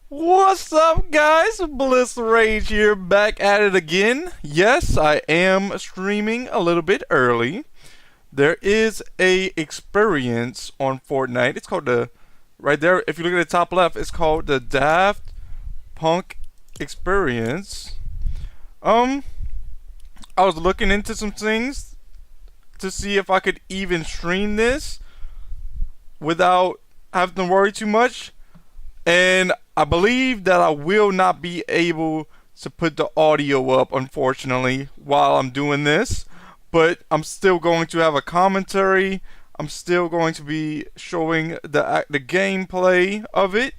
What's up, guys? Blissrage here, back at it again. Yes, I am streaming a little bit early. There is a experience on Fortnite. It's called right there, if you look at the top left, it's called the Daft Punk Experience. I was looking into some things to see if I could even stream this without having to worry too much. And I believe that I will not be able to put the audio up, unfortunately, while I'm doing this. But I'm still going to have a commentary. I'm still going to be showing the gameplay of it.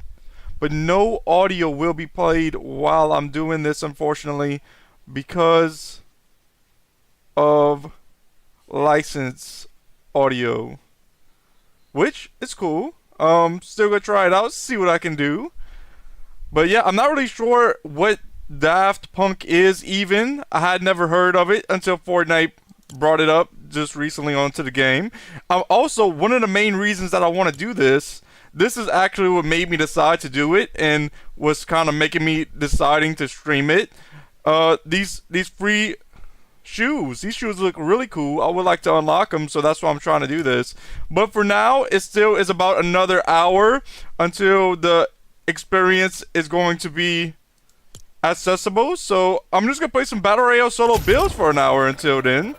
But no audio will be played while I'm doing this, unfortunately, because of license audio. Which is cool. Still gonna try it out, see what I can do. But yeah, I'm not really sure what Daft Punk is even. I had never heard of it until Fortnite brought it up just recently onto the game. Also, one of the main reasons that I want to do this is actually what made me decide to do it and was kind of making me deciding to stream it. These free shoes. These shoes look really cool. I would like to unlock them, so that's why I'm trying to do this. But for now, it still is about another hour until the experience is going to be accessible. So I'm just gonna play some Battle Royale solo builds for an hour until then.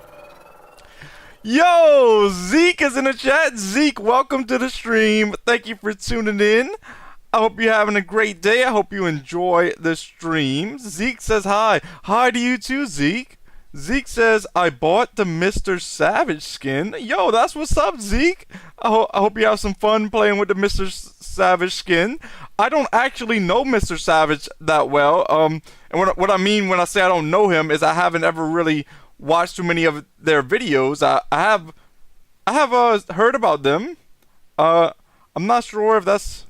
Yo, Zeke is in the chat. Zeke, welcome to the stream. Thank you for tuning in. I hope you're having a great day. I hope you enjoy the stream. Zeke says hi. Hi to you too, Zeke. Zeke says, I bought the Mr. Savage skin. Yo, that's what's up, Zeke. I hope you have some fun playing with the Mr. Savage skin. I don't actually know Mr. Savage that well. And what I mean when I say I don't know him is I haven't ever really watched too many of their videos. I have heard about them. I'm not sure if that's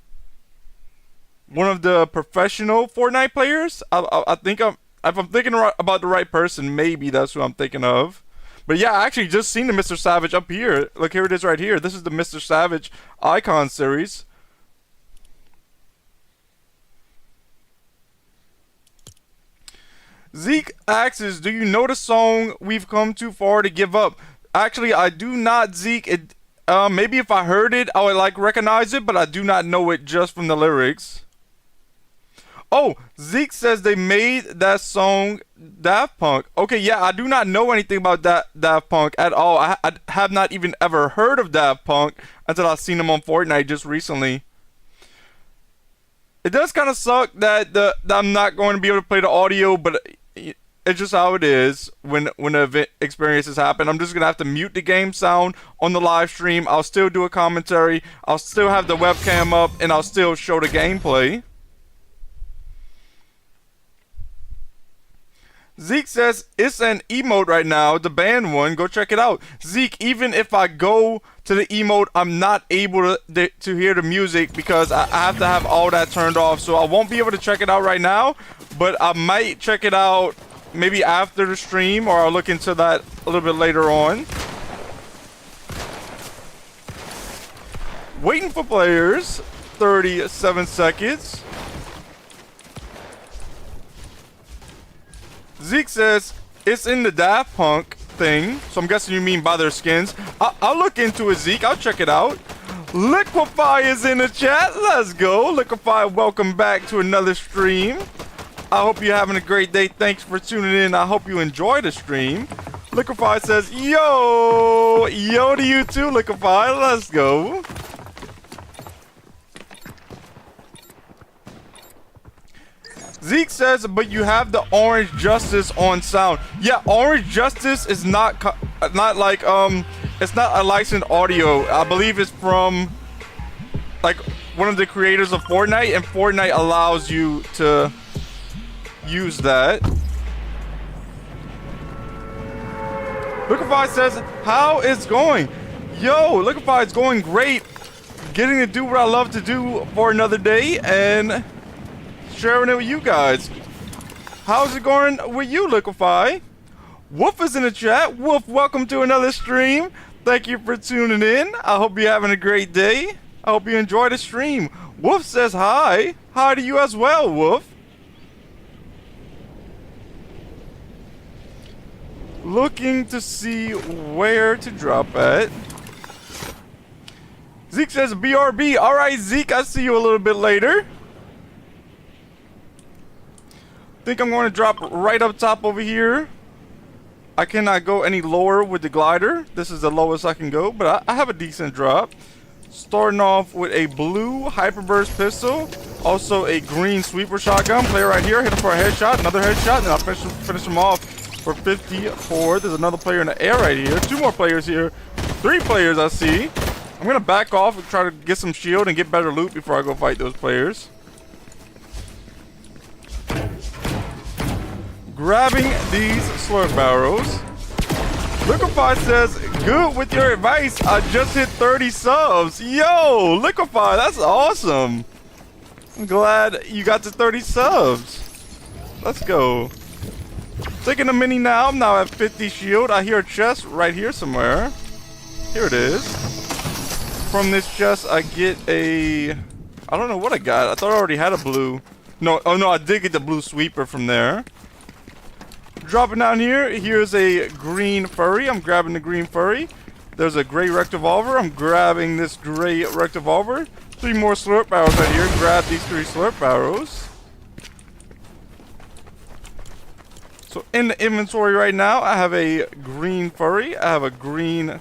one of the professional Fortnite players. I think if I'm thinking about the right person, maybe that's who I'm thinking of. But yeah, I actually just seen the Mr. Savage up here. Look, here it is right here. This is the Mr. Savage icon series. Zeke asks, do you know the song We've Come Too Far to Give Up? Actually, I do not, Zeke. Maybe if I heard it, I would recognize it, but I do not know it just from the lyrics. Oh, Zeke says they made that song Daft Punk. Okay, yeah, I do not know anything about Daft Punk at all. I have not even ever heard of Daft Punk until I've seen them on Fortnite just recently. It does kind of suck that I'm not going to be able to play the audio, but it's just how it is when the event experiences happen. I'm just going to have to mute the game sound on the live stream. I'll still do a commentary. I'll still have the webcam up, and I'll still show the gameplay. Zeke says it's an emote right now, the banned one. Go check it out. Zeke, even if I go to the emote, I'm not able to hear the music because I have to have all that turned off. So I won't be able to check it out right now, but I might check it out maybe after the stream, or I'll look into that a little bit later on. Waiting for players. 37 seconds. Zeke says it's in the Daft Punk thing, so I'm guessing you mean by their skins. I'll look into it, Zeke. I'll check it out. Liquify is in the chat. Let's go. Liquify, welcome back to another stream. I hope you're having a great day. Thanks for tuning in. I hope you enjoy the stream. Liquify says, yo to you too, Liquify. Let's go. Zeke says, but you have the Orange Justice on sound. Yeah, Orange Justice is not like it's not a licensed audio. I believe it's from like one of the creators of Fortnite, and Fortnite allows you to use that. Liquify says, how it's going? Yo, Liquify is going great. Getting to do what I love to do for another day and sharing it with you guys. How's it going with you, Liquify? Woof is in the chat. Woof, welcome to another stream. Thank you for tuning in. I hope you're having a great day. I hope you enjoy the stream. Wolf says hi. Hi to you as well, Wolf. Looking to see where to drop at. Zeke says BRB. Alright, Zeke, I'll see you a little bit later. Think I'm going to drop right up top over here. I cannot go any lower with the glider. This is the lowest I can go, but I have a decent drop. Starting off with a blue hyperburst pistol. Also a green sweeper shotgun. Player right here. Hit him for a headshot. Another headshot. And I'll finish him off for 54. There's another player in the air right here. 2 more players here. 3 players I see. I'm going to back off and try to get some shield and get better loot before I go fight those players. Grabbing these slurp barrels. Liquefy says, good with your advice. I just hit 30 subs. Yo, Liquefy, that's awesome. I'm glad you got to 30 subs. Let's go. Taking a mini now. I'm now at 50 shield. I hear a chest right here somewhere. Here it is. From this chest, I get a... I don't know what I got. I thought I already had a blue. No, oh no, I did get the blue sweeper from there. Dropping down here, here's a green furry. I'm grabbing the green furry. There's a gray rect revolver. I'm grabbing this gray rect revolver. 3 more slurp barrels right here. Grab these 3 slurp barrels. So in the inventory right now, I have a green furry. I have a green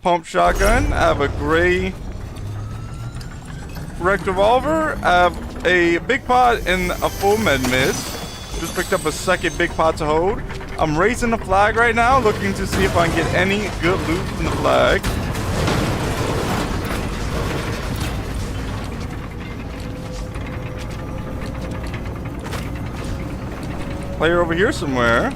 pump shotgun. I have a gray rect revolver. I have a big pot and a full med mist. Just picked up a second big pot to hold. I'm raising the flag right now, looking to see if I can get any good loot from the flag. Player over here somewhere.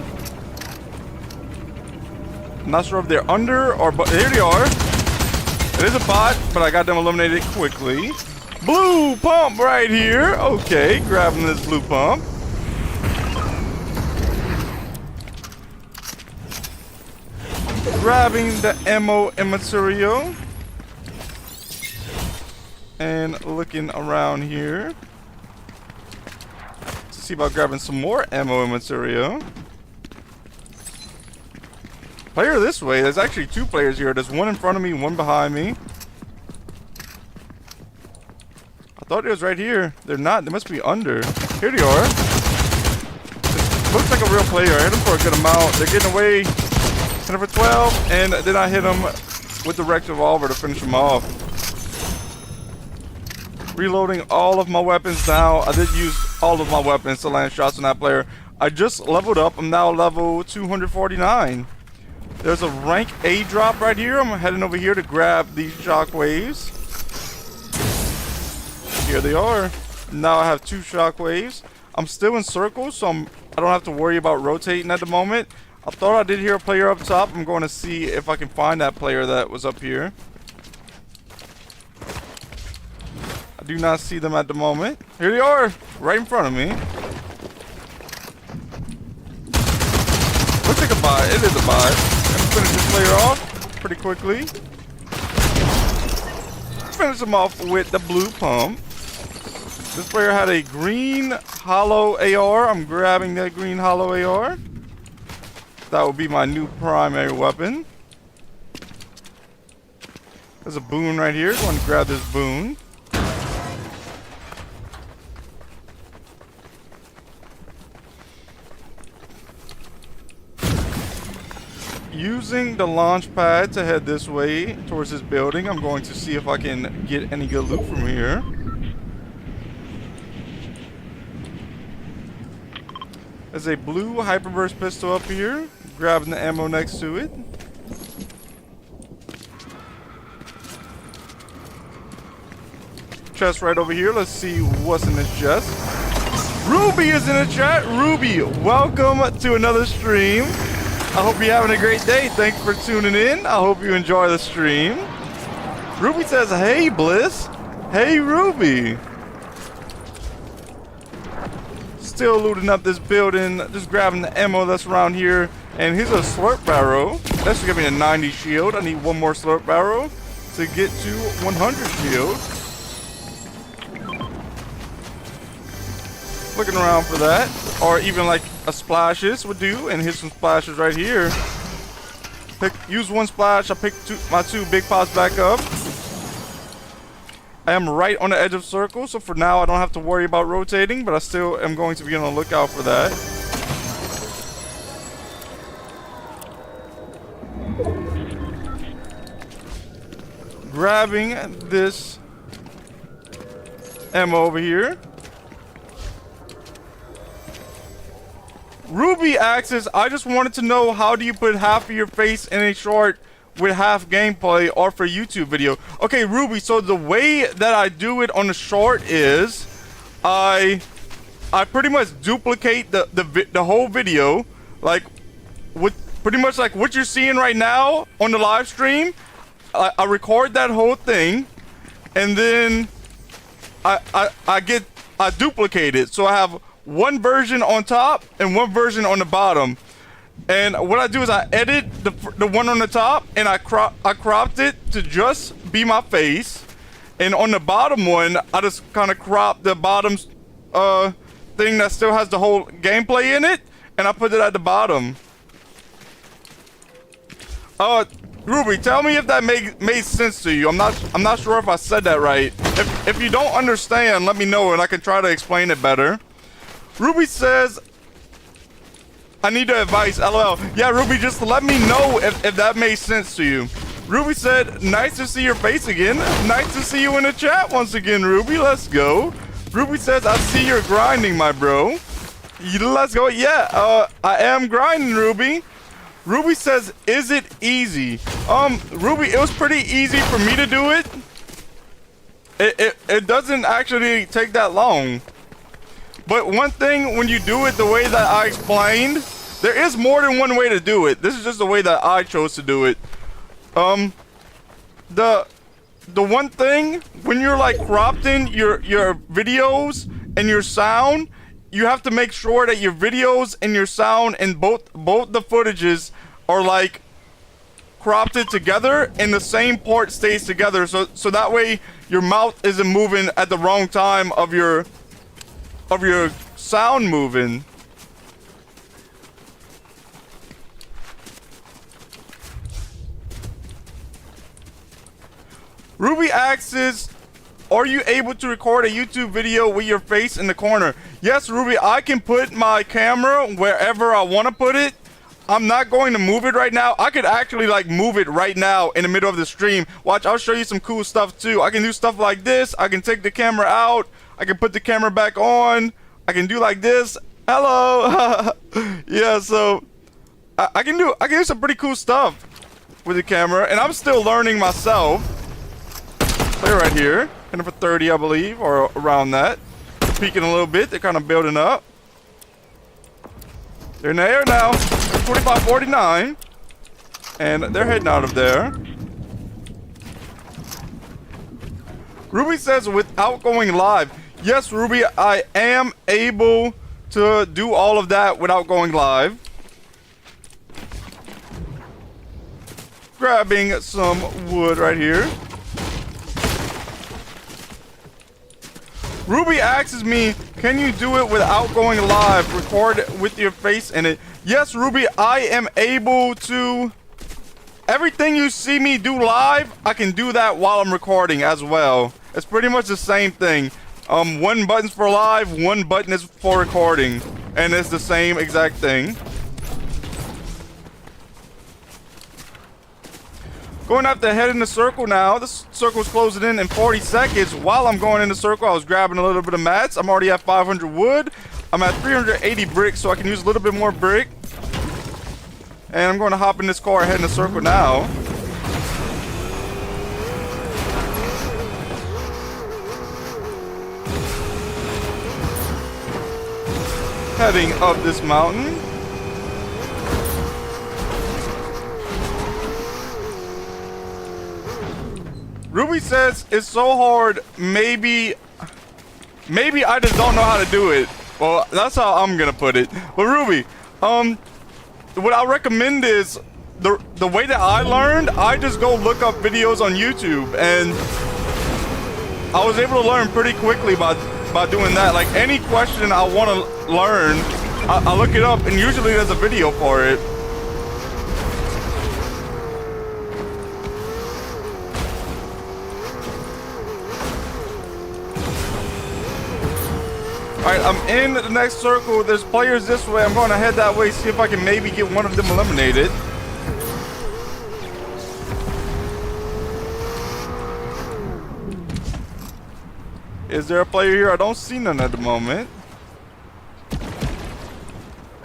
Not sure if they're under or but here they are. It is a bot, but I got them eliminated quickly. Blue pump right here. Okay, grabbing this blue pump. Grabbing the ammo and material. And looking around here to see about grabbing some more ammo and material. Player this way. There's actually 2 players here. There's one in front of me, one behind me. I thought it was right here. They're not. They must be under. Here they are. This looks like a real player. I hit them for a good amount. They're getting away. Hit him for 12, and then I hit him with the rect revolver to finish him off. Reloading all of my weapons now. I did use all of my weapons to land shots on that player. I just leveled up. I'm now level 249. There's a rank A drop right here. I'm heading over here to grab these shockwaves. Here they are. Now I have 2 shockwaves. I'm still in circles, so I don't have to worry about rotating at the moment. I thought I did hear a player up top. I'm going to see if I can find that player that was up here. I do not see them at the moment. Here they are, right in front of me. Looks like a bot. It is a bot. I'm gonna finish this player off pretty quickly. Finish him off with the blue pump. This player had a green hollow AR. I'm grabbing that green hollow AR. That will be my new primary weapon. There's a boon right here. Going to grab this boon. Using the launch pad to head this way towards this building. I'm going to see if I can get any good loot from here. There's a blue hyperburst pistol up here. Grabbing the ammo next to it. Chest right over here. Let's see what's in this chest. Ruby is in the chat. Ruby, welcome to another stream. I hope you're having a great day. Thanks for tuning in. I hope you enjoy the stream. Ruby says, hey, Bliss. Hey, Ruby. Still looting up this building. Just grabbing the ammo that's around here. And here's a slurp barrel. That should give me a 90 shield. I need 1 more slurp barrel to get to 100 shield. looking around for that. Or even like a splashes would do. And here's some splashes right here. Use one splash. I pick my two big pots back up. I am right on the edge of circle, so for now I don't have to worry about rotating, but I still am going to be on the lookout for that. Grabbing this ammo over here. Ruby asks, I just wanted to know, how do you put half of your face in a short with half gameplay or for YouTube video? Okay, Ruby, so the way that I do it on the short is I pretty much duplicate the whole video, like with pretty much like what you're seeing right now on the live stream. I record that whole thing, and then I duplicate it, so I have one version on top and one version on the bottom. And what I do is I edit the one on the top, and I cropped it to just be my face. And on the bottom one, I just kind of crop the bottom thing that still has the whole gameplay in it, and I put it at the bottom. Ruby, tell me if that made sense to you. I'm not sure if I said that right. If you don't understand, let me know and I can try to explain it better. Ruby says, I need the advice, LOL. Yeah, Ruby, just let me know if that made sense to you. Ruby said, nice to see your face again. Nice to see you in the chat once again, Ruby. Let's go. Ruby says, I see you're grinding, my bro. Let's go. Yeah, I am grinding, Ruby. Ruby says, is it easy? Ruby, it was pretty easy for me to do it. It doesn't actually take that long. But one thing, when you do it the way that I explained, there is more than one way to do it. This is just the way that I chose to do it. The one thing, when you're like cropped in your videos and your sound, you have to make sure that your videos and your sound and both the footages are like cropped it together and the same part stays together, so that way your mouth isn't moving at the wrong time of your sound moving. Ruby asks, are you able to record a YouTube video with your face in the corner? Yes, Ruby, I can put my camera wherever I want to put it. I'm not going to move it right now. I could actually like move it right now in the middle of the stream. Watch, I'll show you some cool stuff too. I can do stuff like this. I can take the camera out. I can put the camera back on. I can do like this. Hello. Yeah, so I can do some pretty cool stuff with the camera, and I'm still learning myself. They're right here. Hitting for 30, I believe, or around that. Peeking a little bit. They're kind of building up. They're in the air now. 25-49. And they're heading out of there. Ruby says, without going live. Yes, Ruby, I am able to do all of that without going live. Grabbing some wood right here. Ruby asks me, can you do it without going live? Record with your face in it. Yes, Ruby, I am able to. Everything you see me do live, I can do that while I'm recording as well. It's pretty much the same thing. One button's for live, one button is for recording. And it's the same exact thing. Going up the head in the circle now. This circle's closing in 40 seconds. While I'm going in the circle, I was grabbing a little bit of mats. I'm already at 500 wood. I'm at 380 bricks, so I can use a little bit more brick. And I'm going to hop in this car and head in the circle now. Heading up this mountain. Ruby says it's so hard, maybe I just don't know how to do it. Well, that's how I'm gonna put it. But Ruby, what I recommend is the way that I learned, I just go look up videos on YouTube, and I was able to learn pretty quickly by by doing that. Like any question I want to learn, I look it up, and usually there's a video for it. Alright, I'm in the next circle. There's players this way. I'm going to head that way, see if I can maybe get one of them eliminated. Is there a player here? I don't see none at the moment.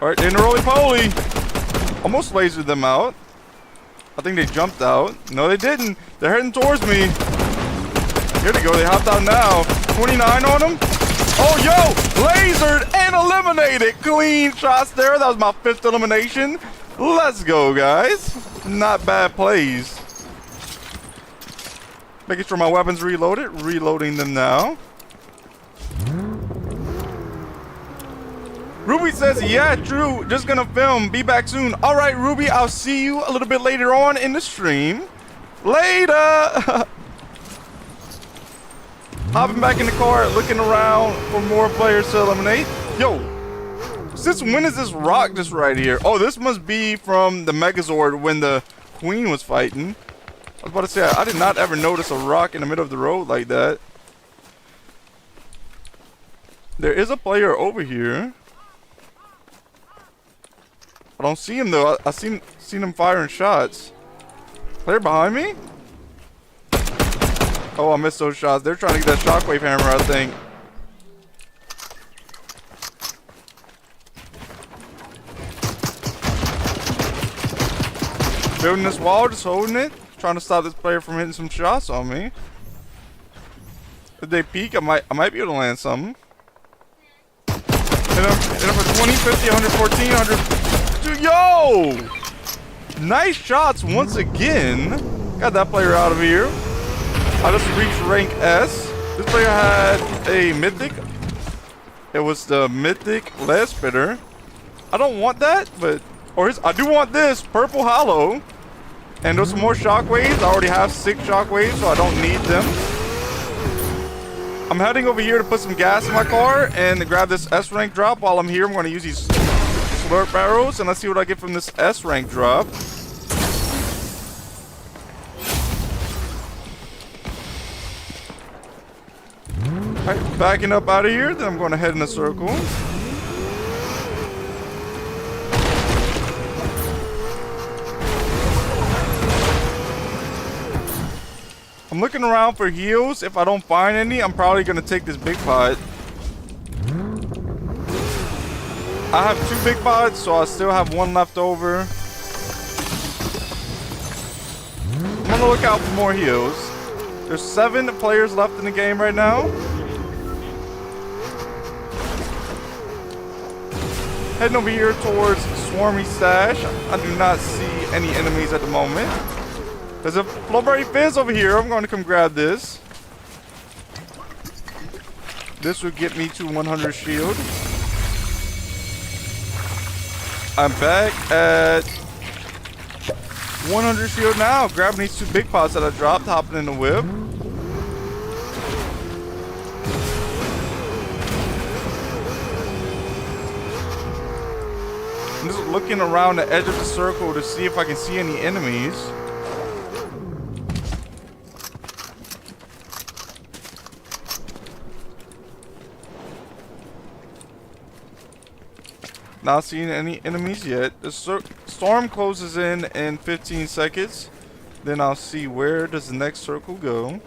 Alright, in the roly-poly. Almost lasered them out. I think they jumped out. No, they didn't. They're heading towards me. Here they go. They hopped out now. 29 on them. Oh, yo! Lasered and eliminated. Clean shots there. That was my 5th elimination. Let's go, guys. Not bad plays. Making sure my weapons reloaded. Reloading them now. Ruby says, yeah, true. Just gonna film. Be back soon. All right, Ruby. I'll see you a little bit later on in the stream. Later. Hopping back in the car, looking around for more players to eliminate. Yo, since when is this rock just right here? Oh, this must be from the Megazord when the Queen was fighting. I was about to say, I did not ever notice a rock in the middle of the road like that. There is a player over here. I don't see him though. I seen him firing shots. Player behind me? Oh, I missed those shots. They're trying to get that shockwave hammer, I think. Building this wall, just holding it. Trying to stop this player from hitting some shots on me. If they peek, I might be able to land something. Hit him for 20, 50, 114, 100. Dude, yo! Nice shots once again. Got that player out of here. I just reached rank S. This player had a mythic. It was the mythic lead spitter. I don't want that, but I do want this purple hollow. And there's some more shockwaves. I already have 6 shockwaves, so I don't need them. I'm heading over here to put some gas in my car and to grab this S rank drop. While I'm here, I'm going to use these slurp arrows, and let's see what I get from this S rank drop. Alright, backing up out of here, then I'm going to head in a circle. I'm looking around for heals. If I don't find any, I'm probably going to take this big pot. I have 2 big pots, so I still have 1 left over. I'm going to look out for more heals. There's 7 players left in the game right now. Heading over here towards Swarmy Stash. I do not see any enemies at the moment. There's a Flowberry Fizz over here. I'm going to come grab this. This will get me to 100 shield. I'm back at 100 shield now. Grabbing these 2 big pots that I dropped. Hopping in the whip. I'm just looking around the edge of the circle to see if I can see any enemies. Not seeing any enemies yet. The storm closes in 15 seconds. Then I'll see where does the next circle go.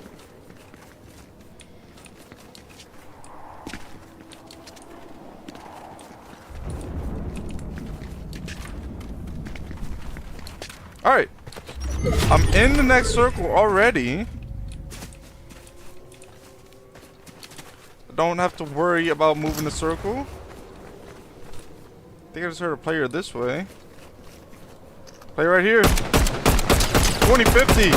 Alright. I'm in the next circle already. I don't have to worry about moving the circle. I think I just heard a player this way. Player right here. 2050. See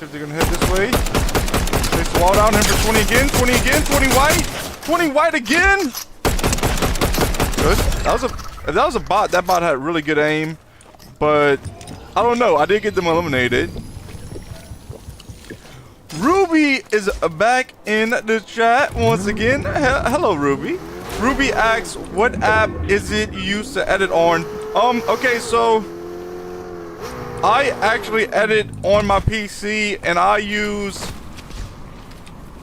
if they're gonna head this way. Place the wall down here for 20 again. 20 again. 20 white. 20 white again. Good. If that was a bot, that bot had really good aim. But I don't know. I did get them eliminated. Ruby is back in the chat once again. Hello, Ruby. Ruby asks, what app is it you used to edit on? Okay, so I actually edit on my PC and I use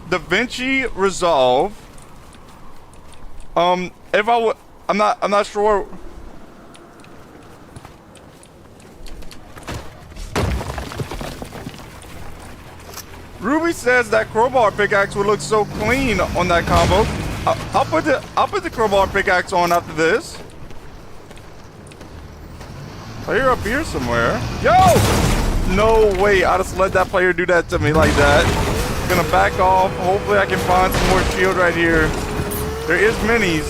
DaVinci Resolve. If I would, I'm not sure. Ruby says that crowbar pickaxe would look so clean on that combo. I'll put the crowbar pickaxe on after this. Player up here somewhere. Yo! No way! I just let that player do that to me like that. Gonna back off. Hopefully I can find some more shield right here. There is minis.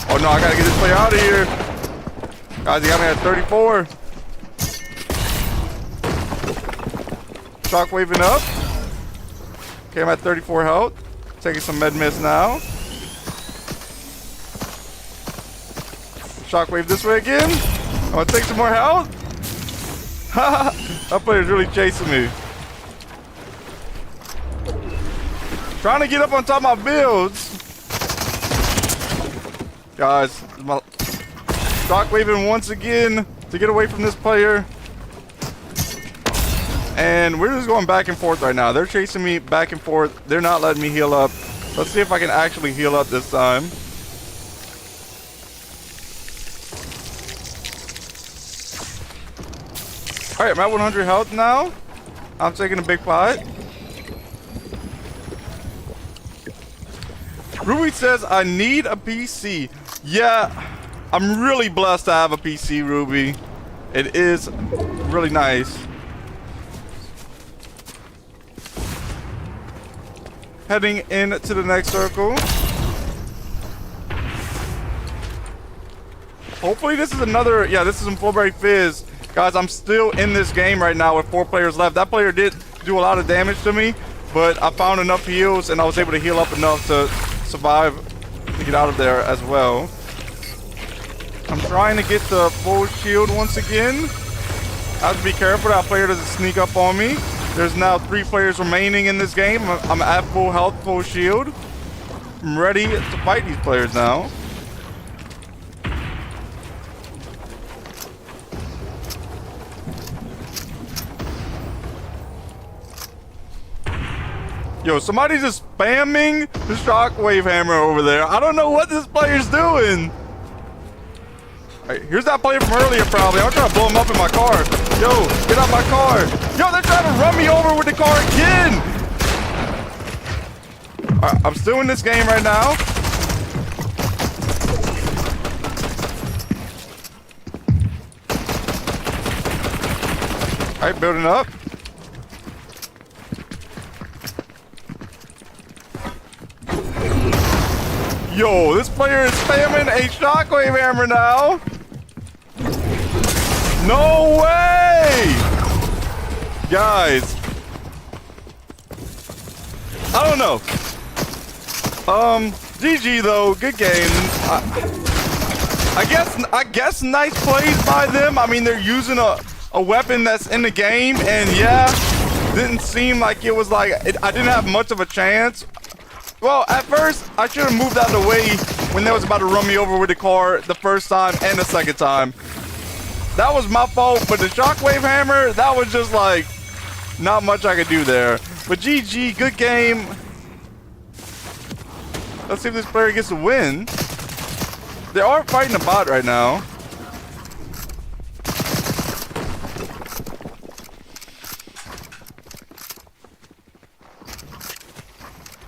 Oh no! I gotta get this player out of here. Guys, he got me at 34. Shockwaving up. Okay, I'm at 34 health. Taking some med mist now. Shockwave this way again. I'm gonna take some more health. That player's really chasing me. Trying to get up on top of my builds. Guys, shockwaving once again to get away from this player. And we're just going back and forth right now. They're chasing me back and forth. They're not letting me heal up. Let's see if I can actually heal up this time. Alright, I'm at 100 health now. I'm taking a big pot. Ruby says, I need a PC. Yeah, I'm really blessed to have a PC, Ruby. It is really nice. Heading into the next circle. Hopefully this is another, yeah, this is some Fullberry Fizz. Guys, I'm still in this game right now with 4 players left. That player did do a lot of damage to me, but I found enough heals and I was able to heal up enough to survive to get out of there as well. I'm trying to get the full shield once again. I have to be careful that player doesn't sneak up on me. There's now 3 players remaining in this game. I'm at full health, full shield. I'm ready to fight these players now. Yo, somebody's just spamming the shockwave hammer over there. I don't know what this player's doing. Alright, here's that player from earlier probably. I'm trying to blow him up in my car. Yo, get out my car. Yo, they're trying to run me over with the car again. Alright, I'm still in this game right now. Alright, building up. Yo, this player is spamming a shockwave hammer now. No way! Guys. I don't know. GG though, good game. I guess nice plays by them. I mean, they're using a weapon that's in the game, and yeah, didn't seem like it was like, I didn't have much of a chance. Well, at first, I should have moved out of the way when they was about to run me over with the car the first time and the second time. That was my fault, but the shockwave hammer, that was just like, not much I could do there. But GG, good game. Let's see if this player gets a win. They are fighting a bot right now.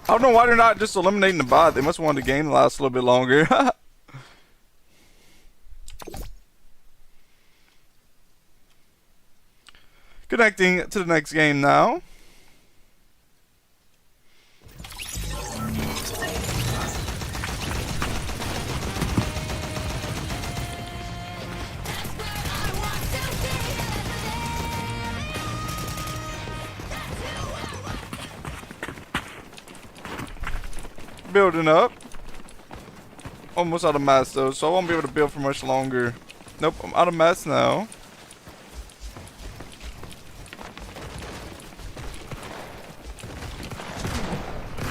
I don't know why they're not just eliminating the bot. They must want the game to last a little bit longer. Connecting to the next game now. Building up. Almost out of mats though, so I won't be able to build for much longer. Nope, I'm out of mats now.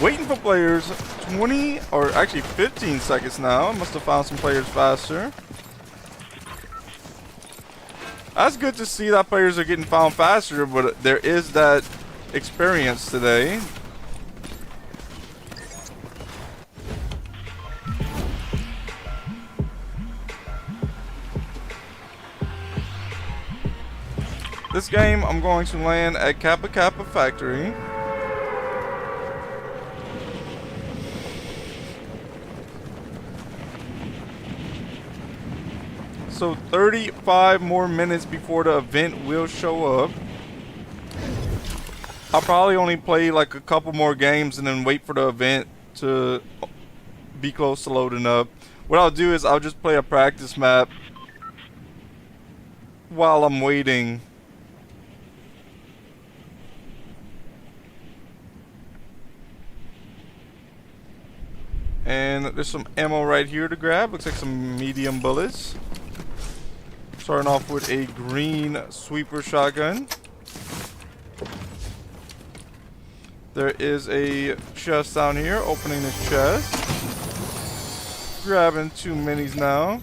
waiting for players. 20 or actually 15 seconds now. Must have found some players faster. That's good to see that players are getting found faster, but there is that experience today. This game, I'm going to land at Kappa Kappa Factory. So 35 more minutes before the event will show up. I'll probably only play like a couple more games and then wait for the event to be close to loading up. What I'll do is I'll just play a practice map while I'm waiting. And there's some ammo right here to grab. Looks like some medium bullets. Starting off with a green sweeper shotgun. There is a chest down here. Opening this chest. Grabbing 2 minis now.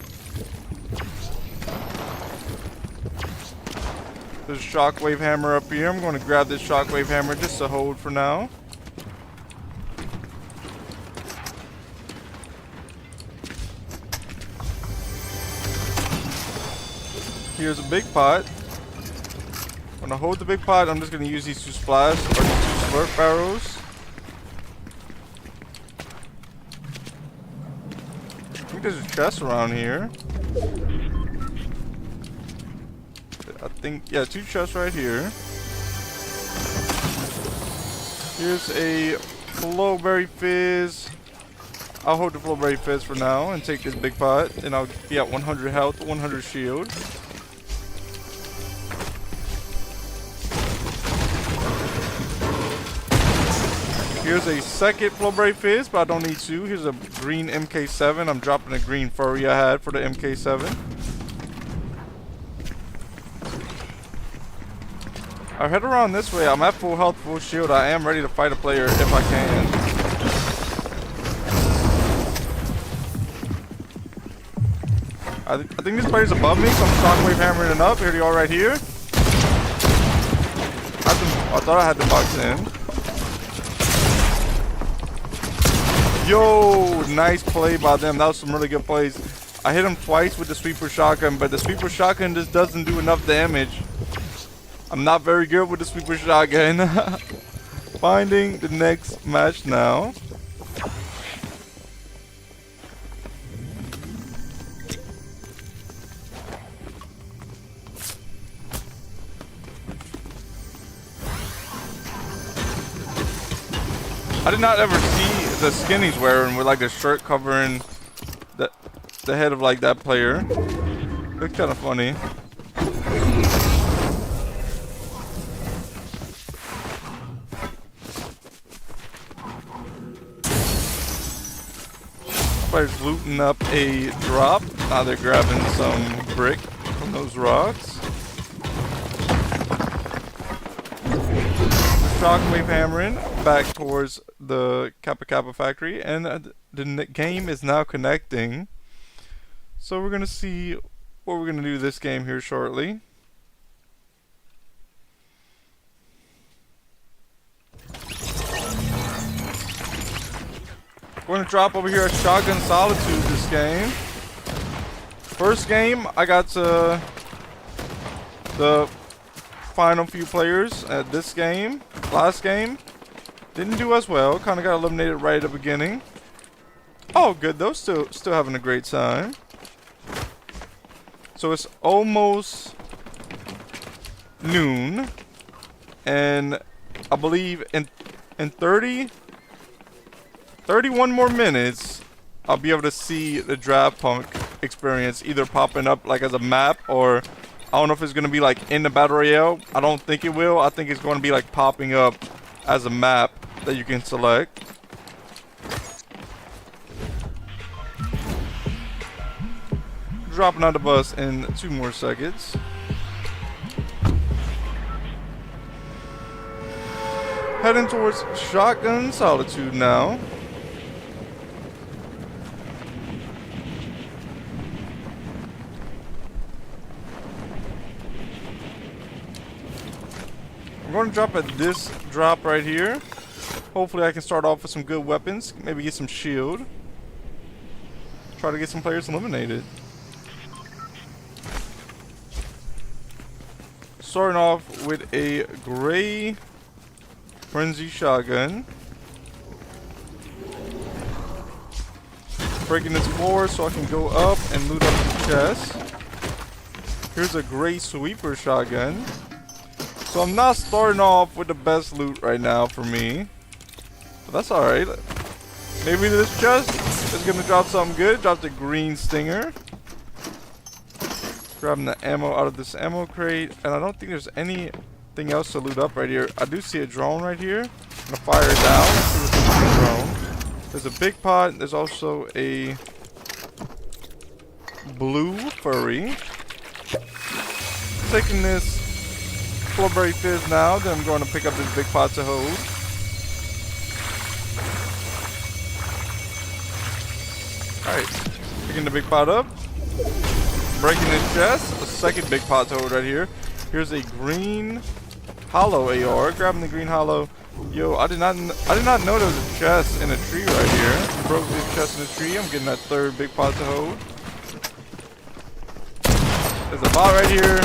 There's a shockwave hammer up here. I'm going to grab this shockwave hammer just to hold for now. Here's a big pot. I'm gonna hold the big pot. I'm just gonna use these 2 splash or 2 slurp barrels. I think there's a chest around here. I think, yeah, 2 chests right here. Here's a flowberry fizz. I'll hold the flowberry fizz for now and take this big pot, and I'll be at 100 health, 100 shield. Here's a second flowberry fizz, but I don't need 2. Here's a green MK7. I'm dropping a green furry I had for the MK7. I'll head around this way. I'm at full health, full shield. I am ready to fight a player if I can. I think this player's above me, so I'm shockwave hammering it up. Here they are right here. I thought I had the box in. Yo, nice play by them. That was some really good plays. I hit him twice with the sweeper shotgun, but the sweeper shotgun just doesn't do enough damage. I'm not very good with the sweeper shotgun. Finding the next match now. I did not ever see the skin he's wearing with like a shirt covering the head of like that player. Looks kind of funny. Players looting up a drop. Now they're grabbing some brick from those rocks. Shockwave hammering back towards the Kappa Kappa factory, and the game is now connecting. So we're gonna see what we're gonna do this game here shortly. We're gonna drop over here a Shotgun Solitude this game. First game, I got to the final few players at this game. Last game, didn't do as well. Kind of got eliminated right at the beginning. Oh, good though. Still having a great time. So it's almost noon, and I believe in 31 more minutes, I'll be able to see the Daft Punk Experience either popping up like as a map, or I don't know if it's going to be like in the Battle Royale. I don't think it will. I think it's going to be like popping up as a map that you can select. Dropping on the bus in 2 more seconds. Heading towards Shotgun Solitude now. I'm going to drop at this drop right here. Hopefully I can start off with some good weapons. Maybe get some shield. Try to get some players eliminated. Starting off with a gray frenzy shotgun. Breaking this floor so I can go up and loot up the chest. Here's a gray sweeper shotgun. So I'm not starting off with the best loot right now for me. But that's alright. Maybe this chest is going to drop something good. Drop the green stinger. Grabbing the ammo out of this ammo crate. And I don't think there's anything else to loot up right here. I do see a drone right here. I'm going to fire it down. Let's see what's in the drone. There's a big pot. There's also a blue furry. Taking this Flowberry Fizz now. Then I'm going to pick up this big pot to hold. Alright. Picking the big pot up. Breaking his chest. A second big pot to hold right here. Here's a green hollow AR. Grabbing the green hollow. Yo, I did not know there was a chest in a tree right here. Broke this chest in a tree. I'm getting that third big pot to hold. There's a bot right here.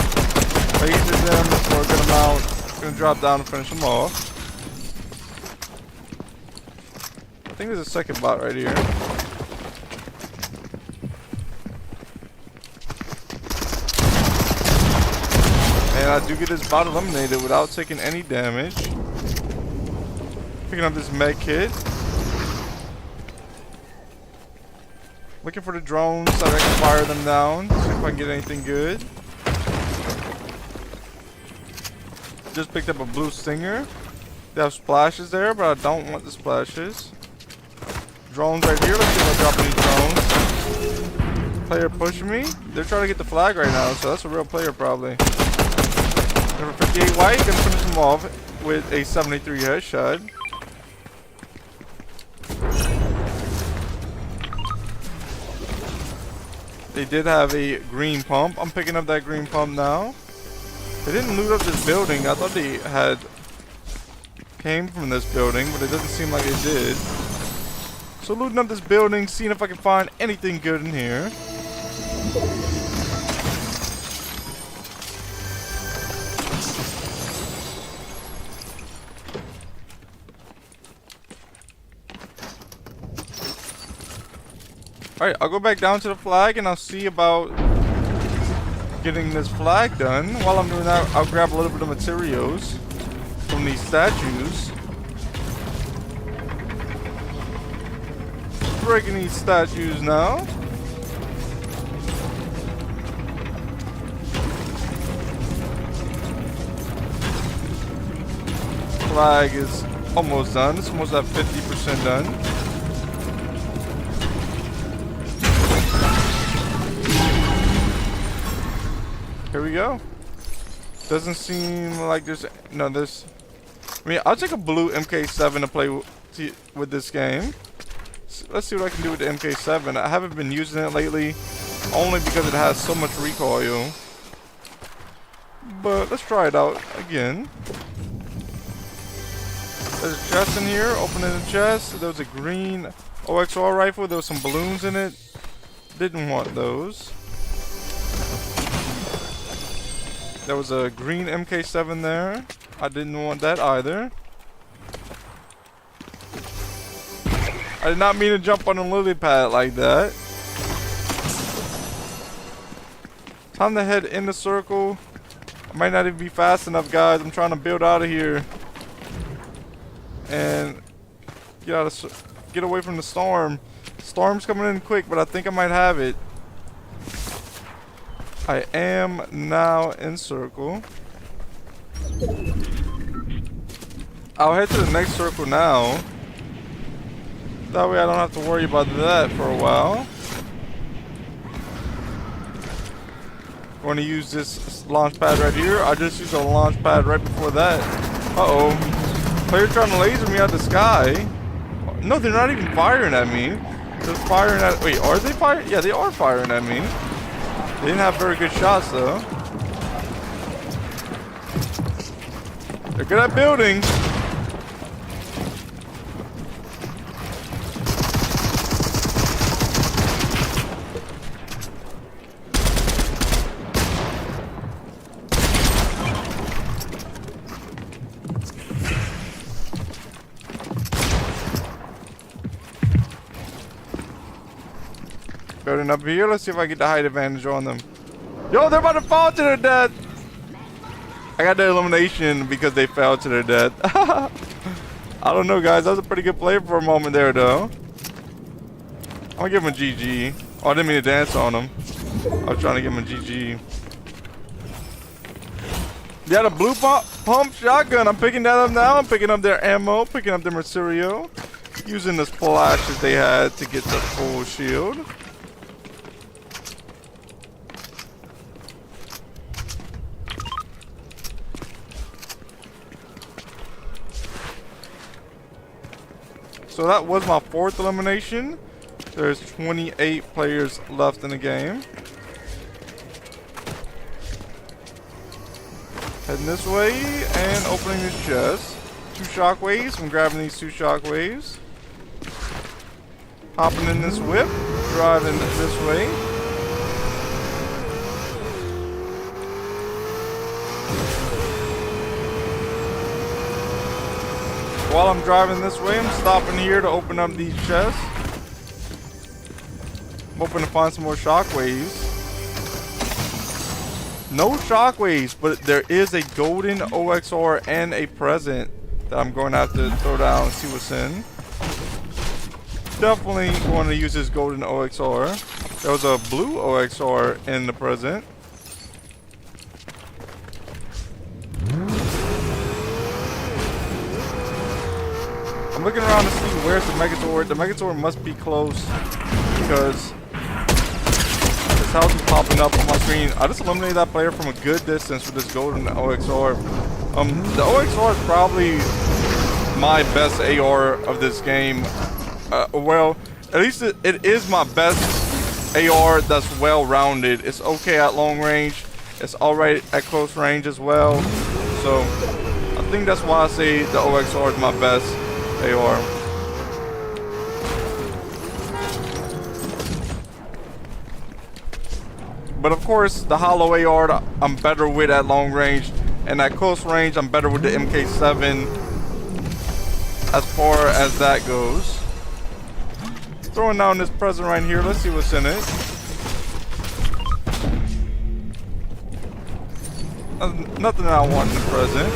Lases them for a good amount. Gonna drop down and finish them off. I think there's a second bot right here. And I do get this bot eliminated without taking any damage. Picking up this med kit. Looking for the drones so that I can fire them down. See if I can get anything good. Just picked up a blue stinger. They have splashes there, but I don't want the splashes. Drones right here. Let's see if I drop any drones. Player pushing me. They're trying to get the flag right now, so that's a real player probably. Number 58 white. Gonna finish them off with a 73 headshot. They did have a green pump. I'm picking up that green pump now. They didn't loot up this building. I thought they had came from this building, but it doesn't seem like they did. So looting up this building, seeing if I can find anything good in here. Alright, I'll go back down to the flag and I'll see about getting this flag done. While I'm doing that, I'll grab a little bit of materials from these statues. Breaking these statues now. Flag is almost done. It's almost at 50% done. Here we go. Doesn't seem like there's this. I mean, I'll take a blue MK7 to play with this game. So let's see what I can do with the MK7. I haven't been using it lately, only because it has so much recoil. But let's try it out again. There's a chest in here. Opening the chest. There was a green OXR rifle. There was some balloons in it. Didn't want those. There was a green MK7 there. I didn't want that either. I did not mean to jump on a lily pad like that. Time to head in the circle. I might not even be fast enough, guys. I'm trying to build out of here and get away from the storm. Storm's coming in quick, but I think I might have it. I am now in circle. I'll head to the next circle now. That way I don't have to worry about that for a while. Going to use this launch pad right here. I just used a launch pad right before that. Uh-oh. Player trying to laser me out of the sky. No, they're not even firing at me. They're firing at... Wait, are they firing? Yeah, they are firing at me. They didn't have very good shots, though. They're good at building. Building up here. Let's see if I get the height advantage on them. Yo, they're about to fall to their death. I got the elimination because they fell to their death. I don't know, guys. That was a pretty good play for a moment there, though. I'm gonna give him a GG. Oh, I didn't mean to dance on him. I was trying to give him a GG. They had a blue pump shotgun. I'm picking that up now. I'm picking up their ammo, picking up their material, using the splashes they had to get the full shield. So that was my 4th elimination. There's 28 players left in the game. Heading this way and opening this chest. 2 shockwaves. I'm grabbing these 2 shockwaves. Hopping in this whip. Driving this way. While I'm driving this way, I'm stopping here to open up these chests. I'm hoping to find some more shockwaves. No shockwaves, but there is a golden OXR and a present that I'm going to have to throw down and see what's in. Definitely going to use this golden OXR. There was a blue OXR in the present. I'm looking around to see where's the Megazord. The Megazord must be close because this house is popping up on my screen. I just eliminated that player from a good distance with this golden OXR. The OXR is probably my best AR of this game. Well, at least it is my best AR that's well-rounded. It's okay at long range. It's alright at close range as well. So I think that's why I say the OXR is my best AR. But of course, the hollow AR I'm better with at long range, and at close range I'm better with the MK7 as far as that goes. Throwing down this present right here. Let's see what's in it. Nothing that I want in the present.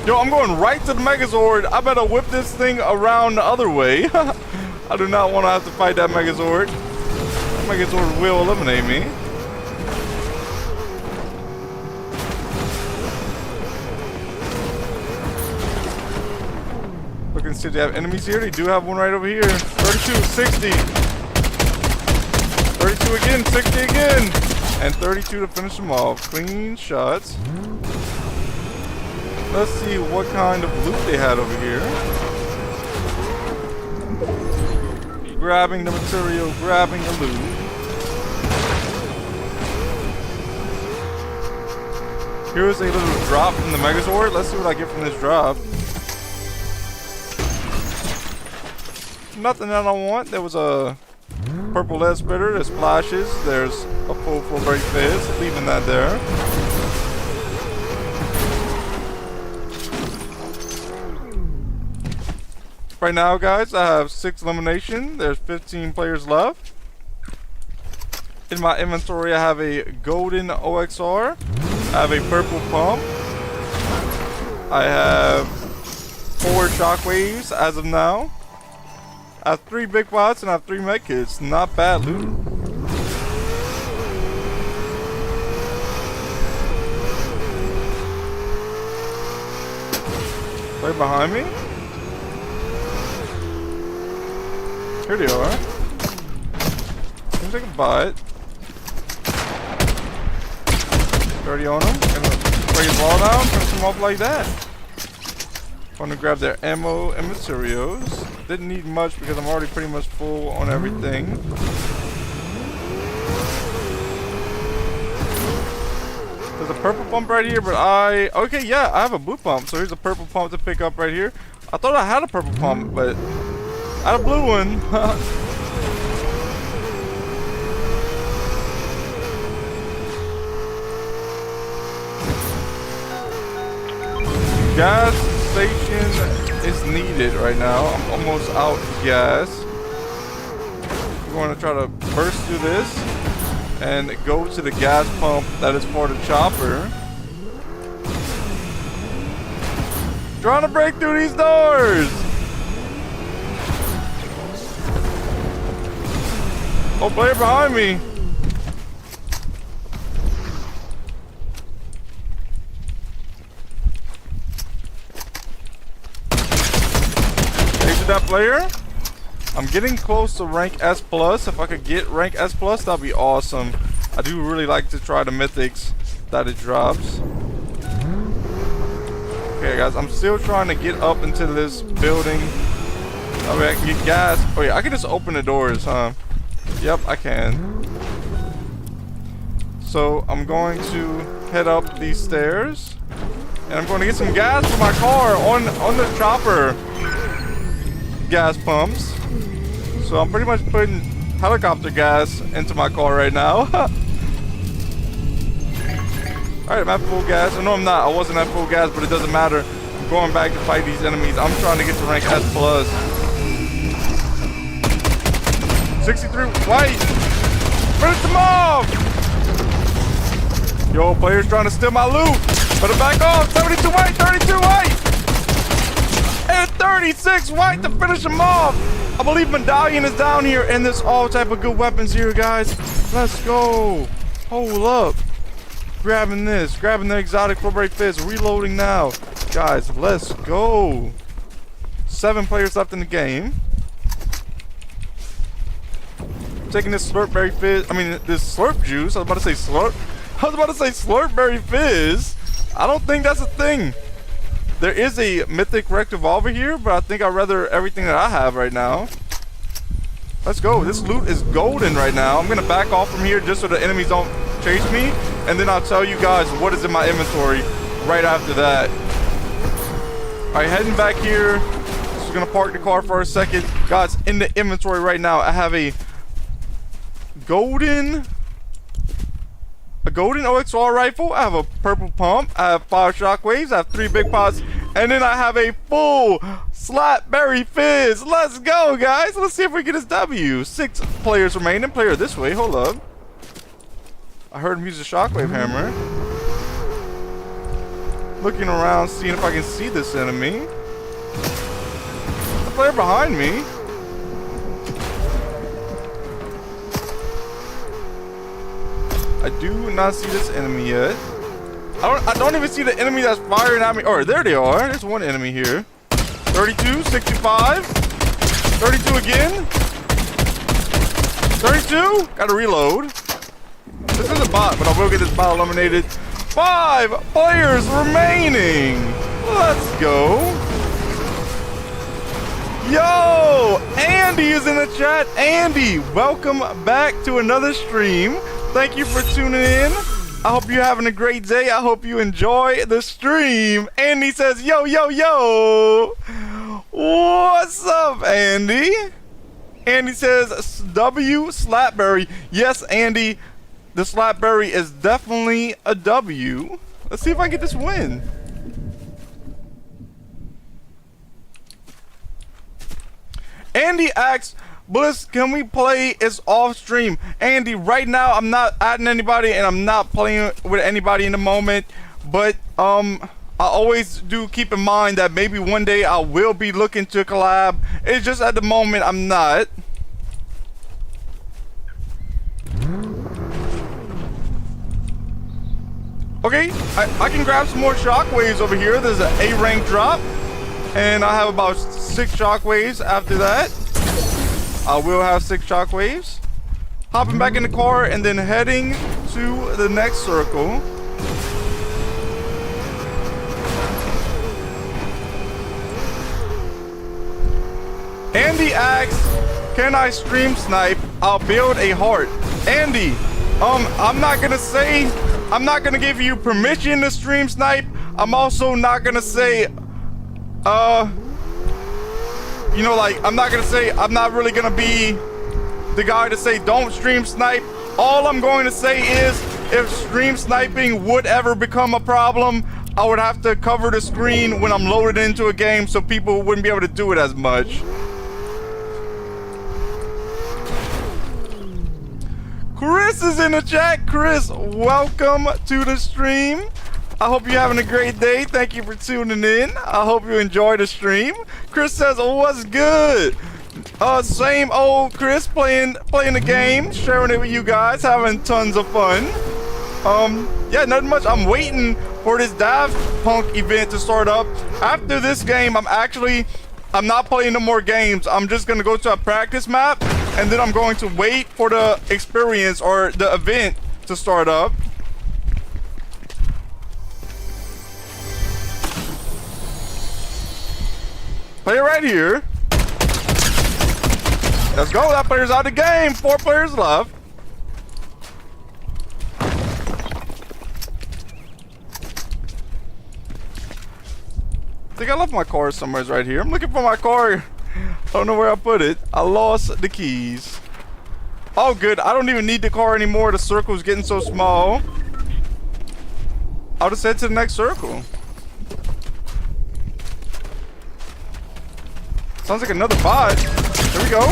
Yo, I'm going right to the Megazord. I better whip this thing around the other way. I do not want to have to fight that Megazord. That Megazord will eliminate me. Looking to see if they have enemies here. They do have one right over here. 32, 60. 32 again, 60 again. And 32 to finish them off. Clean shots. Let's see what kind of loot they had over here. Grabbing the material, grabbing the loot. Here's a little drop from the Megazord. Let's see what I get from this drop. Nothing that I want. There was a purple lead splitter. There's splashes. There's a full break fizz. Leaving that there. Right now, guys, I have 6 elimination. There's 15 players left. In my inventory, I have a golden OXR. I have a purple pump. I have 4 shockwaves as of now. I have 3 big pots and I have 3 medkits. Not bad loot. Right behind me. Here they are. Seems like a bot. 30 on him. Gonna spray his wall down, finish him off like that. Gonna grab their ammo and materials. Didn't need much because I'm already pretty much full on everything. There's a purple pump right here, but okay, yeah, I have a blue pump. So here's a purple pump to pick up right here. I thought I had a purple pump, but I had a blue one. Gas station is needed right now. I'm almost out of gas. We're going to try to burst through this and go to the gas pump that is for the chopper. Trying to break through these doors. Oh, player behind me. That player. I'm getting close to rank S plus. If I could get rank S plus, that'd be awesome. I do really like to try the mythics that it drops. Okay, guys, I'm still trying to get up into this building. I mean, I can get gas. Oh yeah, I can just open the doors, huh? Yep, I can. So I'm going to head up these stairs, and I'm going to get some gas for my car on the chopper gas pumps. So I'm pretty much putting helicopter gas into my car right now. Alright, I'm at full gas. No, I'm not. I wasn't at full gas, but it doesn't matter. I'm going back to fight these enemies. I'm trying to get to rank S plus. 63 white. Finish them off. Yo, players trying to steal my loot. Better back off. 72 white, 32 white. And 36 white to finish him off. I believe medallion is down here, and there's all type of good weapons here, guys. Let's go. Hold up. Grabbing this, grabbing the exotic Fortnite fizz, reloading now. Guys, let's go. 7 players left in the game. Taking this slurpberry fizz, this slurp juice. I was about to say slurp. I was about to say slurpberry fizz. I don't think that's a thing. There is a mythic wrecked revolver here, but I think I'd rather everything that I have right now. Let's go. This loot is golden right now. I'm going to back off from here just so the enemies don't chase me. And then I'll tell you guys what is in my inventory right after that. Alright, heading back here. Just going to park the car for a second. Guys, in the inventory right now, I have a golden OXR rifle. I have a purple pump. I have 5 shockwaves. I have 3 big pots. And then I have a full slapberry fizz. Let's go, guys. Let's see if we get this W. 6 players remaining. Player this way. Hold up. I heard him use a shockwave hammer. Looking around, seeing if I can see this enemy. The player behind me. I do not see this enemy yet. I don't even see the enemy that's firing at me. Oh, there they are. There's one enemy here. 32, 65. 32 again. 32. Gotta reload. This is a bot, but I will get this bot eliminated. 5 players remaining. Let's go. Yo, Andy is in the chat. Andy, welcome back to another stream. Thank you for tuning in. I hope you're having a great day. I hope you enjoy the stream. Andy says, yo, yo, yo. What's up, Andy? Andy says, W Slapberry. Yes, Andy, the Slapberry is definitely a W. Let's see if I get this win. Andy asks, Bliss, can we play? It's off stream. Andy, right now I'm not adding anybody and I'm not playing with anybody in the moment, but I always do keep in mind that maybe one day I will be looking to collab. It's just at the moment I'm not. Okay, I can grab some more shockwaves over here. There's an A rank drop, and I have about 6 shockwaves after that. I will have 6 shockwaves. Hopping back in the car and then heading to the next circle. Andy asks, can I stream snipe? I'll build a heart. Andy, I'm not gonna give you permission to stream snipe. I'm also not gonna say, you know, like, I'm not really gonna be the guy to say don't stream snipe. All I'm going to say is, if stream sniping would ever become a problem, I would have to cover the screen when I'm loaded into a game so people wouldn't be able to do it as much. Chris is in the chat. Chris, welcome to the stream. I hope you're having a great day. Thank you for tuning in. I hope you enjoy the stream. Chris says, what's good? Same old Chris, playing the game, sharing it with you guys, having tons of fun. Yeah, nothing much. I'm waiting for this Daft Punk event to start up. After this game, I'm not playing no more games. I'm just gonna go to a practice map, and then I'm going to wait for the experience or the event to start up. Play right here. Let's go. That player's out of the game. 4 players left. I think I left my car somewhere right here. I'm looking for my car. I don't know where I put it. I lost the keys. Oh, good. I don't even need the car anymore. The circle's getting so small. I'll just head to the next circle. Sounds like another bot. There we go.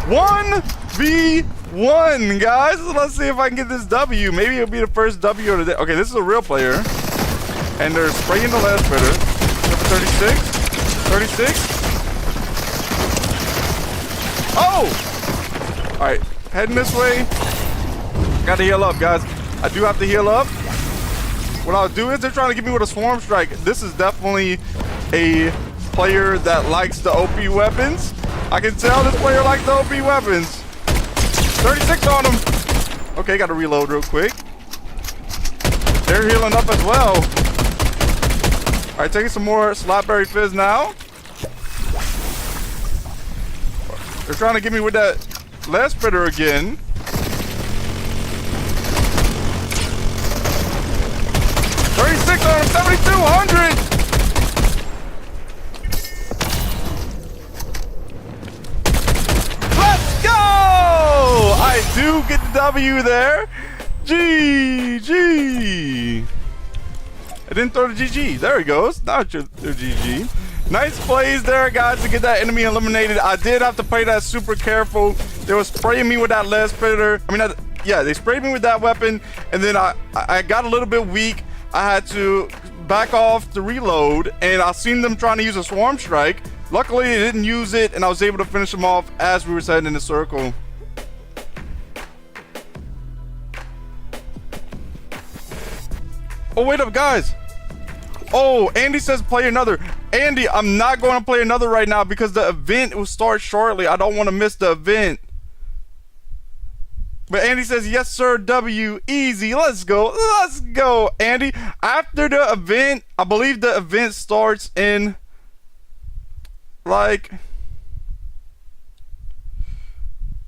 1v1, guys. Let's see if I can get this W. Maybe it'll be the first W of the day. Okay, this is a real player. And they're spraying the last bidder. Number 36. 36. Oh! Alright, heading this way. Gotta heal up, guys. I do have to heal up. What I'll do is they're trying to get me with a swarm strike. This is definitely a player that likes the OP weapons. I can tell this player likes the OP weapons. 36 on him. Okay, gotta reload real quick. They're healing up as well. Alright, taking some more Slapberry Fizz now. They're trying to get me with that last spitter again. $36 on him, 7,200. Let's go! I do get the W there. GG. I didn't throw the GG. There he goes. Now it's your GG. Nice plays there, guys, to get that enemy eliminated. I did have to play that super careful. They were spraying me with that lead spitter. I mean, yeah, they sprayed me with that weapon, and then I got a little bit weak. I had to back off to reload, and I seen them trying to use a swarm strike. Luckily, they didn't use it, and I was able to finish them off as we were heading in the circle. Oh, wait up, guys. Oh, Andy says play another. Andy, I'm not going to play another right now because the event will start shortly. I don't want to miss the event. But Andy says, yes, sir, W, easy. Let's go. Let's go, Andy. After the event, I believe the event starts in, like...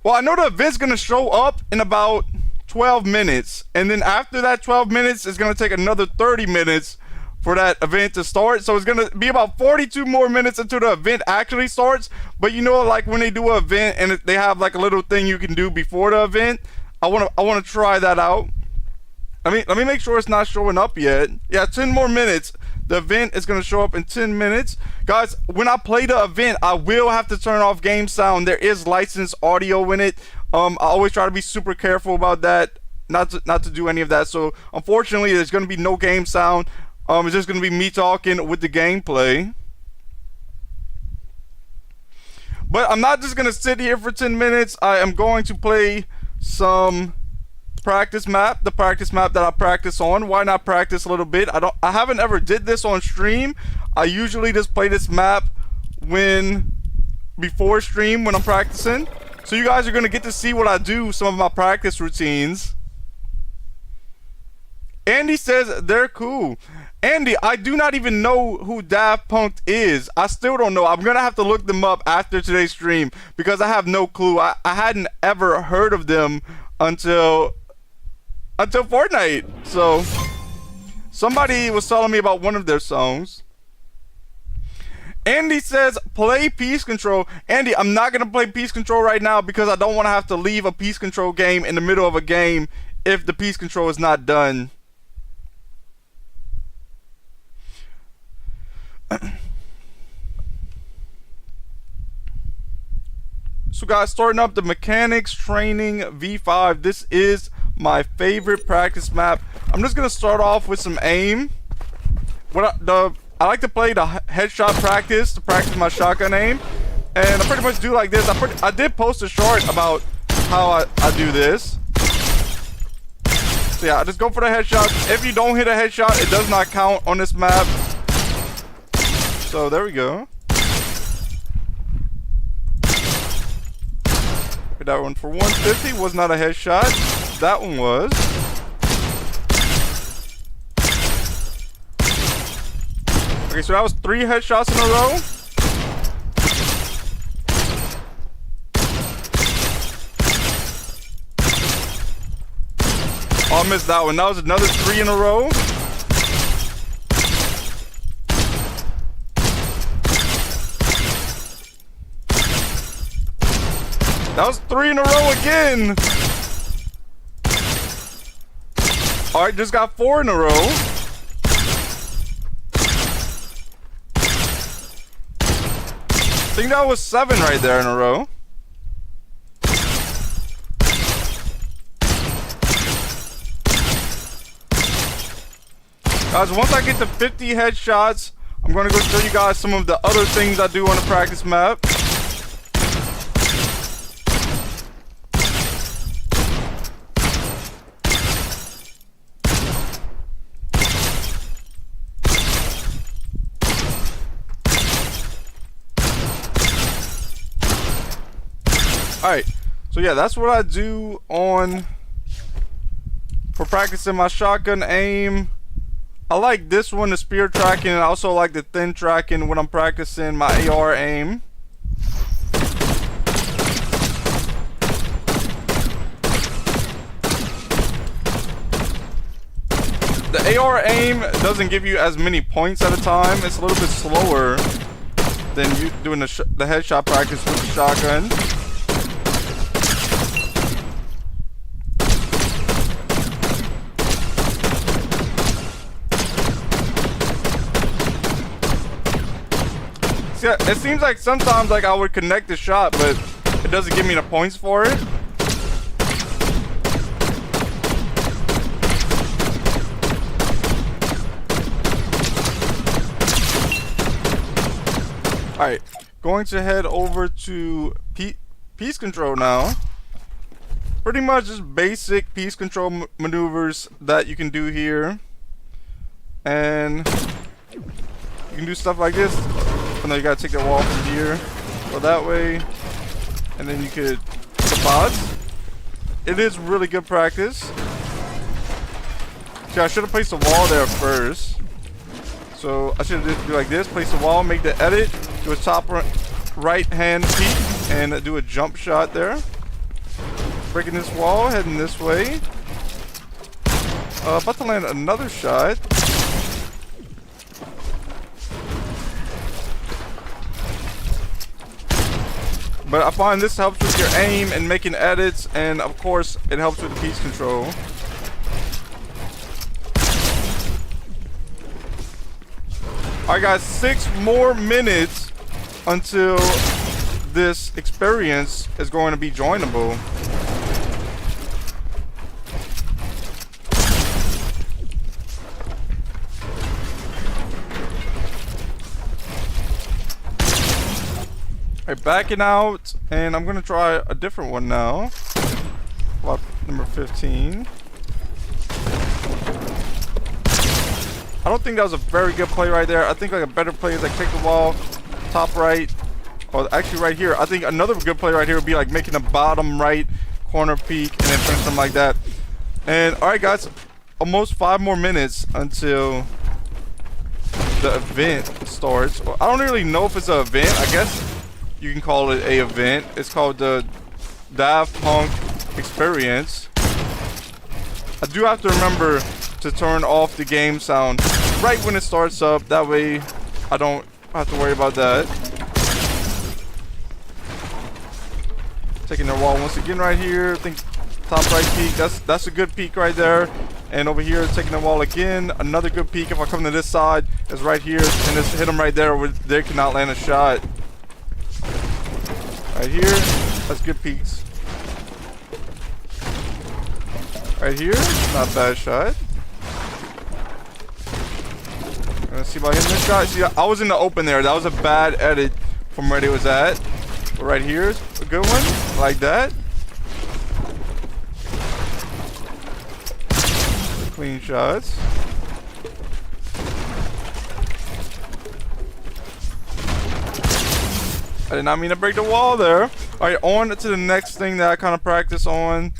Well, I know the event's going to show up in about 12 minutes. And then after that 12 minutes, it's going to take another 30 minutes for that event to start. So it's gonna be about 42 more minutes until the event actually starts. But you know, like when they do an event and they have like a little thing you can do before the event, I wanna try that out. Let me make sure it's not showing up yet. Yeah, 10 more minutes. The event is gonna show up in 10 minutes. Guys, when I play the event, I will have to turn off game sound. There is licensed audio in it. I always try to be super careful about that, not to do any of that. So unfortunately, there's gonna be no game sound. It's just going to be me talking with the gameplay. But I'm not just going to sit here for 10 minutes. I am going to play some practice map. The practice map that I practice on. Why not practice a little bit? I haven't ever did this on stream. I usually just play this map before stream when I'm practicing. So you guys are going to get to see what I do, some of my practice routines. Andy says they're cool. Andy, I do not even know who Daft Punk is. I still don't know. I'm gonna have to look them up after today's stream because I have no clue. I hadn't ever heard of them until Fortnite. So somebody was telling me about one of their songs. Andy says play Peace Control. Andy, I'm not gonna play Peace Control right now because I don't want to have to leave a Peace Control game in the middle of a game if the Peace Control is not done. So guys, starting up the mechanics training V5. This is my favorite practice map. I'm just gonna start off with some aim. I like to play the headshot practice to practice my shotgun aim, and I pretty much do like this. I did post a short about how I do this. So yeah, I just go for the headshot. If you don't hit a headshot, it does not count on this map. So there we go. That one for 150 was not a headshot. That one was. Okay, so that was 3 headshots in a row. Oh, I missed that one. That was another 3 in a row. That was 3 in a row again. Alright, just got 4 in a row. I think that was 7 right there in a row. Guys, once I get to 50 headshots, I'm going to go show you guys some of the other things I do on the practice map. Alright, so yeah, that's what I do for practicing my shotgun aim. I like this one, the spear tracking, and I also like the thin tracking when I'm practicing my AR aim. The AR aim doesn't give you as many points at a time. It's a little bit slower than you doing the headshot practice with the shotgun. Yeah, it seems like sometimes like I would connect the shot, but it doesn't give me the points for it. Alright, going to head over to Peace Control now. Pretty much just basic Peace Control maneuvers that you can do here. And you can do stuff like this. And then you gotta take the wall from here, go that way, and then you could the pods. It is really good practice. Okay, I should have placed the wall there first. So I should have do like this, place the wall, make the edit, do a top right hand peek, and do a jump shot there. Breaking this wall, heading this way. About to land another shot. But I find this helps with your aim and making edits, and of course it helps with the Peace Control. Alright guys, 6 more minutes until this experience is going to be joinable. Alright, backing out, and I'm gonna try a different one now. Block number 15. I don't think that was a very good play right there. I think like a better play is like take the wall, top right, or actually right here. I think another good play right here would be like making a bottom right corner peek and then finish something like that. And alright guys, almost 5 more minutes until the event starts. I don't really know if it's an event. I guess you can call it a event. It's called the Daft Punk Experience. I do have to remember to turn off the game sound right when it starts up. That way I don't have to worry about that. Taking the wall once again right here. I think top right peak. That's a good peak right there. And over here, taking the wall again. Another good peak. If I come to this side, is right here, and just hit them right there where they cannot land a shot. Right here, that's good peaks. Right here, not a bad shot. Let's see about hitting this shot. See, I was in the open there. That was a bad edit from where it was at. But right here is a good one, like that. Clean shots. I did not mean to break the wall there. Alright, on to the next thing that I kind of practice on.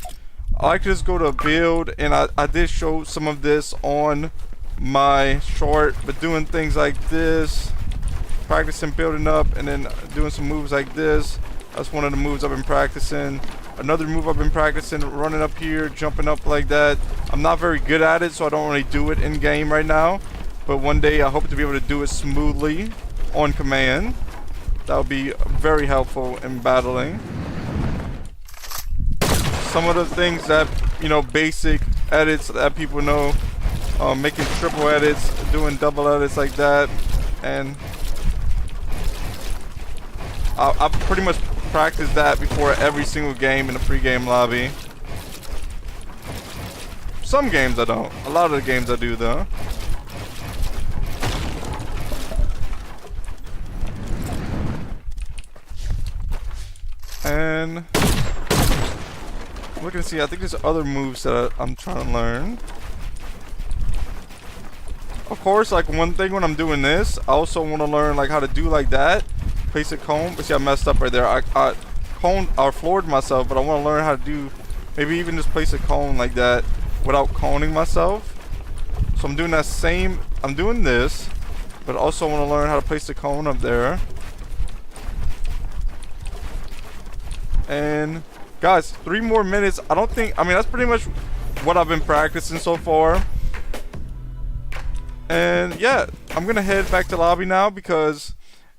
I like to just go to build, and I did show some of this on my short, but doing things like this, practicing building up, and then doing some moves like this. That's one of the moves I've been practicing. Another move I've been practicing, running up here, jumping up like that. I'm not very good at it, so I don't really do it in game right now. But one day I hope to be able to do it smoothly on command. That would be very helpful in battling. Some of the things that, you know, basic edits that people know, making triple edits, doing double edits like that, and I pretty much practice that before every single game in the pre-game lobby. Some games I don't. A lot of the games I do though. And we're gonna see. I think there's other moves that I'm trying to learn. Of course, like one thing when I'm doing this, I also want to learn like how to do like that. Place a cone, but see I messed up right there. I coned or floored myself, but I want to learn how to do maybe even just place a cone like that without coning myself. So I'm doing that same. I'm doing this, but also want to learn how to place the cone up there. And guys, 3 more minutes. I don't think. I mean, that's pretty much what I've been practicing so far. And yeah, I'm gonna head back to lobby now because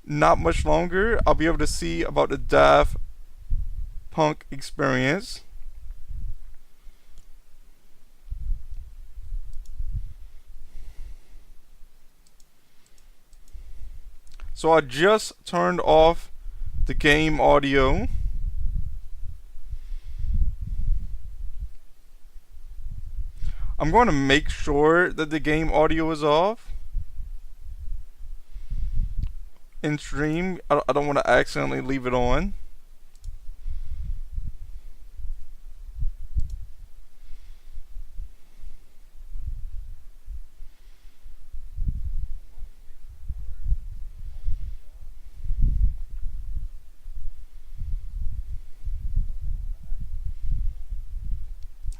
not much longer I'll be able to see about the Daft Punk Experience. So I just turned off the game audio. I'm going to make sure that the game audio is off in stream. I don't want to accidentally leave it on.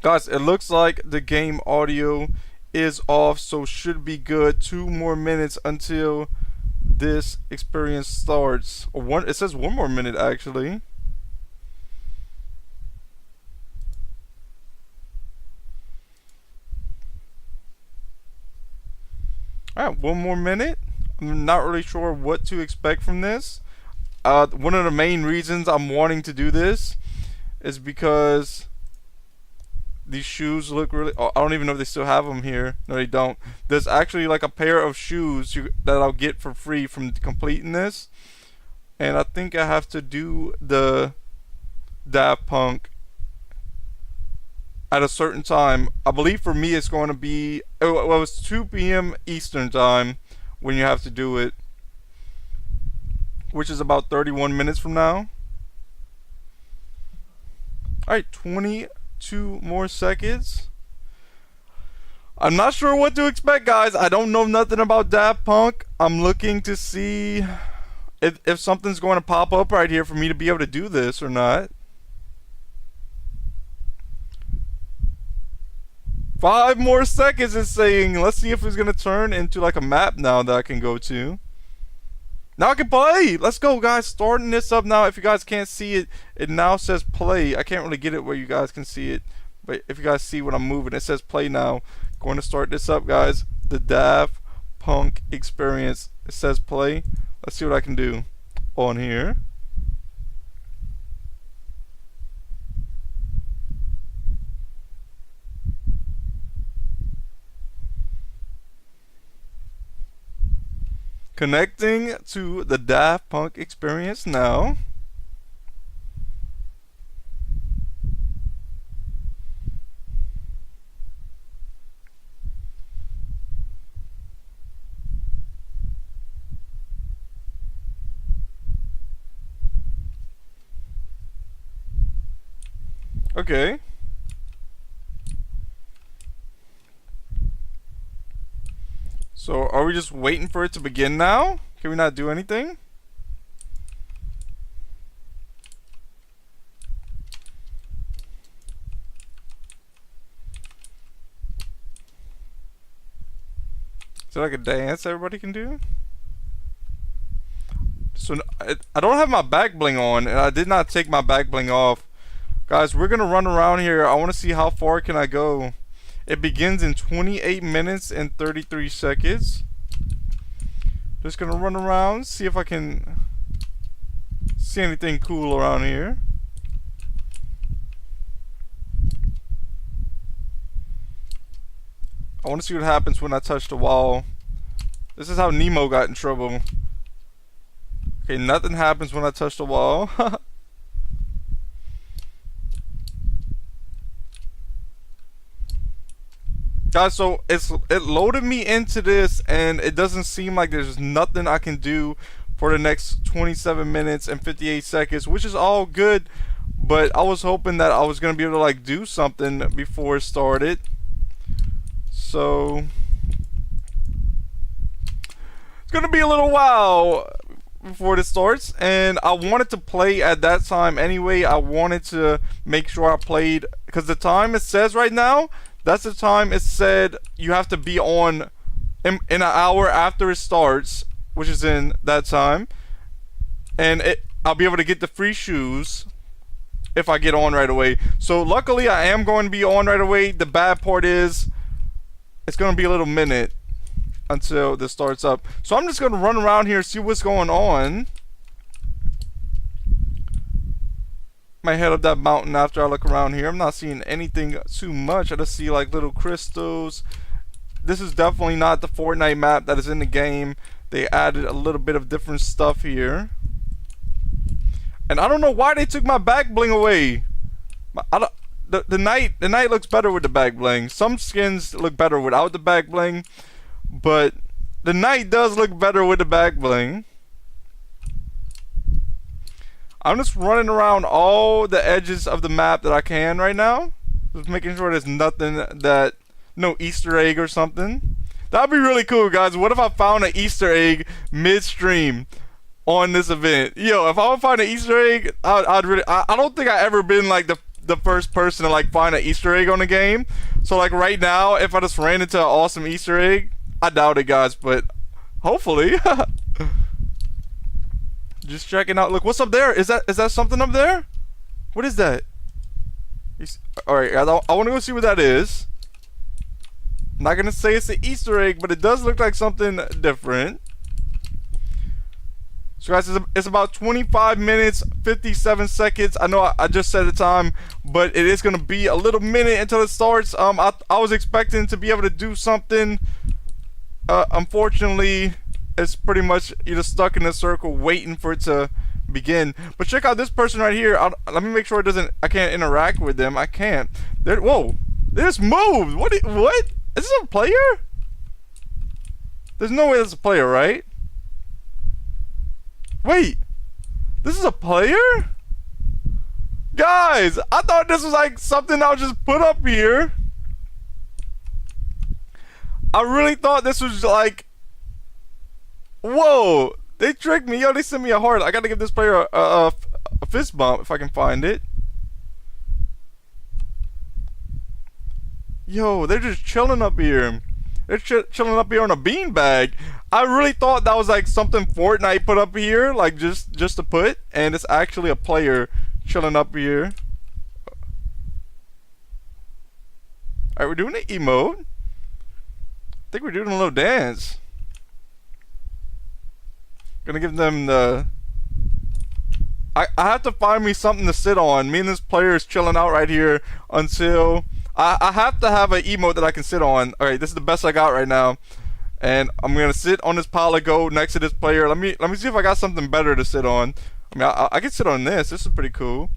Guys, it looks like the game audio is off, so should be good. 2 more minutes until this experience starts. Or one, it says 1 more minute actually. Alright, 1 more minute. I'm not really sure what to expect from this. One of the main reasons I'm wanting to do this is because these shoes look really. Oh, I don't even know if they still have them here. No, they don't. There's actually like a pair of shoes that I'll get for free from completing this. And I think I have to do the Daft Punk at a certain time. I believe for me it's going to be. Well, it was 2 p.m. Eastern time when you have to do it, which is about 31 minutes from now. Alright, 22 more seconds. I'm not sure what to expect, guys. I don't know nothing about Daft Punk. I'm looking to see if something's going to pop up right here for me to be able to do this or not. 5 more seconds it's saying. Let's see if it's gonna turn into like a map now that I can go to. Now I can play! Let's go, guys. Starting this up now. If you guys can't see it, it now says play. I can't really get it where you guys can see it. But if you guys see what I'm moving, it says play now. Going to start this up, guys. The Daft Punk Experience. It says play. Let's see what I can do on here. Connecting to the Daft Punk Experience now. Okay. So are we just waiting for it to begin now? Can we not do anything? Is there like a dance everybody can do? So I don't have my back bling on, and I did not take my back bling off. Guys, we're gonna run around here. I want to see how far can I go. It begins in 28 minutes and 33 seconds. Just gonna run around, see if I can see anything cool around here. I want to see what happens when I touch the wall. This is how Nemo got in trouble. Okay, nothing happens when I touch the wall. Guys, so it loaded me into this, and it doesn't seem like there's nothing I can do for the next 27 minutes and 58 seconds, which is all good, but I was hoping that I was gonna be able to like do something before it started. So it's gonna be a little while before this starts, and I wanted to play at that time anyway. I wanted to make sure I played, because the time it says right now, that's the time it said you have to be on in an hour after it starts, which is in that time. And I'll be able to get the free shoes if I get on right away. So luckily I am going to be on right away. The bad part is it's going to be a little minute until this starts up. So I'm just going to run around here and see what's going on. My head up that mountain after I look around here. I'm not seeing anything too much. I just see like little crystals. This is definitely not the Fortnite map that is in the game. They added a little bit of different stuff here. And I don't know why they took my back bling away. The night looks better with the back bling. Some skins look better without the back bling, but the night does look better with the back bling. I'm just running around all the edges of the map that I can right now. Just making sure there's nothing that, no Easter egg or something. That'd be really cool, guys. What if I found an Easter egg midstream on this event? Yo, if I would find an Easter egg, I'd really, I don't think I ever been like the first person to like find an Easter egg on the game. So like right now, if I just ran into an awesome Easter egg, I doubt it, guys, but hopefully. Just checking out. Look, what's up there? Is that something up there? What is that? Alright, guys, I want to go see what that is. I'm not going to say it's an Easter egg, but it does look like something different. So guys, it's about 25 minutes, 57 seconds. I know I just said the time, but it is going to be a little minute until it starts. I was expecting to be able to do something. Unfortunately, it's pretty much you're just stuck in a circle waiting for it to begin. But check out this person right here. Let me make sure it doesn't. I can't interact with them. I can't. Whoa! They just moved. What? What? Is this a player? There's no way this is a player, right? Wait. This is a player? Guys, I thought this was like something I'll just put up here. I really thought this was like. Whoa! They tricked me. Yo, they sent me a heart. I gotta give this player a fist bump if I can find it. Yo, they're just chilling up here. They're chilling up here on a beanbag. I really thought that was like something Fortnite put up here, like just to put, and it's actually a player chilling up here. Alright, we're doing an emote. I think we're doing a little dance. Gonna give them the... I have to find me something to sit on. Me and this player is chilling out right here until... I have to have an emote that I can sit on. Alright, this is the best I got right now. And I'm gonna sit on this pile of gold next to this player. Let me see if I got something better to sit on. I mean, I can sit on this. This is pretty cool.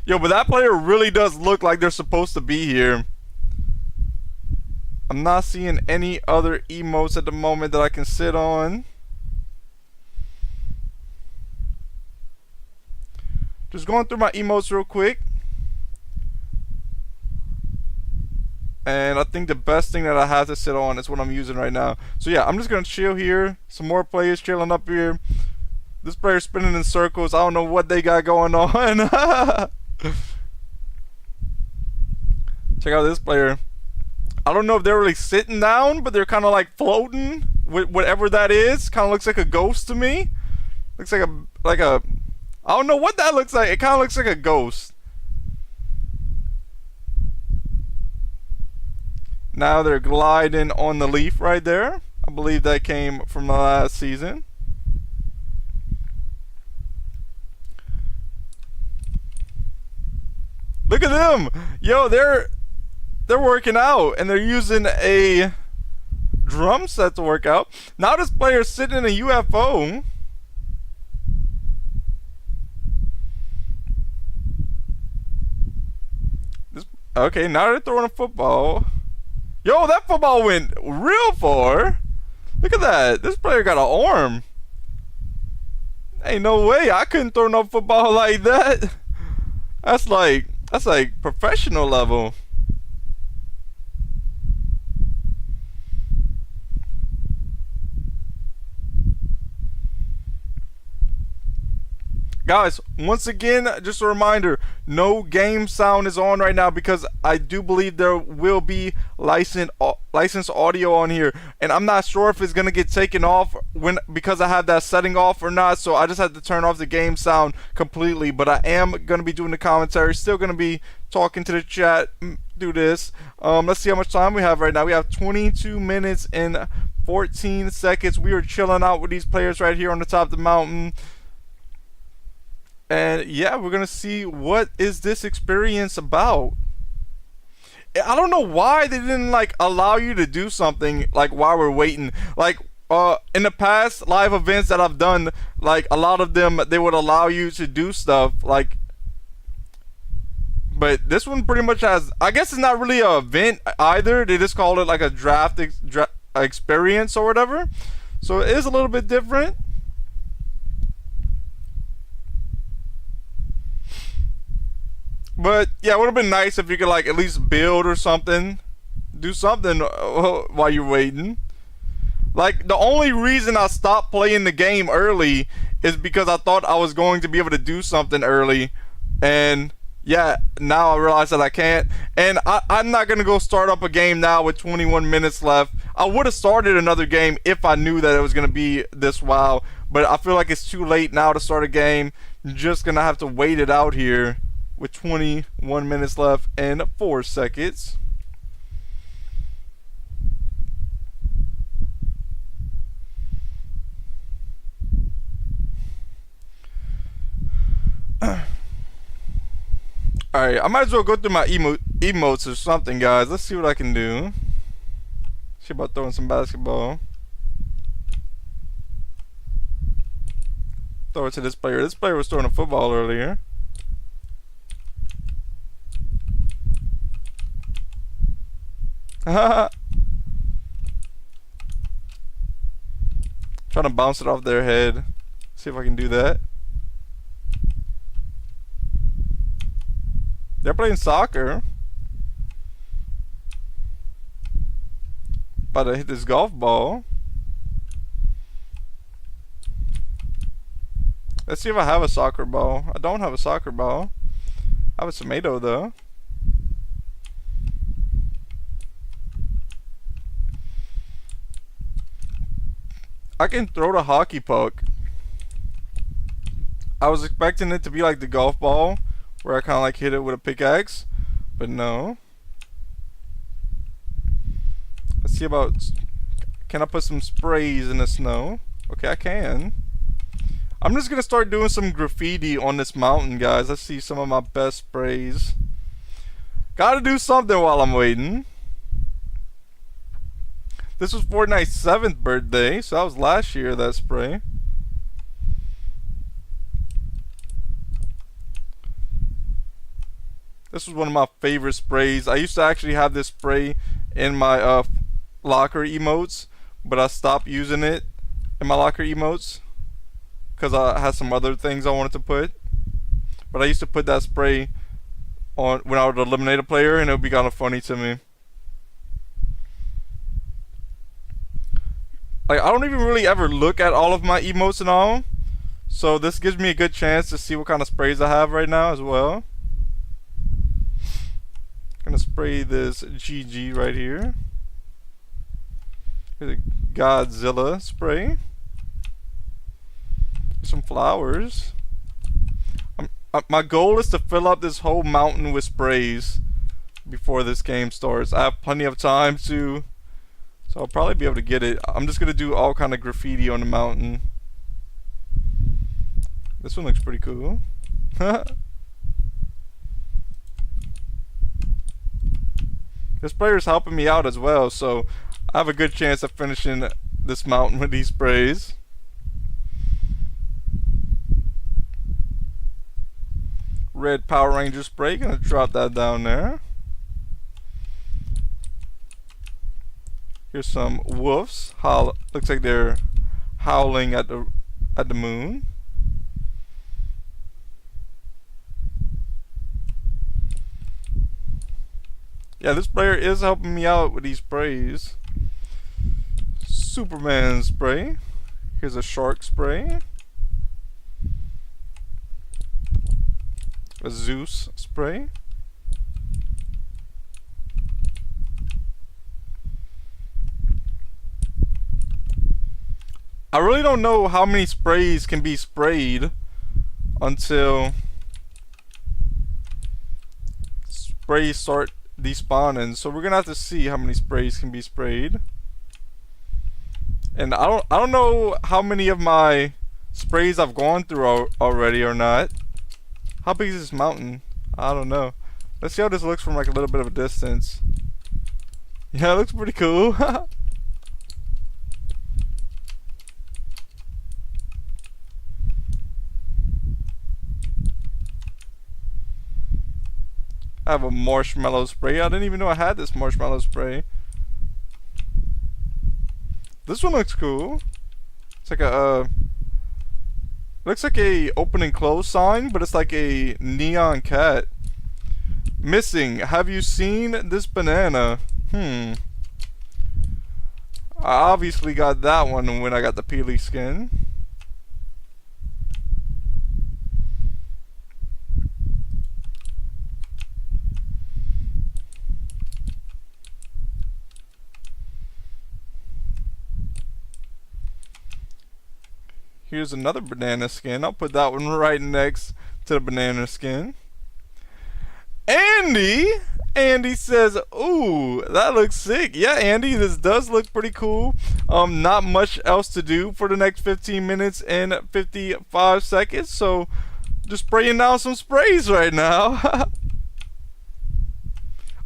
Yo, but that player really does look like they're supposed to be here. I'm not seeing any other emotes at the moment that I can sit on. Just going through my emotes real quick. And I think the best thing that I have to sit on is what I'm using right now. So yeah, I'm just gonna chill here. Some more players chilling up here. This player's spinning in circles. I don't know what they got going on. Check out this player. I don't know if they're really sitting down, but they're kind of like floating with whatever that is. Kind of looks like a ghost to me. Looks like a I don't know what that looks like. It kind of looks like a ghost. Now they're gliding on the leaf right there. I believe that came from the last season. Look at them! Yo, they're working out, and they're using a drum set to work out. Now this player's sitting in a UFO. Okay, now they're throwing a football. Yo, that football went real far. Look at that. This player got an arm. Ain't no way I couldn't throw no football like that. That's like professional level. Guys, once again, just a reminder, no game sound is on right now because I do believe there will be licensed audio on here, and I'm not sure if it's gonna get taken off because I have that setting off or not, so I just had to turn off the game sound completely. But I am gonna be doing the commentary, still gonna be talking to the chat, do this. Let's see how much time we have right now. We have 22 minutes and 14 seconds. We are chilling out with these players right here on the top of the mountain. And yeah, we're gonna see what is this experience about. I don't know why they didn't like allow you to do something like while we're waiting. Like in the past live events that I've done, like a lot of them they would allow you to do stuff like, but this one pretty much has, I guess it's not really an event either. They just call it like a draft experience or whatever. So it is a little bit different. But yeah, it would have been nice if you could like at least build or something, do something while you're waiting. Like the only reason I stopped playing the game early is because I thought I was going to be able to do something early, and yeah, now I realize that I can't. And I'm not gonna go start up a game now with 21 minutes left. I would have started another game if I knew that it was gonna be this while, but I feel like it's too late now to start a game. I'm just gonna have to wait it out here with 21 minutes left and 4 seconds. Alright, I might as well go through my emotes or something, guys. Let's see what I can do. See about throwing some basketball. Throw it to this player. This player was throwing a football earlier. Trying to bounce it off their head. See if I can do that. They're playing soccer. About to hit this golf ball. Let's see if I have a soccer ball. I don't have a soccer ball. I have a tomato though. I can throw the hockey puck. I was expecting it to be like the golf ball, where I kind of like hit it with a pickaxe, but no. Let's see about, can I put some sprays in the snow? Okay, I can. I'm just gonna start doing some graffiti on this mountain, guys. Let's see some of my best sprays. Gotta do something while I'm waiting. This was Fortnite's 7th birthday, so that was last year, that spray. This was one of my favorite sprays. I used to actually have this spray in my locker emotes, but I stopped using it in my locker emotes because I had some other things I wanted to put. But I used to put that spray on when I would eliminate a player, and it would be kind of funny to me. Like, I don't even really ever look at all of my emotes and all, so this gives me a good chance to see what kind of sprays I have right now as well. Gonna spray this GG right here. Here's a Godzilla spray. Some flowers. My goal is to fill up this whole mountain with sprays before this game starts. I have plenty of time to, so I'll probably be able to get it. I'm just gonna do all kind of graffiti on the mountain. This one looks pretty cool. This player's helping me out as well, so I have a good chance of finishing this mountain with these sprays. Red Power Ranger spray, gonna drop that down there. Here's some wolves. Looks like they're howling at the moon. Yeah, this player is helping me out with these sprays. Superman spray. Here's a shark spray. A Zeus spray. I really don't know how many sprays can be sprayed until sprays start despawning, so we're gonna have to see how many sprays can be sprayed. And I don't know how many of my sprays I've gone through already or not. How big is this mountain? I don't know. Let's see how this looks from like a little bit of a distance. Yeah, it looks pretty cool. I have a marshmallow spray. I didn't even know I had this marshmallow spray. This one looks cool. It's like a looks like a open and close sign, but it's like a neon cat. Missing. Have you seen this banana? I obviously got that one when I got the peely skin. Here's another banana skin. I'll put that one right next to the banana skin. Andy says, ooh, that looks sick. Yeah, Andy, this does look pretty cool. Not much else to do for the next 15 minutes and 55 seconds, so just spraying down some sprays right now.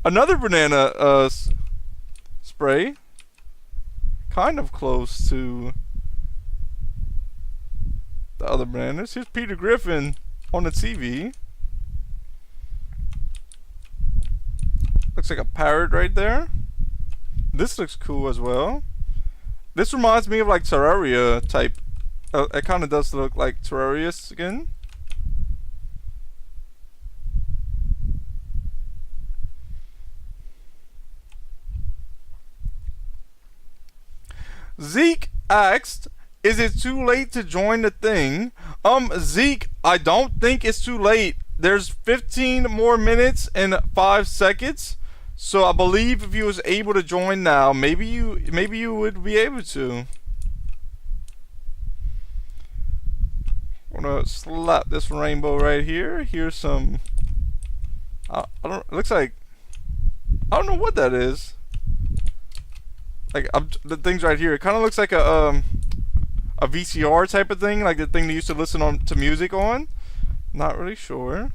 Another banana spray. Kind of close to the other bananas. Here's Peter Griffin on the TV. Looks like a parrot right there. This looks cool as well. This reminds me of like Terraria type. It kind of does look like Terraria skin. Zeke asked, is it too late to join the thing? Zeke, I don't think it's too late there's 15 more minutes and 5 seconds. So I believe if you was able to join now, maybe you would be able to. I'm gonna slap this rainbow right here. Here's some. I don't. It looks like. I don't know what that is. Like the things right here. It kind of looks like a VCR type of thing, like the thing they used to listen on to music on. Not really sure.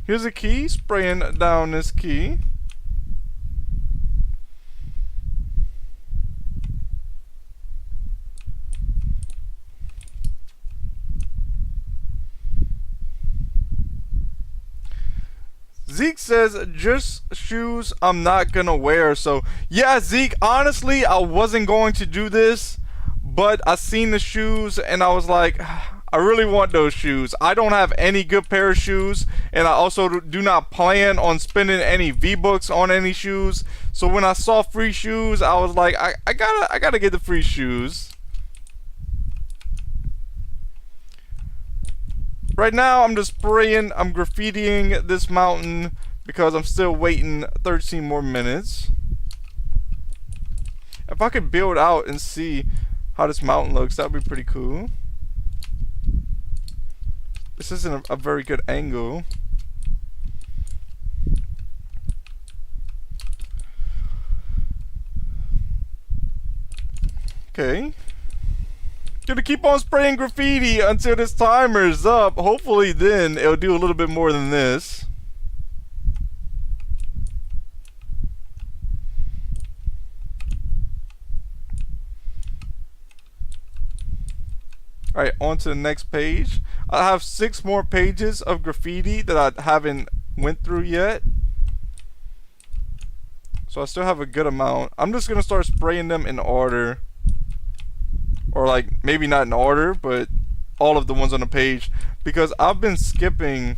Here's a key. Spraying down this key. Zeke says, just shoes I'm not gonna wear. So, yeah, Zeke, honestly, I wasn't going to do this, but I seen the shoes and I was like, I really want those shoes. I don't have any good pair of shoes, and I also do not plan on spending any V-Bucks on any shoes. So when I saw free shoes, I was like, I gotta get the free shoes. Right now, I'm just spraying, I'm graffitiing this mountain because I'm still waiting 13 more minutes. If I could build out and see how this mountain looks, that would be pretty cool. This isn't a very good angle. Okay. Gonna keep on spraying graffiti until this timer's up. Hopefully then it'll do a little bit more than this. Alright, on to the next page. I have 6 more pages of graffiti that I haven't went through yet. So I still have a good amount. I'm just gonna start spraying them in order. Or like, maybe not in order, but all of the ones on the page. Because I've been skipping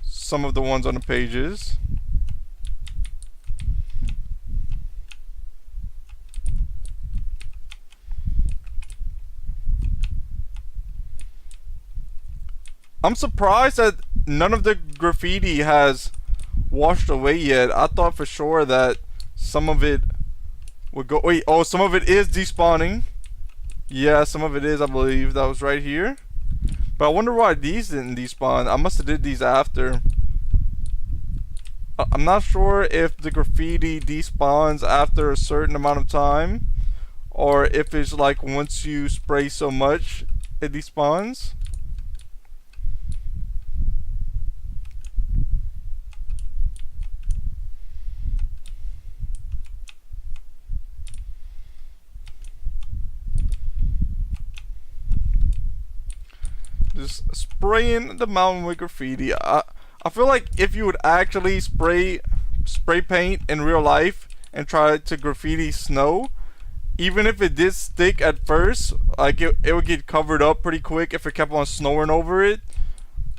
some of the ones on the pages. I'm surprised that none of the graffiti has washed away yet. I thought for sure that some of it would go. Wait, oh, some of it is despawning. Yeah, some of it is, I believe. That was right here. But I wonder why these didn't despawn. I must have did these after. I'm not sure if the graffiti despawns after a certain amount of time, or if it's like once you spray so much, it despawns. Just spraying the mountain with graffiti. I feel like if you would actually spray paint in real life and try to graffiti snow, even if it did stick at first, like it would get covered up pretty quick if it kept on snowing over it.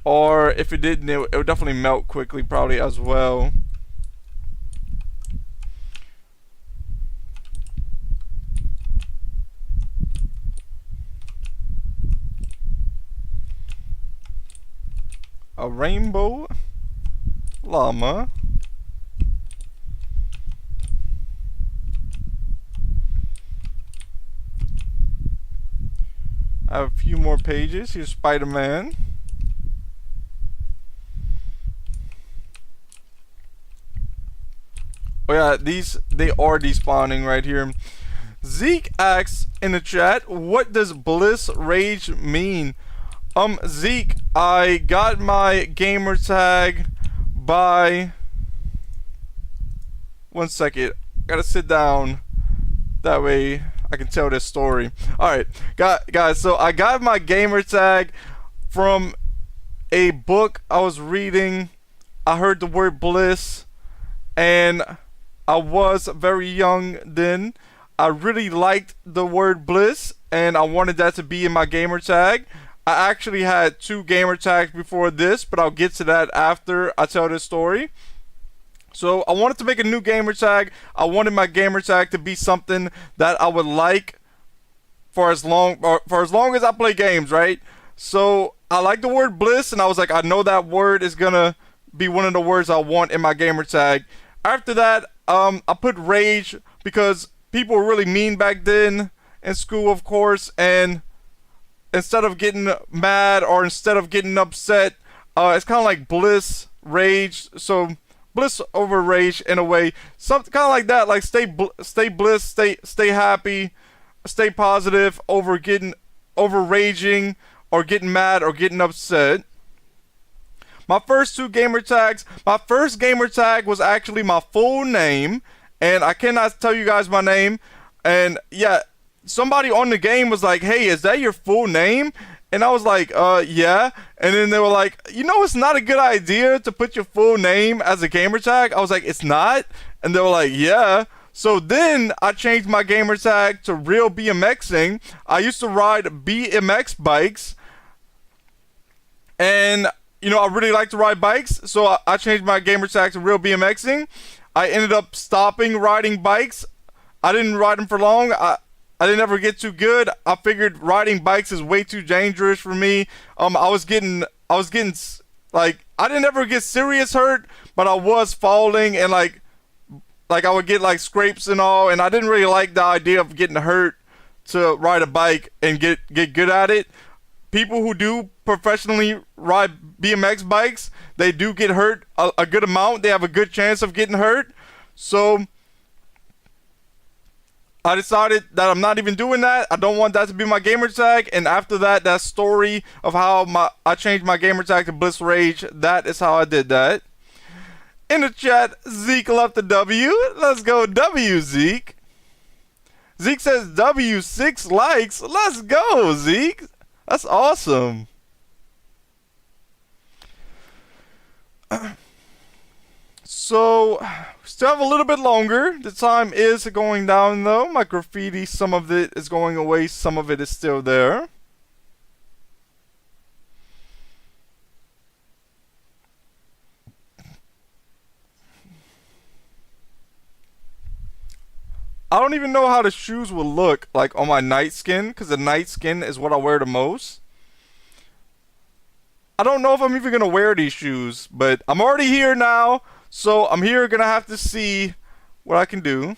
Or if it didn't, it would definitely melt quickly probably as well. A rainbow llama. I have a few more pages. Here's Spider-Man. Oh yeah, they are despawning right here. Zeke asks in the chat, what does bliss rage mean? Zeke, I got my gamer tag by... One second. Gotta sit down. That way I can tell this story. Alright, guys, so I got my gamer tag from a book I was reading. I heard the word bliss, and I was very young then. I really liked the word bliss, and I wanted that to be in my gamer tag. I actually had 2 gamer tags before this, but I'll get to that after I tell this story. So I wanted to make a new gamer tag. I wanted my gamer tag to be something that I would like for as long as I play games, right? So I like the word bliss, and I was like, I know that word is gonna be one of the words I want in my gamer tag. After that, I put rage because people were really mean back then in school, of course, and instead of getting mad or instead of getting upset, it's kind of like bliss, rage. So bliss over rage in a way, something kind of like that. Like stay bliss, stay happy, stay positive over raging or getting mad or getting upset. My first two gamer tags. My first gamer tag was actually my full name, and I cannot tell you guys my name. And yeah, somebody on the game was like, "Hey, is that your full name?" And I was like, yeah. And then they were like, it's not a good idea to put your full name as a gamer tag. I was like, it's not. And they were like, yeah. So then I changed my gamer tag to real BMXing. I used to ride BMX bikes, and I really like to ride bikes, so I changed my gamer tag to real BMXing. I ended up stopping riding bikes. I didn't ride them for long. I didn't ever get too good. I figured riding bikes is way too dangerous for me. I was getting like, I didn't ever get serious hurt, but I was falling, and like I would get like scrapes and all, and I didn't really like the idea of getting hurt to ride a bike and get good at it. People who do professionally ride BMX bikes, they do get hurt a good amount. They have a good chance of getting hurt. So I decided that I'm not even doing that. I don't want that to be my gamer tag. And after that story of how I changed my gamer tag to Bliss Rage, that is how I did that. In the chat, Zeke left the W. Let's go W, Zeke. Zeke says W, 6 likes. Let's go, Zeke. That's awesome. So, still have a little bit longer. The time is going down though. My graffiti, some of it is going away, some of it is still there. I don't even know how the shoes will look like on my night skin, because the night skin is what I wear the most. I don't know if I'm even going to wear these shoes, but I'm already here now, so I'm here going to have to see what I can do.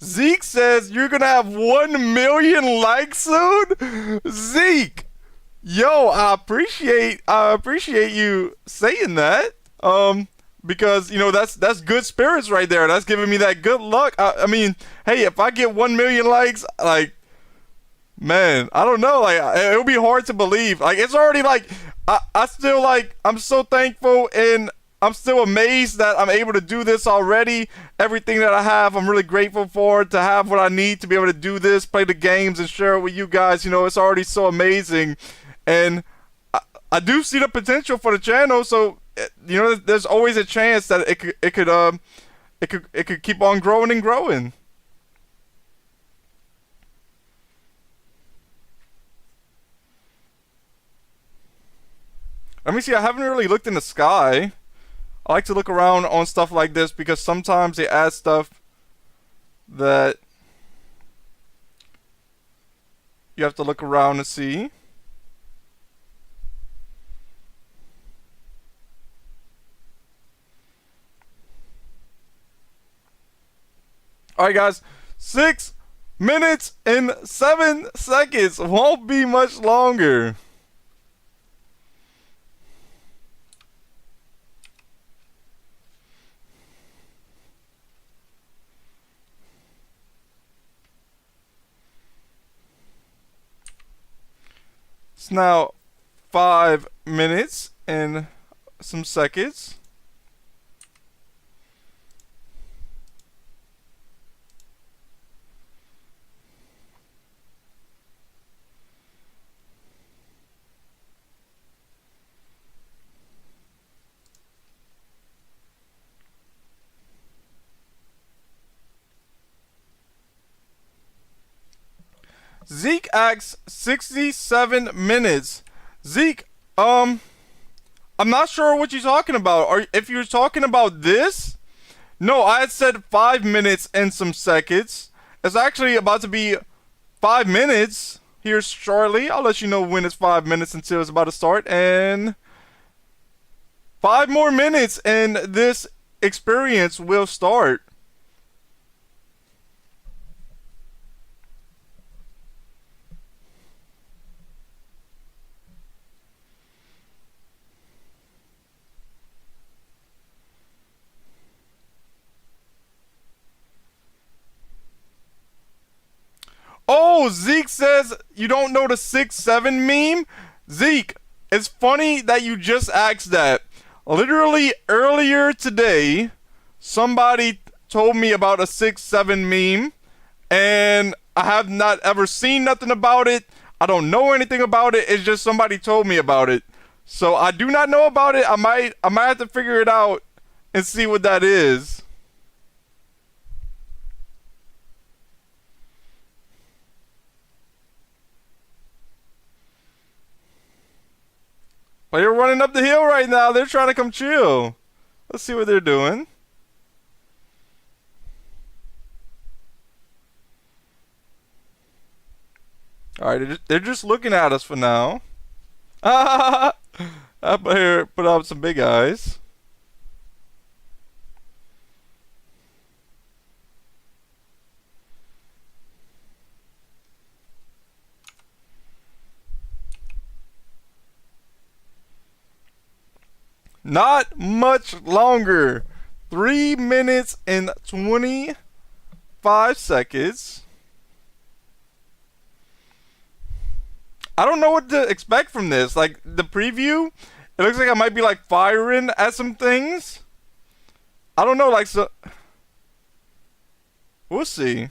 Zeke says you're going to have 1 million likes soon? Zeke! Yo, I appreciate you saying that. Because that's good spirits right there. That's giving me that good luck. I mean, hey, if I get 1 million likes, like, man, I don't know, like, it'll be hard to believe. Like, it's already like, I still, like, I'm so thankful, and I'm still amazed that I'm able to do this already. Everything that I have, I'm really grateful for, to have what I need to be able to do this, play the games, and share it with you guys. It's already so amazing, and I do see the potential for the channel. So there's always a chance that it could keep on growing and growing. Let me see. I haven't really looked in the sky. I like to look around on stuff like this because sometimes they add stuff that you have to look around to see. Alright guys, 6 minutes and 7 seconds. Won't be much longer. It's now 5 minutes and some seconds. Zeke asks 67 minutes. Zeke, I'm not sure what you're talking about. Or if you're talking about this, no, I had said 5 minutes and some seconds. It's actually about to be 5 minutes here shortly. I'll let you know when it's 5 minutes until it's about to start. And 5 more minutes and this experience will start. Oh, Zeke says you don't know the 6-7 meme? Zeke, it's funny that you just asked that. Literally earlier today, somebody told me about a 6-7 meme, and I have not ever seen nothing about it. I don't know anything about it. It's just somebody told me about it. So I do not know about it. I might have to figure it out and see what that is. But they're running up the hill right now. They're trying to come chill. Let's see what they're doing. Alright, they're just looking at us for now. Up here, put up some big eyes. Not much longer. 3 minutes and 25 seconds. I don't know what to expect from this. Like, the preview, it looks like I might be, like, firing at some things. I don't know, like, so... We'll see.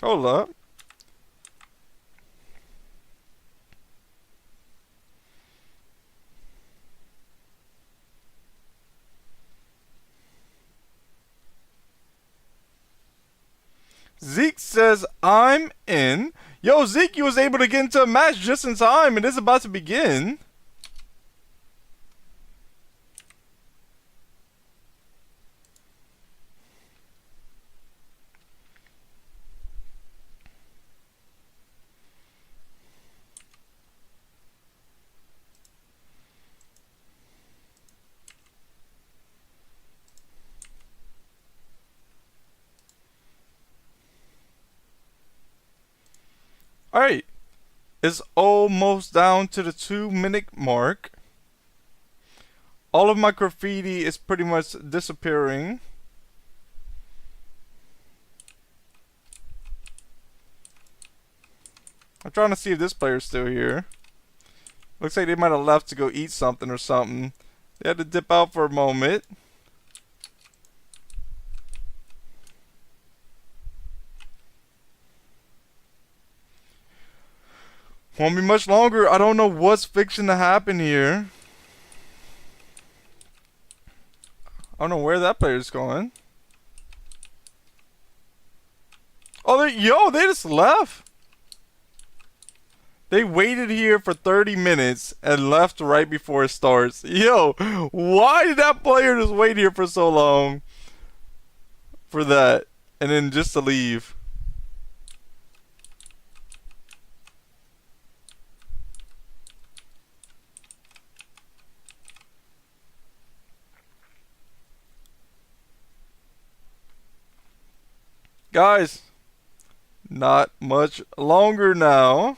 Hold up. Zeke says, I'm in. Yo, Zeke, you was able to get into a match just in time. It is about to begin. Alright. It's almost down to the 2-minute mark. All of my graffiti is pretty much disappearing. I'm trying to see if this player's still here. Looks like they might have left to go eat something or something. They had to dip out for a moment. Won't be much longer. I don't know what's fixing to happen here. I don't know where that player's going. Oh, they just left. They waited here for 30 minutes and left right before it starts. Yo, why did that player just wait here for so long for that? And then just to leave. Guys, not much longer now.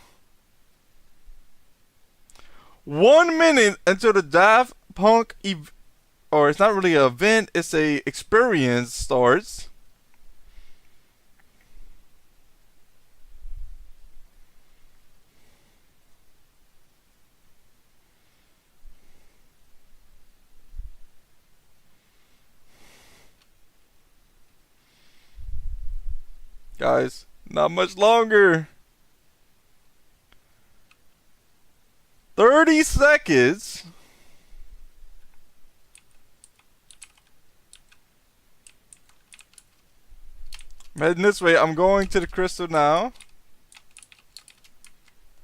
1 minute until the Daft Punk or it's not really an event, it's a experience starts. Guys, not much longer. 30 seconds. I'm heading this way. I'm going to the crystal now.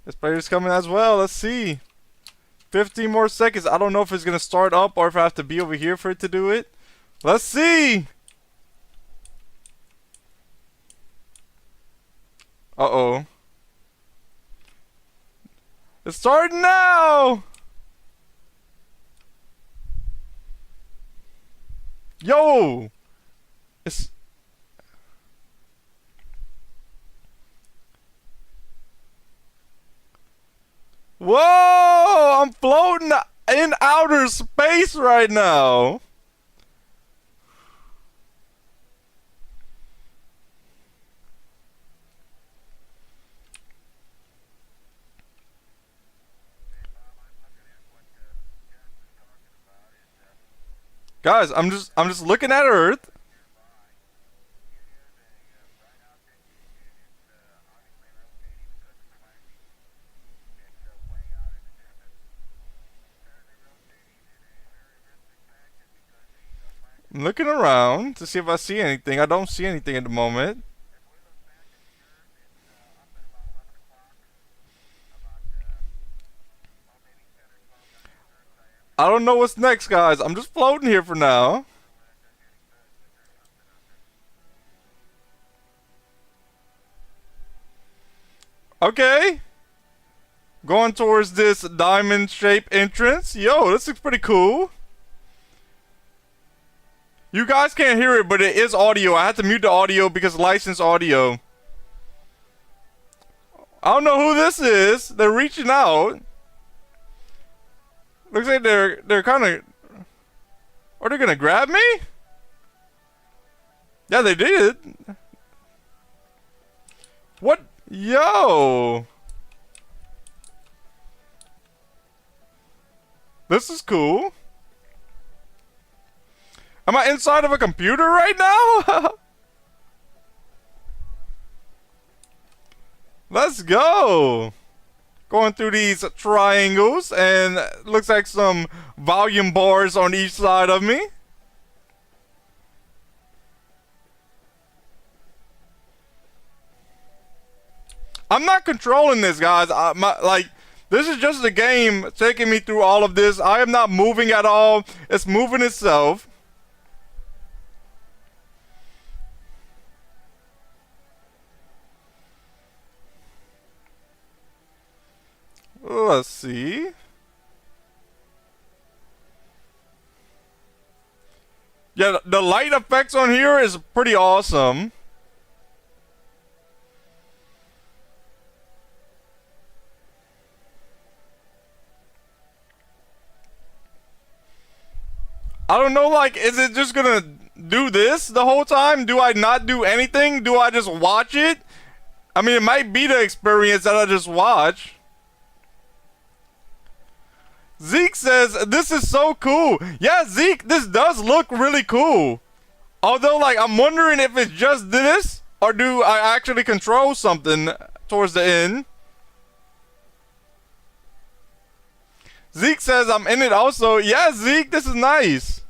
This player's coming as well. Let's see. 15 more seconds. I don't know if it's going to start up or if I have to be over here for it to do it. Let's see. Uh-oh. It's starting now! Yo! It's... Whoa! I'm floating in outer space right now! Guys, I'm just looking at Earth. I'm looking around to see if I see anything. I don't see anything at the moment. I don't know what's next, guys. I'm just floating here for now. Okay. Going towards this diamond-shaped entrance. Yo, this looks pretty cool. You guys can't hear it, but it is audio. I had to mute the audio because licensed audio. I don't know who this is. They're reaching out. Looks like they're kind of... Are they gonna grab me? Yeah, they did. What? Yo. This is cool. Am I inside of a computer right now? Let's go. Going through these triangles, and looks like some volume bars on each side of me. I'm not controlling this, guys. This is just a game taking me through all of this. I am not moving at all. It's moving itself. Let's see. Yeah, the light effects on here is pretty awesome. I don't know, like, is it just gonna do this the whole time? Do I not do anything? Do I just watch it? I mean, it might be the experience that I just watch. Zeke says, this is so cool. Yeah, Zeke, this does look really cool. Although, like, I'm wondering if it's just this, or do I actually control something towards the end? Zeke says I'm in it also. Yeah, Zeke, this is nice.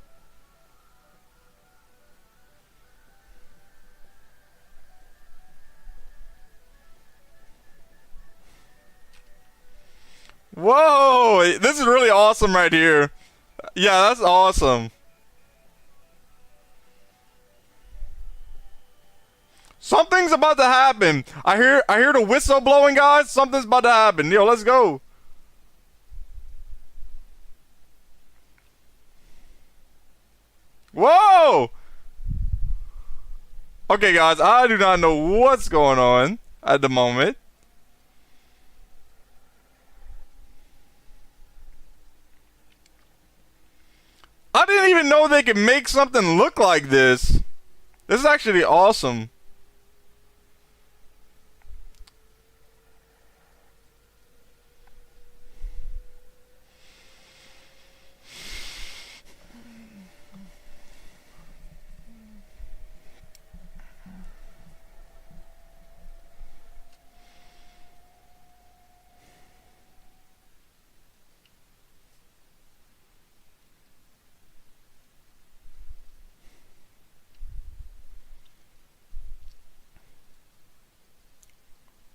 Whoa, this is really awesome right here. Yeah, that's awesome. Something's about to happen. I hear the whistle blowing, guys. Something's about to happen. Yo, let's go. Whoa! Okay, guys, I do not know what's going on at the moment. I didn't even know they could make something look like this. This is actually awesome.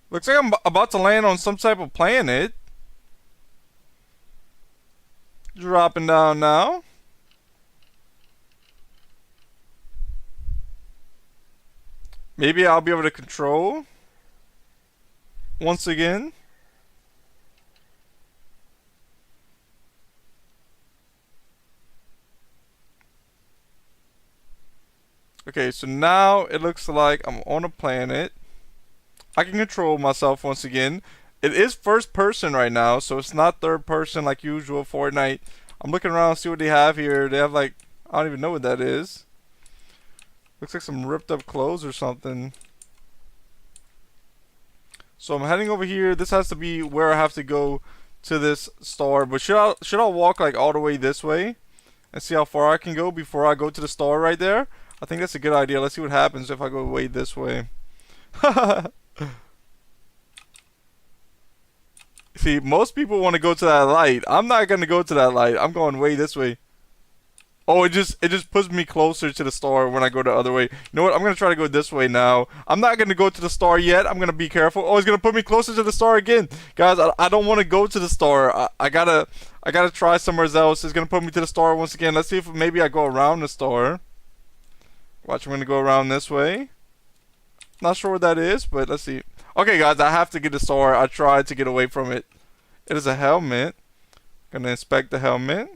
Looks like I'm about to land on some type of planet. Dropping down now. Maybe I'll be able to control. once again. Okay, so now it looks like I'm on a planet. I can control myself once again. It is first person right now, so it's not third person like usual Fortnite. I'm looking around, see what they have here. They have like, I don't even know what that is. Looks like some ripped up clothes or something. So I'm heading over here. This has to be where I have to go to this star. But should I walk like all the way this way and see how far I can go before I go to the star right there? I think that's a good idea. Let's see what happens if I go way this way. See, most people want to go to that light. I'm not gonna go to that light. I'm going way this way. Oh, it just puts me closer to the star when I go the other way. You know what? I'm gonna try to go this way now. I'm not gonna go to the star yet. I'm gonna be careful. Oh, it's gonna put me closer to the star again, guys. I don't want to go to the star. I gotta try somewhere else. It's gonna put me to the star once again. Let's see if maybe I go around the star. Watch, I'm gonna go around this way. Not sure what that is, but let's see. Okay, guys, I have to get the star. I tried to get away from it. It is a helmet. Gonna inspect the helmet.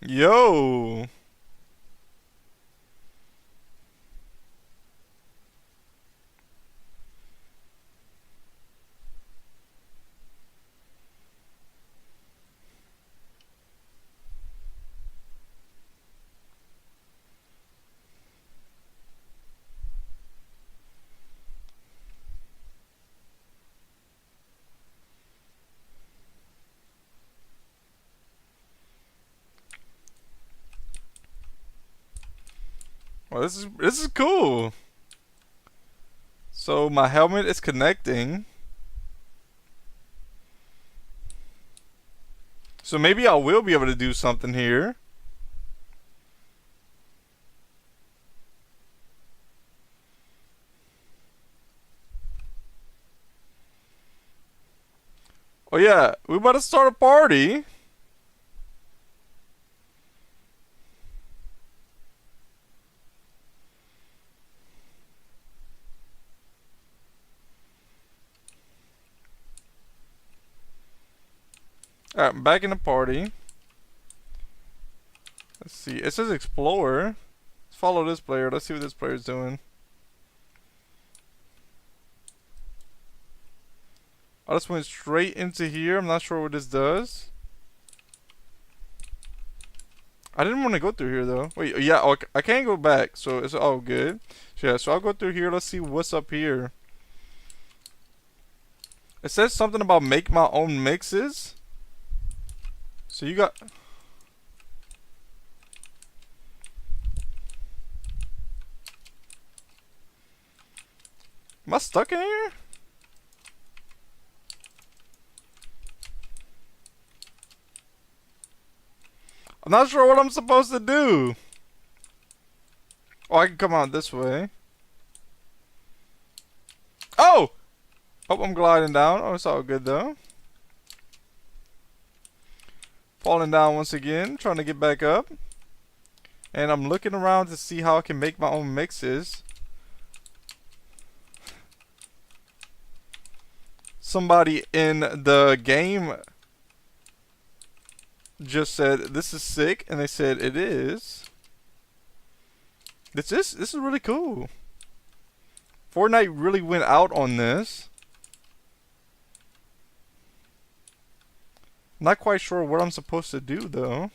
Yo. Well, this is cool. So my helmet is connecting. So maybe I will be able to do something here. Oh yeah, we about to start a party. Alright, I'm back in the party. Let's see. It says Explorer. Let's follow this player. Let's see what this player's doing. I just went straight into here. I'm not sure what this does. I didn't want to go through here though. Wait, yeah, oh, I can't go back, so it's all good. Yeah, so I'll go through here. Let's see what's up here. It says something about make my own mixes. So you got... Am I stuck in here? I'm not sure what I'm supposed to do. Oh, I can come out this way. Oh! Oh, I'm gliding down. Oh, it's all good though. Falling down once again, trying to get back up. And I'm looking around to see how I can make my own mixes. Somebody in the game just said this is sick, and they said it is. This is really cool. Fortnite really went out on this. Not quite sure what I'm supposed to do though.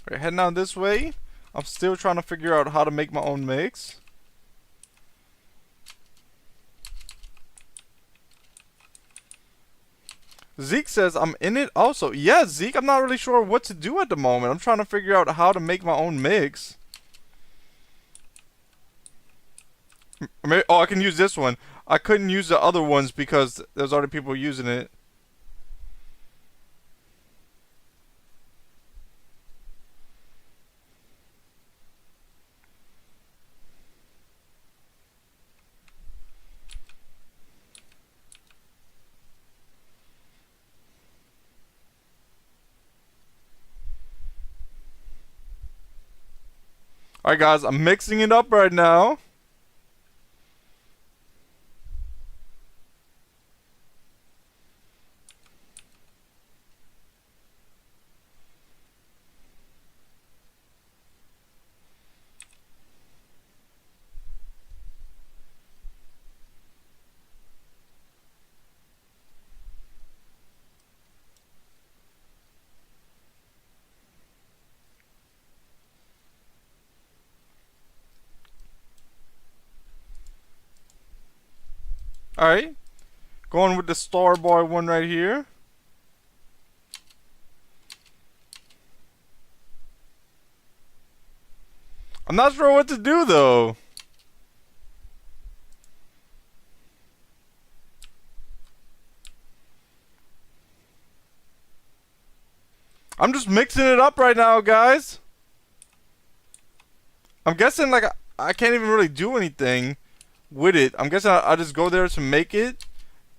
Alright, heading out this way. I'm still trying to figure out how to make my own mix. Zeke says I'm in it also. Yeah, Zeke, I'm not really sure what to do at the moment. I'm trying to figure out how to make my own mix. Maybe, oh, I can use this one. I couldn't use the other ones because there's already people using it. Alright guys, I'm mixing it up right now. Alright. Going with the Starboy one right here. I'm not sure what to do though. I'm just mixing it up right now, guys. I'm guessing like I can't even really do anything with it. I'm guessing I'll just go there to make it,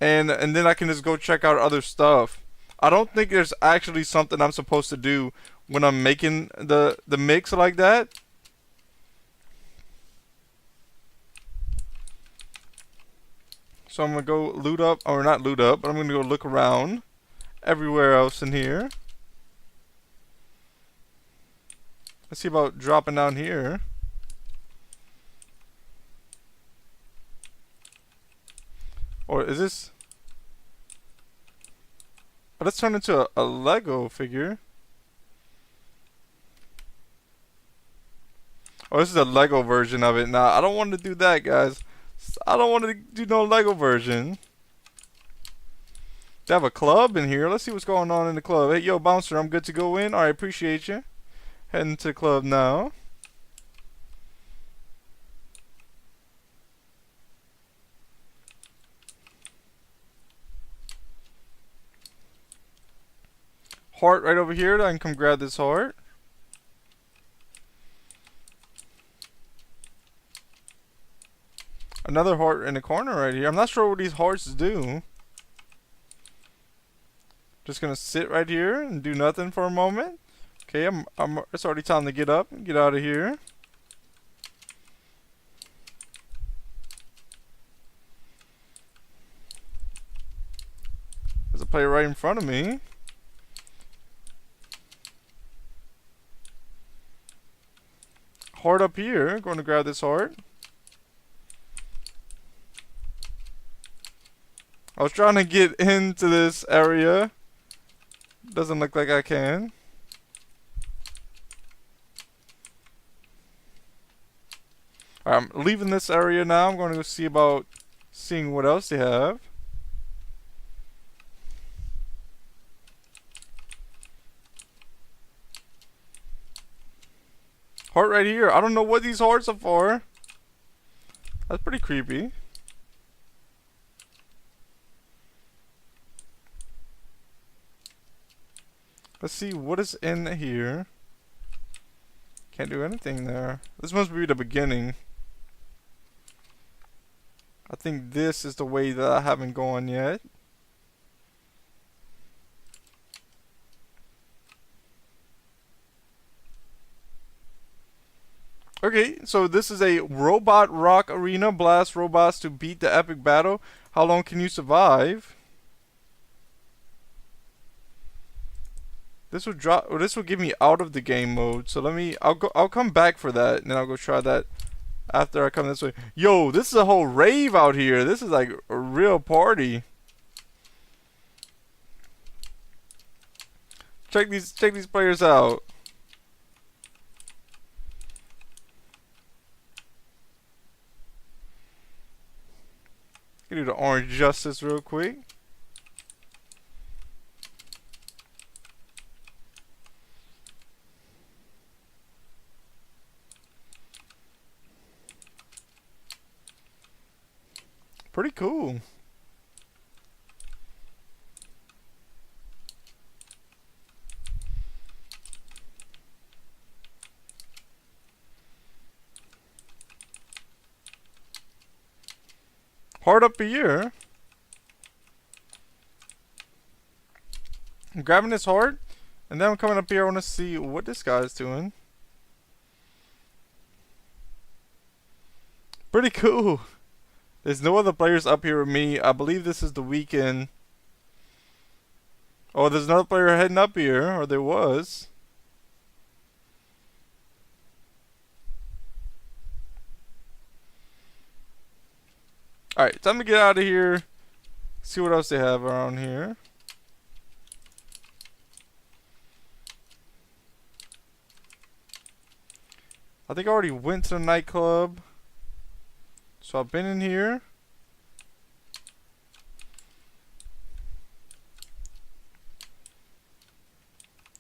and then I can just go check out other stuff. I don't think there's actually something I'm supposed to do when I'm making the mix like that. So I'm gonna go loot up, or not loot up, but I'm gonna go look around everywhere else in here. Let's see about dropping down here. Or is this? Oh, let's turn into a Lego figure. Oh, this is a Lego version of it. Nah, I don't want to do that, guys. I don't want to do no Lego version. They have a club in here. Let's see what's going on in the club. Hey, yo, bouncer, I'm good to go in. Alright, appreciate you. Heading to the club now. Heart right over here. I can come grab this heart. Another heart in the corner right here. I'm not sure what these hearts do. Just gonna sit right here and do nothing for a moment. Okay, it's already time to get up and get out of here. There's a player right in front of me. Heart up here. Going to grab this heart. I was trying to get into this area. Doesn't look like I can. Alright, I'm leaving this area now. I'm going to go see about seeing what else they have. Heart right here. I don't know what these hearts are for. That's pretty creepy. Let's see what is in here. Can't do anything there. This must be the beginning. I think this is the way that I haven't gone yet. Okay, so this is a robot rock arena. Blast robots to beat the epic battle. How long can you survive? This will drop. Or this will give me out of the game mode. So I'll come back for that, and then I'll go try that after I come this way. Yo, this is a whole rave out here. This is like a real party. Check these players out. Do the orange justice real quick. Pretty cool. Heart up here. I'm grabbing this heart, and then I'm coming up here. I want to see what this guy's doing. Pretty cool. There's no other players up here with me. I believe this is the weekend. Oh, there's another player heading up here, or there was. Alright, time to get out of here. See what else they have around here. I think I already went to the nightclub. So I've been in here.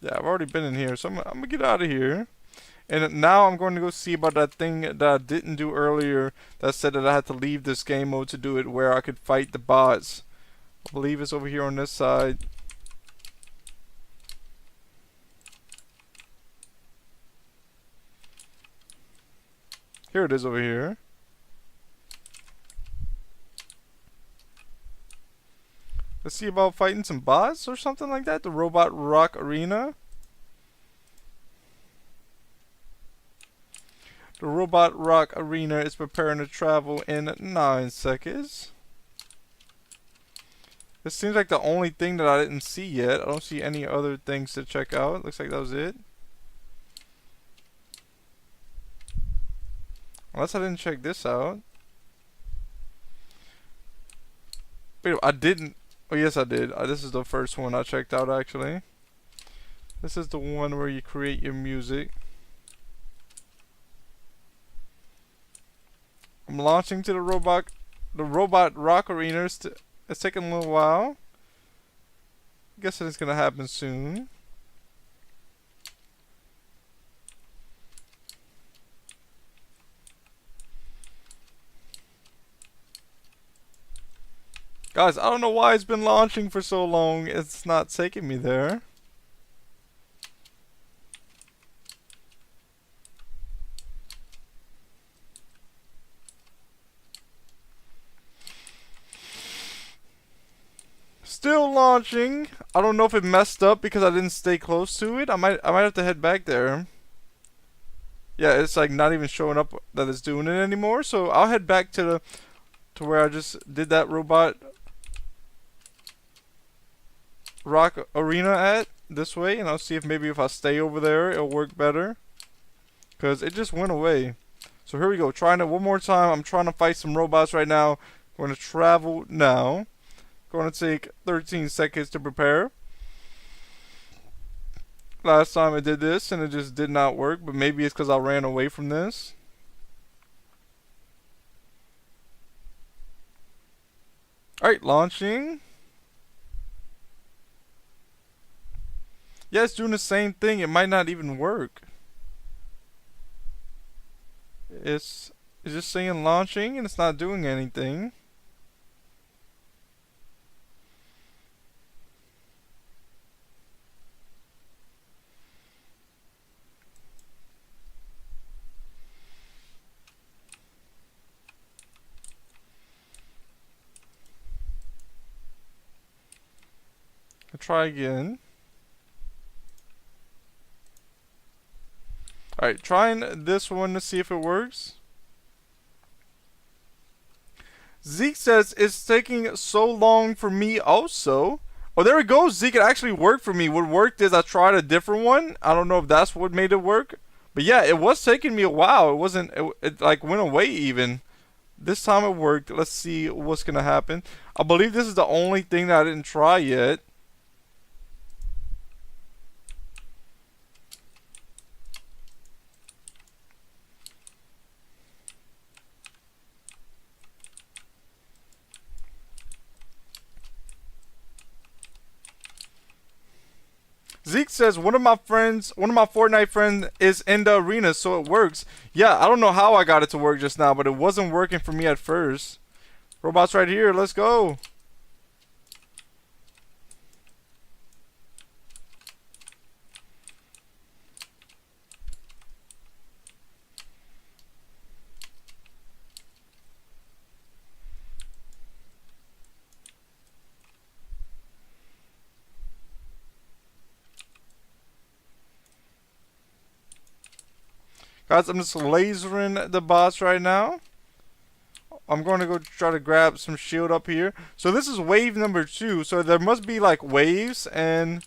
Yeah, I've already been in here. So I'm gonna get out of here. And now I'm going to go see about that thing that I didn't do earlier that said that I had to leave this game mode to do it, where I could fight the bots. I believe it's over here on this side. Here it is over here. Let's see about fighting some bots or something like that. The Robot Rock Arena. The Robot Rock Arena is preparing to travel in 9 seconds. This seems like the only thing that I didn't see yet. I don't see any other things to check out. Looks like that was it. Unless I didn't check this out. Wait, I didn't. Oh, yes, I did. This is the first one I checked out, actually. This is the one where you create your music. I'm launching to the Robot Rock Arena. It's taking a little while. Guessing it's gonna happen soon. Guys, I don't know why it's been launching for so long. It's not taking me there. Still launching. I don't know if it messed up because I didn't stay close to it. I might have to head back there. Yeah, it's like not even showing up that it's doing it anymore. So I'll head back to where I just did that Robot Rock Arena at this way, and I'll see if maybe if I stay over there it'll work better, because it just went away. So here we go, trying it one more time. I'm trying to fight some robots right now. Going to travel now. Going to take 13 seconds to prepare. Last time I did this and it just did not work, but maybe it's because I ran away from this. Alright, launching. Yeah, it's doing the same thing. It might not even work. It's just saying launching and it's not doing anything. I'll try again. Alright, trying this one to see if it works. Zeke says it's taking so long for me also. Oh, there it goes, Zeke. It actually worked for me. What worked is I tried a different one. I don't know if that's what made it work. But yeah, it was taking me a while. It wasn't, it like went away even. This time it worked. Let's see what's going to happen. I believe this is the only thing that I didn't try yet. Zeke says one of my Fortnite friends is in the arena, so it works. Yeah, I don't know how I got it to work just now, but it wasn't working for me at first. Robots right here, let's go. Guys, I'm just lasering the bots right now. I'm going to go try to grab some shield up here. So this is wave number 2. So there must be like waves and...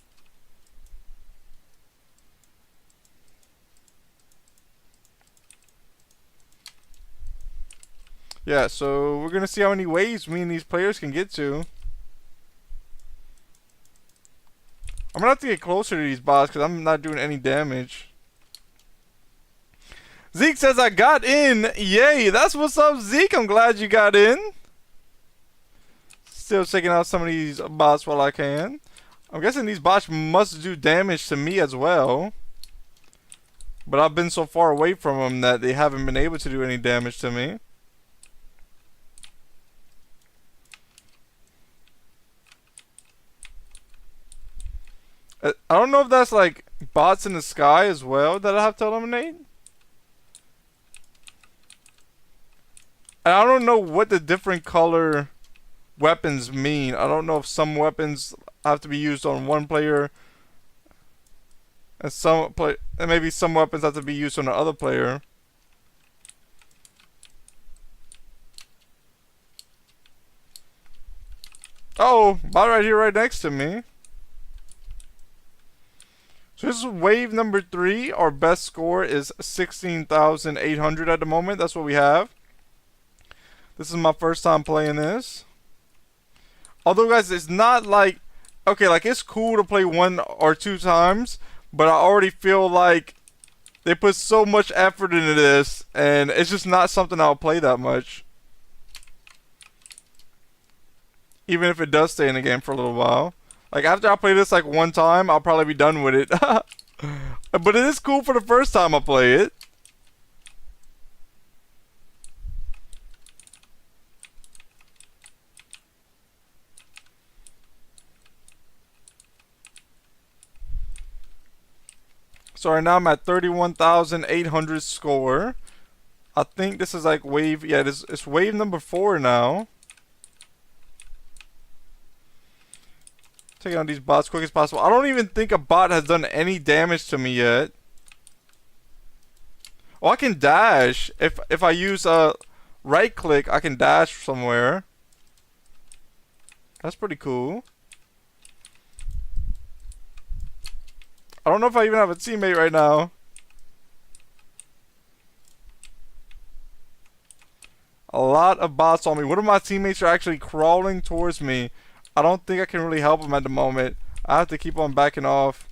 Yeah, so we're going to see how many waves me and these players can get to. I'm going to have to get closer to these bots because I'm not doing any damage. Zeke says I got in. Yay, that's what's up, Zeke. I'm glad you got in. Still checking out some of these bots while I can. I'm guessing these bots must do damage to me as well. But I've been so far away from them that they haven't been able to do any damage to me. I don't know if that's like bots in the sky as well that I have to eliminate. And I don't know what the different color weapons mean. I don't know if some weapons have to be used on one player and maybe some weapons have to be used on the other player. Oh, bot right here right next to me. So this is wave number 3. Our best score is 16,800 at the moment. That's what we have. This is my first time playing this. Although, guys, it's not like... Okay, like, it's cool to play 1 or 2 times. But I already feel like they put so much effort into this. And it's just not something I'll play that much. Even if it does stay in the game for a little while. Like, after I play this, like, 1 time, I'll probably be done with it. But it is cool for the first time I play it. So right now I'm at 31,800 score. I think this is like wave... Yeah, it's wave number 4 now. Taking on these bots quick as possible. I don't even think a bot has done any damage to me yet. Oh, I can dash. If I use right click, I can dash somewhere. That's pretty cool. I don't know if I even have a teammate right now. A lot of bots on me. One of my teammates are actually crawling towards me. I don't think I can really help him at the moment. I have to keep on backing off.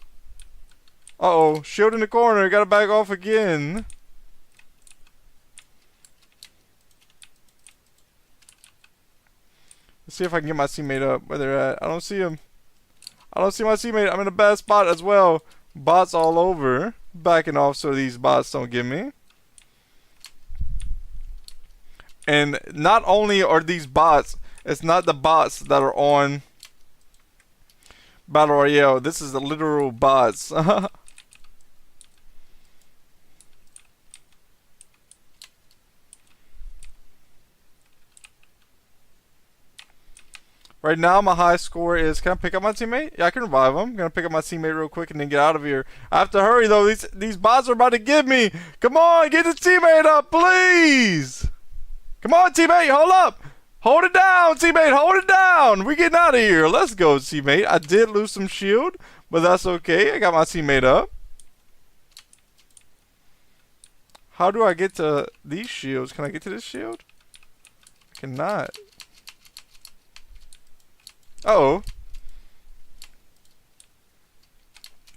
Uh-oh. Shield in the corner. Gotta back off again. Let's see if I can get my teammate up. Where they're at. I don't see him. I don't see my teammate. I'm in a bad spot as well. Bots all over. Backing off so these bots don't get me. And not only are these bots... It's not the bots that are on Battle Royale. This is the literal bots. Right now, my high score is... Can I pick up my teammate? Yeah, I can revive him. I'm going to pick up my teammate real quick and then get out of here. I have to hurry, though. These bots are about to get me. Come on, get the teammate up, please. Come on, teammate. Hold up. Hold it down, teammate. Hold it down. We're getting out of here. Let's go, teammate. I did lose some shield, but that's okay. I got my teammate up. How do I get to these shields? Can I get to this shield? I cannot. Uh-oh.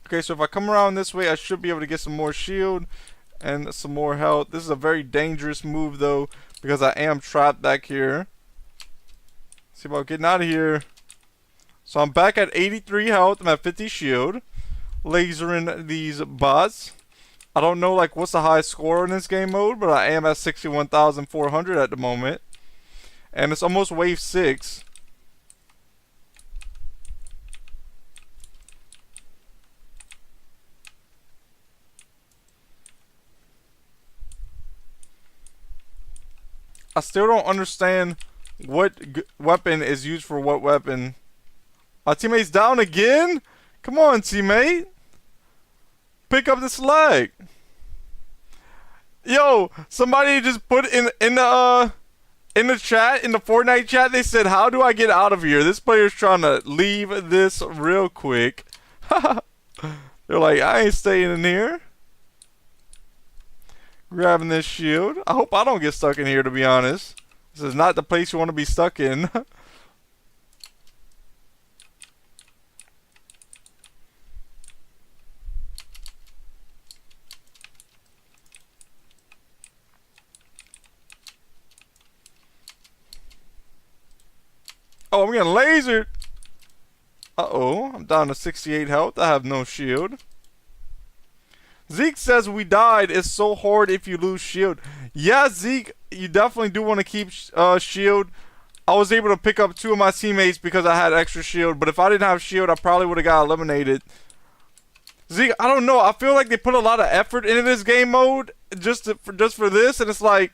Okay, so if I come around this way, I should be able to get some more shield and some more health. This is a very dangerous move, though, because I am trapped back here. See about getting out of here. So I'm back at 83 health. I'm at 50 shield. Lasering these bots. I don't know like what's the highest score in this game mode, but I am at 61,400 at the moment. And it's almost wave 6. I still don't understand what weapon is used for what weapon. My teammate's down again? Come on, teammate. Pick up the slack. Yo, somebody just put in In the chat, in the Fortnite chat, they said, how do I get out of here? This player's trying to leave this real quick. They're like, I ain't staying in here. Grabbing this shield. I hope I don't get stuck in here, to be honest. This is not the place you want to be stuck in. Oh, I'm getting lasered. Uh-oh, I'm down to 68 health. I have no shield. Zeke says we died. It's so hard if you lose shield. Yeah, Zeke, you definitely do want to keep shield. I was able to pick up 2 of my teammates because I had extra shield. But if I didn't have shield, I probably would have got eliminated. Zeke, I don't know. I feel like they put a lot of effort into this game mode just for this. And it's like,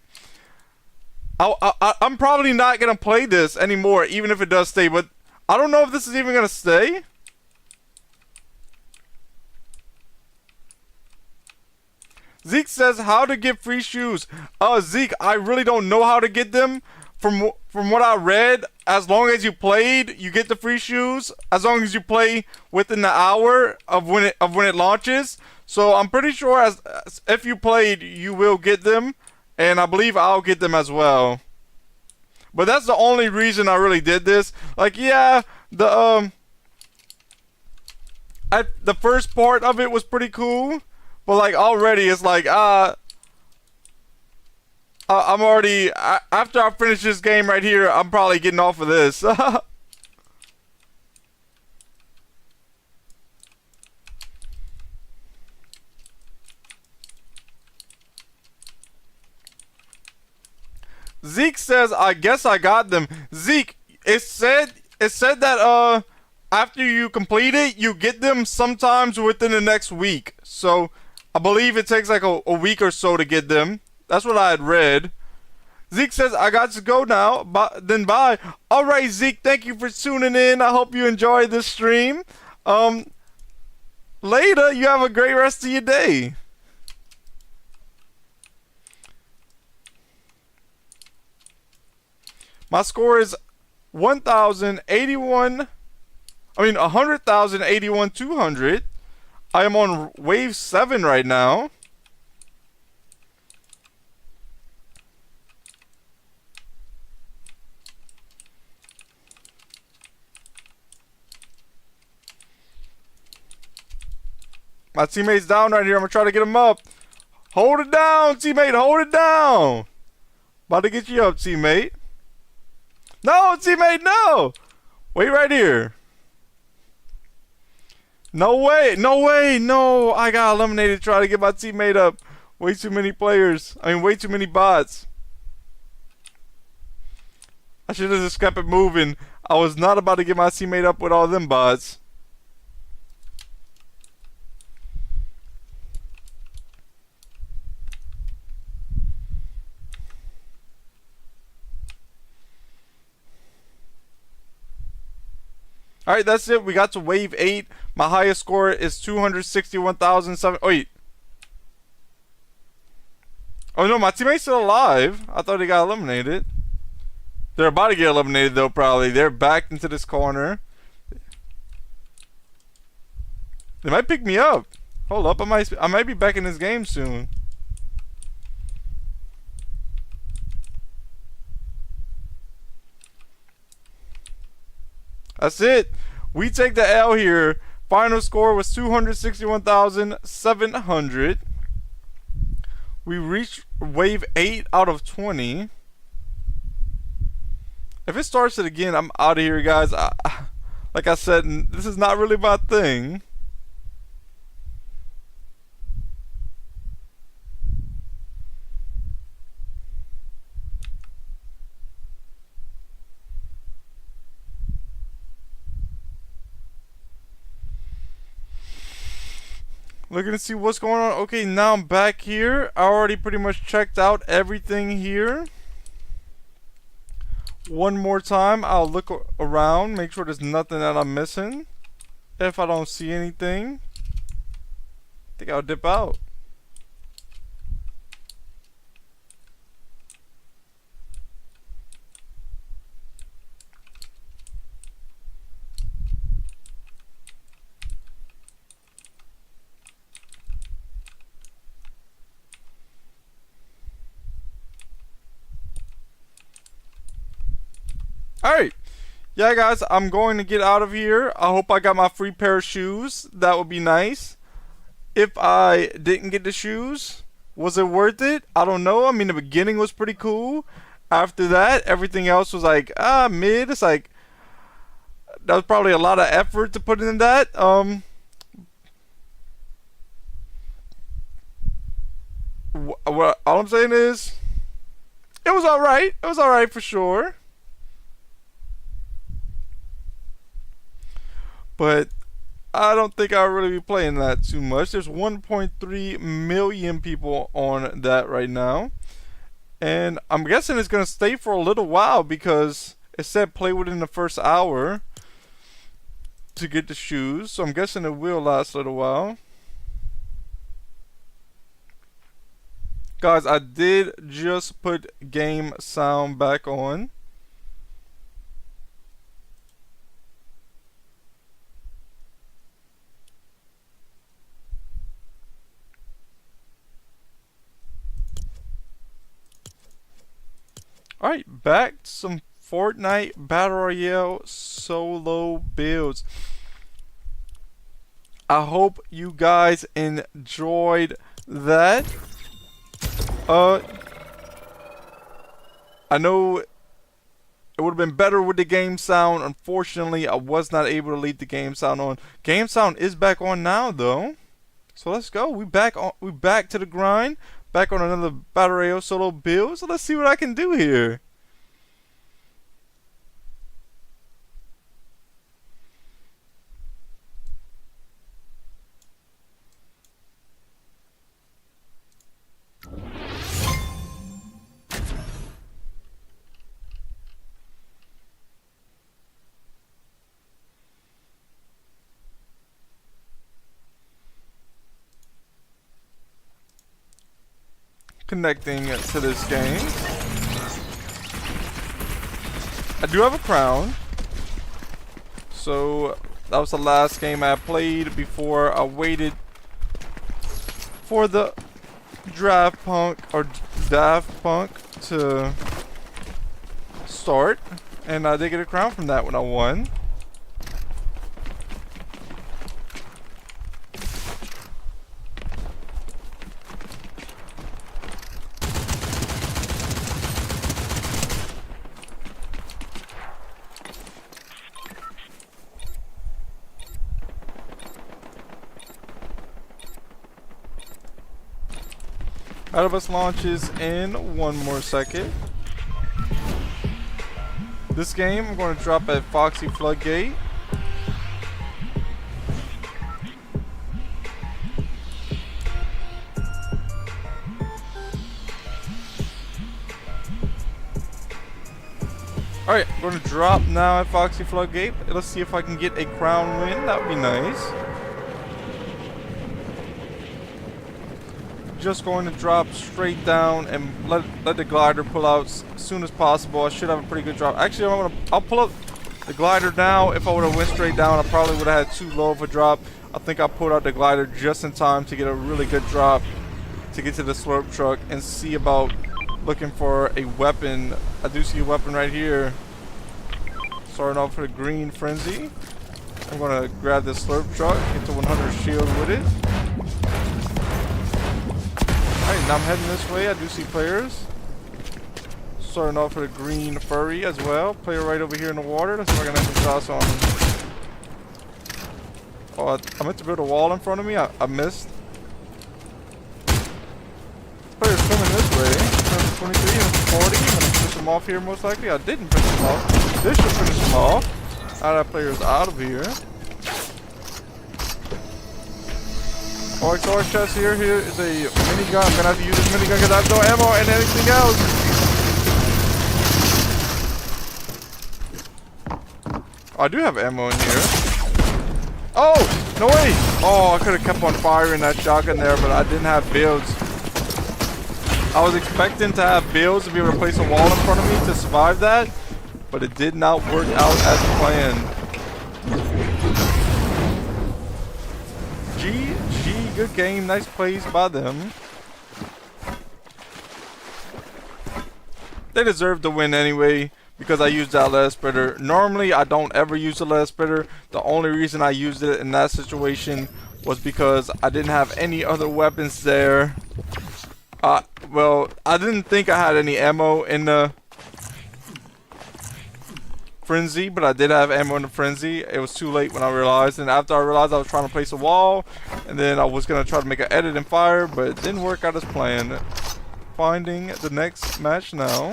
I'm probably not going to play this anymore, even if it does stay. But I don't know if this is even going to stay. Zeke says how to get free shoes. Zeke, I really don't know how to get them. From what I read, as long as you played, you get the free shoes. As long as you play within the hour of when it launches. So I'm pretty sure as if you played, you will get them, and I believe I'll get them as well. But that's the only reason I really did this. Like, yeah, the first part of it was pretty cool. But like already it's like I'm already after I finish this game right here, I'm probably getting off of this. Zeke says I guess I got them. Zeke, it said that after you complete it, you get them sometimes within the next week. So I believe it takes like a week or so to get them. That's what I had read. Zeke says, I got to go now. Then bye. Alright, Zeke, thank you for tuning in. I hope you enjoyed this stream. Later, you have a great rest of your day. My score is 100,081,200. I am on wave 7 right now. My teammate's down right here. I'm gonna try to get him up. Hold it down, teammate. Hold it down. About to get you up, teammate. No, teammate, no. Wait right here. No way, no way, no. I got eliminated trying to get my teammate up. Way too many players. I mean, way too many bots. I should have just kept it moving. I was not about to get my teammate up with all them bots. Alright, that's it. We got to wave 8. My highest score is 261,007. Oh, wait. Oh, no, my teammate's still alive. I thought he got eliminated. They're about to get eliminated, though, probably. They're backed into this corner. They might pick me up. Hold up. I might be back in this game soon. That's it. We take the L here. Final score was 261,700. We reached wave 8 out of 20. If it starts it again, I'm out of here, guys. Like I said, this is not really my thing. Looking to see what's going on. Okay, now I'm back here. I already pretty much checked out everything here. One more time, I'll look around, make sure there's nothing that I'm missing. If I don't see anything, I think I'll dip out. Alright. Yeah, guys, I'm going to get out of here. I hope I got my free pair of shoes. That would be nice. If I didn't get the shoes, was it worth it? I don't know. I mean, the beginning was pretty cool. After that, everything else was like, mid. It's like, that was probably a lot of effort to put in that. All I'm saying is, it was alright. It was alright for sure. But I don't think I'll really be playing that too much. There's 1.3 million people on that right now. And I'm guessing it's going to stay for a little while because it said play within the first hour to get the shoes. So I'm guessing it will last a little while. Guys, I did just put game sound back on. Alright, back to some Fortnite Battle Royale solo builds. I hope you guys enjoyed that. I know it would have been better with the game sound. Unfortunately, I was not able to leave the game sound on. Game sound is back on now, though. So let's go. We back to the grind. Back on another Battle Royale solo build. So let's see what I can do here. Connecting to this game. I do have a crown. So that was the last game I played before I waited for the Daft Punk to start. And I did get a crown from that when I won. Out of us launches in 1 more second. This game I'm going to drop at Foxy Floodgate. Alright, I'm going to drop now at Foxy Floodgate. Let's see if I can get a crown win. That would be nice. Just going to drop straight down and let the glider pull out as soon as possible. I should have a pretty good drop. Actually, I'll pull up the glider now. If I would have went straight down, I probably would have had too low of a drop. I think I pulled out the glider just in time to get a really good drop to get to the slurp truck and see about looking for a weapon. I do see a weapon right here. Starting off with a green frenzy. I'm gonna grab this slurp truck, get to 100 shield with it. Alright, now I'm heading this way. I do see players. Starting off with a green furry as well. Player right over here in the water. Let's see if I can have some shots on him. Oh, I meant to build a wall in front of me. I missed. Player's coming this way. 23 and 40. I'm going to finish him off here most likely. I didn't finish him off. This should finish him off. Now that player's out of here. XR chest here. Here is a minigun. I'm gonna have to use this minigun because I have no ammo and anything else. Oh, I do have ammo in here. Oh, no way. Oh, I could have kept on firing that shotgun there, but I didn't have builds. I was expecting to have builds to be able to place a wall in front of me to survive that, but it did not work out as planned. Good game, nice plays by them. They deserve to win anyway because I used that lead spreader. Normally, I don't ever use the lead spreader. The only reason I used it in that situation was because I didn't have any other weapons there. Well, I didn't think I had any ammo in the frenzy, but I did have ammo in the frenzy. It was too late when I realized, and after I realized, I was trying to place a wall, and then I was gonna try to make an edit and fire, but it didn't work out as planned. Finding the next match now.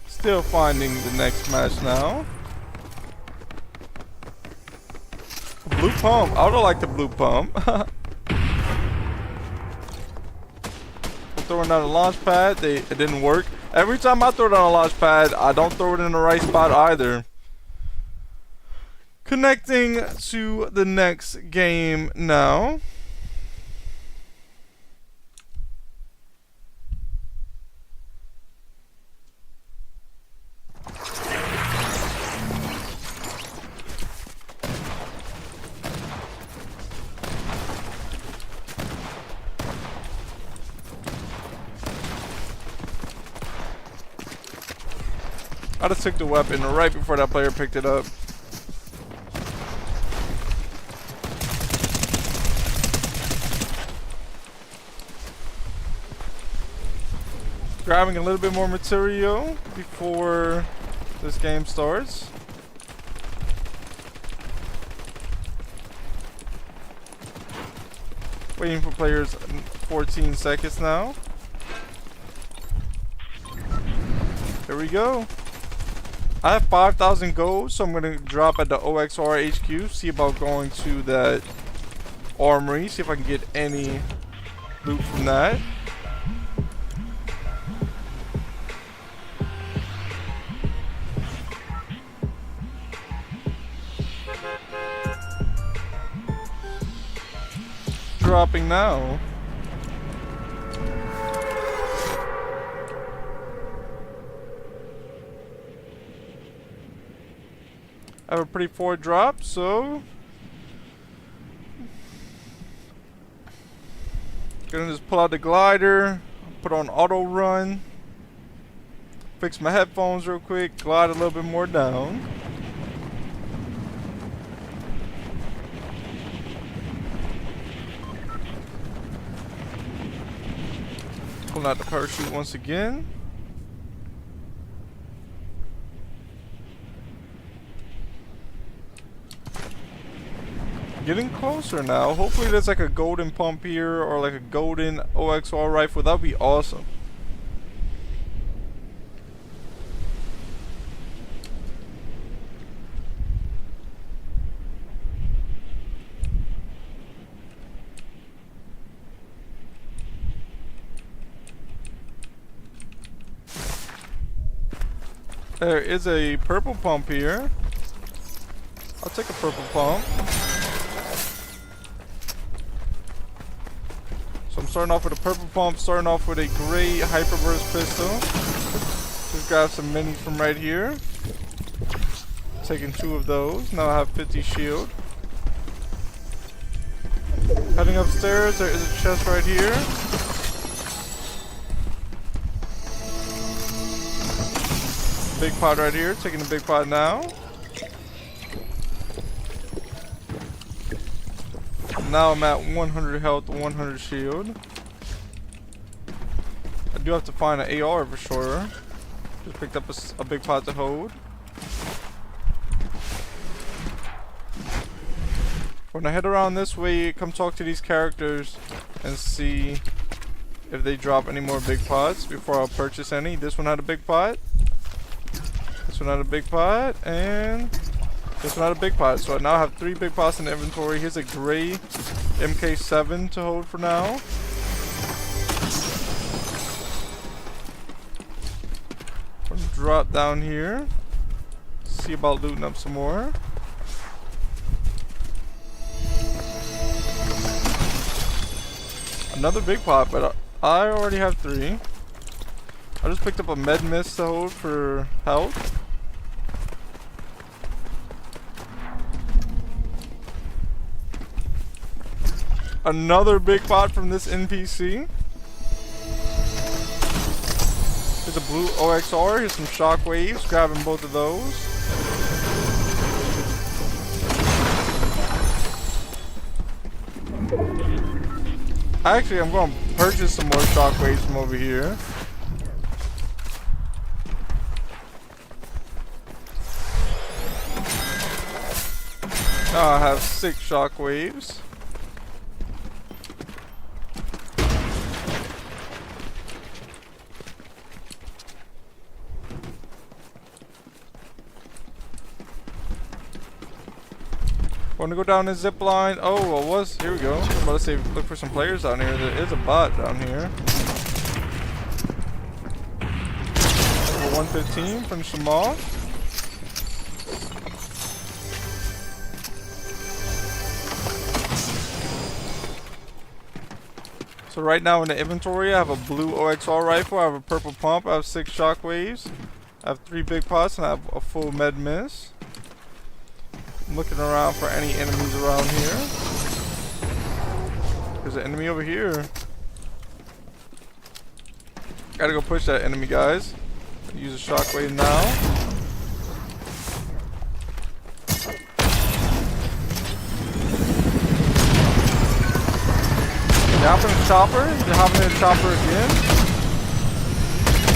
Still finding the next match now. Blue pump. I would like the blue pump. Throwing down a launch pad. It didn't work. Every time I throw down a launch pad, I don't throw it in the right spot either. Connecting to the next game now. I just took the weapon right before that player picked it up. Grabbing a little bit more material before this game starts. Waiting for players 14 seconds now. Here we go. I have 5,000 gold, so I'm going to drop at the OXR HQ, see about going to that armory, see if I can get any loot from that. Dropping now. I have a pretty forward drop, so gonna just pull out the glider, put on auto run, fix my headphones real quick, glide a little bit more down. Pulling out the parachute once again. Getting closer now. Hopefully there's like a golden pump here or like a golden OXR rifle. That would be awesome. There is a purple pump here. I'll take a purple pump. So I'm starting off with a purple pump, starting off with a gray hyperburst pistol. Just grab some minis from right here. Taking 2 of those. Now I have 50 shield. Heading upstairs, there is a chest right here. Big pot right here, taking the big pot now. Now I'm at 100 health, 100 shield. I do have to find an AR for sure. Just picked up a big pot to hold. When I head around this way, come talk to these characters and see if they drop any more big pots before I'll purchase any. This one had a big pot. This one had a big pot, and this one had a big pot. So I now have 3 big pots in the inventory. Here's a gray MK7 to hold for now. I'm gonna drop down here. See about looting up some more. Another big pot, but I already have 3. I just picked up a med mist to hold for health. Another big pot from this NPC. Here's a blue OXR. Here's some shockwaves. Grabbing both of those. Actually, I'm going to purchase some more shockwaves from over here. Now I have 6 shockwaves. Want to go down this zip line? Oh, well, was here we go. I'm about to say look for some players down here. There is a bot down here. Level 115. Finish them off. So right now in the inventory, I have a blue OXR rifle. I have a purple pump. I have 6 shockwaves. I have 3 big pots, and I have a full med miss. I'm looking around for any enemies around here. There's an enemy over here. Gotta go push that enemy, guys. Use a shockwave now. You hop in the chopper. You hop in the chopper again.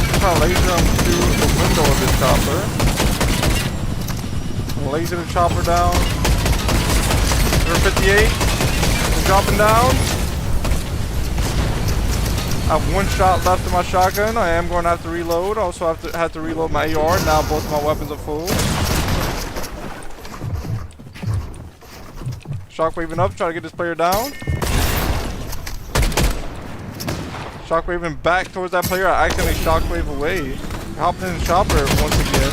I'm trying to laser him through the window of this chopper. Laser the chopper down. 158. I'm dropping down. I have 1 shot left in my shotgun. I am going to have to reload. Also have to reload my AR. Now both my weapons are full. Shockwaving up, try to get this player down. Shockwaving back towards that player. I accidentally shockwave away. Hopping in the chopper once again.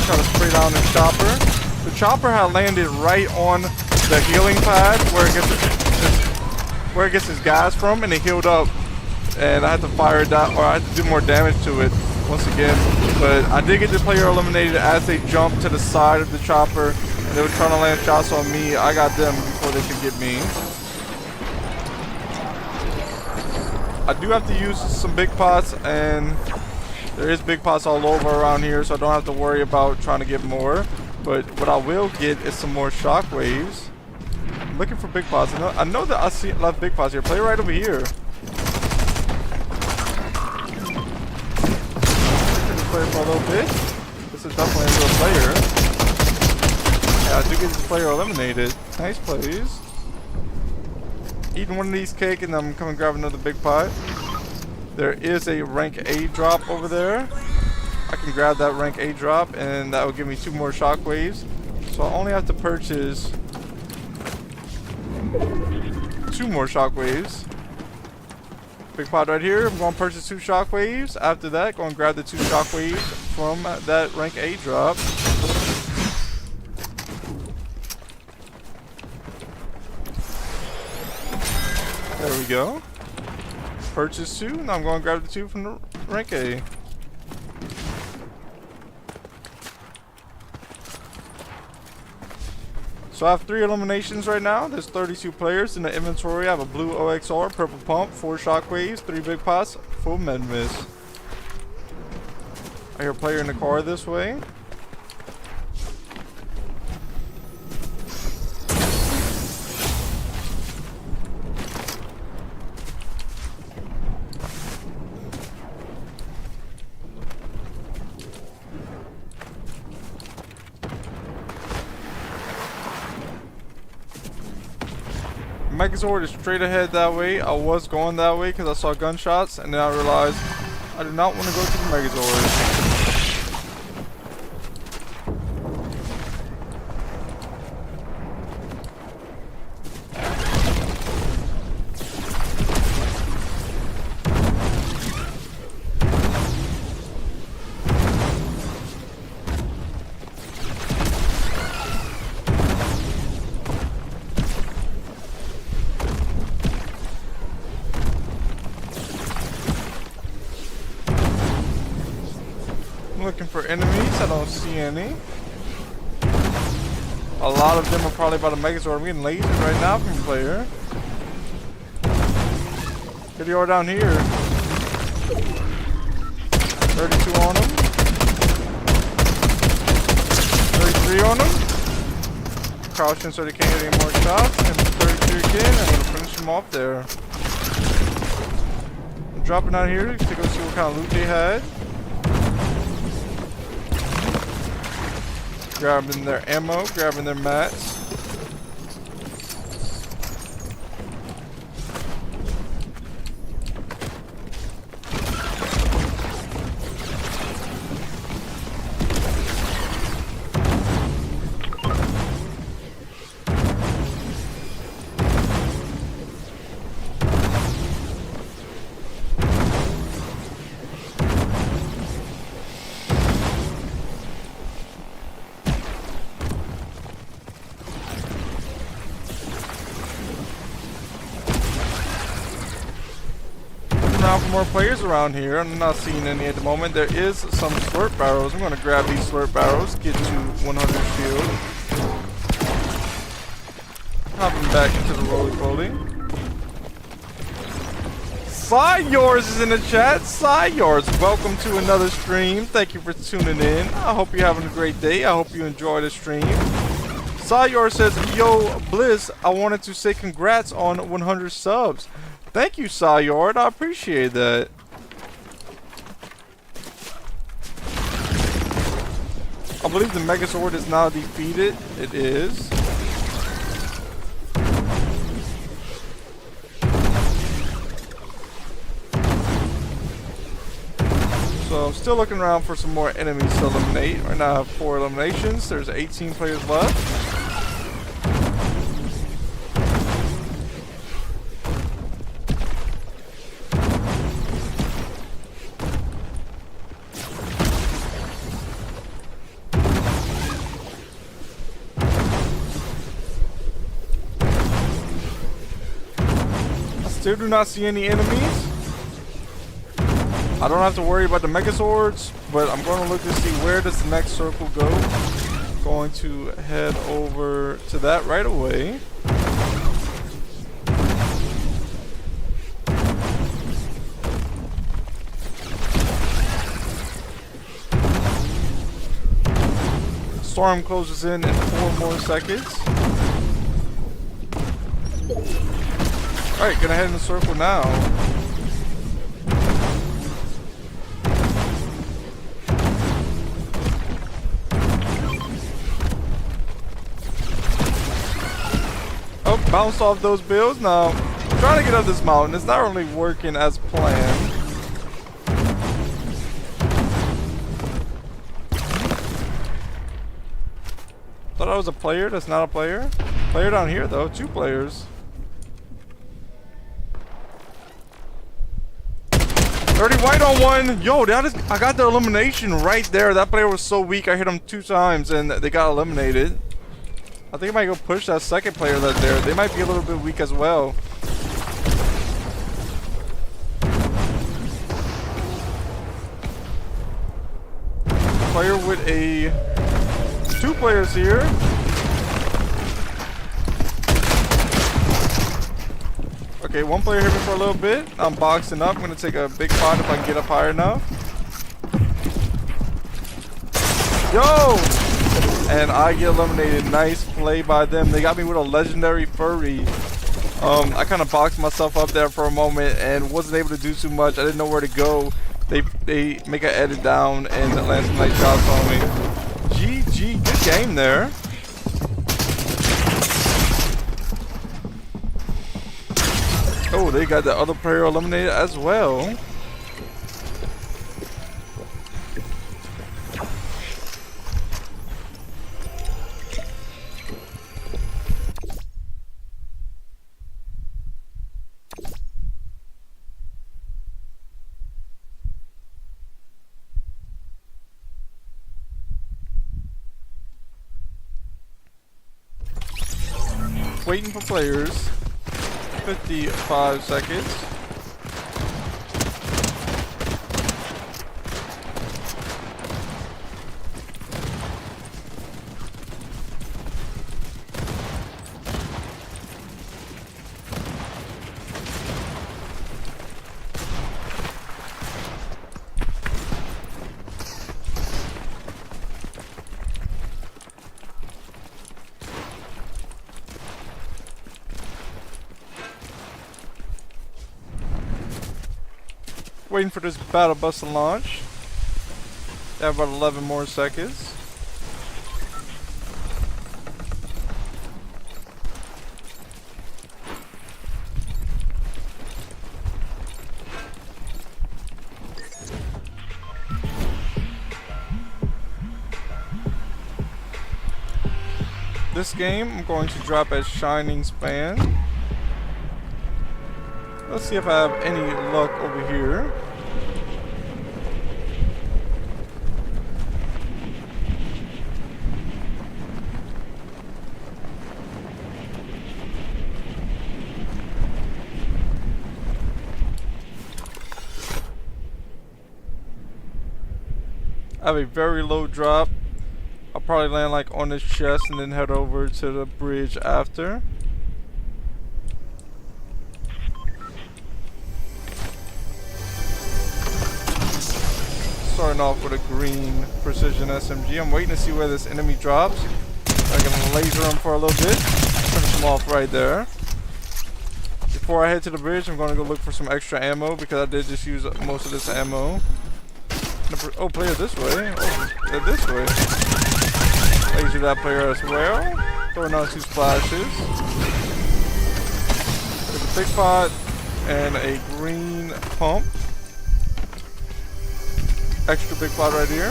Try to spray down the chopper. The chopper had landed right on the healing pad where it gets its gas from, and it healed up. And I had to fire it down, or I had to do more damage to it once again. But I did get the player eliminated as they jumped to the side of the chopper, and they were trying to land shots on me. I got them before they could get me. I do have to use some big pots, and there is big pots all over around here, so I don't have to worry about trying to get more. But what I will get is some more shockwaves. I'm looking for big pots. I know that I see a lot of big pots here. Play right over here. This player for a little bit. This is definitely a real player. Yeah, I do get this player eliminated. Nice plays. Eating one of these cake, and I'm coming to grab another big pot. There is a rank A drop over there. I can grab that rank A drop, and that will give me 2 more shockwaves. So I only have to purchase 2 more shockwaves. Big pot right here. I'm going to purchase 2 shockwaves. After that, go and grab the 2 shockwaves from that rank A drop. There we go. Purchase 2. Now I'm going to grab the 2 from the rank A. So I have 3 eliminations right now. There's 32 players in the inventory. I have a blue OXR, purple pump, 4 shockwaves, 3 big pots, full med miss. I hear a player in the car this way. Megazord is straight ahead that way. I was going that way because I saw gunshots, and then I realized I do not want to go to the Megazord. looking for enemies. I don't see any. A lot of them are probably by the Megazord. I'm getting lasered right now from player. Here they are down here. 32 on them. 33 on them. Crouching so they can't hit any more shots. And 32 again. I'm gonna finish them off there. I'm dropping out here to go see what kind of loot they had. Grabbing their ammo, grabbing their mats. For more players around here. I'm not seeing any at the moment. There is some slurp barrels. I'm going to grab these slurp barrels, get to 100 shield. Hopping back into the roly-poly. Yours is in the chat. Yours, welcome to another stream. Thank you for tuning in. I hope you're having a great day. I hope you enjoy the stream. Yours says, yo, Bliss, I wanted to say congrats on 100 subs. Thank you, Sayord. I appreciate that. I believe the Megazord is now defeated. It is. So I'm still looking around for some more enemies to eliminate. Right now I have 4 eliminations. There's 18 players left. Still do not see any enemies. I don't have to worry about the Megazords, but I'm going to look to see where does the next circle go. Going to head over to that right away. Storm closes in 4 more seconds. Alright, gonna head in the circle now. Oh, bounced off those builds. Now, I'm trying to get up this mountain. It's not really working as planned. Thought I was a player. That's not a player. Player down here, though. 2 players. 30 white on one. Yo, I got the elimination right there. That player was so weak. I hit him 2 times and they got eliminated. I think I might go push that second player that's there. They might be a little bit weak as well. Player with 2 players here. Okay, 1 player hit me for a little bit. I'm boxing up. I'm going to take a big pot if I can get up high enough. Yo! And I get eliminated. Nice play by them. They got me with a legendary furry. I kind of boxed myself up there for a moment and wasn't able to do too much. I didn't know where to go. They make an edit down and land some nice shots on me. GG. Good game there. Oh, they got the other player eliminated as well. Waiting for players. 55 seconds. waiting for this battle bus to launch. They have about 11 more seconds. This game I'm going to drop as Shining Span. Let's see if I have any luck over here. I have a very low drop. I'll probably land like on this chest and then head over to the bridge after. Starting off with a green precision SMG. I'm waiting to see where this enemy drops. I can laser him for a little bit. Finish him off right there. Before I head to the bridge, I'm going to go look for some extra ammo because I did just use most of this ammo. Oh, player this way. Oh, they're this way. Laser that player as well. Throwing on 2 splashes. There's a big pot and a green pump. Extra big pot right here.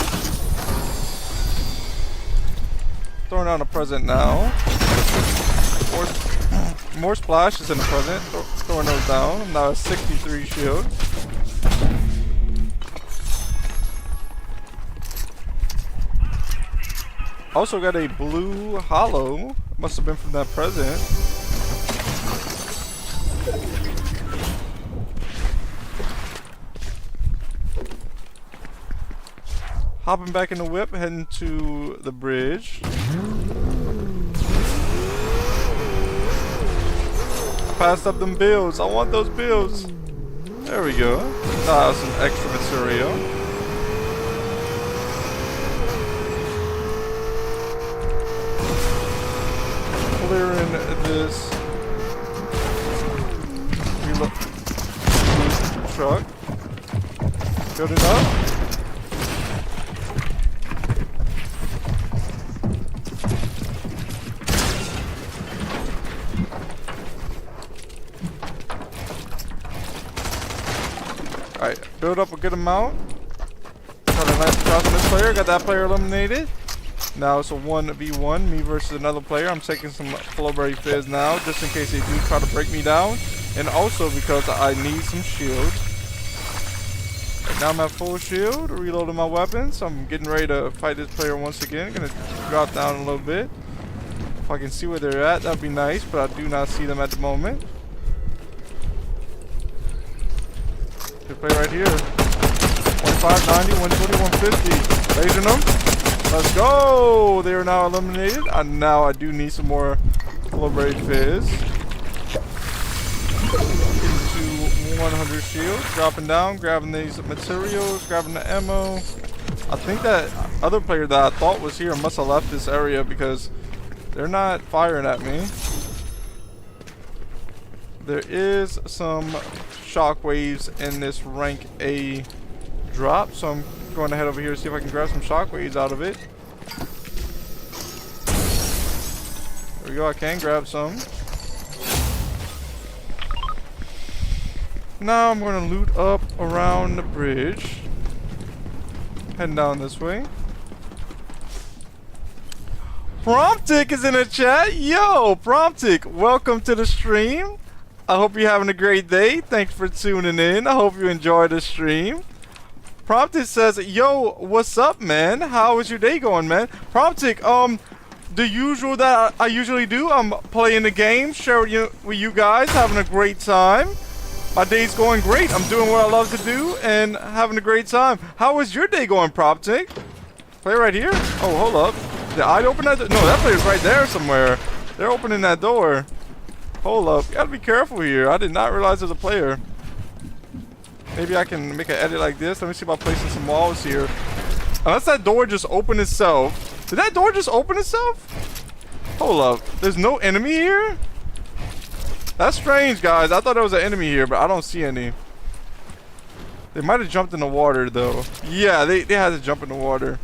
Throwing on a present now. More splashes in the present. Throwing those down. Now a 63 shield. Also got a blue hollow. Must have been from that present. Hopping back in the whip, heading to the bridge. Passed up them bills. I want those bills. There we go. Now some extra material. Clearing this truck. Good enough. Alright, build up a good amount. Got a nice shot on this player. Got that player eliminated. Now it's a 1v1, me versus another player. I'm taking some Flowberry Fizz now, just in case they do try to break me down. And also because I need some shield. Right now I'm at full shield, reloading my weapons. I'm getting ready to fight this player once again. Gonna drop down a little bit. If I can see where they're at, that'd be nice, but I do not see them at the moment. Good play right here. 25, 90, 120, 150. Lasering them. Let's go! They are now eliminated. And now I do need some more Flowberry Fizz. Into 100 shields. Dropping down, grabbing these materials, grabbing the ammo. I think that other player that I thought was here must have left this area because they're not firing at me. There is some shockwaves in this rank A drop, so I'm going to head over here to see if I can grab some shockwaves out of it. There we go, I can grab some. Now I'm going to loot up around the bridge. Heading down this way. Promptic is in the chat. Yo, Promptic, welcome to the stream. I hope you're having a great day. Thanks for tuning in. I hope you enjoy the stream. Promptic says, yo, what's up, man? How is your day going, man? Promptic, the usual that I usually do. I'm playing the game, sharing with you guys, having a great time. My day's going great. I'm doing what I love to do and having a great time. How is your day going, Promptic? Play right here? Oh, hold up. Did I open that door? No, that player's right there somewhere. They're opening that door. Hold up. You gotta be careful here. I did not realize there's a player. Maybe I can make an edit like this. Let me see about placing some walls here. Unless that door just opened itself. Did that door just open itself? Hold up. There's no enemy here? That's strange, guys. I thought there was an enemy here, but I don't see any. They might have jumped in the water though. Yeah, they had to jump in the water.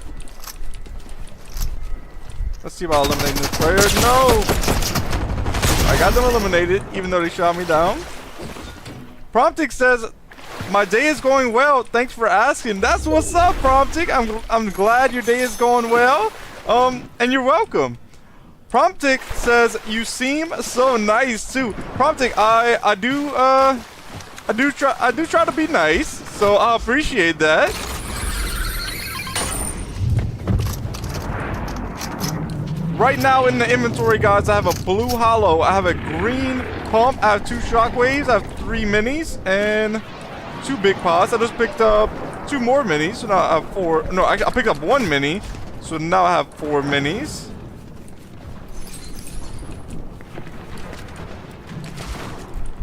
Let's see about eliminating this player. No! I got them eliminated, even though they shot me down. Promptic says, my day is going well. Thanks for asking. That's what's up, Promptic. I'm glad your day is going well. And you're welcome. Promptic says, you seem so nice too. Promptic, I do try to be nice, so I appreciate that. Right now in the inventory, guys, I have a blue hollow, I have a green pump, I have 2 shockwaves, I have 3 minis, and 2 big pots. I just picked up 2 more minis, so now I have 4. No, I picked up 1 mini, so now I have 4 minis.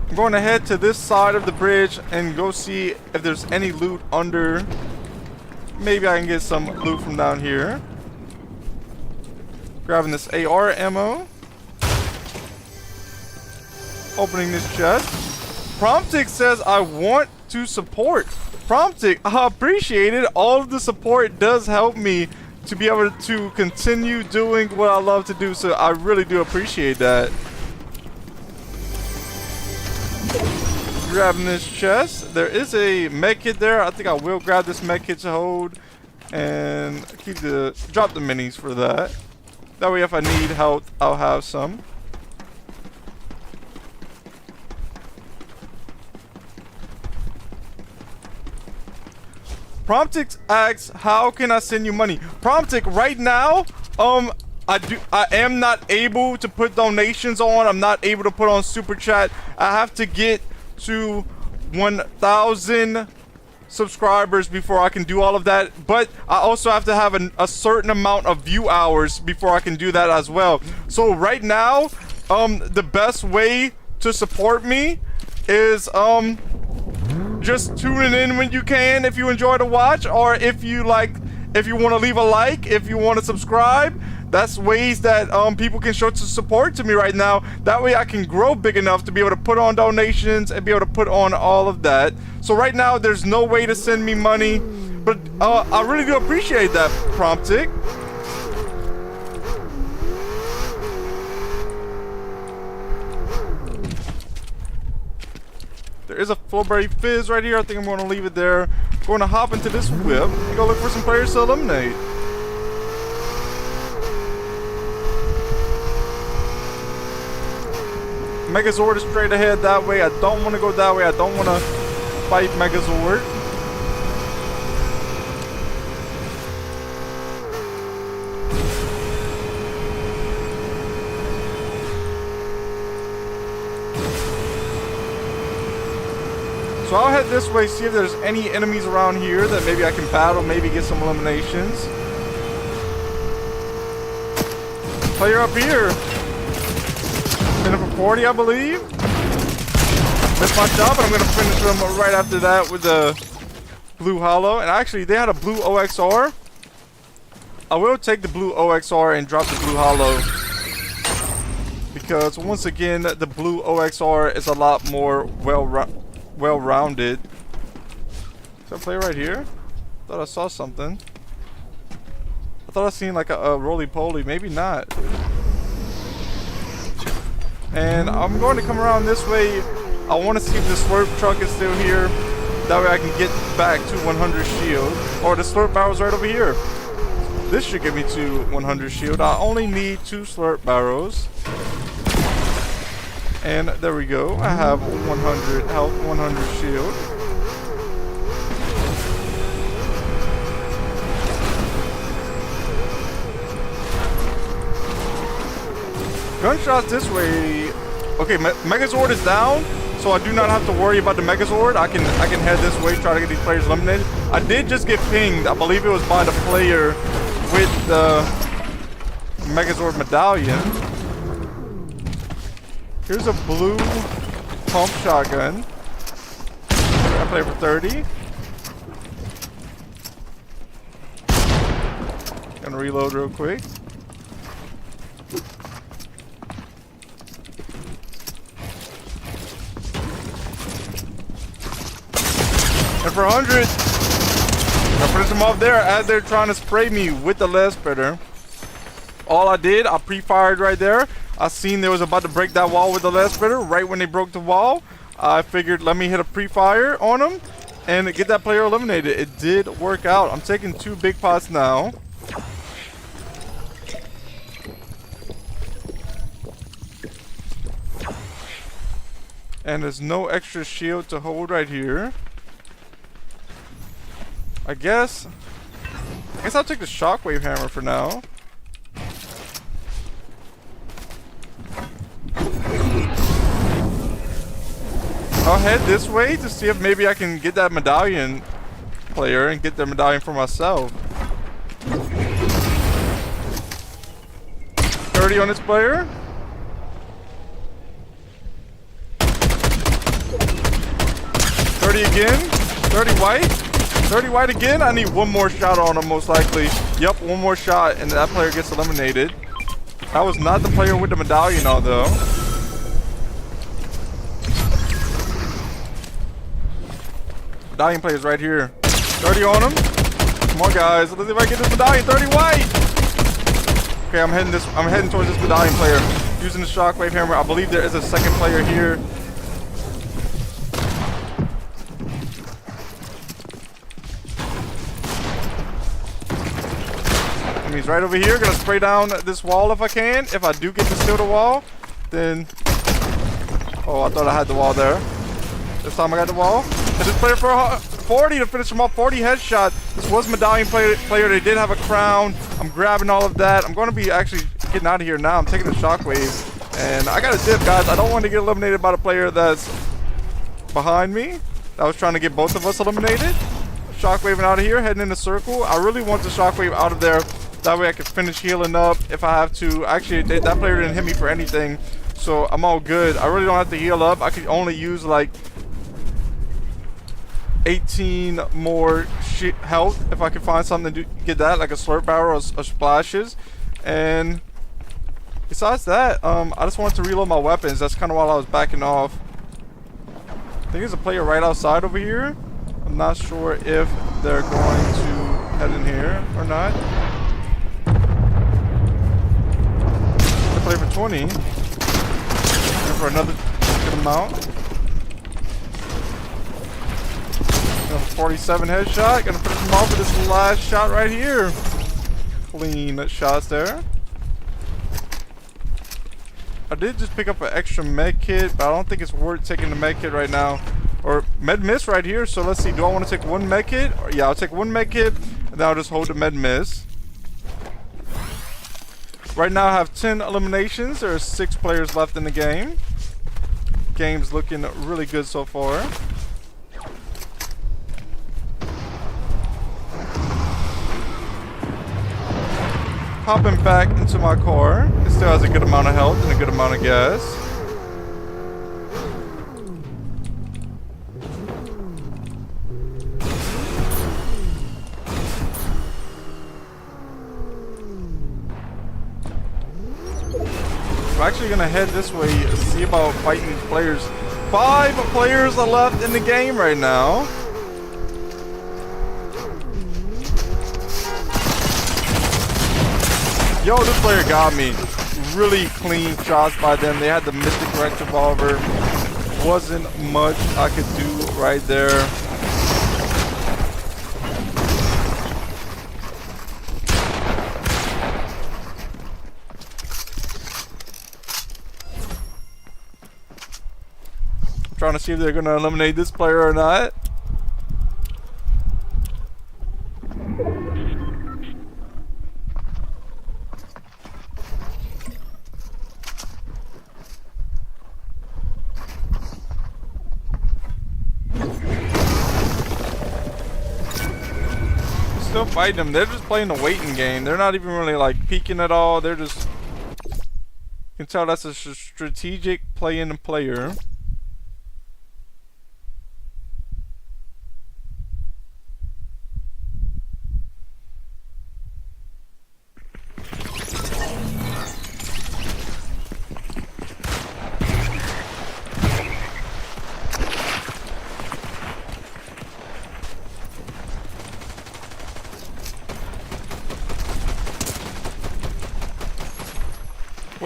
I'm going to head to this side of the bridge and go see if there's any loot under. Maybe I can get some loot from down here. Grabbing this AR ammo. Opening this chest. Promptic says, I want to support. Promptic, I appreciate it. All of the support does help me to be able to continue doing what I love to do, so I really do appreciate that. Grabbing this chest. There is a med kit there. I think I will grab this med kit to hold and drop the minis for that. That way if I need help, I'll have some. Promptic asks, how can I send you money? Promptic, right now, I am not able to put donations on. I'm not able to put on super chat. I have to get to 1,000 subscribers before I can do all of that, but I also have to have a certain amount of view hours before I can do that as well. So right now, the best way to support me is just tuning in when you can, if you enjoy to watch, or if you want to leave a like, if you want to subscribe. That's ways that people can show some support to me right now. That way I can grow big enough to be able to put on donations and be able to put on all of that. So right now there's no way to send me money, but I really do appreciate that, Promptic. There is a Flowberry Fizz right here. I think I'm going to leave it there. Going to hop into this whip and go look for some players to eliminate. Megazord is straight ahead that way. I don't want to go that way. I don't want to fight Megazord. So I'll head this way, see if there's any enemies around here that maybe I can battle, maybe get some eliminations. Player up here. Minute for 40, I believe. Missed my shot, but I'm going to finish them right after that with the blue hollow. And actually, they had a blue OXR. I will take the blue OXR and drop the blue hollow, because once again, the blue OXR is a lot more well-rounded. Is that player right here? Thought I saw something. I thought I seen like a roly-poly. Maybe not. And I'm going to come around this way. I want to see if the slurp truck is still here. That way I can get back to 100 shield. Or the slurp barrel's right over here. This should give me to 100 shield. I only need 2 slurp barrels. And there we go. I have 100 health, 100 shield. Gunshots this way. Okay, Megazord is down, so I do not have to worry about the Megazord. I can head this way, try to get these players eliminated. I did just get pinged. I believe it was by the player with the Megazord medallion. Here's a blue pump shotgun. I play for 30. Gonna reload real quick. And for 100. I finish him off there as they're trying to spray me with the lead spreader. All I did, I pre-fired right there. I seen they was about to break that wall with the lead spreader. Right when they broke the wall, I figured let me hit a pre-fire on them and get that player eliminated. It did work out. I'm taking 2 big pots now. And there's no extra shield to hold right here. I guess I'll take the shockwave hammer for now. I'll head this way to see if maybe I can get that medallion player and get the medallion for myself. 30 on this player. 30 again. 30 white. 30 white again. I need one more shot on him most likely. Yep, one more shot and that player gets eliminated. That was not the player with the medallion on though. Medallion player's right here. 30 on him. Come on guys, let's see if I get this medallion. 30 white. Okay, I'm heading towards this medallion player. Using the shockwave hammer. I believe there is a second player here. And he's right over here. Gonna spray down this wall if I can. If I do get to steal the wall, then oh, I thought I had the wall there. This time I got the wall. And this player for 40 to finish him off. 40 headshot. This was medallion player. They did have a crown. I'm grabbing all of that. I'm going to be actually getting out of here now. I'm taking the shockwave. And I got to dip, guys. I don't want to get eliminated by the player that's behind me. I was trying to get both of us eliminated. Shockwaving out of here. Heading in the circle. I really want the shockwave out of there. That way I can finish healing up if I have to. Actually, that player didn't hit me for anything. So I'm all good. I really don't have to heal up. I could only use like 18 more health if I can find something to get that, like a slurp barrel or splashes. And besides that, I just wanted to reload my weapons. That's kind of while I was backing off. I think there's a player right outside over here. I'm not sure if they're going to head in here or not. They play for 20. And for another good amount. 47 headshot. Gonna finish him off with this last shot right here. Clean shots there. I did just pick up an extra med kit, but I don't think it's worth taking the med kit right now. Or med miss right here. So let's see. Do I want to take one med kit? Or, yeah, I'll take one med kit, and then I'll just hold the med miss. Right now I have 10 eliminations. There are 6 players left in the game. Game's looking really good so far. Hopping back into my car. It still has a good amount of health and a good amount of gas. I'm actually gonna head this way and see about fighting these players. 5 players are left in the game right now. Yo, this player got me. Really clean shots by them. They had the Mystic Rex revolver. Wasn't much I could do right there. I'm trying to see if they're gonna eliminate this player or not. Still fighting them. They're just playing the waiting game. They're not even really like peeking at all. They're just, you can tell that's a strategic play-in player.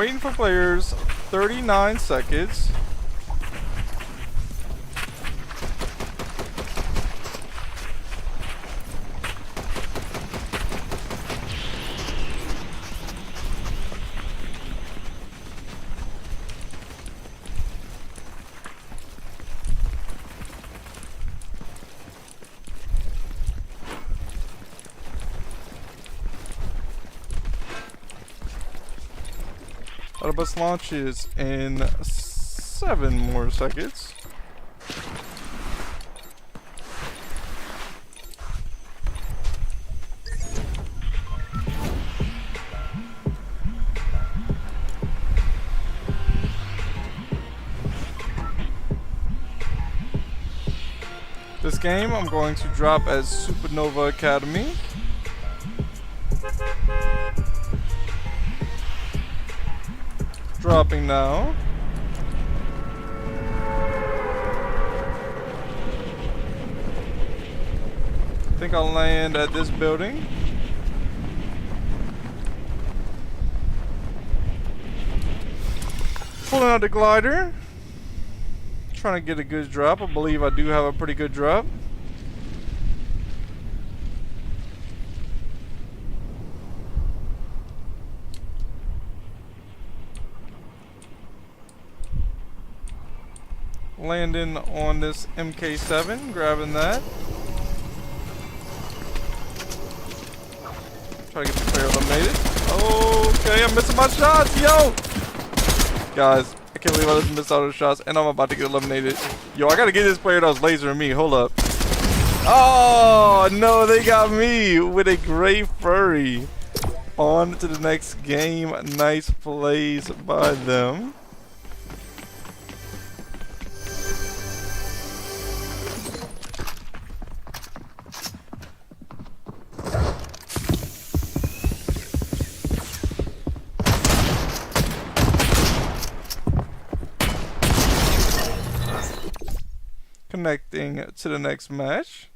Waiting for players. 39 seconds. Autobus launches in 7 more seconds. This game I'm going to drop as Supernova Academy. Dropping now. I think I'll land at this building. Pulling out the glider. Trying to get a good drop. I believe I do have a pretty good drop. Landing on this MK7, grabbing that. Try to get the player eliminated. Okay, I'm missing my shots, yo! Guys, I can't believe I just missed all those shots, and I'm about to get eliminated. Yo, I gotta get this player that was lasering me. Hold up. Oh, no, they got me with a gray furry. On to the next game. Nice plays by them. Connecting to the next match.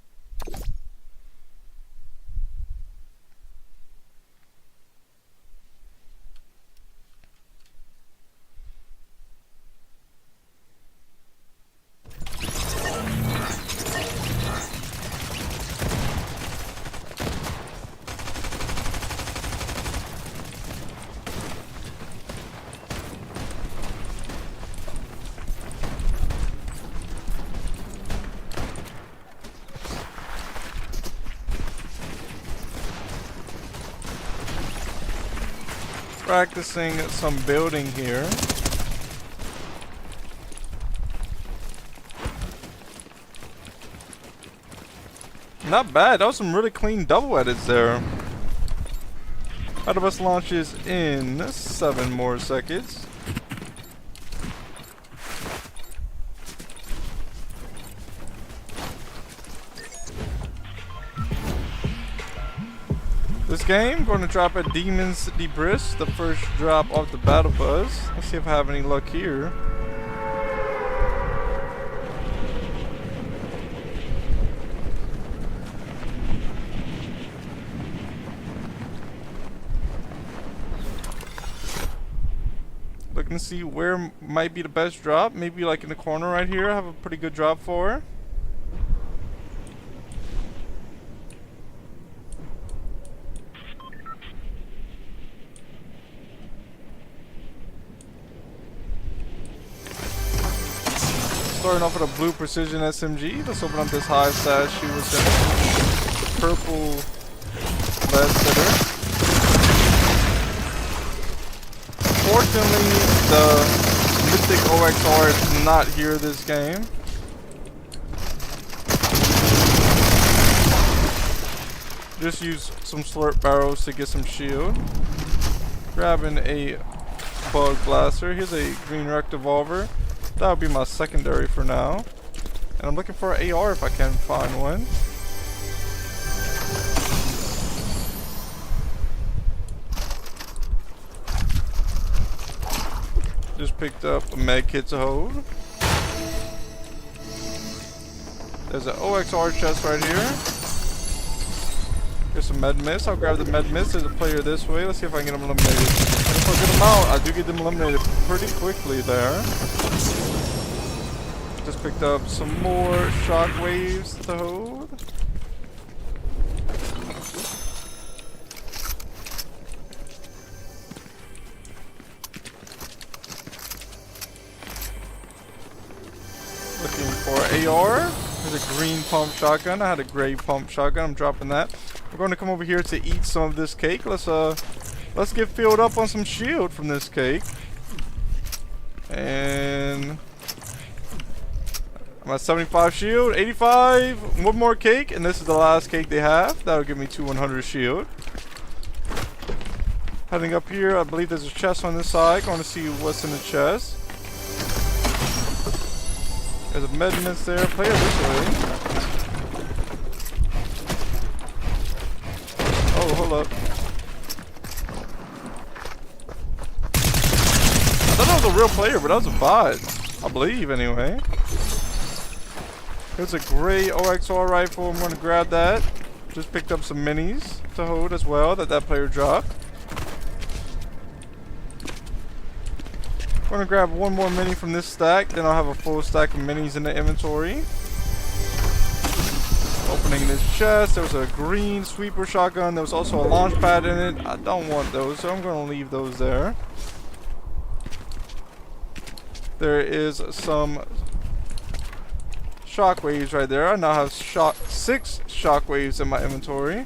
Practicing some building here. Not bad. That was some really clean double edits there. Autobus launches in 7 more seconds. This game, going to drop a Demon's Debris, the first drop off the Battle Buzz. Let's see if I have any luck here. Looking to see where might be the best drop. Maybe like in the corner right here. I have a pretty good drop for her. Starting off with a blue precision SMG. Let's open up this high sash she was in. Purple lead sitter. Fortunately, the Mythic OXR is not here this game. Just use some slurp barrels to get some shield. Grabbing a bug blaster. Here's a green rect revolver. That would be my secondary for now. And I'm looking for an AR if I can find one. Just picked up a med kit to hold. There's an OXR chest right here. Here's some med mist. I'll grab the med mist. There's a player this way. Let's see if I can get him eliminated. for a good amount. I do get them eliminated pretty quickly there. Just picked up some more shockwaves to hold. Looking for AR. There's a green pump shotgun. I had a gray pump shotgun. I'm dropping that. We're going to come over here to eat some of this cake. Let's get filled up on some shield from this cake. And I'm at 75 shield, 85, one more cake, and this is the last cake they have. That'll give me 100 shield. Heading up here, I believe there's a chest on this side. Going to see what's in the chest. There's a med mist there. Play it this way. Oh, hold up. I thought that was a real player, but that was a bot. I believe, anyway. There's a gray OXR rifle. I'm going to grab that. Just picked up some minis to hold as well that player dropped. I'm going to grab one more mini from this stack. Then I'll have a full stack of minis in the inventory. Opening this chest. There was a green sweeper shotgun. There was also a launch pad in it. I don't want those, so I'm going to leave those there. There is some shockwaves right there. I now have 6 shockwaves in my inventory.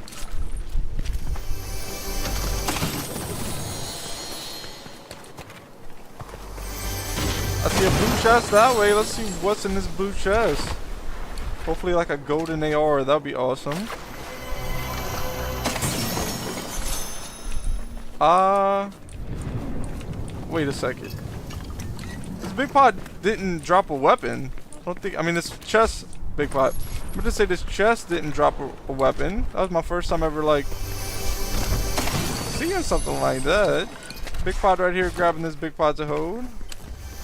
I see a blue chest that way. Let's see what's in this blue chest. Hopefully like a golden AR. That'd be awesome. Wait a second. This big pot didn't drop a weapon. I mean, this chest, big pot. I'm gonna say this chest didn't drop a weapon. That was my first time ever, like, seeing something like that. Big pot right here, grabbing this big pot to hold.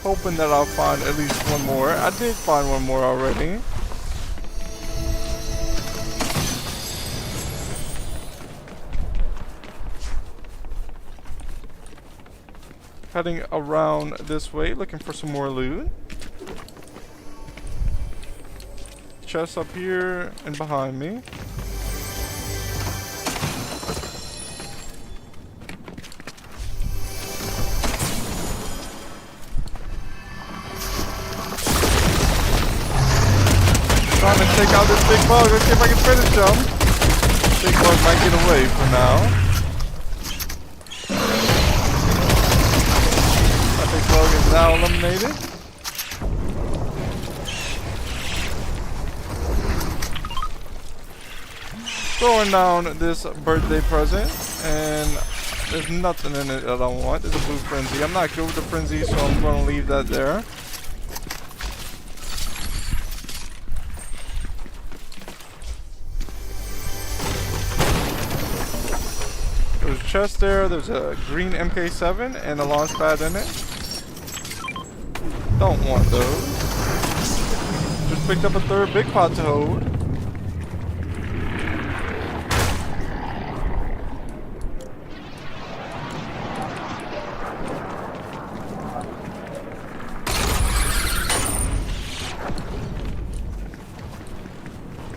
Hoping that I'll find at least one more. I did find one more already. Heading around this way, looking for some more loot. Chest up here and behind me. Trying to take out this big bug. Let's see if I can finish him. Big bug might get away for now. That big bug is now eliminated. Throwing down this birthday present, and there's nothing in it that I want. There's a blue frenzy. I'm not good with the frenzy, so I'm going to leave that there. There's a chest there. There's a green MK7 and a launch pad in it. Don't want those. Just picked up a third big pot to hold.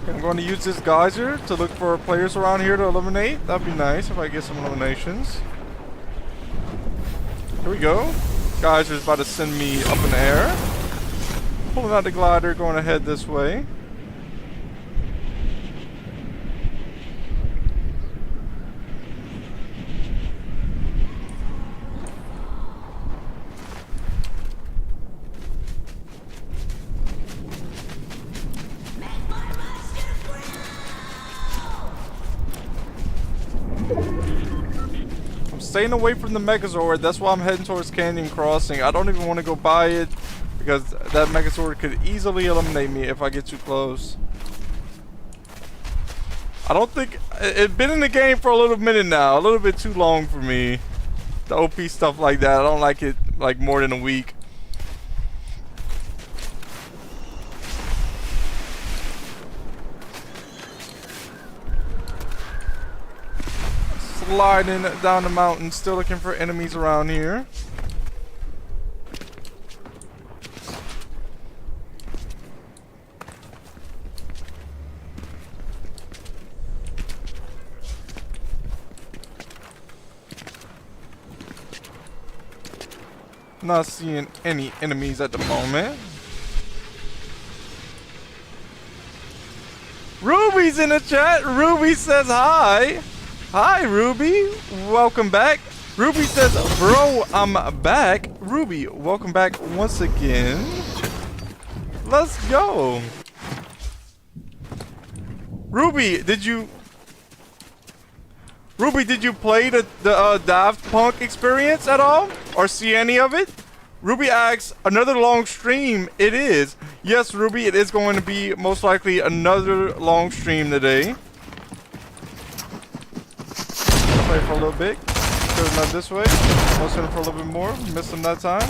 I'm going to use this geyser to look for players around here to eliminate. That'd be nice if I get some eliminations. Here we go. Geyser's about to send me up in the air. Pulling out the glider, going to head this way. Staying away from the Megazord. That's why I'm heading towards Canyon Crossing. I don't even want to go by it because that Megazord could easily eliminate me if I get too close. I don't think it's been in the game for a little minute now, a little bit too long for me. The OP stuff like that, I don't like it like more than a week. gliding down the mountain, still looking for enemies around here. Not seeing any enemies at the moment. Ruby's in the chat. Ruby says hi. Hi, Ruby. Welcome back. Ruby says, bro, I'm back. Ruby, welcome back once again. Let's go. Ruby, did you play the Daft Punk Experience at all? Or see any of it? Ruby asks, another long stream. It is. Yes, Ruby, it is going to be most likely another long stream today. Play for a little bit. Goes not this way. Most in for a little bit more. Missed him that time.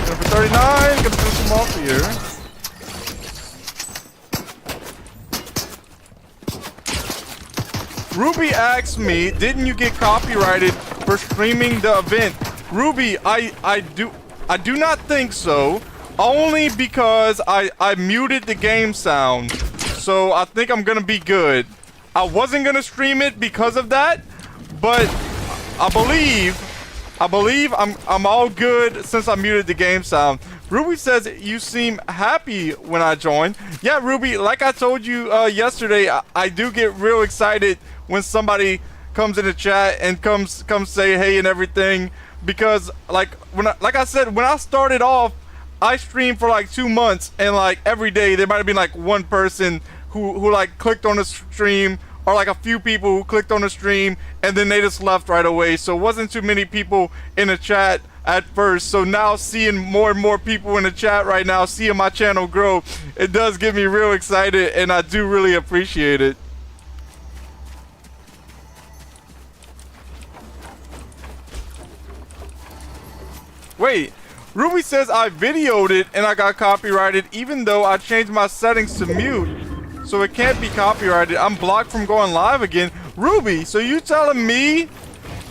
Going for 39. Gonna finish him off here. Ruby asks me, didn't you get copyrighted for streaming the event? Ruby, I do not think so. Only because I muted the game sound. So I think I'm gonna be good. I wasn't gonna stream it because of that, but I believe I'm all good since I muted the game sound. Ruby says you seem happy when I joined. Yeah, Ruby, like I told you yesterday, I do get real excited when somebody comes in the chat and comes say hey and everything, because like I said, when I started off, I streamed for like 2 months, and like every day there might have been like one person who like clicked on the stream, or like a few people who clicked on the stream and then they just left right away. So it wasn't too many people in the chat at first. So now seeing more and more people in the chat right now, seeing my channel grow, it does get me real excited, and I do really appreciate it. Wait, Ruby says I videoed it and I got copyrighted even though I changed my settings to mute, so it can't be copyrighted. I'm blocked from going live again. Ruby, so you telling me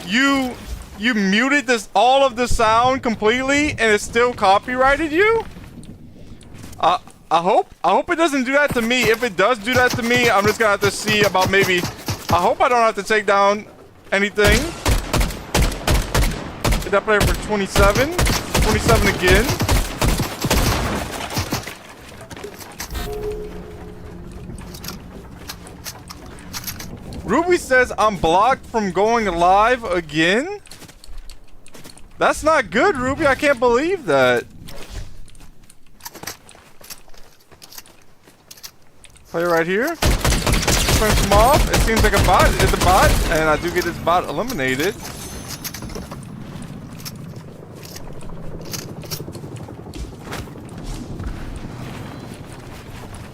you muted all of the sound completely and it still copyrighted you? I hope it doesn't do that to me. If it does do that to me, I'm just gonna have to see about maybe. I hope I don't have to take down anything. Hit that player for 27. 27 again. Ruby says I'm blocked from going live again. That's not good, Ruby. I can't believe that. Player right here. Finish him off. It seems like a bot. It's a bot, and I do get this bot eliminated.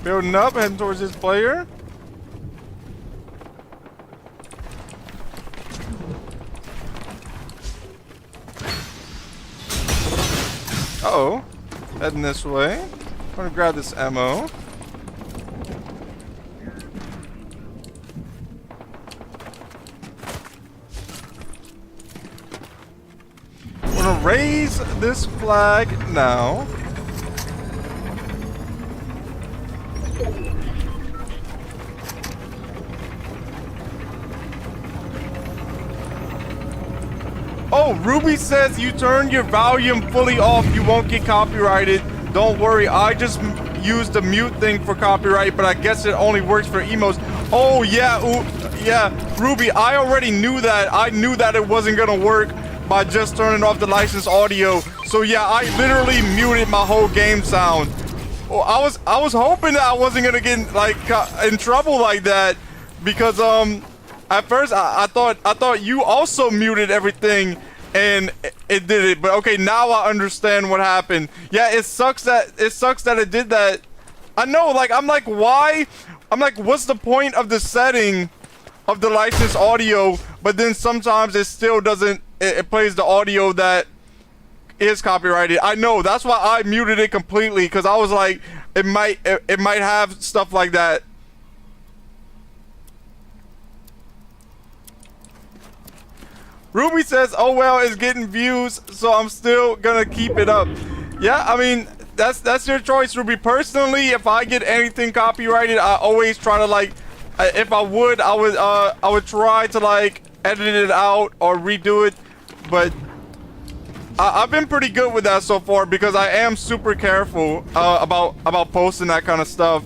Building up, heading towards this player. Uh-oh. Heading this way. I'm gonna grab this ammo. I'm gonna raise this flag now. Oh, Ruby says you turn your volume fully off, you won't get copyrighted. Don't worry, I just used the mute thing for copyright, but I guess it only works for emos. Oh yeah, yeah, Ruby, I already knew that. I knew that it wasn't gonna work by just turning off the licensed audio. So yeah, I literally muted my whole game sound. Oh, I was hoping that I wasn't gonna get like in trouble like that, because at first I thought you also muted everything and it did it. But okay, now I understand what happened. Yeah, it sucks that it did that. I know, like I'm like, why? I'm like, what's the point of the setting of the licensed audio? But then sometimes it still doesn't. It plays the audio that is copyrighted. I know, that's why I muted it completely, because I was like, it might have stuff like that. Ruby says, "Oh well, it's getting views, so I'm still gonna keep it up." Yeah, I mean, that's your choice, Ruby. Personally, if I get anything copyrighted, I always try to like, if I would try to like edit it out or redo it, but I've been pretty good with that so far because I am super careful about posting that kind of stuff.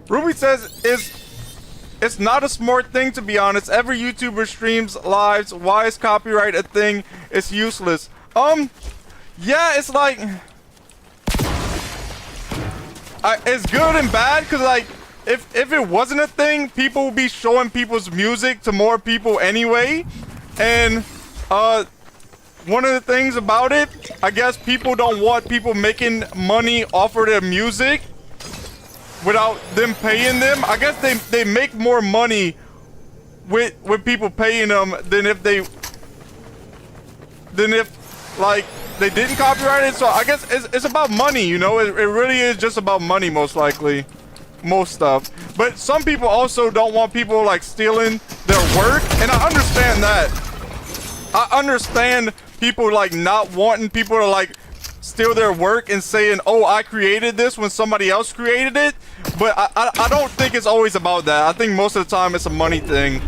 Ruby says it's not a smart thing, to be honest. Every YouTuber streams lives. Why is copyright a thing? It's useless. Yeah, it's like it's good and bad because like if it wasn't a thing, people would be showing people's music to more people anyway, and one of the things about it, I guess people don't want people making money off of their music without them paying them. I guess they make more money with people paying them than if like they didn't copyright it. So I guess it's about money, you know. It really is just about money, most likely, most stuff. But some people also don't want people like stealing their work, and I understand that. I understand people like not wanting people to like steal their work and saying, "Oh, I created this," when somebody else created it. But I don't think it's always about that. I think most of the time it's a money thing.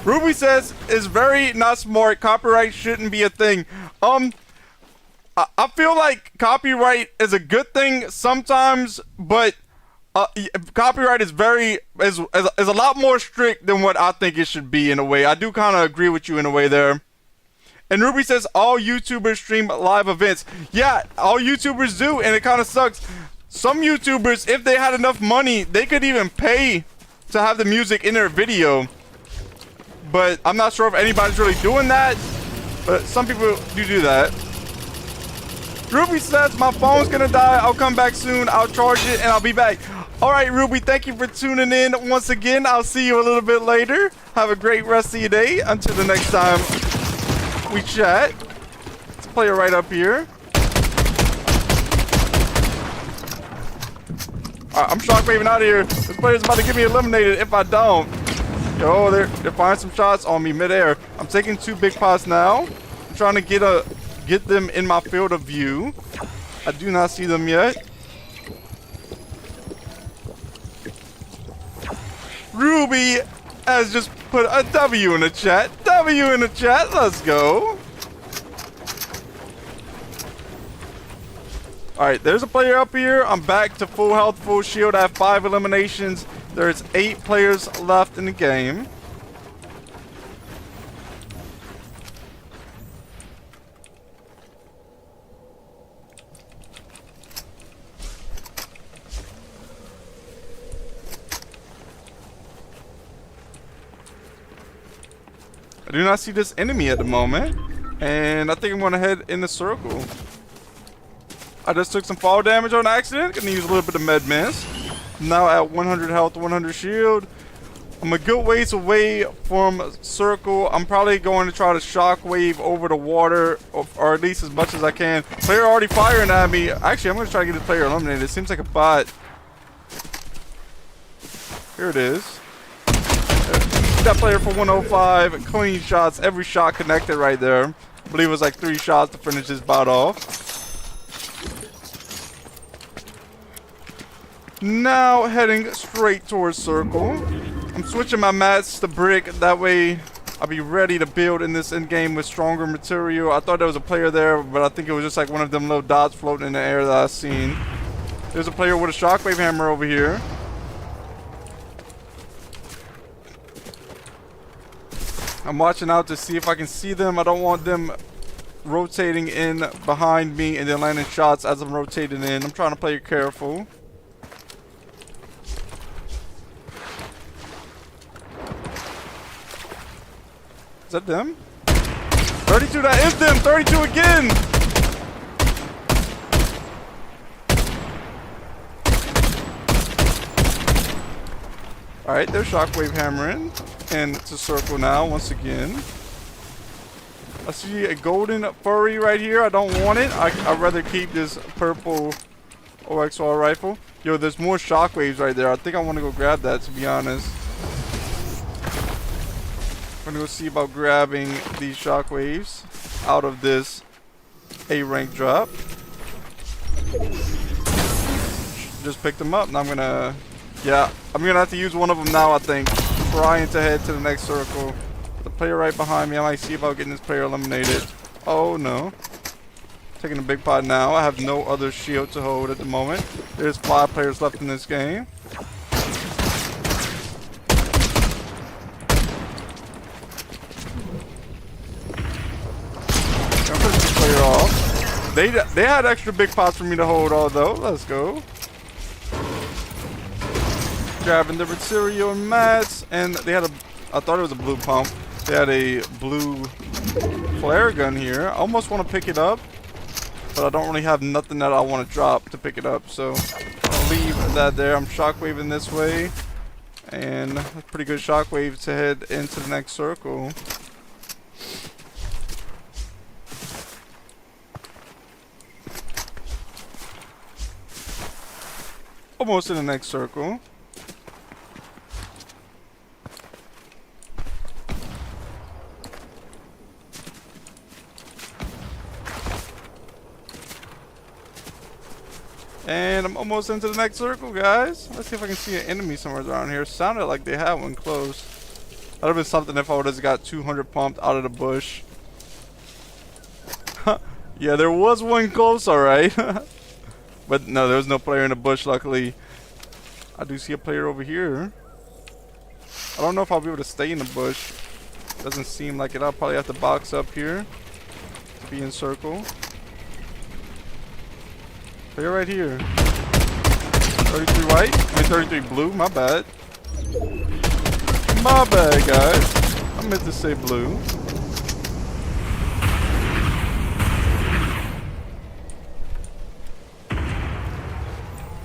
Ruby says, "It's very not smart. Copyright shouldn't be a thing." I feel like copyright is a good thing sometimes, but copyright is is a lot more strict than what I think it should be in a way. I do kind of agree with you in a way there. And Ruby says, "All YouTubers stream live events." Yeah, all YouTubers do, and it kind of sucks. Some YouTubers, if they had enough money, they could even pay to have the music in their video. But I'm not sure if anybody's really doing that. But some people do that. Ruby says, "My phone's gonna die. I'll come back soon. I'll charge it and I'll be back." All right, Ruby, thank you for tuning in once again. I'll see you a little bit later. Have a great rest of your day. Until the next time we chat. Let's play it right up here. Alright, I'm shockwaving out of here. This player's about to get me eliminated if I don't. Yo, they're firing some shots on me midair. I'm taking 2 big pots now. I'm trying to get them in my field of view. I do not see them yet. Ruby has just put a W in the chat. W in the chat. Let's go. Alright, there's a player up here. I'm back to full health, full shield. I have 5 eliminations. There's 8 players left in the game. I do not see this enemy at the moment. And I think I'm going to head in the circle. I just took some fall damage on accident. Gonna use a little bit of med mist. Now at 100 health, 100 shield. I'm a good ways away from circle. I'm probably going to try to shockwave over the water, or at least as much as I can. Player already firing at me. Actually, I'm going to try to get this player eliminated. It seems like a bot. Here it is. That player for 105. Clean shots. Every shot connected right there. I believe it was like 3 shots to finish this bot off. Now heading straight towards circle. I'm switching my mats to brick. That way I'll be ready to build in this end game with stronger material. I thought there was a player there, but I think it was just like one of them little dots floating in the air that I've seen. There's a player with a shockwave hammer over here. I'm watching out to see if I can see them. I don't want them rotating in behind me and then landing shots as I'm rotating in. I'm trying to play it careful. Is that them? 32, that is them! 32 again! Alright, they're shockwave hammering. into circle now once again. I see a golden furry right here. I don't want it. I'd rather keep this purple OXR rifle. Yo, there's more shockwaves right there. I think I want to go grab that, to be honest. I'm gonna go see about grabbing these shockwaves out of this A rank drop. Just picked them up. Now I'm gonna have to use one of them now, I think. Trying to head to the next circle. The player right behind me. I might see about getting this player eliminated. Oh no. Taking a big pot now. I have no other shield to hold at the moment. There's 5 players left in this game. I'm pushing this player off. They had extra big pots for me to hold, although. Let's go. Grabbing different cereal and mats, and they had I thought it was a blue pump. They had a blue flare gun here. I almost want to pick it up, but I don't really have nothing that I want to drop to pick it up, so I'll leave that there. I'm shockwaving this way, and a pretty good shockwave to head into the next circle. Almost in the next circle. And I'm almost into the next circle, guys. Let's see if I can see an enemy somewhere around here. Sounded like they had one close. That would have been something if I would have got 200 pumped out of the bush. Yeah, there was one close, alright. But no, there was no player in the bush, luckily. I do see a player over here. I don't know if I'll be able to stay in the bush. Doesn't seem like it. I'll probably have to box up here to be in circle. Player right here. 33 white? I mean 33 blue, my bad. My bad, guys. I meant to say blue.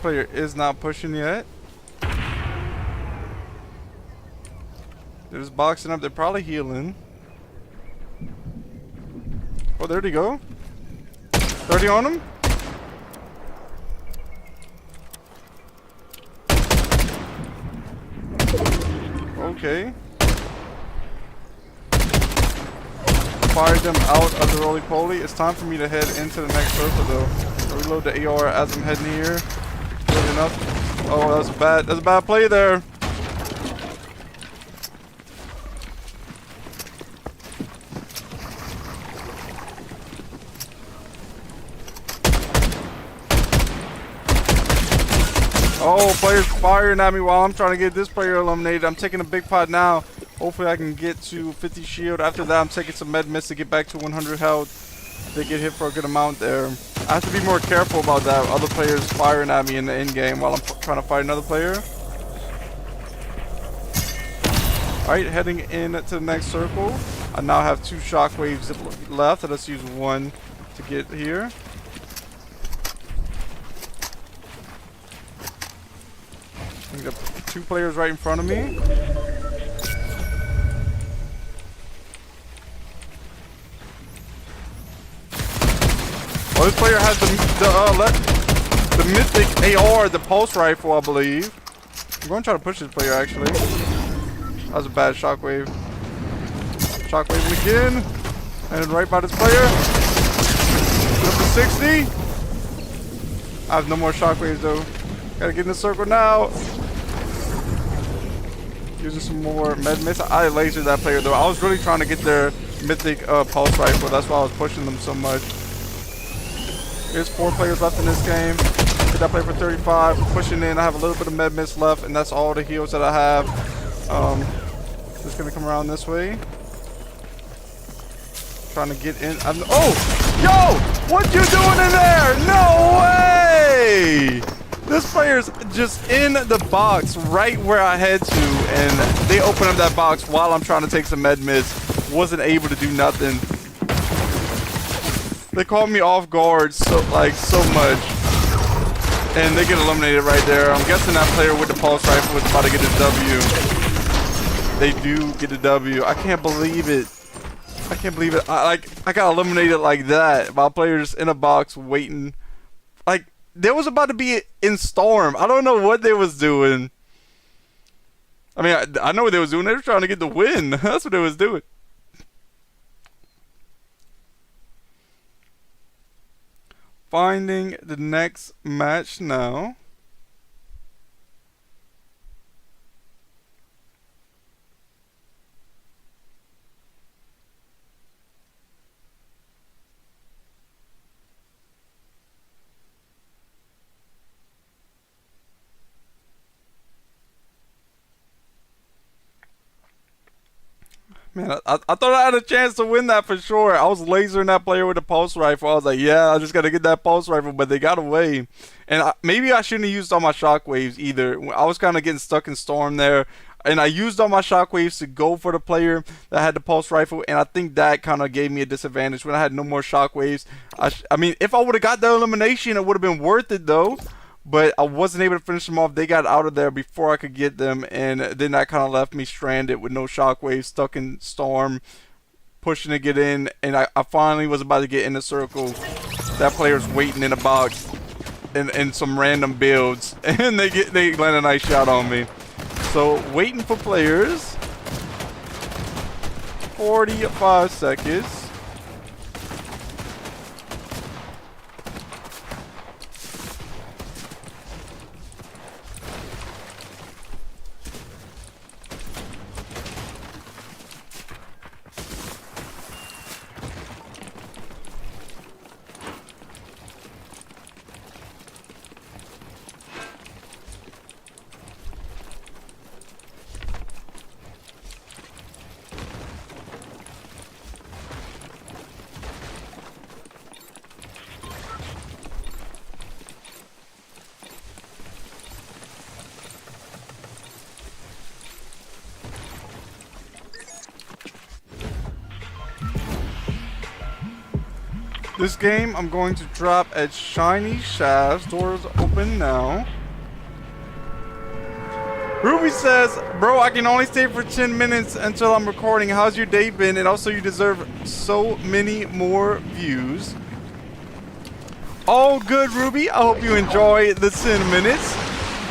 Player is not pushing yet. They're just boxing up. They're probably healing. Oh, there they go. 30 on them. Okay. Fired them out of the roly-poly. It's time for me to head into the next circle, though. I'll reload the AR as I'm heading here. Loading up. Oh, that's bad. That's a bad play there. Oh, players firing at me while I'm trying to get this player eliminated. I'm taking a big pot now. Hopefully I can get to 50 shield. After that, I'm taking some med mist to get back to 100 health. They get hit for a good amount there. I have to be more careful about that. Other players firing at me in the end game while I'm trying to fight another player. Alright, heading in to the next circle. I now have 2 shockwaves left. Let's use one to get here. We got 2 players right in front of me. Oh, this player has the mythic AR, the pulse rifle, I believe. I'm going to try to push this player, actually. That was a bad shockwave. Shockwave again. And right by this player. Up to 60. I have no more shockwaves, though. Gotta get in the circle now. Using some more med mist. I lasered that player though. I was really trying to get their mythic pulse rifle. That's why I was pushing them so much. There's 4 players left in this game. Get that player for 35. Pushing in. I have a little bit of med mist left, and that's all the heals that I have. Just gonna come around this way. Trying to get in. Oh! Yo! What you doing in there? No way! This player's just in the box right where I head to, and they open up that box while I'm trying to take some med mist. Wasn't able to do nothing. They caught me off guard so much, and they get eliminated right there. I'm guessing that player with the pulse rifle was about to get his W. they do get the W. I can't believe it. I can't believe it. I got eliminated like that by players in a box waiting. Like, they was about to be in Storm. I don't know what they was doing. I mean, I know what they was doing. They were trying to get the win. That's what they was doing. Finding the next match now. Man, I thought I had a chance to win that for sure. I was lasering that player with a pulse rifle. I was like, yeah, I just got to get that pulse rifle, but they got away. And maybe I shouldn't have used all my shockwaves either. I was kind of getting stuck in Storm there. And I used all my shockwaves to go for the player that had the pulse rifle. And I think that kind of gave me a disadvantage when I had no more shockwaves. I mean, if I would have got the elimination, it would have been worth it though. But I wasn't able to finish them off. They got out of there before I could get them, and then that kind of left me stranded with no shockwaves, stuck in Storm, pushing to get in, and I finally was about to get in the circle. That player's waiting in a box in some random builds, and they land a nice shot on me. So waiting for players. 45 seconds. This game, I'm going to drop at Shiny Shafts. Doors open now. Ruby says, bro, I can only stay for 10 minutes until I'm recording. How's your day been? And also, you deserve so many more views. All good, Ruby. I hope you enjoy the 10 minutes.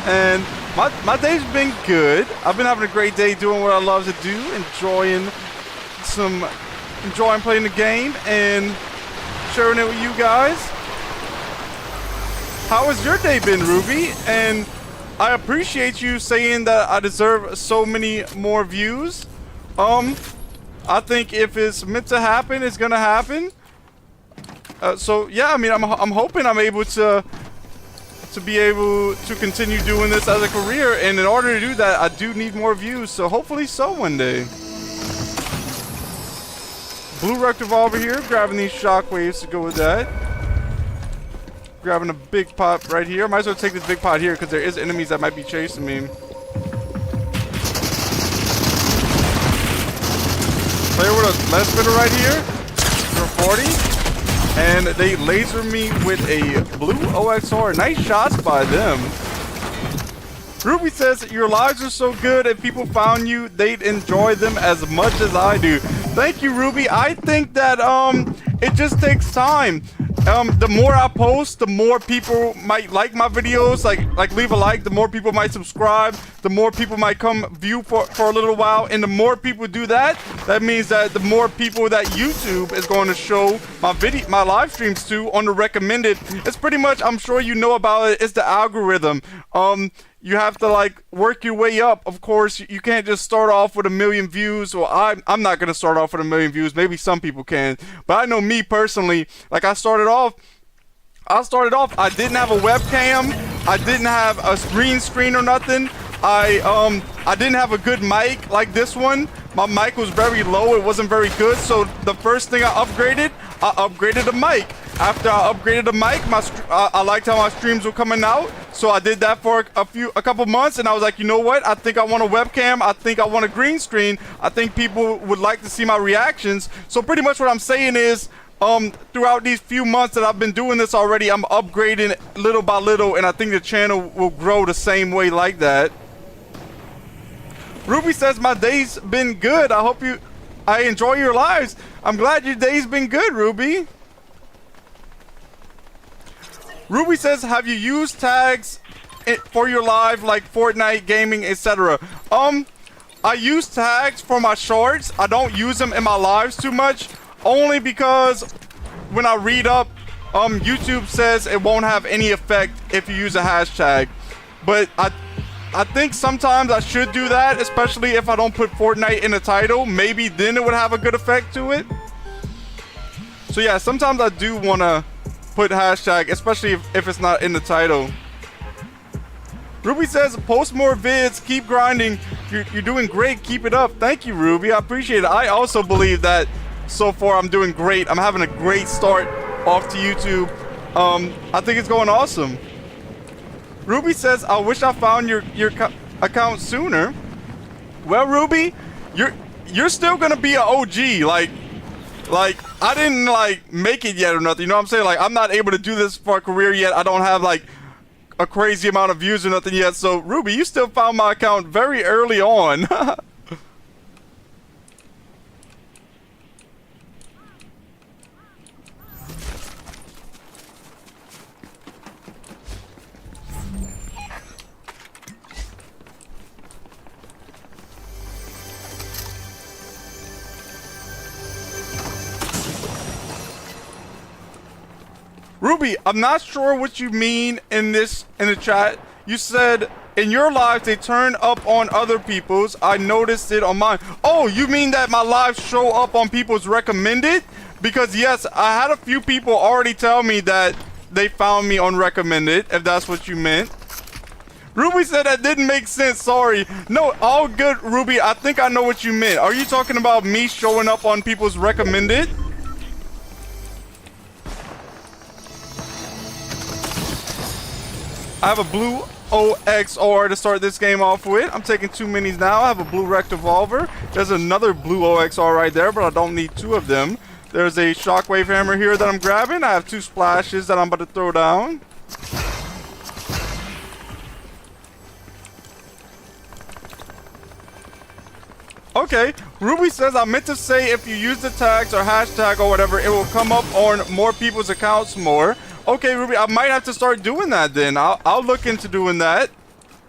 And my day's been good. I've been having a great day doing what I love to do. Enjoying playing the game and sharing it with you guys. How has your day been, Ruby? And I appreciate you saying that I deserve so many more views. I think if it's meant to happen, it's gonna happen. So yeah, I mean, I'm hoping I'm able to be able to continue doing this as a career, and in order to do that, I do need more views. So hopefully, so one day. Blue Wreck Revolver here, grabbing these shockwaves to go with that. Grabbing a big pot right here. Might as well take this big pot here because there is enemies that might be chasing me. Player with a less spitter right here for 40. And they laser me with a blue OXR. Nice shots by them. Ruby says, your lives are so good. If people found you, they'd enjoy them as much as I do. Thank you, Ruby. I think that it just takes time. The more I post, the more people might like my videos, like leave a like, the more people might subscribe, the more people might come view for a little while, and the more people do that, that means that the more people that YouTube is going to show my live streams to on the recommended. It's pretty much, I'm sure you know about it, it's the algorithm. You have to like work your way up. Of course, you can't just start off with 1 million views. Well, I'm not gonna start off with 1 million views. Maybe some people can, but I know me personally. Like I started off. I didn't have a webcam. I didn't have a green screen or nothing. I didn't have a good mic like this one. My mic was very low. It wasn't very good. So the first thing I upgraded the mic. After I upgraded the mic, I liked how my streams were coming out. So I did that for a couple months, and I was like, you know what? I think I want a webcam. I think I want a green screen. I think people would like to see my reactions. So pretty much what I'm saying is, throughout these few months that I've been doing this already, I'm upgrading little by little, and I think the channel will grow the same way like that. Ruby says my day's been good. I enjoy your lives. I'm glad your day's been good, Ruby. Ruby says, have you used tags for your live like Fortnite, gaming, etc.? I use tags for my shorts. I don't use them in my lives too much, only because when I read up, YouTube says it won't have any effect if you use a hashtag. But I think sometimes I should do that, especially if I don't put Fortnite in the title. Maybe then it would have a good effect to it. So yeah, sometimes I do want to put hashtag, especially if it's not in the title. Ruby says, post more vids, keep grinding. You're doing great, keep it up. Thank you, Ruby, I appreciate it. I also believe that so far I'm doing great. I'm having a great start off to YouTube. I think it's going awesome. Ruby says, I wish I found your account sooner. Well, Ruby, you're still gonna be an OG. Like I didn't like make it yet or nothing. You know what I'm saying? Like I'm not able to do this for a career yet. I don't have like a crazy amount of views or nothing yet. So Ruby, you still found my account very early on. Ruby, I'm not sure what you mean in the chat. You said in your lives they turn up on other people's. I noticed it on mine. Oh, you mean that my lives show up on people's recommended? Because yes, I had a few people already tell me that they found me on recommended, if that's what you meant. Ruby said that didn't make sense, sorry. No, all good, Ruby. I think I know what you meant. Are you talking about me showing up on people's recommended? I have a blue OXR to start this game off with. I'm taking 2 minis now. I have a blue rect revolver. There's another blue OXR right there, but I don't need 2 of them. There's a shockwave hammer here that I'm grabbing. I have 2 splashes that I'm about to throw down. Okay, Ruby says I meant to say if you use the tags or hashtag or whatever, it will come up on more people's accounts more. Okay, Ruby, I might have to start doing that then. I'll look into doing that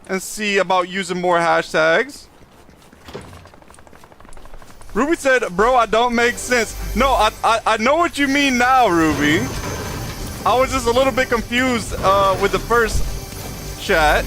and see about using more hashtags. Ruby said, bro, I don't make sense. No, I know what you mean now, Ruby. I was just a little bit confused with the first chat.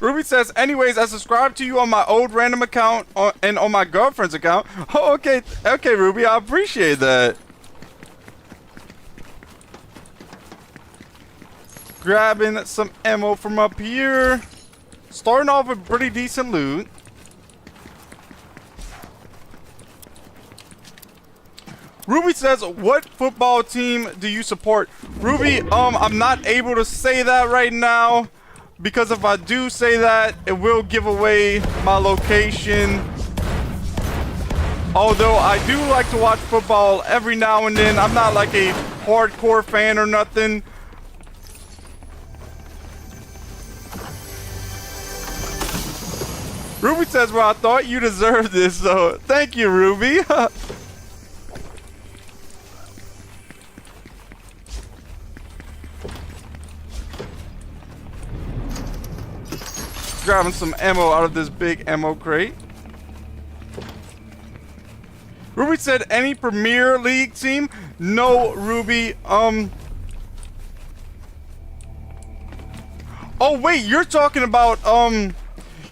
Ruby says, anyways, I subscribed to you on my old random account and on my girlfriend's account. Oh, okay. Okay, Ruby, I appreciate that. Grabbing some ammo from up here. Starting off with pretty decent loot. Ruby says, what football team do you support? Ruby, I'm not able to say that right now. Because if I do say that, it will give away my location. Although I do like to watch football every now and then. I'm not like a hardcore fan or nothing. Ruby says, well, I thought you deserved this, so thank you, Ruby. Grabbing some ammo out of this big ammo crate. Ruby said, any Premier League team? No, Ruby. Oh wait, you're talking about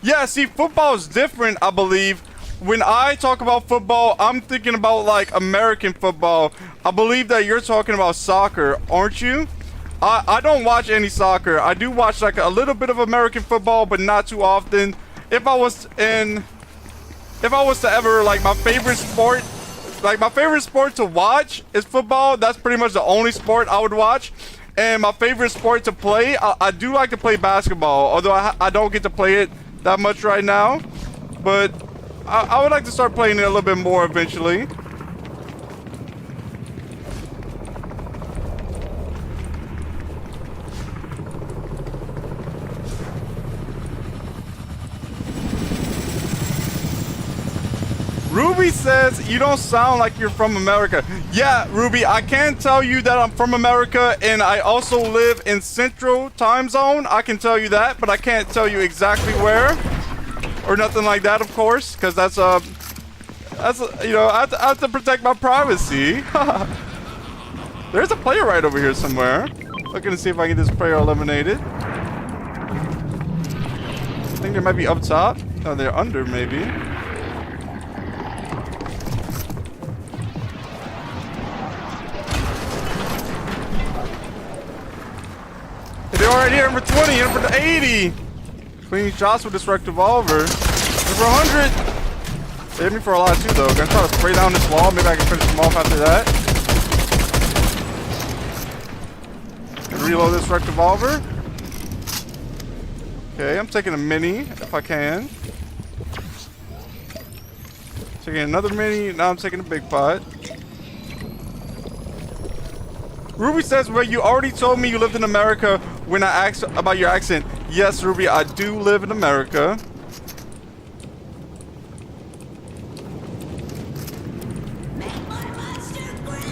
yeah, see, football is different, I believe. When I talk about football, I'm thinking about like American football. I believe that you're talking about soccer, aren't you? I don't watch any soccer. I do watch like a little bit of American football, but not too often. If I was to ever, like, my favorite sport to watch is football. That's pretty much the only sport I would watch. And my favorite sport to play, I do like to play basketball, although I don't get to play it that much right now. But I would like to start playing it a little bit more eventually. Ruby says you don't sound like you're from America. Yeah, Ruby, I can tell you that I'm from America, and I also live in Central Time Zone. I can tell you that, but I can't tell you exactly where or nothing like that, of course, because that's you know, I have to protect my privacy. There's a player right over here somewhere. Looking to see if I can get this player eliminated. I think they might be up top. Oh, they're under, maybe. They're already here for 20, here for the 80. Clean shots with this wrecked revolver. For 100. They hit me for a lot too, though. Gonna try to spray down this wall. Maybe I can finish them off after that. And reload this wrecked revolver. Okay, I'm taking a mini if I can. Taking another mini. Now I'm taking a big pot. Ruby says, well, you already told me you lived in America when I asked about your accent. Yes, Ruby, I do live in America.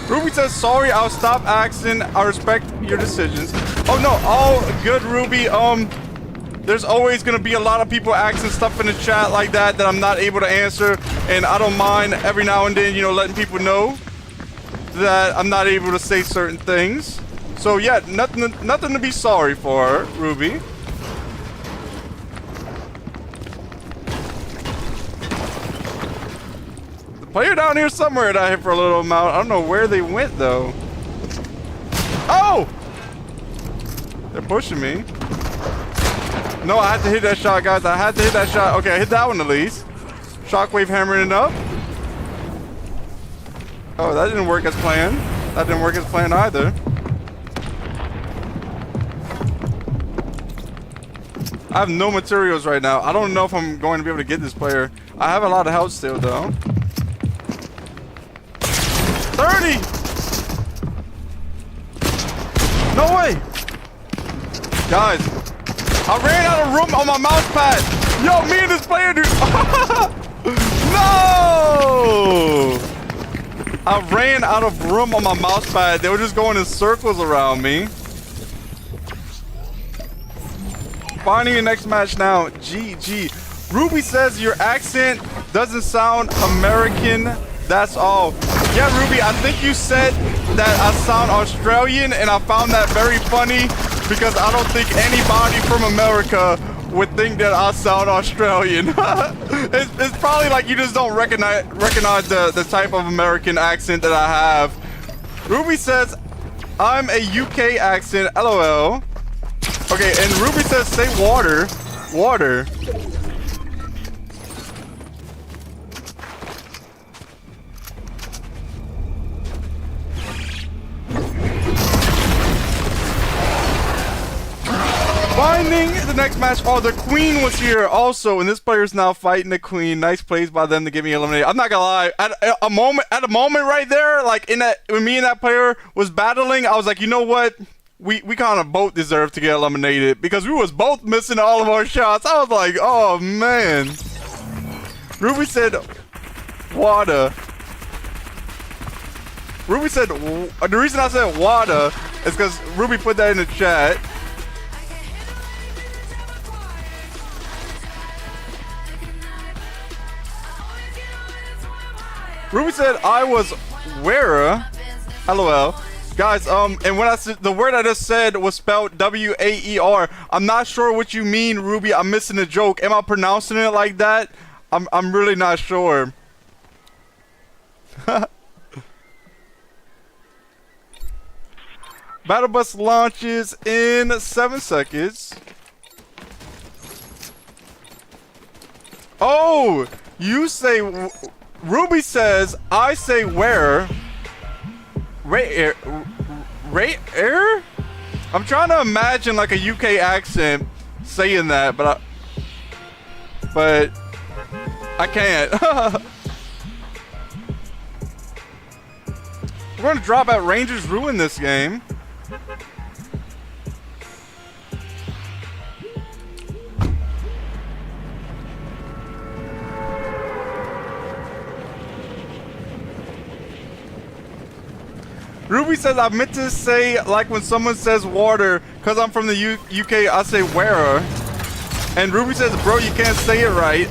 Ruby says, sorry, I'll stop asking. I respect your decisions. Oh, no, all good, Ruby. There's always going to be a lot of people asking stuff in the chat like that I'm not able to answer. And I don't mind every now and then, you know, letting people know that I'm not able to say certain things. So yeah, nothing to be sorry for, Ruby. The player down here somewhere that I hit for a little amount. I don't know where they went though. Oh! They're pushing me. No, I had to hit that shot, guys. I had to hit that shot. Okay, I hit that one at least. Shockwave hammering it up. Oh, that didn't work as planned. That didn't work as planned either. I have no materials right now. I don't know if I'm going to be able to get this player. I have a lot of health still, though. 30! No way! Guys, I ran out of room on my mouse pad. Yo, me and this player, dude. No! I ran out of room on my mouse pad. They were just going in circles around me. Finding your next match now. GG. Ruby says your accent doesn't sound American. That's all. Yeah, Ruby, I think you said that I sound Australian, and I found that very funny because I don't think anybody from America would think that I sound Australian. It's probably like you just don't recognize the type of American accent that I have. Ruby says I'm a UK accent, LOL. Okay, and Ruby says say water. Water. Finding the next match. Oh, the queen was here also, and this player's now fighting the queen. Nice plays by them to get me eliminated. I'm not gonna lie. At a moment right there, like when me and that player was battling, I was like, you know what? We kind of both deserve to get eliminated because we was both missing all of our shots. I was like, oh man. Ruby said water. Ruby said the reason I said water is because Ruby put that in the chat. Ruby said I was wearer. LOL. Guys, and when I said the word I just said was spelled W-A-E-R. I'm not sure what you mean, Ruby. I'm missing a joke. Am I pronouncing it like that? I'm really not sure. Battle bus launches in 7 seconds. Oh, you say Ruby says I say where. Right air? I'm trying to imagine like a UK accent saying that, but I can't. We're gonna drop at Rangers Ruin this game. Ruby says I meant to say like when someone says water, cause I'm from the UK, I say where. And Ruby says, bro, you can't say it right.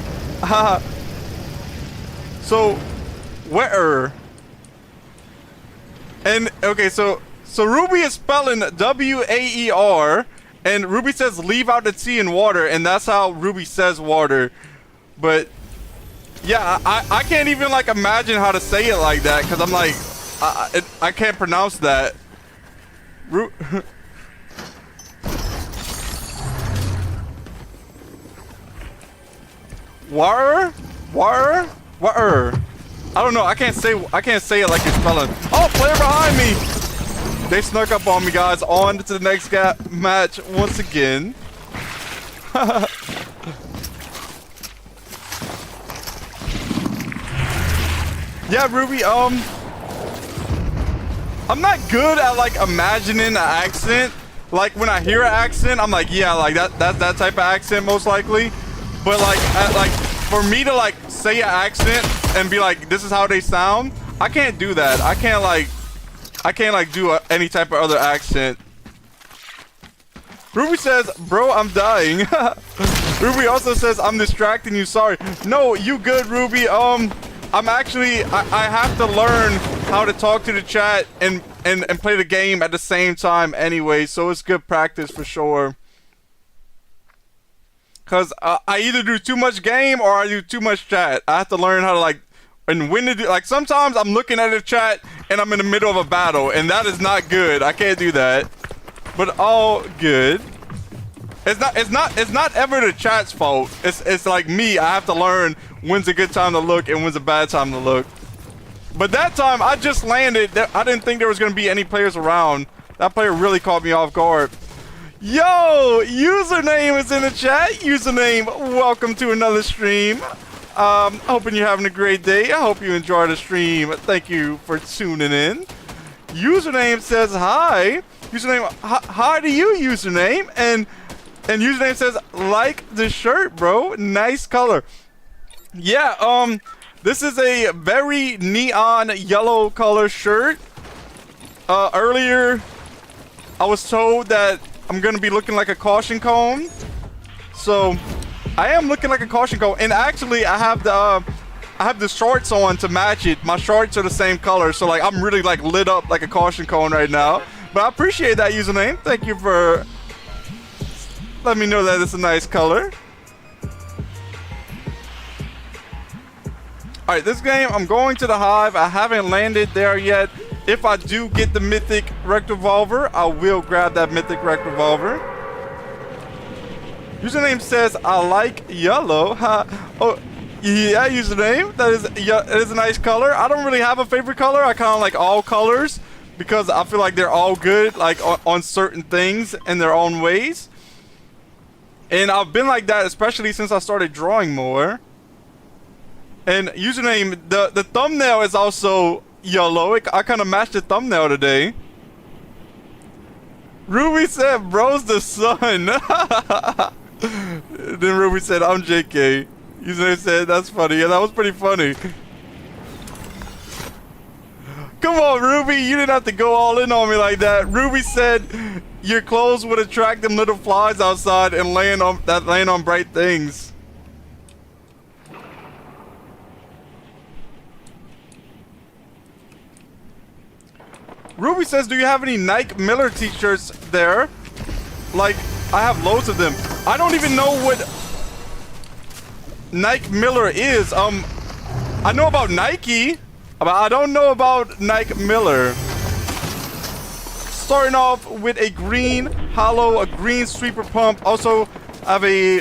So, where? And okay, so Ruby is spelling W-A-E-R, and Ruby says leave out the T in water, and that's how Ruby says water. But yeah, I can't even like imagine how to say it like that, cause I'm like I can't pronounce that. Water? I don't know. I can't say it like you're spelling. Oh, player behind me! They snuck up on me, guys. On to the next match once again. Yeah, Ruby. I'm not good at like imagining an accent. Like when I hear an accent, I'm like, yeah, like that type of accent most likely. But like for me to like say an accent and be like, this is how they sound, I can't do that. I can't like do any type of other accent. Ruby says, bro, I'm dying. Ruby also says, I'm distracting you, sorry. No, you good, Ruby. I'm actually, I have to learn how to talk to the chat and play the game at the same time anyway, so it's good practice for sure. Cause I either do too much game or I do too much chat. I have to learn how to like, and when to do, like sometimes I'm looking at the chat and I'm in the middle of a battle, and that is not good. I can't do that. But all good. It's not ever the chat's fault. It's like me. I have to learn when's a good time to look and when's a bad time to look. But that time I just landed. I didn't think there was gonna be any players around. That player really caught me off guard. Yo, username is in the chat. Username, welcome to another stream. Hoping you're having a great day. I hope you enjoy the stream. Thank you for tuning in. Username says hi. Username, hi to you, username. And username says like the shirt, bro. Nice color. Yeah, this is a very neon yellow color shirt. Earlier I was told that I'm gonna be looking like a caution cone, so I am looking like a caution cone. And actually, I have the shorts on to match it. My shorts are the same color, so like I'm really like lit up like a caution cone right now. But I appreciate that username. Thank you for letting me know that it's a nice color. All right, this game I'm going to the Hive. I haven't landed there yet. If I do get the mythic rect revolver, I will grab that mythic rect revolver. Username says I like yellow. Oh, yeah, username. That is a nice color. I don't really have a favorite color. I kind of like all colors because I feel like they're all good, like on certain things in their own ways. And I've been like that, especially since I started drawing more. And username, the thumbnail is also yellow. I kind of matched the thumbnail today. Ruby said, bro's the sun. Then Ruby said, I'm JK. Username said, that's funny. Yeah, that was pretty funny. Come on, Ruby. You didn't have to go all in on me like that. Ruby said, your clothes would attract them little flies outside and land on bright things. Ruby says, do you have any Nike Miller t-shirts there? Like, I have loads of them. I don't even know what Nike Miller is. I know about Nike, but I don't know about Nike Miller. Starting off with a green hollow, a green sweeper pump. Also, I have a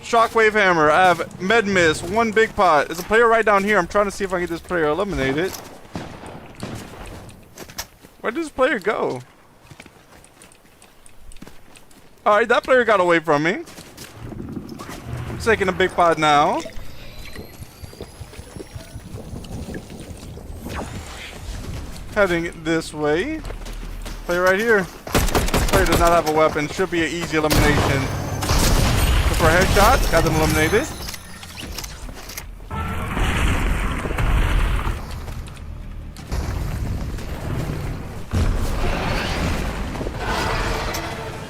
shockwave hammer. I have med mist, one big pot. There's a player right down here. I'm trying to see if I can get this player eliminated. Where did this player go? Alright, that player got away from me. Taking a big pot now. Heading this way. Player right here. Player does not have a weapon. Should be an easy elimination. Go for a headshot. Got them eliminated.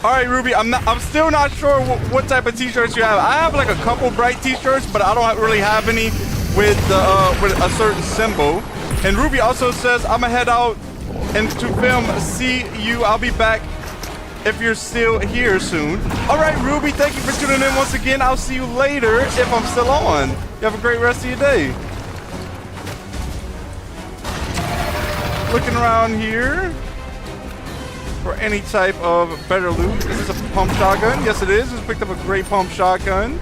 All right, Ruby. I'm still not sure what type of t-shirts you have. I have like a couple bright t-shirts, but I don't really have any with a certain symbol. And Ruby also says I'm gonna head out and to film. See you. I'll be back if you're still here soon. All right, Ruby. Thank you for tuning in once again. I'll see you later if I'm still on. You have a great rest of your day. Looking around here for any type of better loot. Is this a pump shotgun? Yes, it is. Just picked up a great pump shotgun.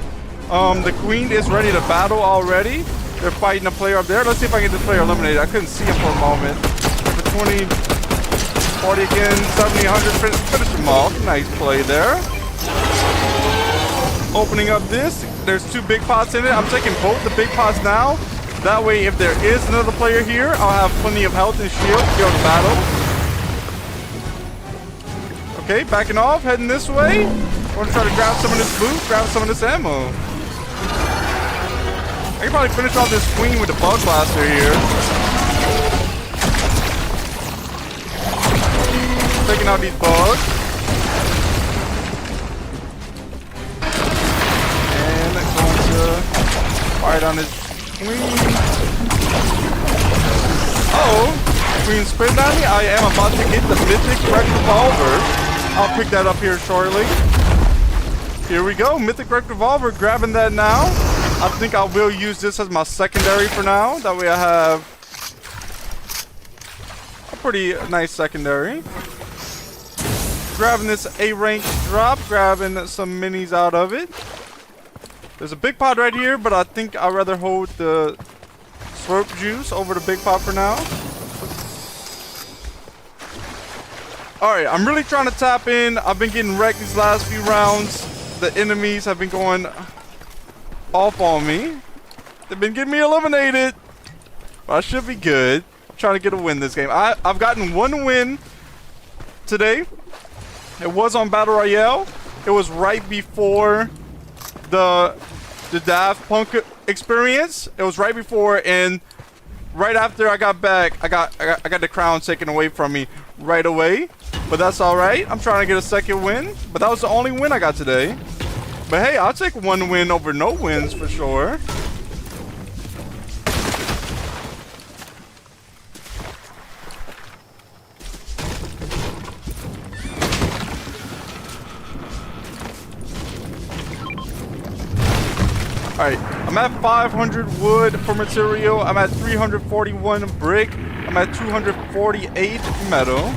The queen is ready to battle already. They're fighting a player up there. Let's see if I can get this player eliminated. I couldn't see him for a moment. For 20, 40 again, 70, 100. Finish him off. Nice play there. Opening up this. There's 2 big pots in it. I'm taking both the big pots now. That way, if there is another player here, I'll have plenty of health and shield to go to battle. Okay, backing off, heading this way. I want to try to grab some of this loot, grab some of this ammo. I can probably finish off this queen with the bug blaster here. Taking out these bugs. And going to fire on this queen. Uh-oh. Queen spit on me. I am about to get the mythic wreck revolver. I'll pick that up here shortly. Here we go. Mythic wreck revolver. Grabbing that now. I think I will use this as my secondary for now. That way I have a pretty nice secondary. Grabbing this A-rank drop. Grabbing some minis out of it. There's a big pot right here, but I think I'd rather hold the slurp juice over the big pot for now. Alright, I'm really trying to tap in. I've been getting wrecked these last few rounds. The enemies have been going off on me. They've been getting me eliminated. But I should be good. I'm trying to get a win this game. I've gotten 1 win today. It was on Battle Royale. It was right before the Daft Punk Experience. It was right before, and right after I got back, I got the crown taken away from me right away. But that's all right. I'm trying to get a second win. But that was the only win I got today. But hey, I'll take 1 win over no wins for sure. Alright, I'm at 500 wood for material. I'm at 341 brick. I'm at 248 metal.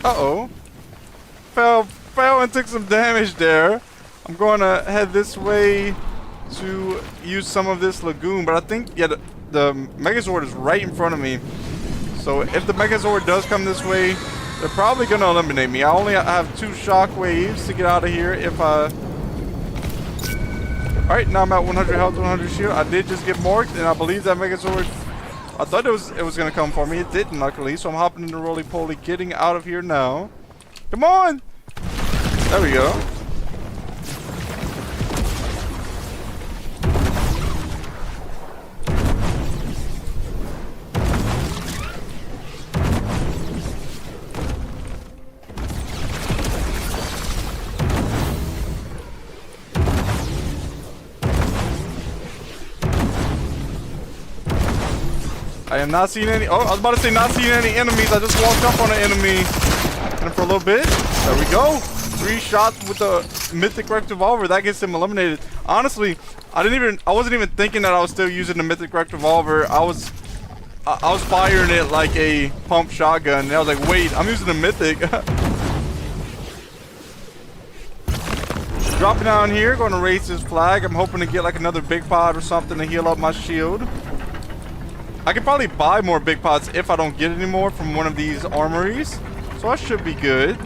Uh-oh. Fell and took some damage there. I'm going to head this way to use some of this lagoon, but I think, yeah, the Megazord is right in front of me. So if the Megazord does come this way, they're probably going to eliminate me. I only have 2 shockwaves to get out of here if I... Alright, now I'm at 100 health, 100 shield. I did just get morked, and I believe that Megazord... I thought it was going to come for me. It didn't, luckily. So I'm hopping in the roly-poly, getting out of here now. Come on! There we go. I am not seeing any. Oh, I was about to say not seeing any enemies. I just walked up on an enemy. And for a little bit. There we go. 3 shots with the Mythic Wreck Revolver. That gets him eliminated. Honestly, I wasn't even thinking that I was still using the Mythic Wreck Revolver. I was firing it like a pump shotgun. And I was like, wait, I'm using the Mythic. Dropping down here, going to raise this flag. I'm hoping to get like another big pot or something to heal up my shield. I could probably buy more big pots if I don't get any more from one of these armories. So I should be good.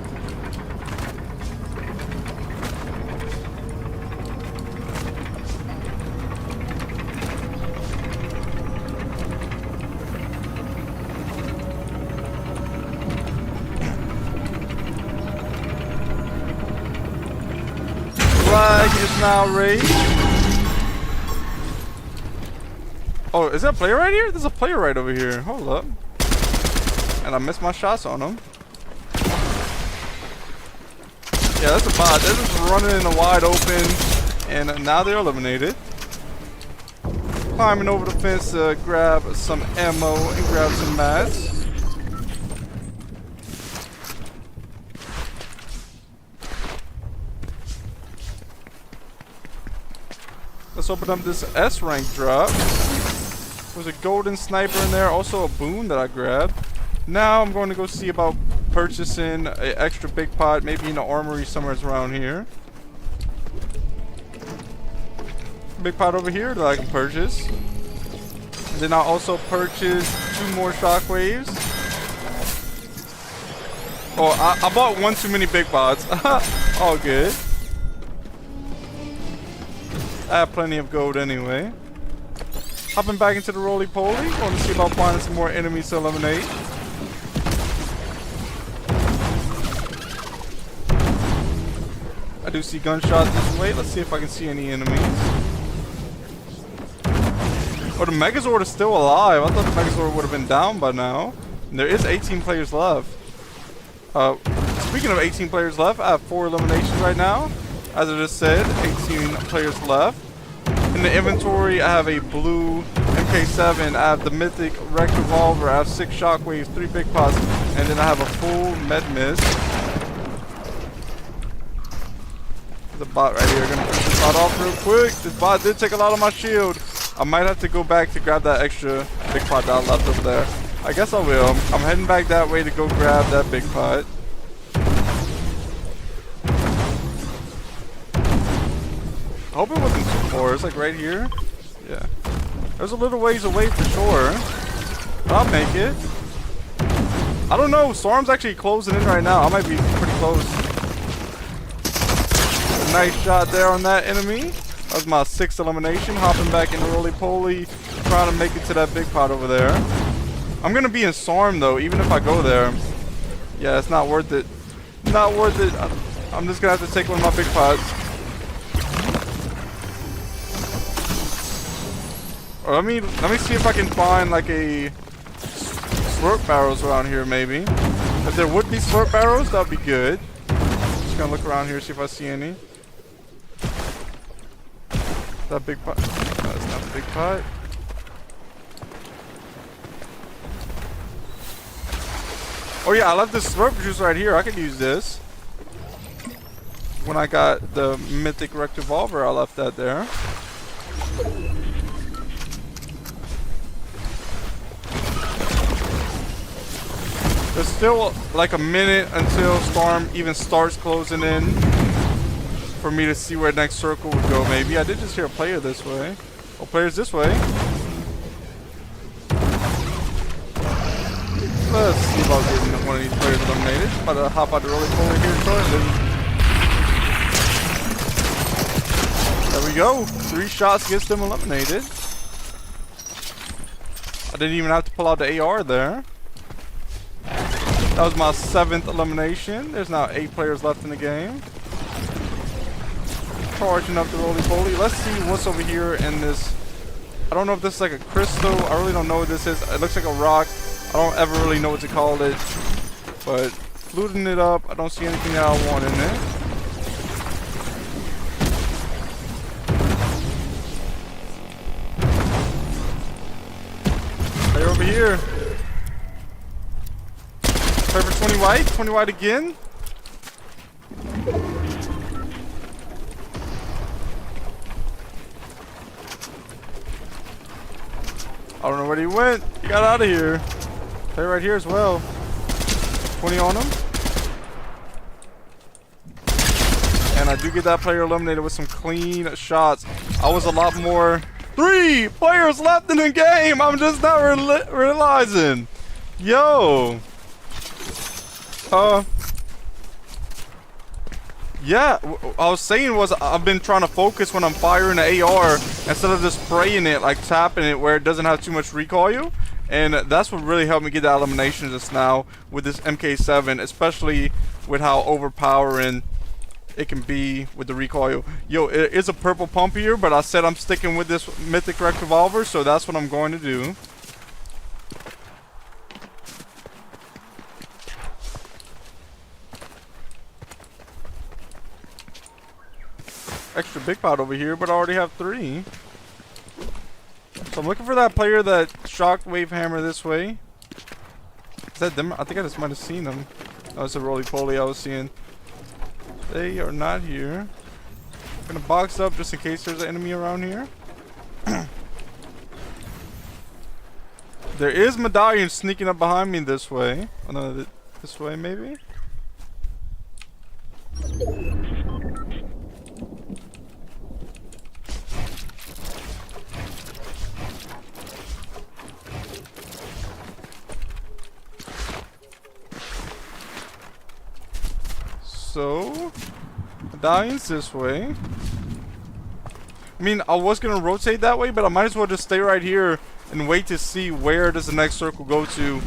now, Rage. Oh, is that a player right here? There's a player right over here. Hold up. And I missed my shots on him. Yeah, that's a bot. They're just running in the wide open. And now they're eliminated. Climbing over the fence to grab some ammo and grab some mats. Let's open up this S rank drop. There's a golden sniper in there, also a boon that I grabbed. Now I'm going to go see about purchasing an extra big pot, maybe in the armory somewhere around here. Big pot over here that I can purchase. And then I'll also purchase 2 more shockwaves. Oh, I bought one too many big pots. All good. I have plenty of gold anyway. Hopping back into the roly-poly. Going to see about finding some more enemies to eliminate. I do see gunshots this way. Let's see if I can see any enemies. Oh, the Megazord is still alive. I thought the Megazord would have been down by now. And there is 18 players left. Speaking of 18 players left, I have 4 eliminations right now. As I just said, 18 players left. In the inventory, I have a blue MK7. I have the mythic Wrecked Revolver. I have 6 shockwaves, 3 big pots, and then I have a full med mist. There's a bot right here. Gonna push this bot off real quick. This bot did take a lot of my shield. I might have to go back to grab that extra big pot that I left over there. I guess I will. I'm heading back that way to go grab that big pot. I hope it wasn't too far. It's like right here. Yeah. There's a little ways away for sure. But I'll make it. I don't know. Storm's actually closing in right now. I might be pretty close. A nice shot there on that enemy. That was my 6th elimination. Hopping back in the roly-poly. Trying to make it to that big pot over there. I'm going to be in Storm though, even if I go there. Yeah, it's not worth it. Not worth it. I'm just going to have to take one of my big pots. Or let me see if I can find like a slurp barrels around here maybe. If there would be slurp barrels, that would be good. Just gonna look around here, see if I see any. That big pot? No, that's not a big pot. Oh yeah, I left this slurp juice right here. I could use this. When I got the mythic Wrecked Revolver, I left that there. There's still like a minute until Storm even starts closing in for me to see where the next circle would go maybe. I did just hear a player this way. Oh, players this way. Let's see about getting one of these players eliminated. About to hop out the roly-poly here shortly. There we go. 3 shots gets them eliminated. I didn't even have to pull out the AR there. That was my 7th elimination. There's now 8 players left in the game. Charging up the roly-poly. Let's see what's over here in this. I don't know if this is like a crystal. I really don't know what this is. It looks like a rock. I don't ever really know what to call it. But looting it up, I don't see anything that I want in it. Right over here. Play for 20 white. 20 white again. I don't know where he went. He got out of here. Play right here as well. 20 on him. And I do get that player eliminated with some clean shots. I was a lot more. 3 players left in the game. I'm just not realizing. Yo. Yeah, I was saying was I've been trying to focus when I'm firing the AR instead of just spraying it, like tapping it where it doesn't have too much recoil. And that's what really helped me get the elimination just now with this MK7, especially with how overpowering it can be with the recoil. Yo, it is a purple pump here, but I said I'm sticking with this Mythic Rex revolver, so that's what I'm going to do. Extra big pot over here, but I already have 3. So I'm looking for that player that shockwave hammer this way. Is that them? I think I just might have seen them. Oh, it's a roly-poly I was seeing. They are not here. I'm gonna box up just in case there's an enemy around here. There is medallion sneaking up behind me this way. Oh no, this way maybe? So, medallion's this way. I mean, I was gonna rotate that way, but I might as well just stay right here and wait to see where does the next circle go to.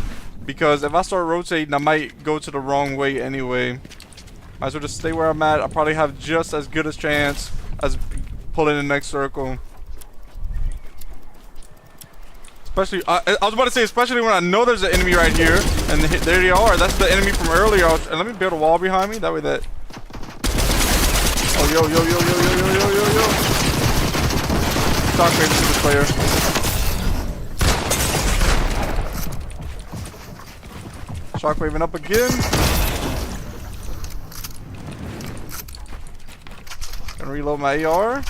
Because if I start rotating, I might go to the wrong way anyway. Might as well just stay where I'm at. I'll probably have just as good a chance as pulling the next circle. Especially, I was about to say, especially when I know there's an enemy right here, and there they are. That's the enemy from earlier. And let me build a wall behind me. That way that. Oh, yo, yo, yo, yo, yo, yo, yo, yo, yo. Shockwave to the player. Shockwaving up again. Gonna reload my AR.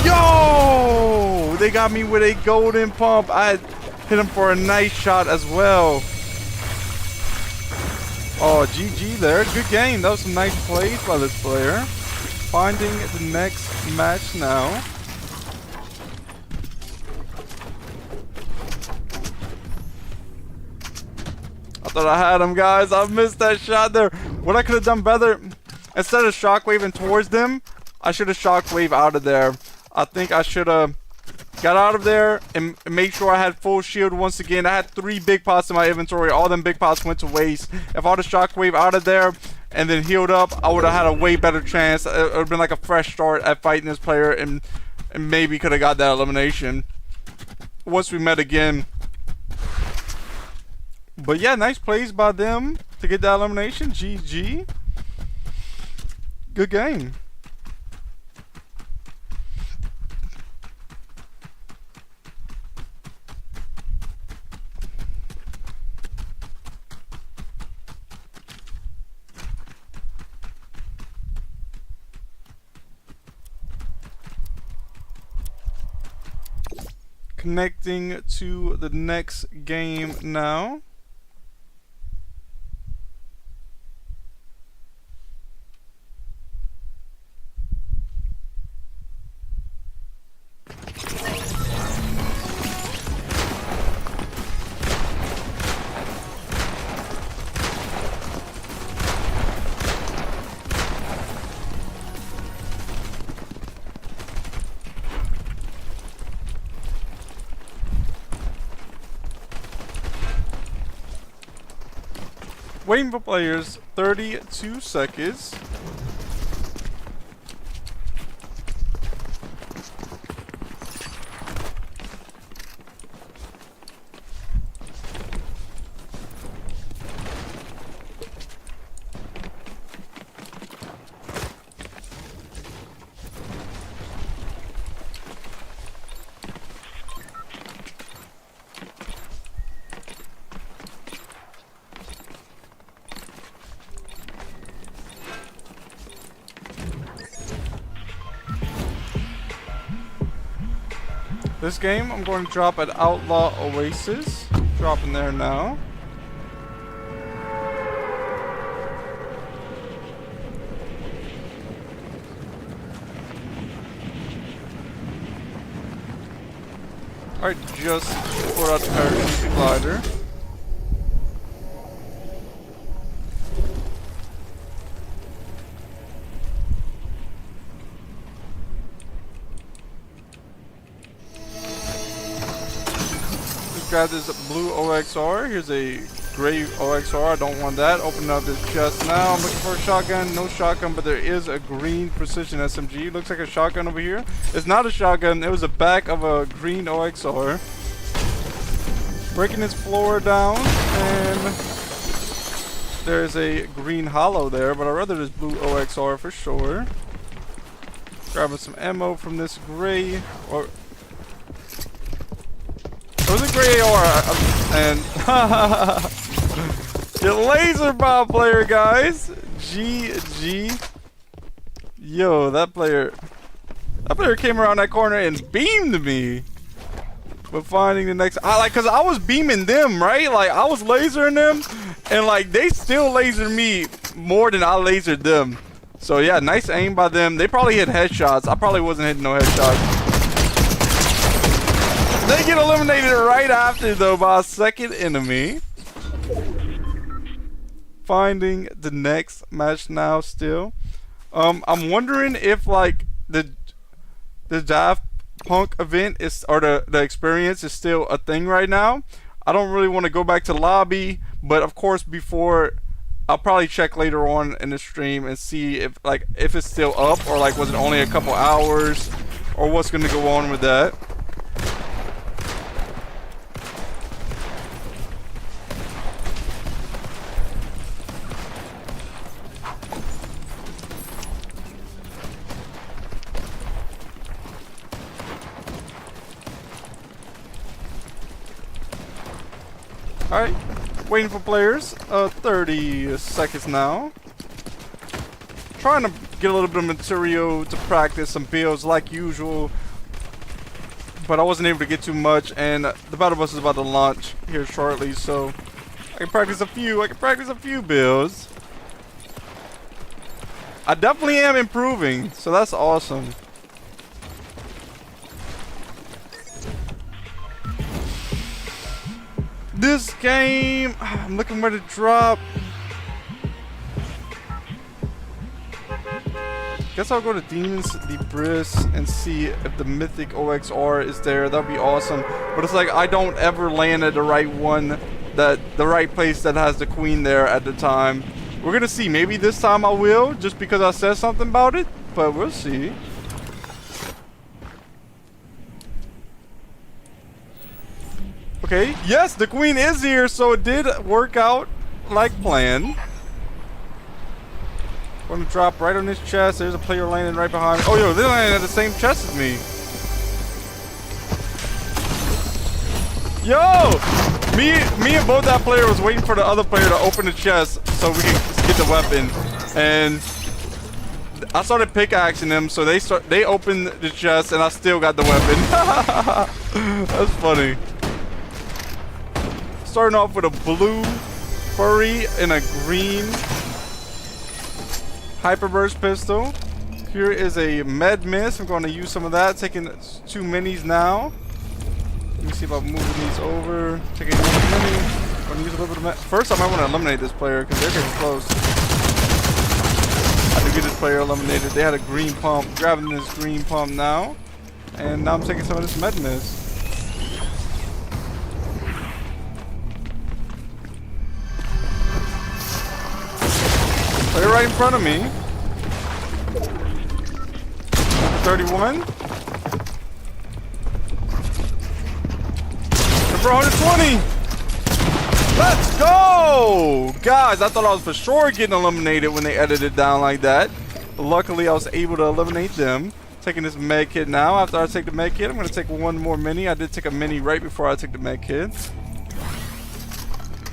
Yo! They got me with a golden pump. I hit him for a nice shot as well. Oh, GG there. Good game. That was some nice plays by this player. Finding the next match now. I thought I had him, guys. I missed that shot there. What I could have done better, instead of shockwaving towards them, I should have shockwave out of there. I think I should have got out of there and made sure I had full shield once again. I had 3 big pots in my inventory. All them big pots went to waste. If I would have shockwave out of there and then healed up, I would have had a way better chance. It would have been like a fresh start at fighting this player and maybe could have got that elimination once we met again. But yeah, nice plays by them to get that elimination. GG. Good game. Connecting to the next game now. Waiting for players, 32 seconds. This game, I'm going to drop at Outlaw Oasis. Dropping there now. Alright, just pour out the parachute glider. grab this blue OXR. Here's a gray OXR. I don't want that. Open up this chest now. I'm looking for a shotgun. No shotgun, but there is a green precision SMG. Looks like a shotgun over here. It's not a shotgun. It was the back of a green OXR. Breaking this floor down, and there's a green hollow there, but I'd rather this blue OXR for sure. Grabbing some ammo from this gray, or it was a gray AR, and your laser bomb player, guys. GG. Yo, that player came around that corner and beamed me. But finding the next, cause I was beaming them, right? Like I was lasering them, and like they still lasered me more than I lasered them. So yeah, nice aim by them. They probably hit headshots. I probably wasn't hitting no headshots. They get eliminated right after though by a second enemy. Finding the next match now still. I'm wondering if like the Daft Punk event is, or the experience is still a thing right now. I don't really want to go back to lobby, but of course before, I'll probably check later on in the stream and see if it's still up, or like was it only a couple hours, or what's gonna go on with that. Alright, waiting for players. 30 seconds now. Trying to get a little bit of material to practice some builds like usual. But I wasn't able to get too much, and the battle bus is about to launch here shortly, so I can practice a few builds. I definitely am improving, so that's awesome. This game, I'm looking where to drop. Guess I'll go to Demons Debris and see if the Mythic OXR is there. That'd be awesome. But it's like I don't ever land at the right one, the right place that has the queen there at the time. We're gonna see. Maybe this time I will, just because I said something about it. But we'll see. Okay, yes, the queen is here, so it did work out like planned. Gonna drop right on this chest. There's a player landing right behind me. Oh, yo, they're landing at the same chest as me. Yo! Me and both that player was waiting for the other player to open the chest so we can get the weapon. And I started pickaxing them, so they opened the chest and I still got the weapon. That's funny. Starting off with a blue furry and a green hyperburst pistol. Here is a med miss. I'm going to use some of that. Taking 2 minis now. Let me see if I'm moving these over. Taking a mini. I'm going to use a little bit of med. First, I might want to eliminate this player because they're getting close. I had to get this player eliminated. They had a green pump. Grabbing this green pump now. And now I'm taking some of this med miss. They're right in front of me. 31. Number 120. Let's go! Guys, I thought I was for sure getting eliminated when they edited down like that. But luckily, I was able to eliminate them. Taking this med kit now. After I take the med kit, I'm going to take one more mini. I did take a mini right before I took the med kit.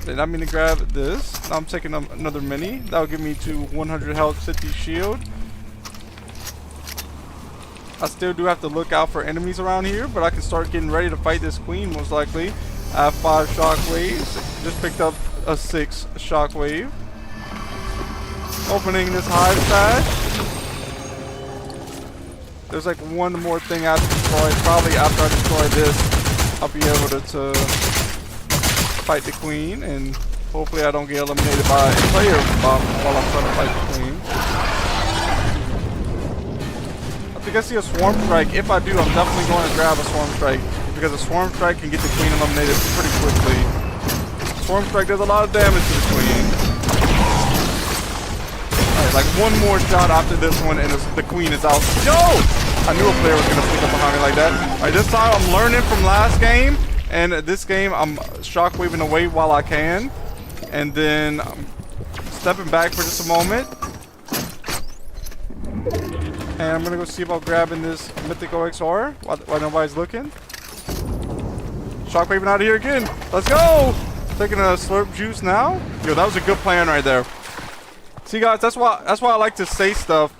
Did I mean to grab this? Now I'm taking another mini. That'll give me to 100 health, 50 shield. I still do have to look out for enemies around here, but I can start getting ready to fight this queen most likely. I have 5 shockwaves. Just picked up a 6 shockwave. Opening this hive stash. There's like one more thing I have to destroy. Probably after I destroy this, I'll be able to fight the queen, and hopefully I don't get eliminated by a player while I'm trying to fight the queen. I think I see a swarm strike. If I do, I'm definitely going to grab a swarm strike. because a Swarm Strike can get the Queen eliminated pretty quickly. Swarm Strike does a lot of damage to the Queen. Alright, like one more shot after this one and the Queen is out. Yo! I knew a player was going to sneak up behind me like that. Alright, this time I'm learning from last game. And this game I'm shockwaving away while I can. And then I'm stepping back for just a moment. And I'm going to go see about grabbing this Mythic OXR while nobody's looking. Shockwaving out of here again. Let's go! Taking a slurp juice now. Yo, that was a good plan right there. See guys, that's why I like to say stuff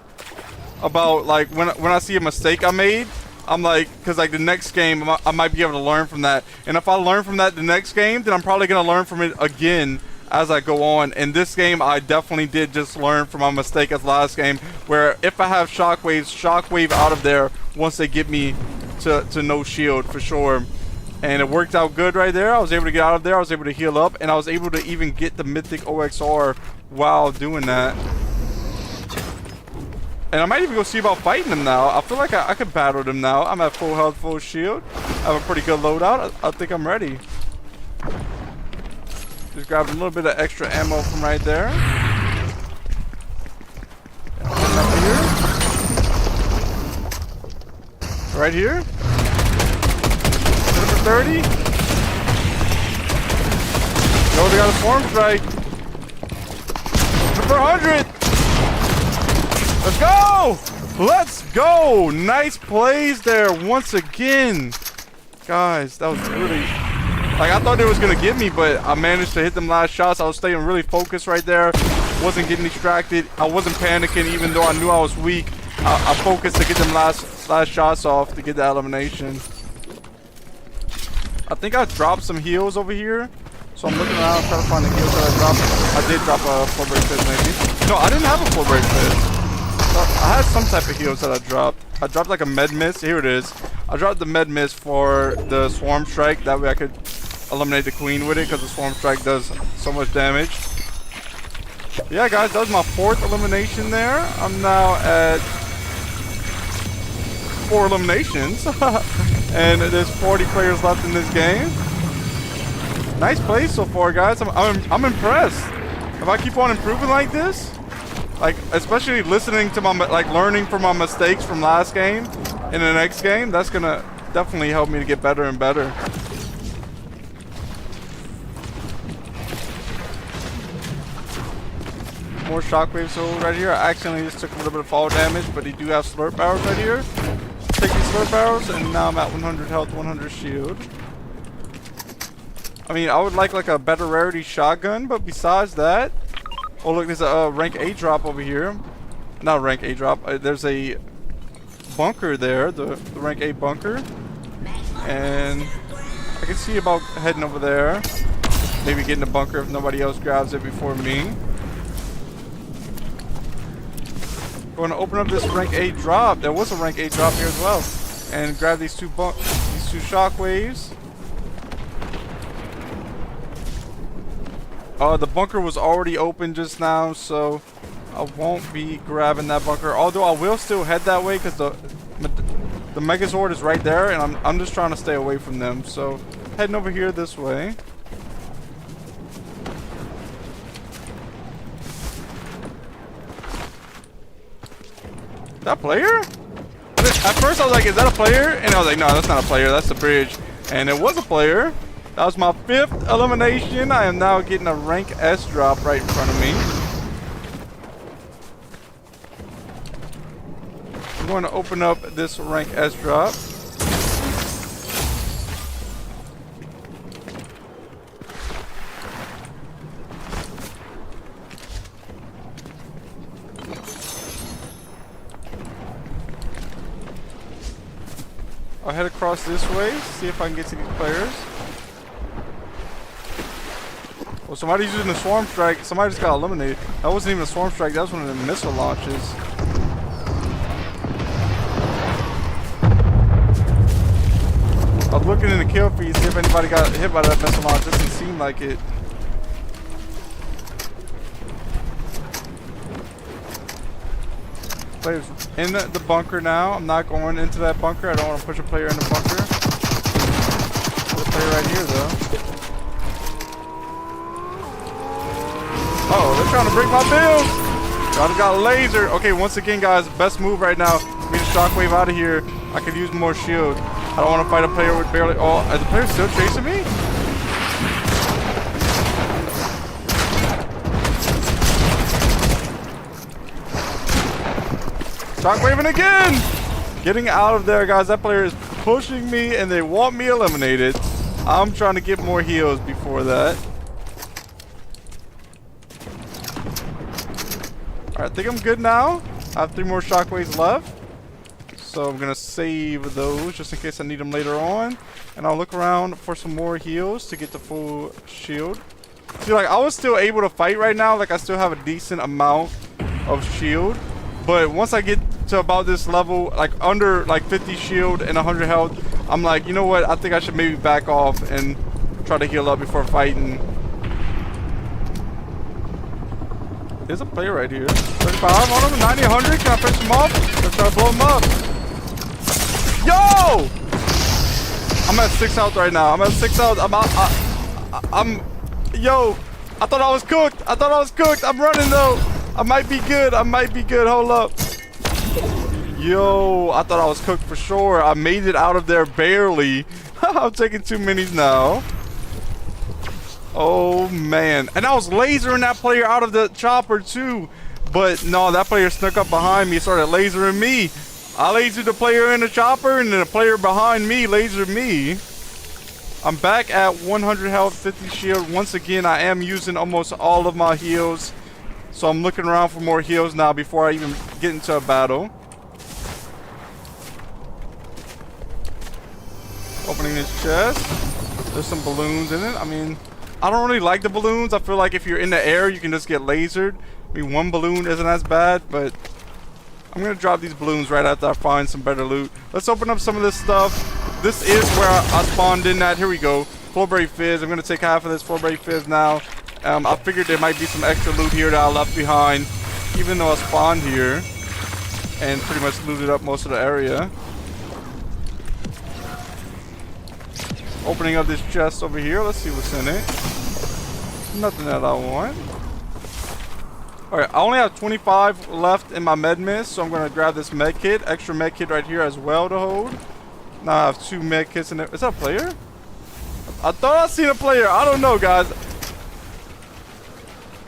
about like when I see a mistake I made. I'm like, because like the next game I might be able to learn from that, and if I learn from that the next game, then I'm probably gonna learn from it again as I go on. In this game I definitely did just learn from my mistake as last game, where if I have shockwave out of there once they get me to no shield for sure. And it worked out good right there. I was able to get out of there, I was able to heal up, and I was able to even get the Mythic OXR while doing that. And I might even go see about fighting him now. I feel like I could battle them now. I'm at full health, full shield. I have a pretty good loadout. I think I'm ready. Just grabbed a little bit of extra ammo from right there. Up here. Right here. Hit him for 30. Yo, they got a Swarm Strike. Hit him for 100. Let's go! Let's go! Nice plays there once again. Guys, that was really... Like, I thought it was going to get me, but I managed to hit them last shots. I was staying really focused right there. Wasn't getting distracted. I wasn't panicking even though I knew I was weak. I focused to get them last shots off to get the elimination. I think I dropped some heals over here. So I'm looking around trying to find the heals that I dropped. I did drop a full break fist maybe. No, I didn't have a full break fist. I had some type of heals that I dropped. I dropped like a med mist. Here it is. I dropped the med mist for the Swarm Strike. That way I could eliminate the Queen with it because the Swarm Strike does so much damage. Yeah, guys, that was my 4th elimination there. I'm now at 4 eliminations. And there's 40 players left in this game. Nice play so far, guys. I'm impressed. If I keep on improving like this, like especially listening to my learning from my mistakes from last game in the next game, that's gonna definitely help me to get better and better. More shockwave sold right here. I accidentally just took a little bit of fall damage, but he do have slurp arrows right here. Take these slurp arrows, and now I'm at 100 health, 100 shield. I mean, I would like a better rarity shotgun, but besides that, oh look, there's a rank A drop over here. Not rank A drop. There's a bunker there, the rank A bunker, and I can see about heading over there. Maybe getting a bunker if nobody else grabs it before me. Going to open up this rank A drop. There was a rank A drop here as well, and grab these two shockwaves. The bunker was already open just now, so I won't be grabbing that bunker. Although I will still head that way because the Megazord is right there, and I'm just trying to stay away from them. So heading over here this way. That player? At first I was like, is that a player? And I was like, no, that's not a player, that's the bridge. And it was a player. That was my 5th elimination. I am now getting a rank S drop right in front of me. I'm going to open up this rank S drop. I'll head across this way, see if I can get to these players. Well, somebody's using the Swarm Strike. Somebody just got eliminated. That wasn't even a Swarm Strike, that was one of the missile launches. I was looking in the kill feed, see if anybody got hit by that missile launch. Doesn't seem like it. Players in the bunker now. I'm not going into that bunker. I don't want to push a player in the bunker. player right here, though. Oh, they're trying to break my build. I just got a laser. Okay, once again, guys, best move right now. Me to shockwave out of here. I could use more shield. I don't want to fight a player with barely... Oh, is the player still chasing me? Shockwaving again! Getting out of there, guys. That player is pushing me, and they want me eliminated. I'm trying to get more heals before that. Alright, I think I'm good now. I have 3 more shockwaves left. So I'm going to save those just in case I need them later on. And I'll look around for some more heals to get the full shield. See, like, I was still able to fight right now. Like, I still have a decent amount of shield. But once I get to about this level, like under like 50 shield and 100 health, I'm like, you know what? I think I should maybe back off and try to heal up before fighting. There's a player right here. 35 on him, 90, 100. Can I finish him off? Let's try to blow him up. Yo! I'm at 6 health right now. I'm at 6 health. Yo! I thought I was cooked. I thought I was cooked. I'm running though. I might be good. I might be good. Hold up. Yo, I thought I was cooked for sure. I made it out of there barely. I'm taking 2 minis now. Oh, man. And I was lasering that player out of the chopper, too. But, no, that player snuck up behind me, started lasering me. I lasered the player in the chopper, and then the player behind me lasered me. I'm back at 100 health, 50 shield. Once again, I am using almost all of my heals. So I'm looking around for more heals now before I even get into a battle. Opening this chest. There's some balloons in it. I mean, I don't really like the balloons. I feel like if you're in the air, you can just get lasered. I mean, 1 balloon isn't as bad, but I'm going to drop these balloons right after I find some better loot. Let's open up some of this stuff. This is where I spawned in at. Here we go. Flowberry Fizz. I'm going to take half of this Flowberry Fizz now. I figured there might be some extra loot here that I left behind, even though I spawned here and pretty much looted up most of the area. Opening up this chest over here. Let's see what's in it. Nothing that I want. Alright, I only have 25 left in my med mist, so I'm going to grab this med kit. Extra med kit right here as well to hold. Now I have 2 med kits in there. Is that a player? I thought I seen a player. I don't know, guys.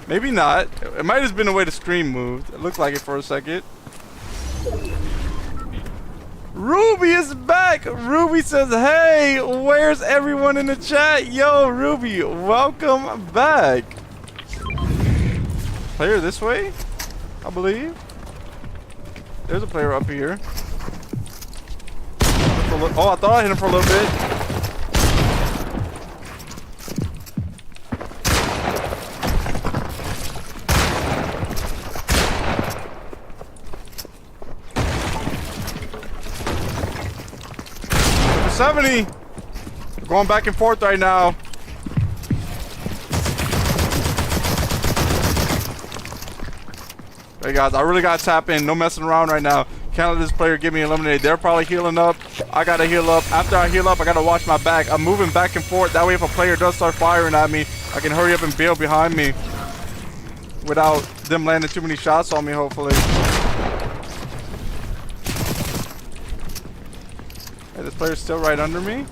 Maybe not. It might have been the way the stream moved. It looked like it for a second. Ruby is back. Ruby says, hey, where's everyone in the chat? Yo, Ruby, welcome back. Player this way, I believe. There's a player up here. Oh, I thought I hit him for a little bit. Number 70. We're going back and forth right now. Hey guys, I really gotta tap in. No messing around right now. Can't let this player get me eliminated. They're probably healing up. I gotta heal up. After I heal up, I gotta watch my back. I'm moving back and forth. That way, if a player does start firing at me, I can hurry up and bail behind me without them landing too many shots on me, hopefully. Hey, this player's still right under me.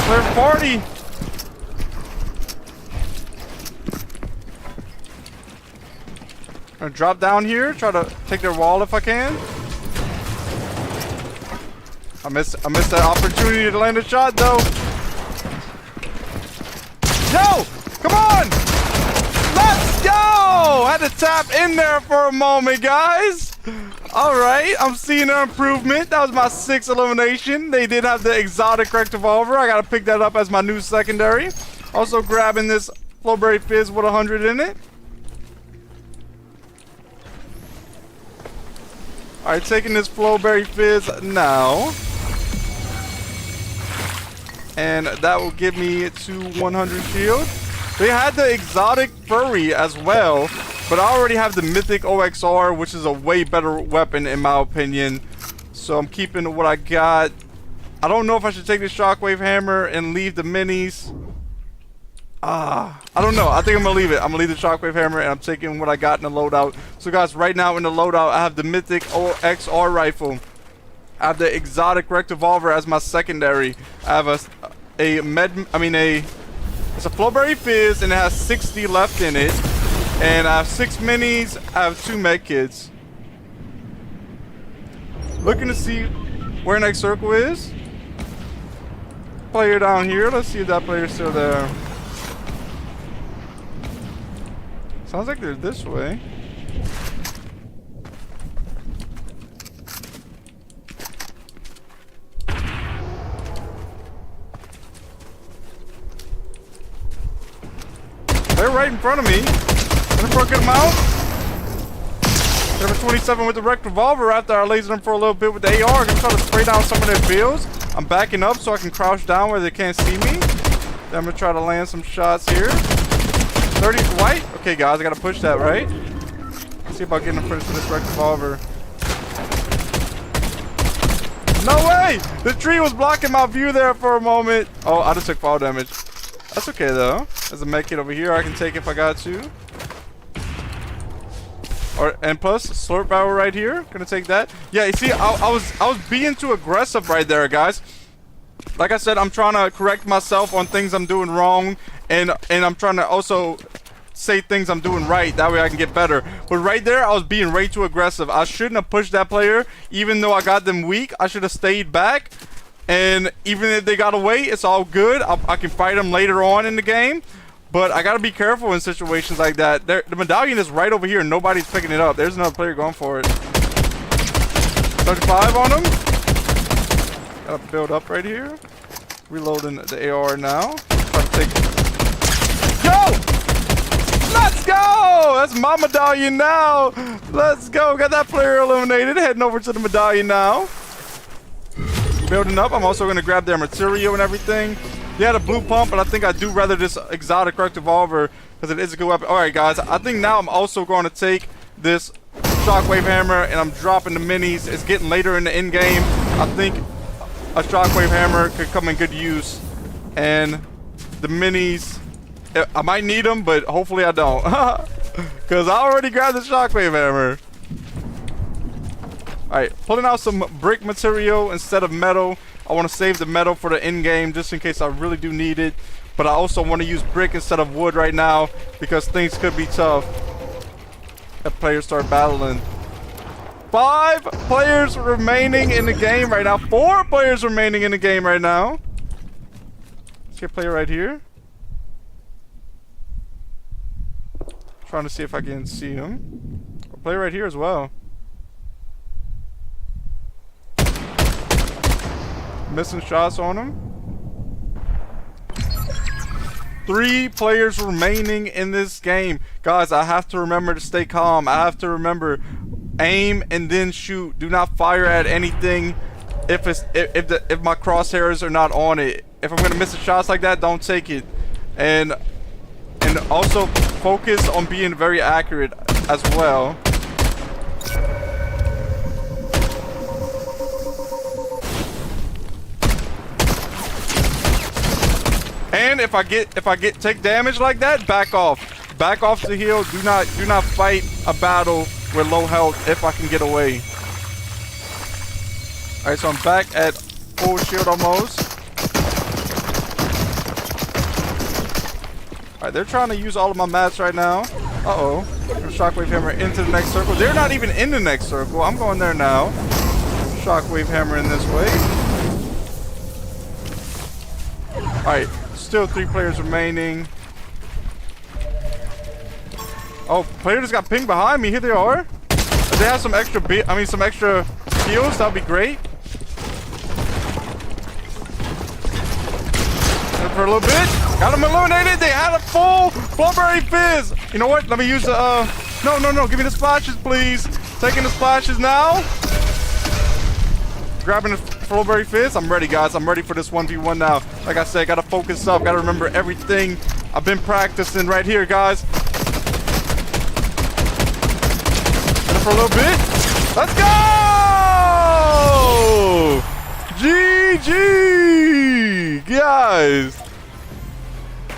Player 40. I'm gonna drop down here, try to take their wall if I can. I missed that opportunity to land a shot though. Yo, come on! Let's go! Had to tap in there for a moment, guys. Alright, I'm seeing an improvement. That was my 6th elimination. They did have the exotic correct revolver. I gotta pick that up as my new secondary. Also grabbing this Flowberry Fizz with 100 in it. Alright, taking this Flowberry Fizz now. And that will give me to 100 shield. They had the exotic furry as well. But I already have the Mythic OXR, which is a way better weapon in my opinion. So I'm keeping what I got. I don't know if I should take the Shockwave Hammer and leave the minis. I don't know. I think I'm gonna leave it. I'm gonna leave the Shockwave Hammer and I'm taking what I got in the loadout. So guys, right now in the loadout, I have the Mythic OXR rifle. I have the exotic Rect Revolver as my secondary. I have it's a Flowberry Fizz and it has 60 left in it. And I have 6 minis. I have 2 med kits. Looking to see where next circle is. Player down here. Let's see if that player's still there. Sounds like they're this way. They're right in front of me. Looking for a good amount. Number 27 with the Rect Revolver after I lasered them for a little bit with the AR. I'm gonna try to spray down some of their builds. I'm backing up so I can crouch down where they can't see me. Then I'm gonna try to land some shots here. 30 white. Okay, guys, I gotta push that, right? Let's see about getting a push for this Rect Revolver. No way! The tree was blocking my view there for a moment. Oh, I just took fall damage. That's okay though. There's a med kit over here I can take if I got to. And plus slurp barrel right here. Gonna take that. Yeah, you see, I was being too aggressive right there, guys. Like I said, I'm trying to correct myself on things I'm doing wrong, and I'm trying to also say things I'm doing right. That way I can get better. But right there, I was being way too aggressive. I shouldn't have pushed that player, even though I got them weak. I should have stayed back. And even if they got away, it's all good. I can fight them later on in the game. But I gotta be careful in situations like that. The medallion is right over here and nobody's picking it up. There's another player going for it. 35 on him. Gotta build up right here. Reloading the AR now. Try to take... Yo! Let's go! That's my medallion now. Let's go. Got that player eliminated. Heading over to the medallion now. Building up. I'm also gonna grab their material and everything. They had a blue pump, but I think I do rather this exotic Rect Revolver because it is a good weapon. Alright guys, I think now I'm also going to take this Shockwave Hammer and I'm dropping the minis. It's getting later in the end game. I think a Shockwave Hammer could come in good use. And the minis, I might need them, but hopefully I don't. Because I already grabbed the Shockwave Hammer. Alright, pulling out some brick material instead of metal. I want to save the metal for the end game just in case I really do need it. But I also want to use brick instead of wood right now because things could be tough if players start battling. 5 players remaining in the game right now. 4 players remaining in the game right now. See a player right here. Trying to see if I can see him. A player right here as well. Missing shots on him. 3 players remaining in this game. Guys, I have to remember to stay calm. I have to remember aim and then shoot. Do not fire at anything if my crosshairs are not on it. If I'm gonna miss the shots like that, don't take it. And also focus on being very accurate as well. And if I take damage like that, back off. Back off the hill. Do not fight a battle with low health if I can get away. Alright, so I'm back at full shield almost. Alright, they're trying to use all of my mats right now. Uh-oh. Shockwave Hammer into the next circle. They're not even in the next circle. I'm going there now. Shockwave Hammer in this way. Alright. Still 3 players remaining. Oh, player just got pinged behind me. Here they are. If they have some extra some extra skills, that'd be great. And for a little bit. Got them eliminated. They had a full Flowberry Fizz. You know what? Let me use the no. Give me the splashes, please. Taking the splashes now. Grabbing the Flowberry Fizz. I'm ready, guys. I'm ready for this 1v1 now. Like I said, gotta focus up. Gotta remember everything I've been practicing right here, guys. for a little bit. Let's go! GG! Guys.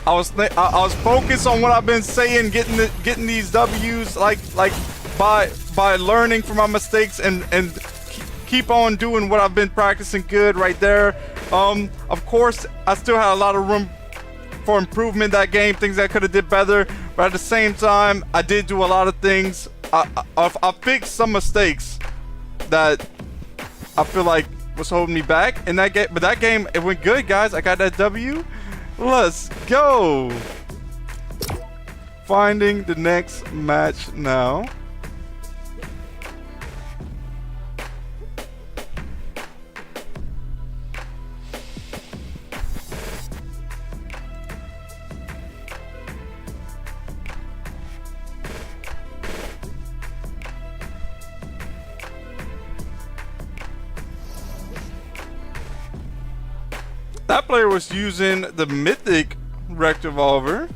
I was focused on what I've been saying, getting these W's like by learning from my mistakes and keep on doing what I've been practicing good right there. Of course, I still had a lot of room for improvement that game, things I could have did better, but at the same time, I did do a lot of things. I fixed some mistakes that I feel like was holding me back in that game, but that game, it went good, guys. I got that W. Let's go. Finding the next match now. That player was using the mythic wrecked revolver.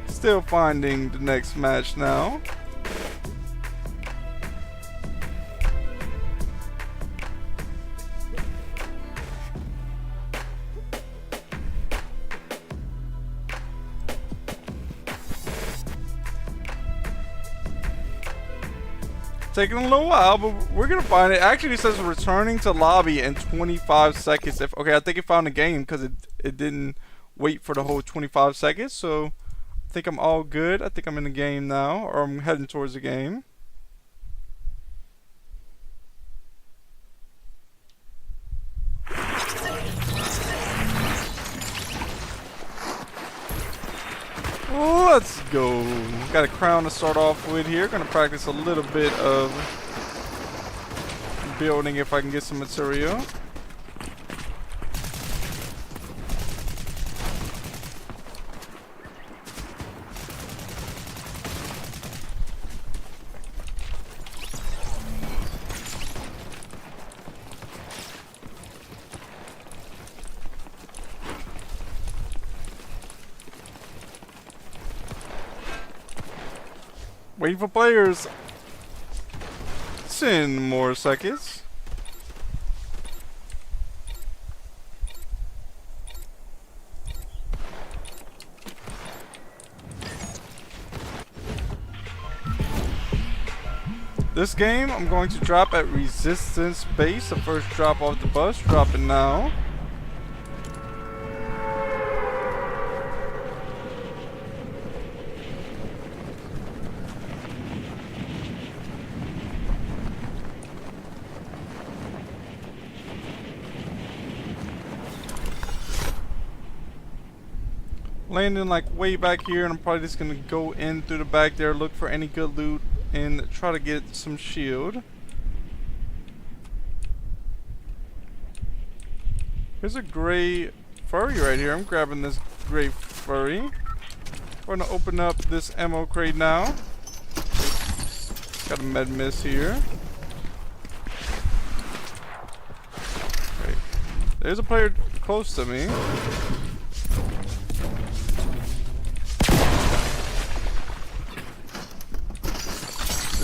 Still finding the next match now. Taking a little while, but we're gonna find it. Actually, it says returning to lobby in 25 seconds. Okay, I think it found the game because it didn't wait for the whole 25 seconds. So I think I'm all good. I think I'm in the game now, or I'm heading towards the game. Let's go. Got a crown to start off with here. Gonna practice a little bit of building if I can get some material. Waiting for players. 10 more seconds. This game, I'm going to drop at resistance base. The first drop off the bus. Dropping now. Landing like way back here, and I'm probably just gonna go in through the back there, look for any good loot, and try to get some shield. Here's a gray furry right here. I'm grabbing this gray furry. We're gonna open up this ammo crate now. Got a med miss here. Okay. There's a player close to me.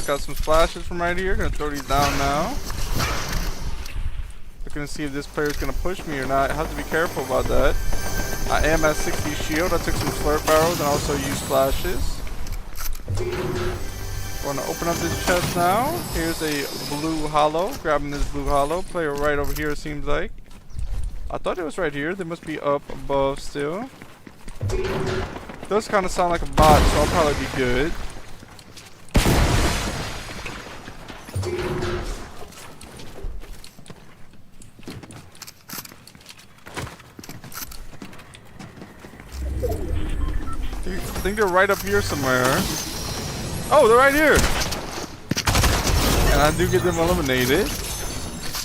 Got some splashes from right here. Gonna throw these down now. Looking to see if this player is gonna push me or not. I have to be careful about that. I am at 60 shield. I took some slurp barrels and also used splashes. Going to open up this chest now. Here's a blue hollow. Grabbing this blue hollow. Player right over here, it seems like. I thought it was right here. They must be up above still. Does kind of sound like a bot, so I'll probably be good. I think they're right up here somewhere. Oh, they're right here. And I do get them eliminated.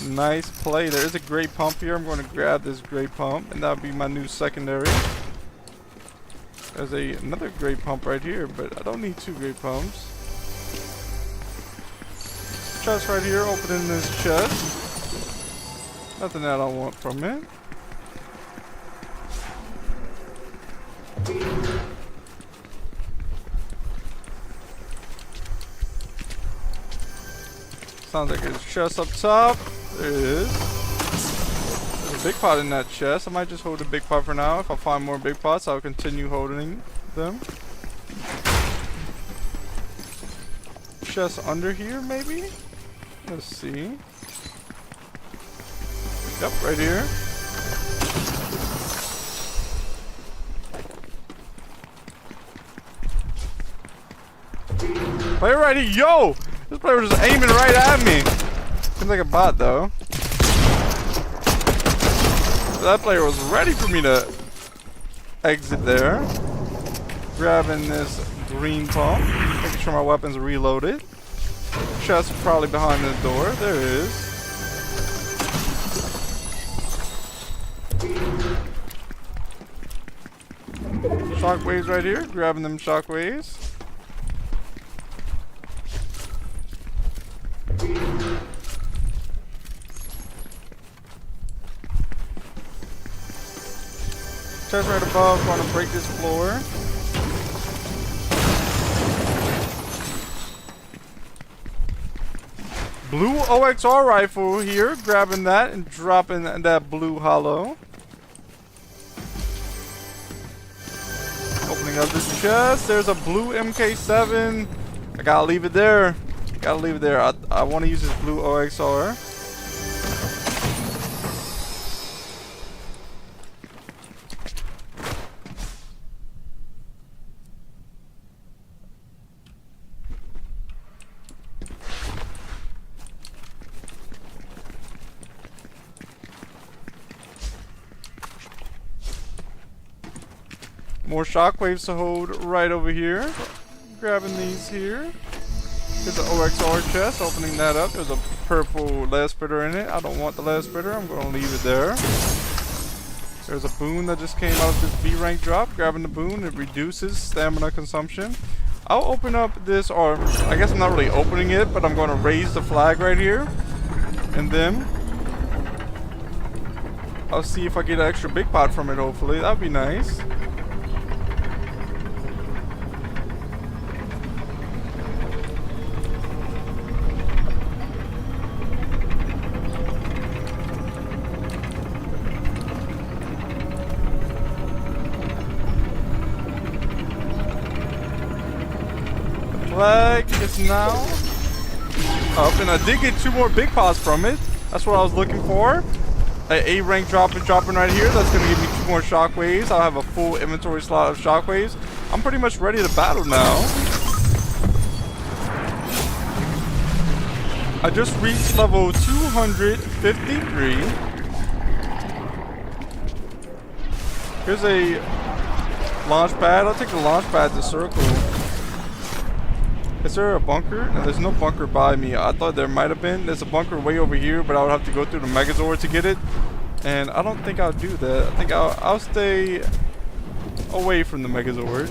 Nice play. There is a gray pump here. I'm going to grab this gray pump, and that'll be my new secondary. There's another gray pump right here, but I don't need two gray pumps. Chest right here. Opening this chest. Nothing that I want from it. Sounds like there's a chest up top. There it is. There's a big pot in that chest. I might just hold the big pot for now. If I find more big pots, I'll continue holding them. Chest under here, maybe? Let's see. Yep, right here. Player right here. Yo! This player was just aiming right at me. Seems like a bot, though. That player was ready for me to exit there. Grabbing this green pump. Making sure my weapon's reloaded. Chest probably behind the door. There it is. Shockwaves right here. Grabbing them shockwaves. Chest right above, want to break this floor. Blue OXR rifle here, grabbing that and dropping that blue hollow. Opening up this chest, there's a blue MK7. I gotta leave it there. Gotta leave it there. I want to use this blue OXR. More shockwaves to hold right over here. Grabbing these here. There's an OXR chest. Opening that up. There's a purple lead splitter in it. I don't want the lead splitter. I'm going to leave it there. There's a boon that just came out of this B rank drop. Grabbing the boon. It reduces stamina consumption. I'll open up this, or I guess I'm not really opening it, but I'm going to raise the flag right here. And then I'll see if I get an extra big pot from it, hopefully. That'd be nice. Flag is now up, and I did get 2 more big pots from it. That's what I was looking for. An A rank dropping right here. That's gonna give me 2 more shockwaves. I'll have a full inventory slot of shockwaves. I'm pretty much ready to battle now. I just reached level 253. Here's a launch pad. I'll take the launch pad to circle. Is there a bunker? No, there's no bunker by me. I thought there might have been. There's a bunker way over here, but I would have to go through the Megazord to get it. And I don't think I'll do that. I think I'll stay away from the Megazord.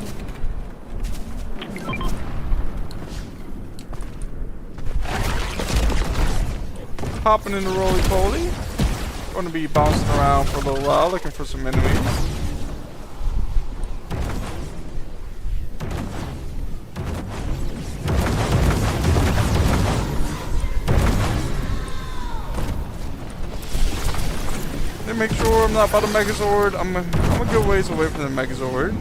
Hopping in the roly-poly. Gonna be bouncing around for a little while, looking for some enemies. Make sure I'm not by the Megazord. I'm a good ways away from the Megazord.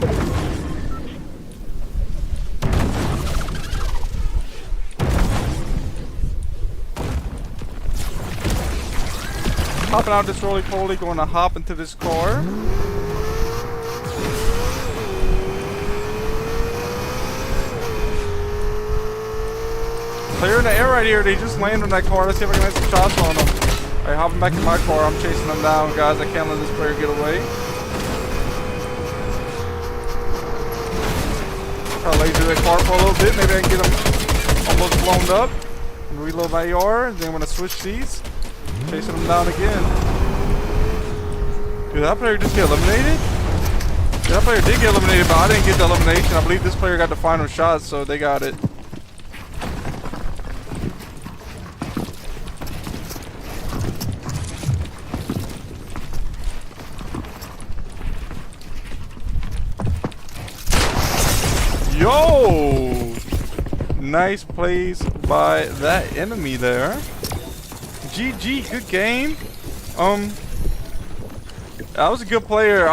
Hopping out this roly-poly, going to hop into this car. Player in the air right here. They just landed on that car. Let's see if I can get some shots on them. Alright, hopping back in my car. I'm chasing them down, guys. I can't let this player get away. I'll laser that car for a little bit. Maybe I can get him almost blown up. And reload my AR. And then when I switch seats, chasing him down again. Did that player just get eliminated? Yeah, that player did get eliminated, but I didn't get the elimination. I believe this player got the final shot, so they got it. Yo! Nice plays by that enemy there. GG, good game. I was a good player.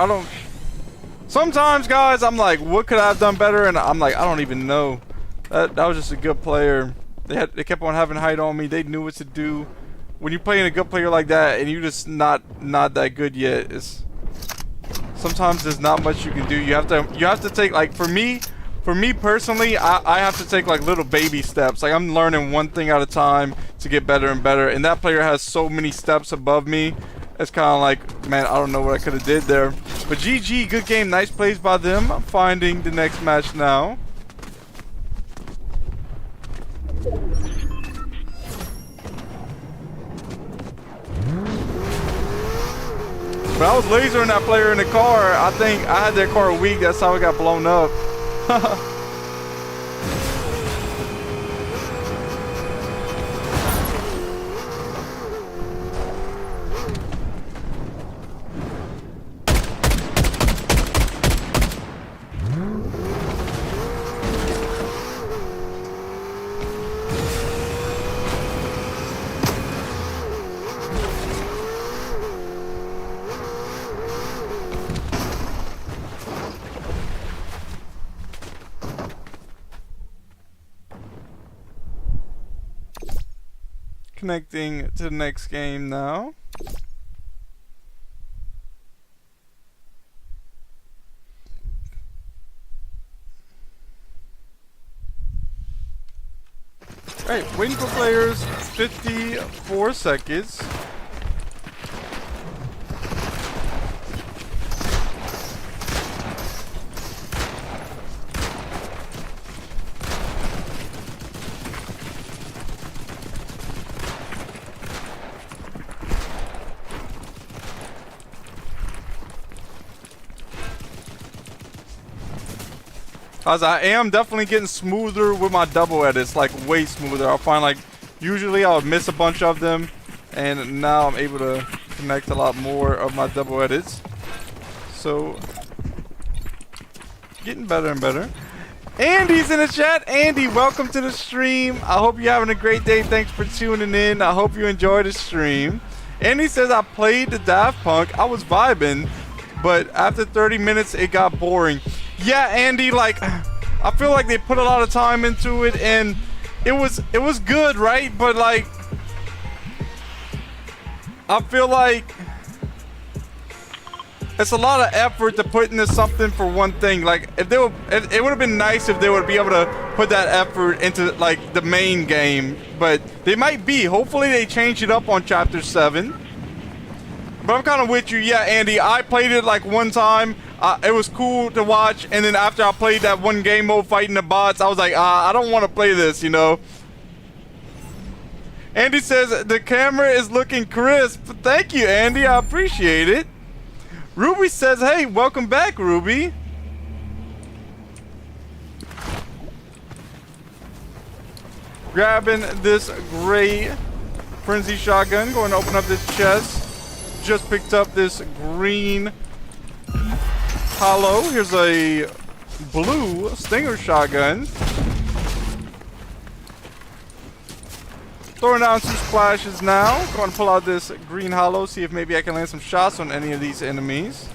Sometimes, guys, I'm like, what could I have done better? And I'm like, I don't even know. That was just a good player. They kept on having height on me. They knew what to do. When you're playing a good player like that and you're just not that good yet, sometimes there's not much you can do. You have to take, like, for me personally, I have to take like little baby steps. Like, I'm learning one thing at a time to get better and better. And that player has so many steps above me. It's kind of like, man, I don't know what I could have did there. But GG, good game, nice plays by them. I'm finding the next match now. But I was lasering that player in the car. I think I had their car weak. That's how it got blown up. Connecting to the next game now. Alright, waiting for players, 54 seconds. As I am definitely getting smoother with my double edits, like way smoother. I'll find, like, usually I would miss a bunch of them, and now I'm able to connect a lot more of my double edits. So, getting better and better. Andy's in the chat. Andy, welcome to the stream. I hope you're having a great day. Thanks for tuning in. I hope you enjoyed the stream. Andy says, I played the Daft Punk. I was vibing, but after 30 minutes, it got boring. Yeah, Andy, like, I feel like they put a lot of time into it, and it was good, right? But, like, I feel like it's a lot of effort to put into something for one thing. Like, it would have been nice if they would be able to put that effort into, like, the main game, but they might be. Hopefully they change it up on Chapter 7. But I'm kind of with you. Yeah, Andy, I played it like one time. It was cool to watch, and then after I played that one game mode fighting the bots, I was like, I don't want to play this, you know. Andy says the camera is looking crisp. Thank you, Andy. I appreciate it. Ruby says, hey, welcome back, Ruby. Grabbing this gray frenzy shotgun, going to open up this chest. Just picked up this green hollow. Here's a blue stinger shotgun. Throwing down 2 splashes now. Going to pull out this green hollow, see if maybe I can land some shots on any of these enemies.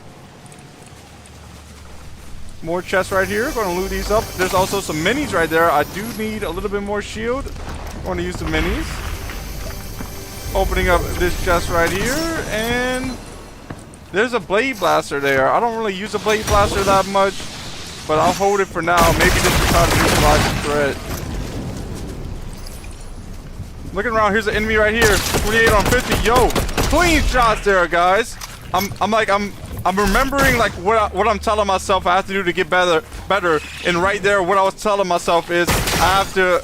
More chests right here. Going to loot these up. There's also some minis right there. I do need a little bit more shield. Going to use the minis. Opening up this chest right here, and there's a blade blaster there. I don't really use a blade blaster that much, but I'll hold it for now. Maybe just to try to neutralize the threat. Looking around, here's an enemy right here. 28 on 50. Yo, clean shots there, guys. I'm remembering like what I'm telling myself I have to do to get better. And right there, what I was telling myself is I have to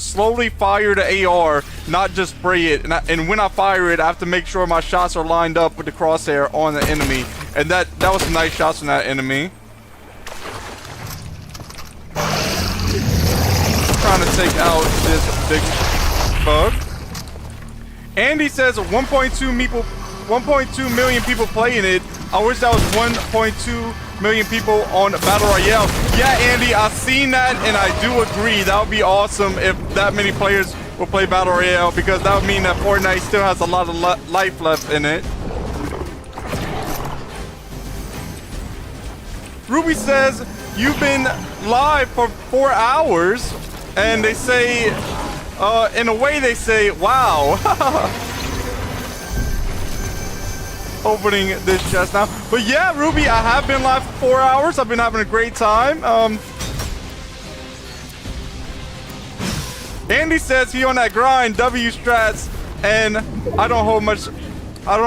slowly fire the AR, not just spray it. And when I fire it, I have to make sure my shots are lined up with the crosshair on the enemy. And that was some nice shots from that enemy. Trying to take out this big bug. Andy says 1.2 million people playing it. I wish that was 1.2 million people on Battle Royale. Yeah, Andy, I've seen that, and I do agree. That would be awesome if that many players will play Battle Royale, because that would mean that Fortnite still has a lot of life left in it. Ruby says, you've been live for 4 hours, and they say, in a way they say, wow. Opening this chest now. But yeah, Ruby, I have been live for 4 hours. I've been having a great time. Andy says he on that grind, W strats, and I don't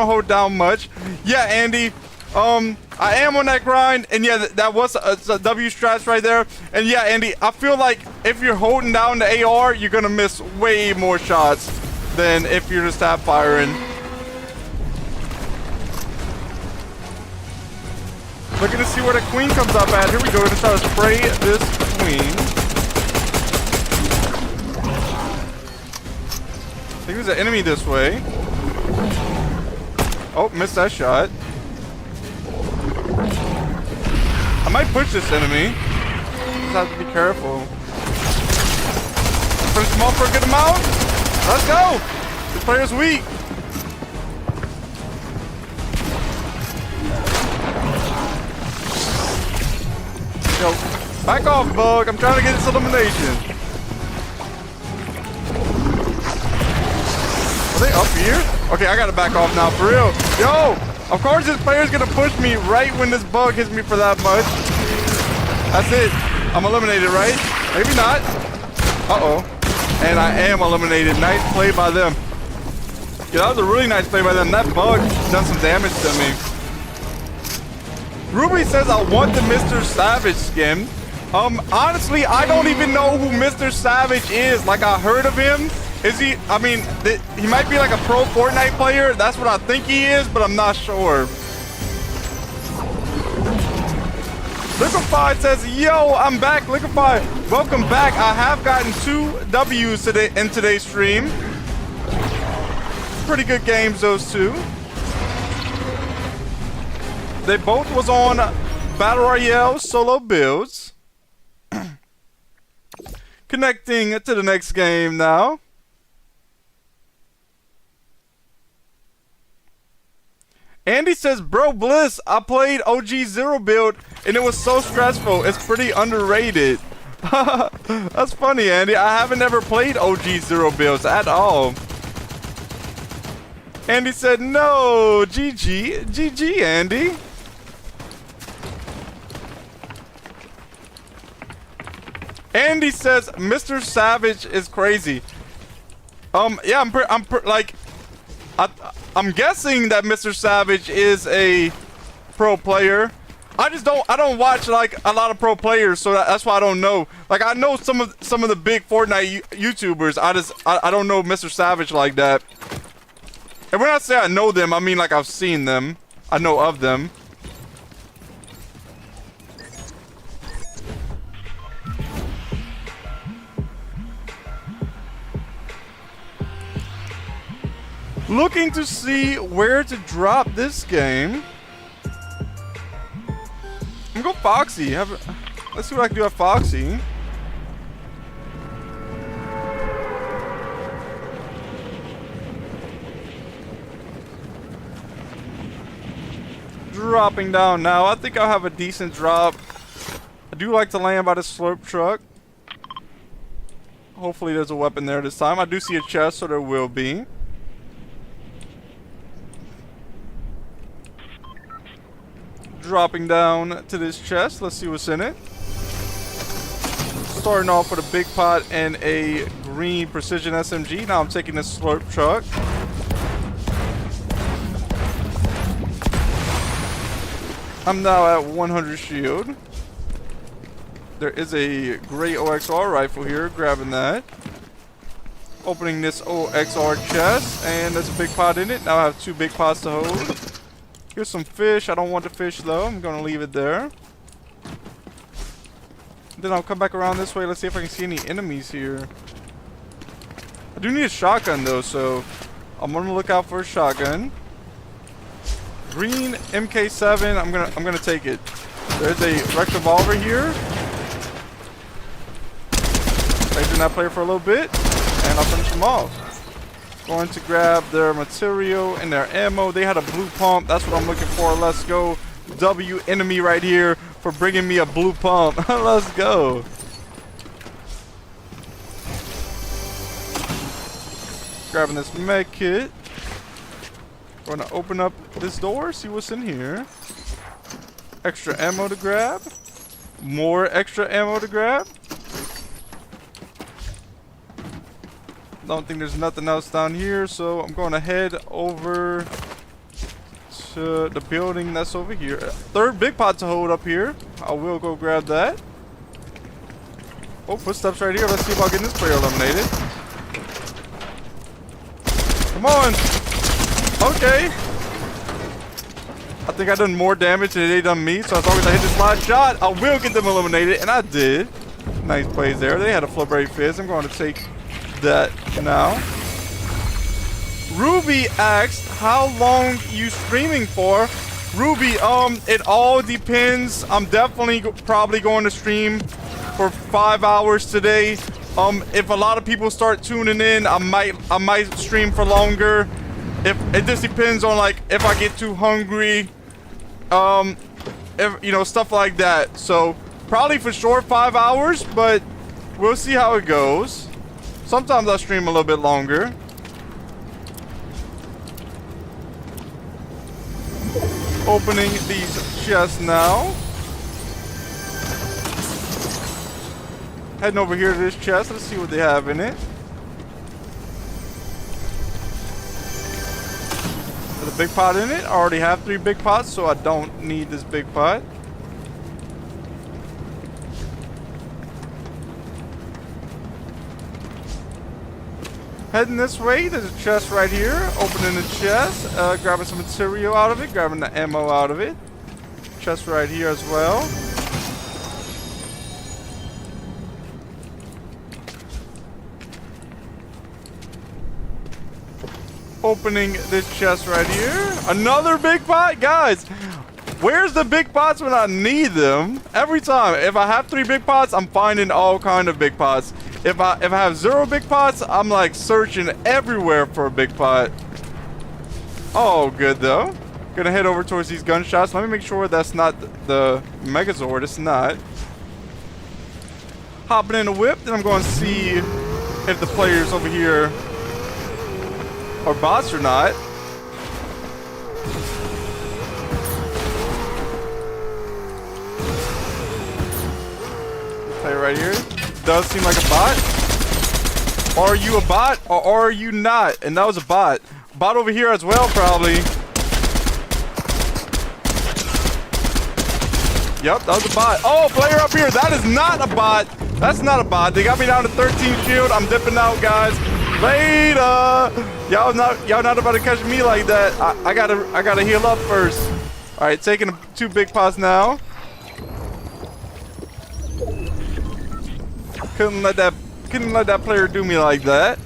hold down much. Yeah, Andy, I am on that grind, and yeah, that was a W strats right there. And yeah, Andy, I feel like if you're holding down the AR, you're gonna miss way more shots than if you're just tap firing. Looking to see where the queen comes up at. Here we go. We're gonna try to spray this queen. I think there's an enemy this way. Oh, missed that shot. I might push this enemy. Just have to be careful. Finish him off for a good amount. Let's go. This player's weak. Yo, back off, Bug. I'm trying to get this elimination. Are they up here? Okay, I gotta back off now, for real. Yo, of course this player's gonna push me right when this bug hits me for that much. That's it. I'm eliminated, right? Maybe not. Uh-oh. And I am eliminated. Nice play by them. Yeah, that was a really nice play by them. That bug done some damage to me. Ruby says, I want the Mr. Savage skin. Honestly, I don't even know who Mr. Savage is. Like, I heard of him. Is he, I mean, he might be like a pro Fortnite player. That's what I think he is, but I'm not sure. Liquefied says, yo, I'm back, Liquefied. Welcome back. I have gotten 2 W's today in today's stream. Pretty good games, those two. They both was on Battle Royale solo builds. Connecting to the next game now. Andy says, bro, Bliss, I played OG Zero build and it was so stressful. It's pretty underrated. That's funny, Andy. I haven't ever played OG Zero builds at all. Andy said, no, GG. GG, Andy. Andy says, Mr. Savage is crazy. Yeah, I'm guessing that Mr. Savage is a pro player. I don't watch like a lot of pro players, so that's why I don't know. Like, I know some of the big Fortnite YouTubers. I don't know Mr. Savage like that. And when I say I know them, I mean like I've seen them. I know of them. Looking to see where to drop this game. I'm gonna go Foxy. Let's see what I can do at Foxy. Dropping down now. I think I'll have a decent drop. I do like to land by the slurp truck. Hopefully there's a weapon there this time. I do see a chest, so there will be. Dropping down to this chest. Let's see what's in it. Starting off with a big pot and a green precision SMG. Now I'm taking this slurp truck. I'm now at 100 shield. There is a gray OXR rifle here. Grabbing that. Opening this OXR chest. And there's a big pot in it. Now I have 2 big pots to hold. Here's some fish. I don't want the fish though. I'm gonna leave it there. Then I'll come back around this way. Let's see if I can see any enemies here. I do need a shotgun though, so I'm gonna look out for a shotgun. Green MK7. I'm gonna take it. There's a Rex revolver here. Facing that player for a little bit, and I'll finish them off. Going to grab their material and their ammo. They had a blue pump. That's what I'm looking for. Let's go. W enemy right here for bringing me a blue pump. Let's go. Grabbing this med kit. Going to open up this door, see what's in here. Extra ammo to grab. More extra ammo to grab. Don't think there's nothing else down here, so I'm going to head over to the building that's over here. Third big pot to hold up here. I will go grab that. Oh, footsteps right here. Let's see about getting this player eliminated. Come on. Okay. I think I done more damage than they done me, so as long as I hit this last shot, I will get them eliminated, and I did. Nice plays there. They had a flipberry fizz. I'm going to take that now. Ruby asked how long you streaming for. Ruby, it all depends. I'm definitely probably going to stream for 5 hours today. If a lot of people start tuning in, I might stream for longer. If it just depends on, like, if I get too hungry, if, you know, stuff like that. So probably for sure 5 hours, but we'll see how it goes. Sometimes I stream a little bit longer. Opening these chests now. Heading over here to this chest. Let's see what they have in it. There's a big pot in it. I already have 3 big pots, so I don't need this big pot. Heading this way, there's a chest right here. Opening the chest, grabbing some material out of it, grabbing the ammo out of it. Chest right here as well. Opening this chest right here. Another big pot, guys. Where's the big pots when I need them? Every time. If I have 3 big pots, I'm finding all kind of big pots. If I have 0 big pots, I'm like searching everywhere for a big pot. Oh, good though. Gonna head over towards these gunshots. Let me make sure that's not the Megazord. It's not. Hopping in the whip, then I'm going to see if the players over here are bots or not. Player right here. Does seem like a bot. Are you a bot or are you not? And that was a bot. Bot over here as well, probably. Yep, that was a bot. Oh, player up here. That is not a bot. That's not a bot. They got me down to 13 shield. I'm dipping out, guys. Later. Y'all not about to catch me like that. I gotta heal up first. All right, taking 2 big pots now. Couldn't let that player do me like that.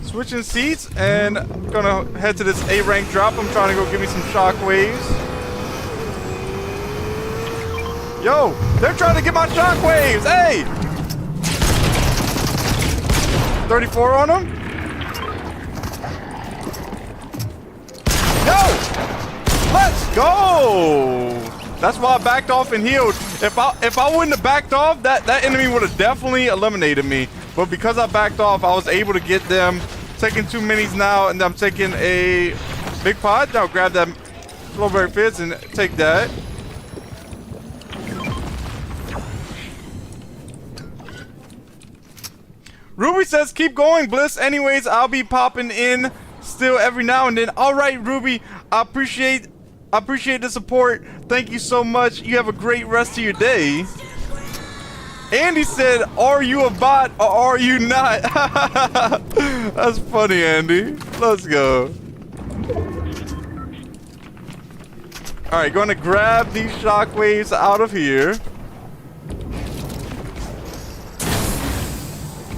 Switching seats and I'm gonna head to this A rank drop. I'm trying to go give me some shockwaves. Yo, they're trying to get my shockwaves. Hey, 34 on them. Yo, let's go. That's why I backed off and healed. If I wouldn't have backed off, that enemy would have definitely eliminated me. But because I backed off, I was able to get them. Taking 2 minis now, and I'm taking a big pot. Now grab that Flowberry Fizz and take that. Ruby says, keep going, Bliss. Anyways, I'll be popping in still every now and then. All right, Ruby, I appreciate the support. Thank you so much. You have a great rest of your day. Andy said, are you a bot or are you not? That's funny, Andy. Let's go. All right, going to grab these shockwaves out of here.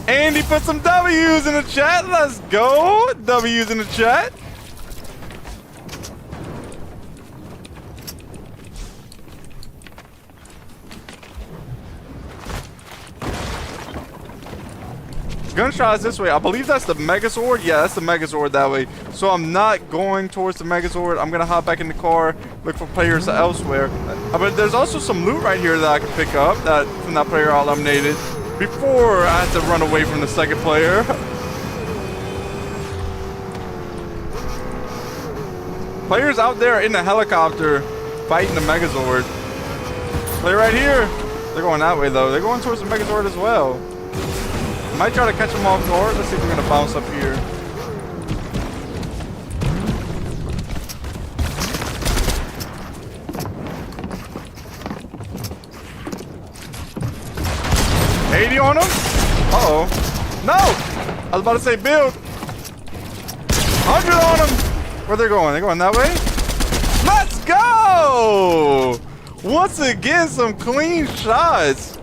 Andy put some W's in the chat. Let's go. W's in the chat. Gunshots this way. I believe that's the Megazord. Yeah, that's the Megazord that way. So I'm not going towards the Megazord. I'm gonna hop back in the car, look for players elsewhere. But there's also some loot right here that I can pick up from that player I eliminated before I had to run away from the second player. Players out there in the helicopter fighting the Megazord. Player right here. They're going that way though. They're going towards the Megazord as well. Might try to catch them off guard. Let's see if we're gonna bounce up here. $80 on him? Uh-oh. No! I was about to say build. 100 on him! Where they going? They going that way? Let's go! Once again, some clean shots.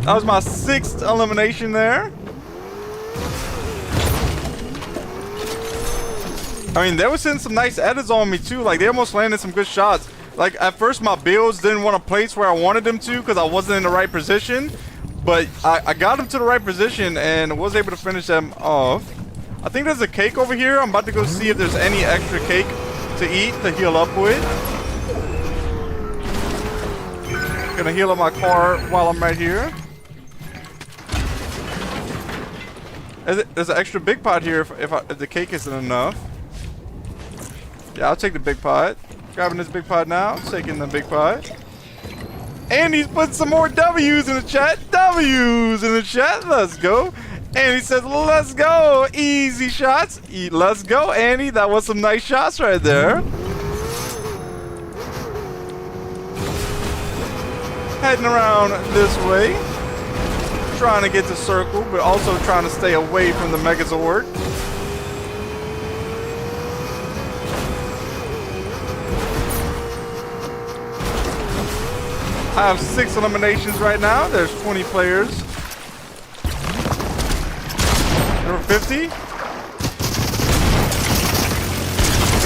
That was my 6th elimination there. I mean, they were sending some nice edits on me too. Like, they almost landed some good shots. Like, at first my builds didn't want to place where I wanted them to because I wasn't in the right position. But I got them to the right position and was able to finish them off. I think there's a cake over here. I'm about to go see if there's any extra cake to eat to heal up with. Gonna heal up my car while I'm right here. There's an extra big pot here if the cake isn't enough. Yeah, I'll take the big pot. Grabbing this big pot now. Taking the big pot. And he's putting some more W's in the chat. W's in the chat. Let's go. And he says, let's go. Easy shots. Let's go, Andy. That was some nice shots right there. Heading around this way. Trying to get to circle, but also trying to stay away from the Megazord. I have 6 eliminations right now. There's 20 players. Number 50. If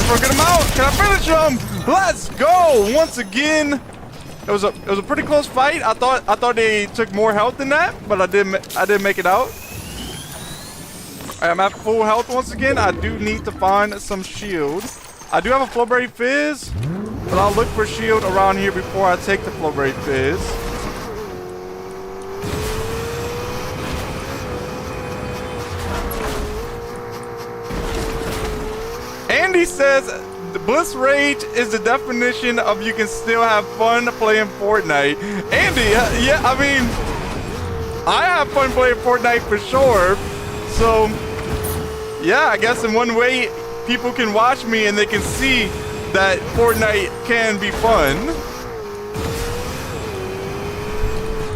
I get him out, can I finish him? Let's go! Once again, it was a pretty close fight. I thought they took more health than that, but I didn't make it out. Alright, I'm at full health once again. I do need to find some shield. I do have a Flowberry Fizz, but I'll look for shield around here before I take the Flowberry Fizz. Andy says the Bliss Rage is the definition of you can still have fun playing Fortnite. Andy, yeah, I mean, I have fun playing Fortnite for sure. So, yeah, I guess in one way, people can watch me and they can see that Fortnite can be fun.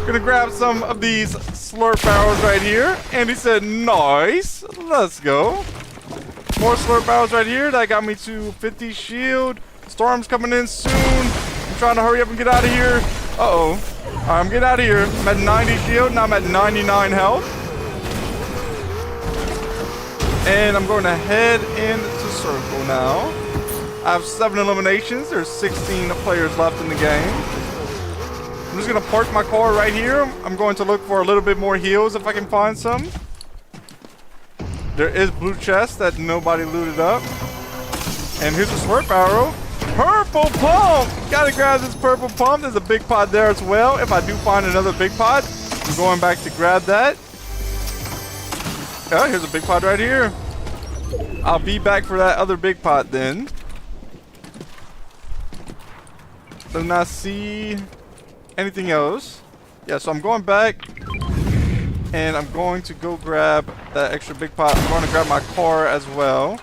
Gonna grab some of these slurp arrows right here. Andy said, nice. Let's go. More slurp arrows right here. That got me to 50 shield. Storm's coming in soon. I'm trying to hurry up and get out of here. Uh-oh. Alright, I'm getting out of here. I'm at 90 shield. Now I'm at 99 health. And I'm going to head into circle now. I have 7 eliminations. There's 16 players left in the game. I'm just going to park my car right here. I'm going to look for a little bit more heals if I can find some. There is blue chest that nobody looted up. And here's a slurp arrow. Purple pump! Gotta grab this purple pump. There's a big pot there as well. If I do find another big pot, I'm going back to grab that. Oh, here's a big pot right here. I'll be back for that other big pot then. Does not see anything else. Yeah, so I'm going back. And I'm going to go grab that extra big pot. I'm going to grab my car as well.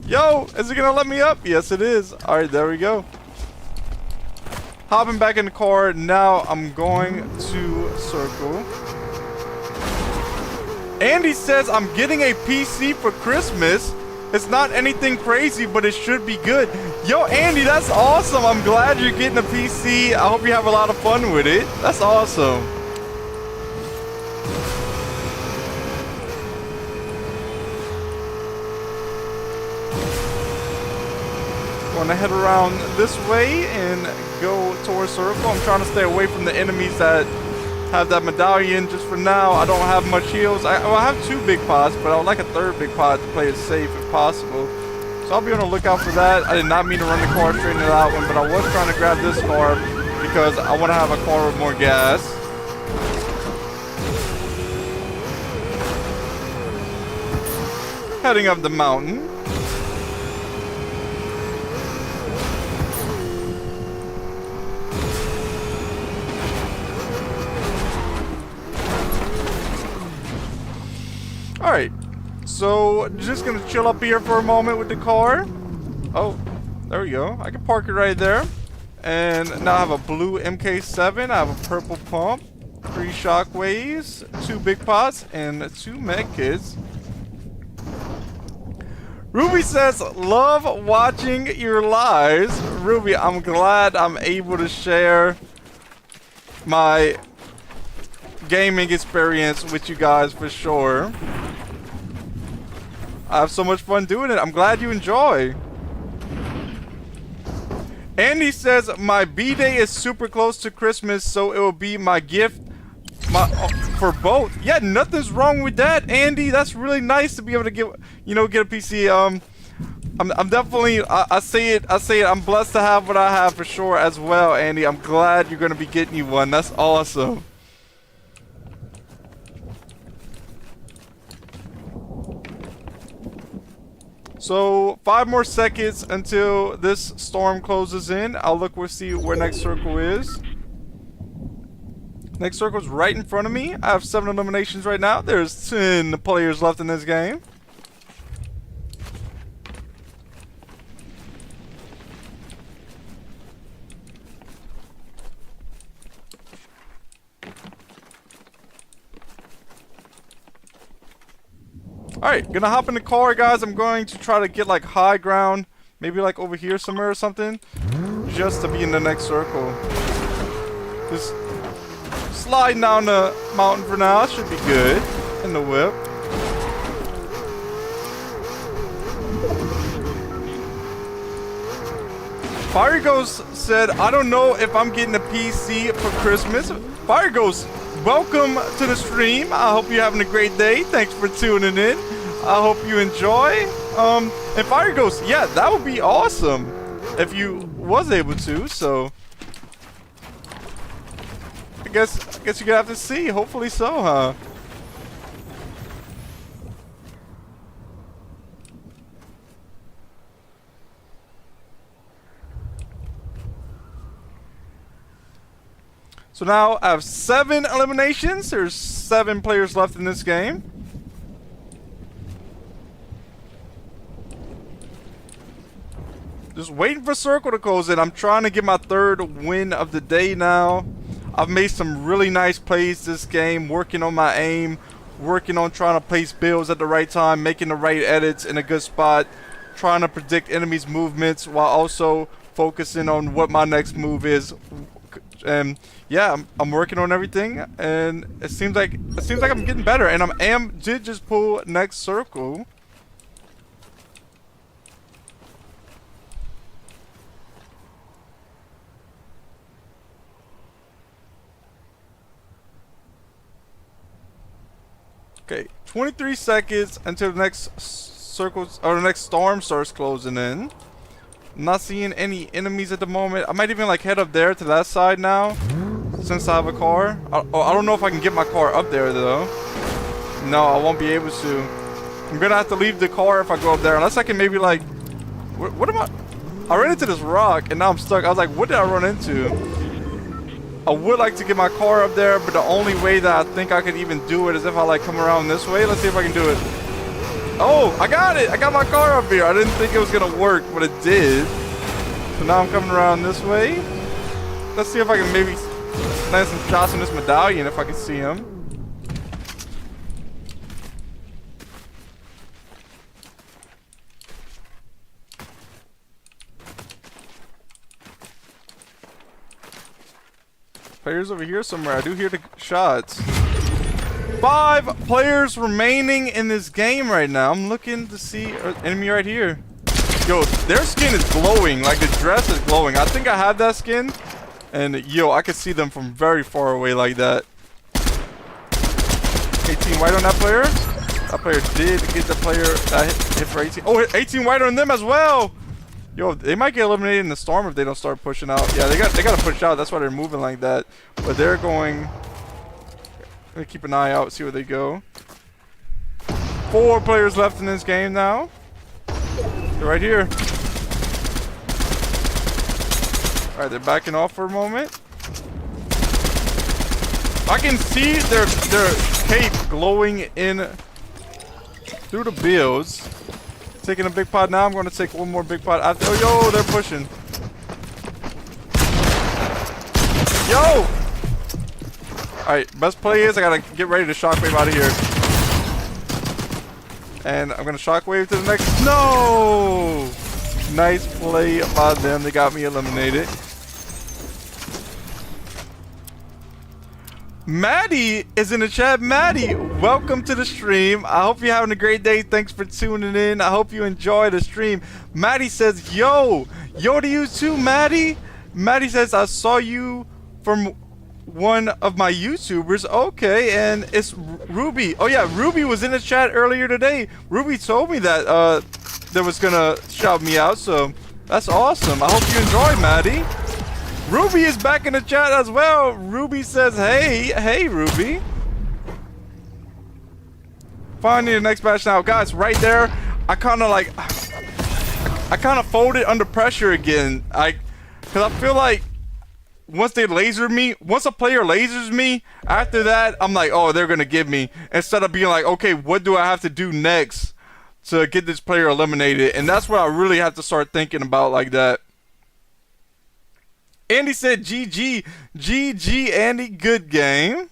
Yo, is it going to let me up? Yes, it is. All right, there we go. Hopping back in the car. Now I'm going to circle. Andy says I'm getting a PC for Christmas. It's not anything crazy, but it should be good. Yo, Andy, that's awesome. I'm glad you're getting a PC. I hope you have a lot of fun with it. That's awesome. Going to head around this way and go towards circle. I'm trying to stay away from the enemies that have that medallion. Just for now, I don't have much heals. I have 2 big pots, but I would like a 3rd big pot to play it safe if possible. So I'll be on the lookout for that. I did not mean to run the car straight into that one, but I was trying to grab this car because I want to have a car with more gas. Heading up the mountain. Alright, so just gonna chill up here for a moment with the car. Oh, there we go. I can park it right there. And now I have a blue MK7. I have a purple pump, 3 shockwaves, 2 big pots, and 2 med kits. Ruby says, love watching your lives. Ruby, I'm glad I'm able to share my gaming experience with you guys for sure. I have so much fun doing it. I'm glad you enjoy. Andy says, my B-Day is super close to Christmas, so it will be my gift for both. Yeah, nothing's wrong with that, Andy. That's really nice to be able to get, get a PC. I'm definitely, I say it, I'm blessed to have what I have for sure as well, Andy. I'm glad you're going to be getting you one. That's awesome. So 5 more seconds until this storm closes in. I'll look, we'll see where next circle is. Next circle is right in front of me. I have 7 eliminations right now. There's 10 players left in this game. Alright, gonna hop in the car, guys. I'm going to try to get like high ground. Maybe like over here somewhere or something. Just to be in the next circle. Just sliding down the mountain for now. Should be good. In the whip. Fire Ghost said, I don't know if I'm getting a PC for Christmas. Fire Ghost, welcome to the stream. I hope you're having a great day. Thanks for tuning in. I hope you enjoy. And Fire Ghost, yeah, that would be awesome if you was able to. So I guess you're gonna have to see. Hopefully so, huh? So now I have 7 eliminations. There's 7 players left in this game. Just waiting for circle to close in. I'm trying to get my 3rd win of the day now. I've made some really nice plays this game, working on my aim, working on trying to place builds at the right time, making the right edits in a good spot, trying to predict enemies' movements while also focusing on what my next move is. And yeah, I'm working on everything, and it seems like I'm getting better. And did just pull next circle. Okay, 23 seconds until the next circles or the next storm starts closing in. I'm not seeing any enemies at the moment. I might even like head up there to that side now, since I have a car. I don't know if I can get my car up there though. No, I won't be able to. I'm gonna have to leave the car if I go up there, unless I can maybe like. What am I? I ran into this rock and now I'm stuck. I was like, what did I run into? I would like to get my car up there, but the only way that I think I could even do it is if I like come around this way. Let's see if I can do it. Oh, I got it! I got my car up here. I didn't think it was gonna work, but it did. So now I'm coming around this way. Let's see if I can maybe land some shots on this medallion if I can see him. Players over here somewhere. I do hear the shots. 5 players remaining in this game right now. I'm looking to see enemy right here. Yo, their skin is glowing. Like, the dress is glowing. I think I have that skin. And, yo, I could see them from very far away like that. 18 white on that player. That player did get the player that hit for 18. Oh, 18 white on them as well. Yo, they might get eliminated in the storm if they don't start pushing out. Yeah, they got to push out. That's why they're moving like that. But they're going. Let me keep an eye out, see where they go. 4 players left in this game now. They're right here. All right, they're backing off for a moment. I can see their cape glowing in through the builds. Taking a big pot now. I'm going to take one more big pot after. Oh, yo, they're pushing. Yo! Alright, best play is I got to get ready to shockwave out of here. And I'm going to shockwave to the next. No! Nice play by them. They got me eliminated. Maddie is in the chat. Maddie, welcome to the stream. I hope you're having a great day. Thanks for tuning in. I hope you enjoy the stream. Maddie says, yo to you too, Maddie. Maddie says, I saw you from one of my YouTubers. Okay, and it's Ruby. Oh yeah, Ruby was in the chat earlier today. Ruby told me that that was gonna shout me out, so that's awesome. I hope you enjoy, Maddie. Ruby is back in the chat as well. Ruby says, hey, Ruby. Finding the next match now. Guys, right there, I kind of folded under pressure again. Because I feel like once a player lasers me, after that, I'm like, oh, they're going to give me. Instead of being like, okay, what do I have to do next to get this player eliminated? And that's what I really have to start thinking about like that. Andy said GG. GG, Andy. Good game.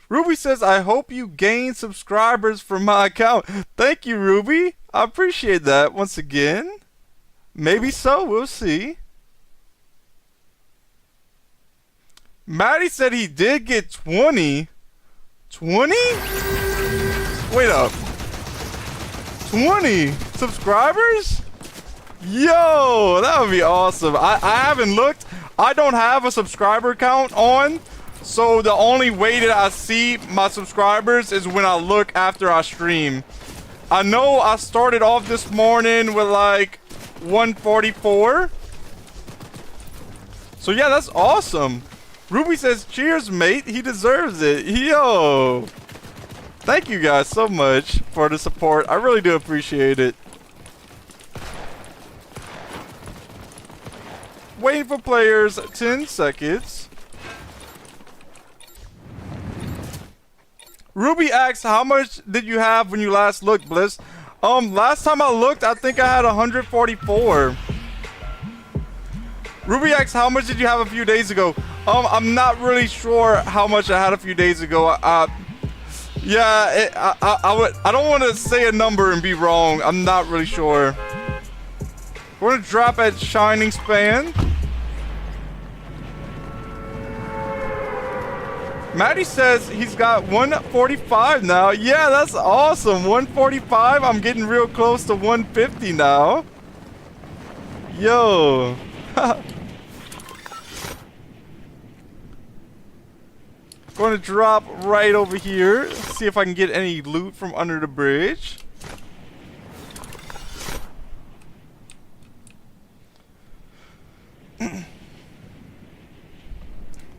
Ruby says, I hope you gain subscribers from my account. Thank you, Ruby. I appreciate that once again. Maybe so. We'll see. Maddie said he did get 20. 20? Wait up. 20 subscribers? Yo, that would be awesome. I haven't looked. I don't have a subscriber count on, so the only way that I see my subscribers is when I look after I stream. I know I started off this morning with like 144. So yeah, that's awesome. Ruby says, cheers, mate. He deserves it. Yo. Thank you guys so much for the support. I really do appreciate it. Waiting for players, 10 seconds. Ruby asks, how much did you have when you last looked, Bliss? Last time I looked, I think I had 144. Ruby asks, how much did you have a few days ago? I'm not really sure how much I had a few days ago. Yeah, I don't want to say a number and be wrong. I'm not really sure. We're going to drop at Shining Span. Maddie says he's got 145 now. Yeah, that's awesome. 145. I'm getting real close to 150 now. Yo. Going to drop right over here. See if I can get any loot from under the bridge.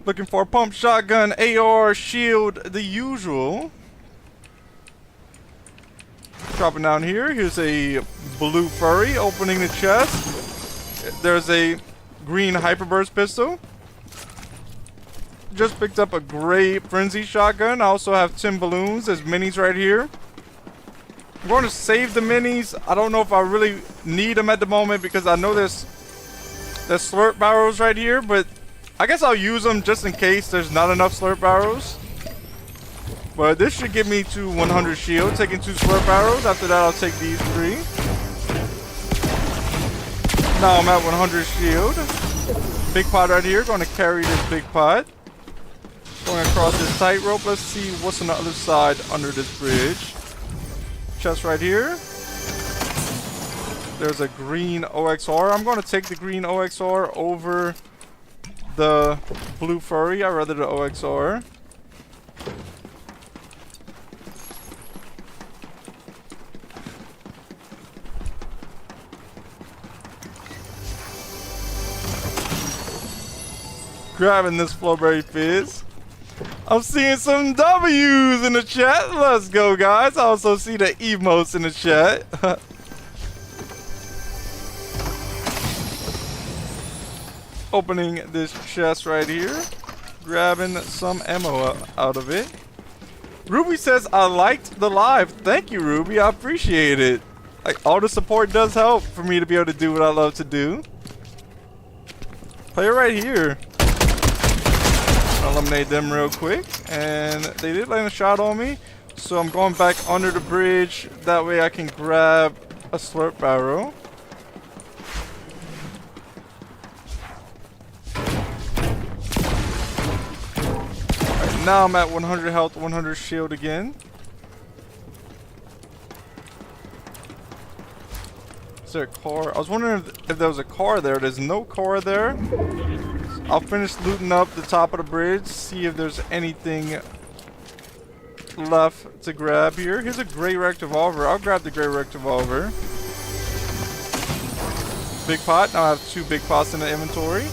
Looking for a pump shotgun, AR, shield, the usual. Dropping down here. Here's a blue furry opening the chest. There's a green hyperburst pistol. Just picked up a gray frenzy shotgun. I also have 10 balloons. There's minis right here. I'm going to save the minis. I don't know if I really need them at the moment because I know there's slurp barrels right here, but I guess I'll use them just in case there's not enough slurp barrels. But this should get me to 100 shield. Taking 2 slurp barrels. After that, I'll take these 3. Now I'm at 100 shield. Big pot right here. Going to carry this big pot. Going across this tightrope. Let's see what's on the other side under this bridge. chest right here. There's a green OXR. I'm going to take the green OXR over the blue furry. I'd rather the OXR. Grabbing this Flowberry Fizz. I'm seeing some W's in the chat. Let's go, guys. I also see the emotes in the chat. Opening this chest right here. Grabbing some ammo out of it. Ruby says, I liked the live. Thank you, Ruby. I appreciate it. Like, all the support does help for me to be able to do what I love to do. Player right here. Eliminate them real quick, and they did land a shot on me, so I'm going back under the bridge. That way I can grab a slurp barrel. Right, now I'm at 100 health, 100 shield again. Is there a car? I was wondering if there was a car there. There's no car there. I'll finish looting up the top of the bridge, see if there's anything left to grab here. Here's a gray rect revolver. I'll grab the gray rect revolver. Big pot. Now I have 2 big pots in the inventory.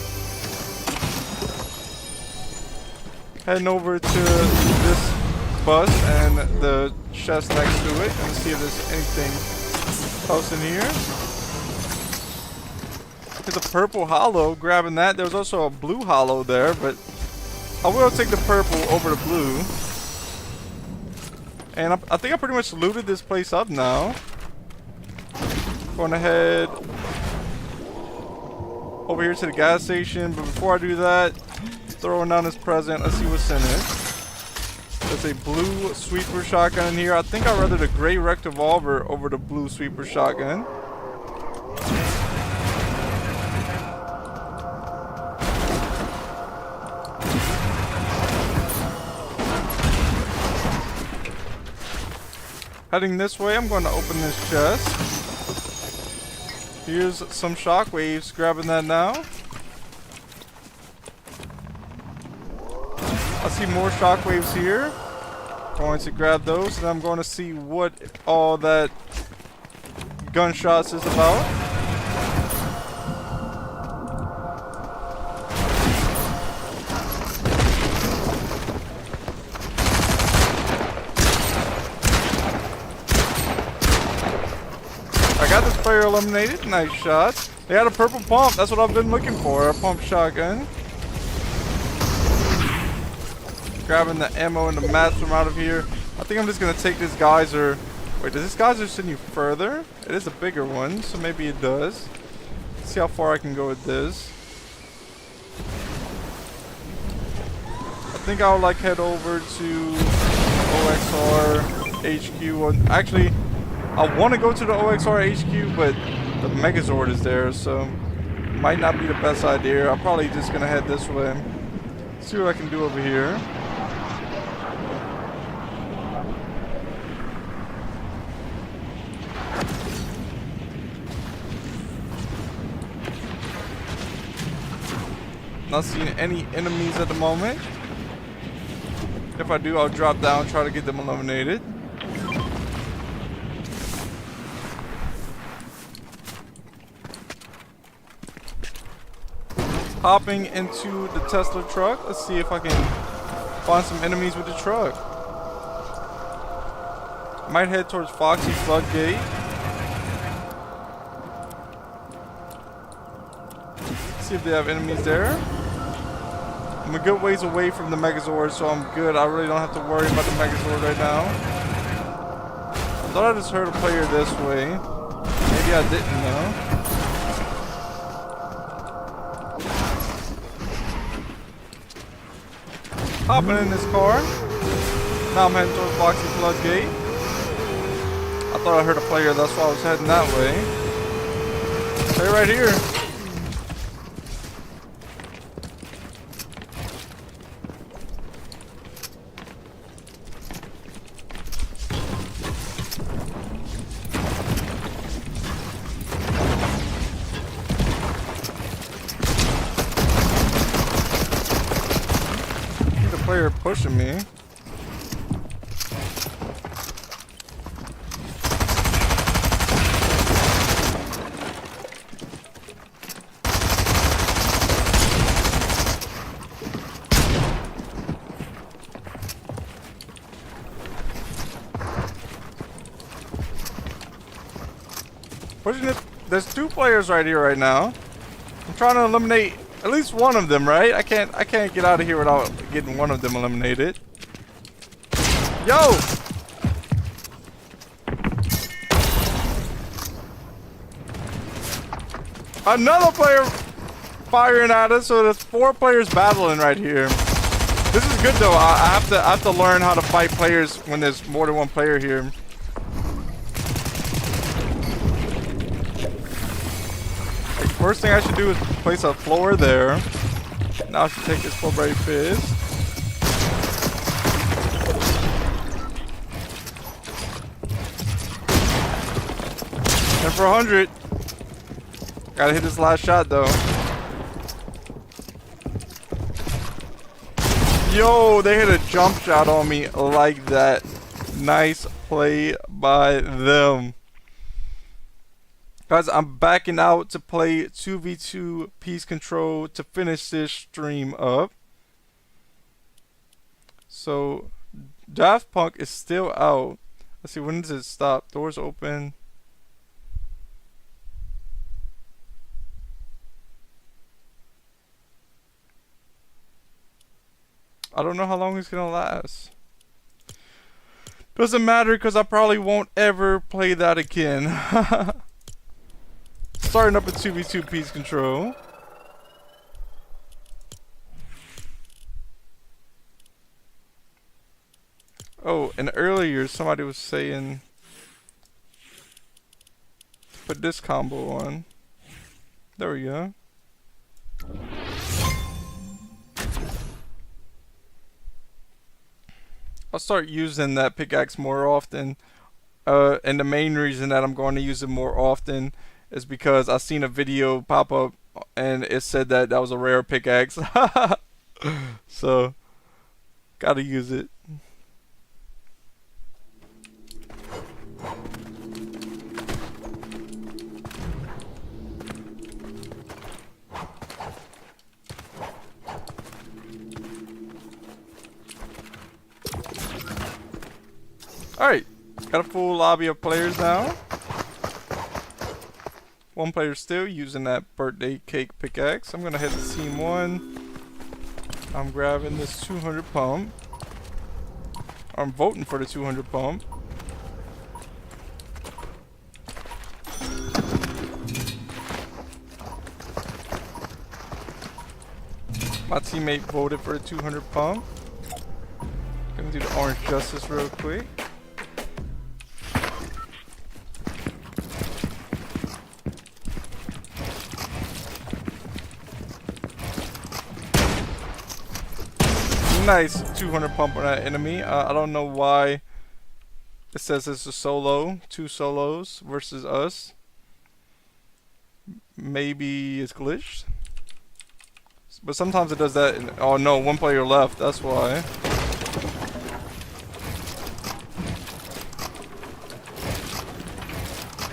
Heading over to this bus and the chest next to it and see if there's anything else in here. There's a purple hollow, grabbing that. There was also a blue hollow there, but I will take the purple over the blue. And I think I pretty much looted this place up now. Going ahead over here to the gas station, but before I do that, throwing down this present. Let's see what's in it. There's a blue sweeper shotgun in here. I think I'd rather the gray rect revolver over the blue sweeper shotgun. Heading this way, I'm going to open this chest. Here's some shockwaves, grabbing that now. I see more shockwaves here. Going to grab those, and I'm going to see what all that gunshots is about. I got this player eliminated. Nice shots. They had a purple pump. That's what I've been looking for. A pump shotgun. Grabbing the ammo and the mats from out of here. I think I'm just going to take this geyser. Wait, does this geyser send you further? It is a bigger one, so maybe it does. Let's see how far I can go with this. I think I'll like head over to OXR HQ. Well, actually, I want to go to the OXR HQ, but the Megazord is there, so might not be the best idea. I'm probably just going to head this way. See what I can do over here. Not seeing any enemies at the moment. If I do, I'll drop down, try to get them eliminated. Hopping into the Tesla truck. Let's see if I can find some enemies with the truck. Might head towards Foxy Floodgate. See if they have enemies there. I'm a good ways away from the Megazord, so I'm good. I really don't have to worry about the Megazord right now. I thought I just heard a player this way. Maybe I didn't though. Hopping in this car. Now I'm heading towards Foxy Floodgate. I thought I heard a player, that's why I was heading that way. Stay right here. player pushing me. Pushing it. There's 2 players right here right now. I'm trying to eliminate at least one of them, right? I can't get out of here without getting one of them eliminated. Yo! Another player firing at us, so there's 4 players battling right here. This is good though. I have to learn how to fight players when there's more than one player here. First thing I should do is place a floor there. Now I should take this Flowberry Fizz. And for 100. Gotta hit this last shot though. Yo, they hit a jump shot on me like that. Nice play by them. Guys, I'm backing out to play 2v2 Peace Control to finish this stream up. So, Daft Punk is still out. Let's see, when does it stop? Doors open. I don't know how long it's gonna last. Doesn't matter because I probably won't ever play that again. Starting up a 2v2 Peace Control. Oh, and earlier somebody was saying put this combo on. There we go. I'll start using that pickaxe more often. And the main reason that I'm going to use it more often is because I seen a video pop up and it said that that was a rare pickaxe. So, gotta use it. Alright, got a full lobby of players now. One player still using that birthday cake pickaxe. I'm gonna head to team 1. I'm grabbing this 200 pump. I'm voting for the 200 pump. My teammate voted for the 200 pump. Gonna do the orange justice real quick. Nice 200 pump on that enemy. I don't know why it says it's a solo, 2 solos versus us. Maybe it's glitched, but sometimes it does that. Oh no, 1 player left. That's why.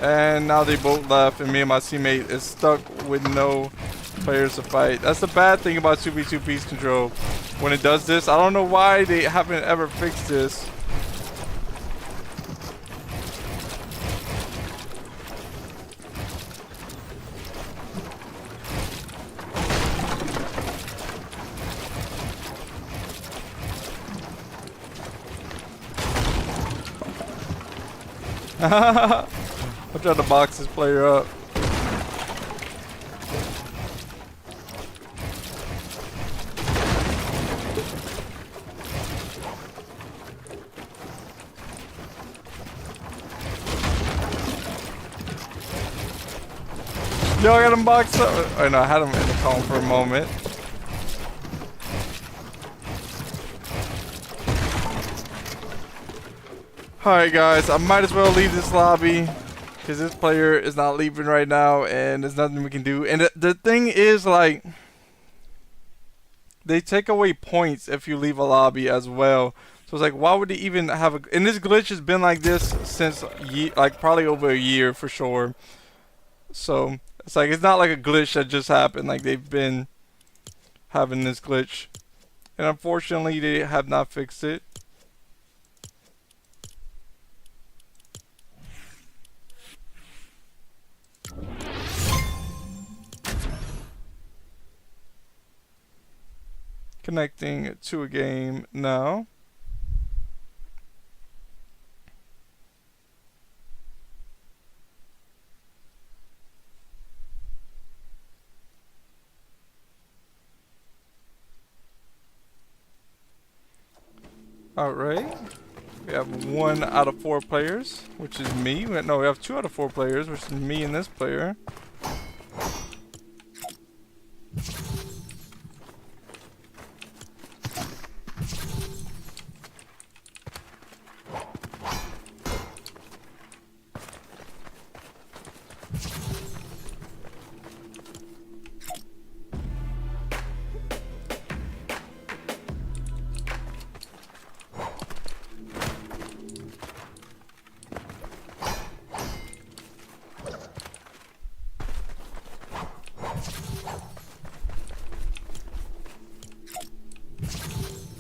And now they both left, and me and my teammate is stuck with no players to fight. That's the bad thing about 2v2 Peace Control. When it does this, I don't know why they haven't ever fixed this. I'm trying to box this player up. Yo, I got him boxed up. Oh no, I had him in the column for a moment. Alright guys, I might as well leave this lobby because this player is not leaving right now and there's nothing we can do. And the thing is, like, they take away points if you leave a lobby as well. So it's like, why would they even have a... And this glitch has been like this since, like, probably over a year for sure. So, it's like, it's not like a glitch that just happened. Like, they've been having this glitch. And unfortunately, they have not fixed it. Connecting to a game now. Alright. We have 1 out of 4 players, which is me. No, we have 2 out of 4 players, which is me and this player.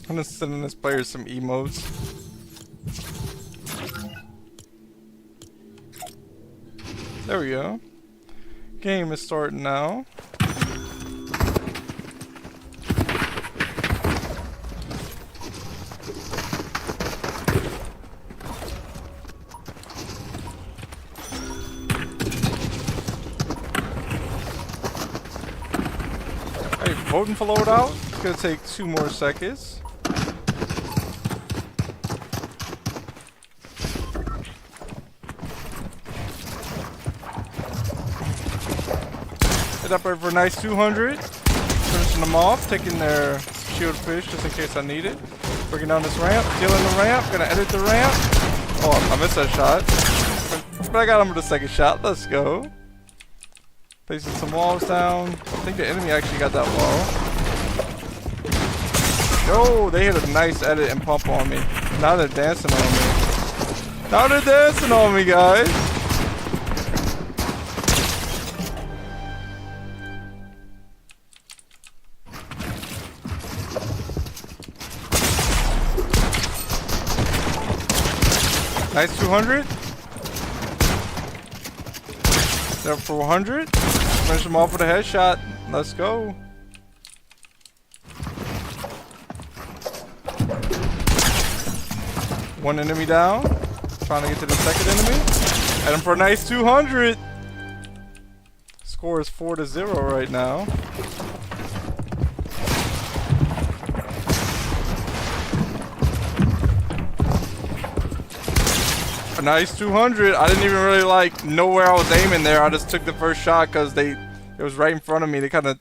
I'm gonna send this player some emotes. There we go. Game is starting now. Hey, voting for loadout. It's gonna take 2 more seconds. Hit up for a nice 200. Finishing them off, taking their shield fish just in case I need it. Bringing down this ramp, killing the ramp, gonna edit the ramp. Oh, I missed that shot. But I got him with the second shot, let's go. Placing some walls down. I think the enemy actually got that wall. Yo, they hit a nice edit and pump on me. Now they're dancing on me. Now they're dancing on me, guys. Nice 200. They're up for 100. Finish them off with a headshot. Let's go. One enemy down. Trying to get to the second enemy. Hit him for a nice 200. Score is 4-0 right now. A nice 200. I didn't even really like know where I was aiming there. I just took the first shot because it was right in front of me. They kind of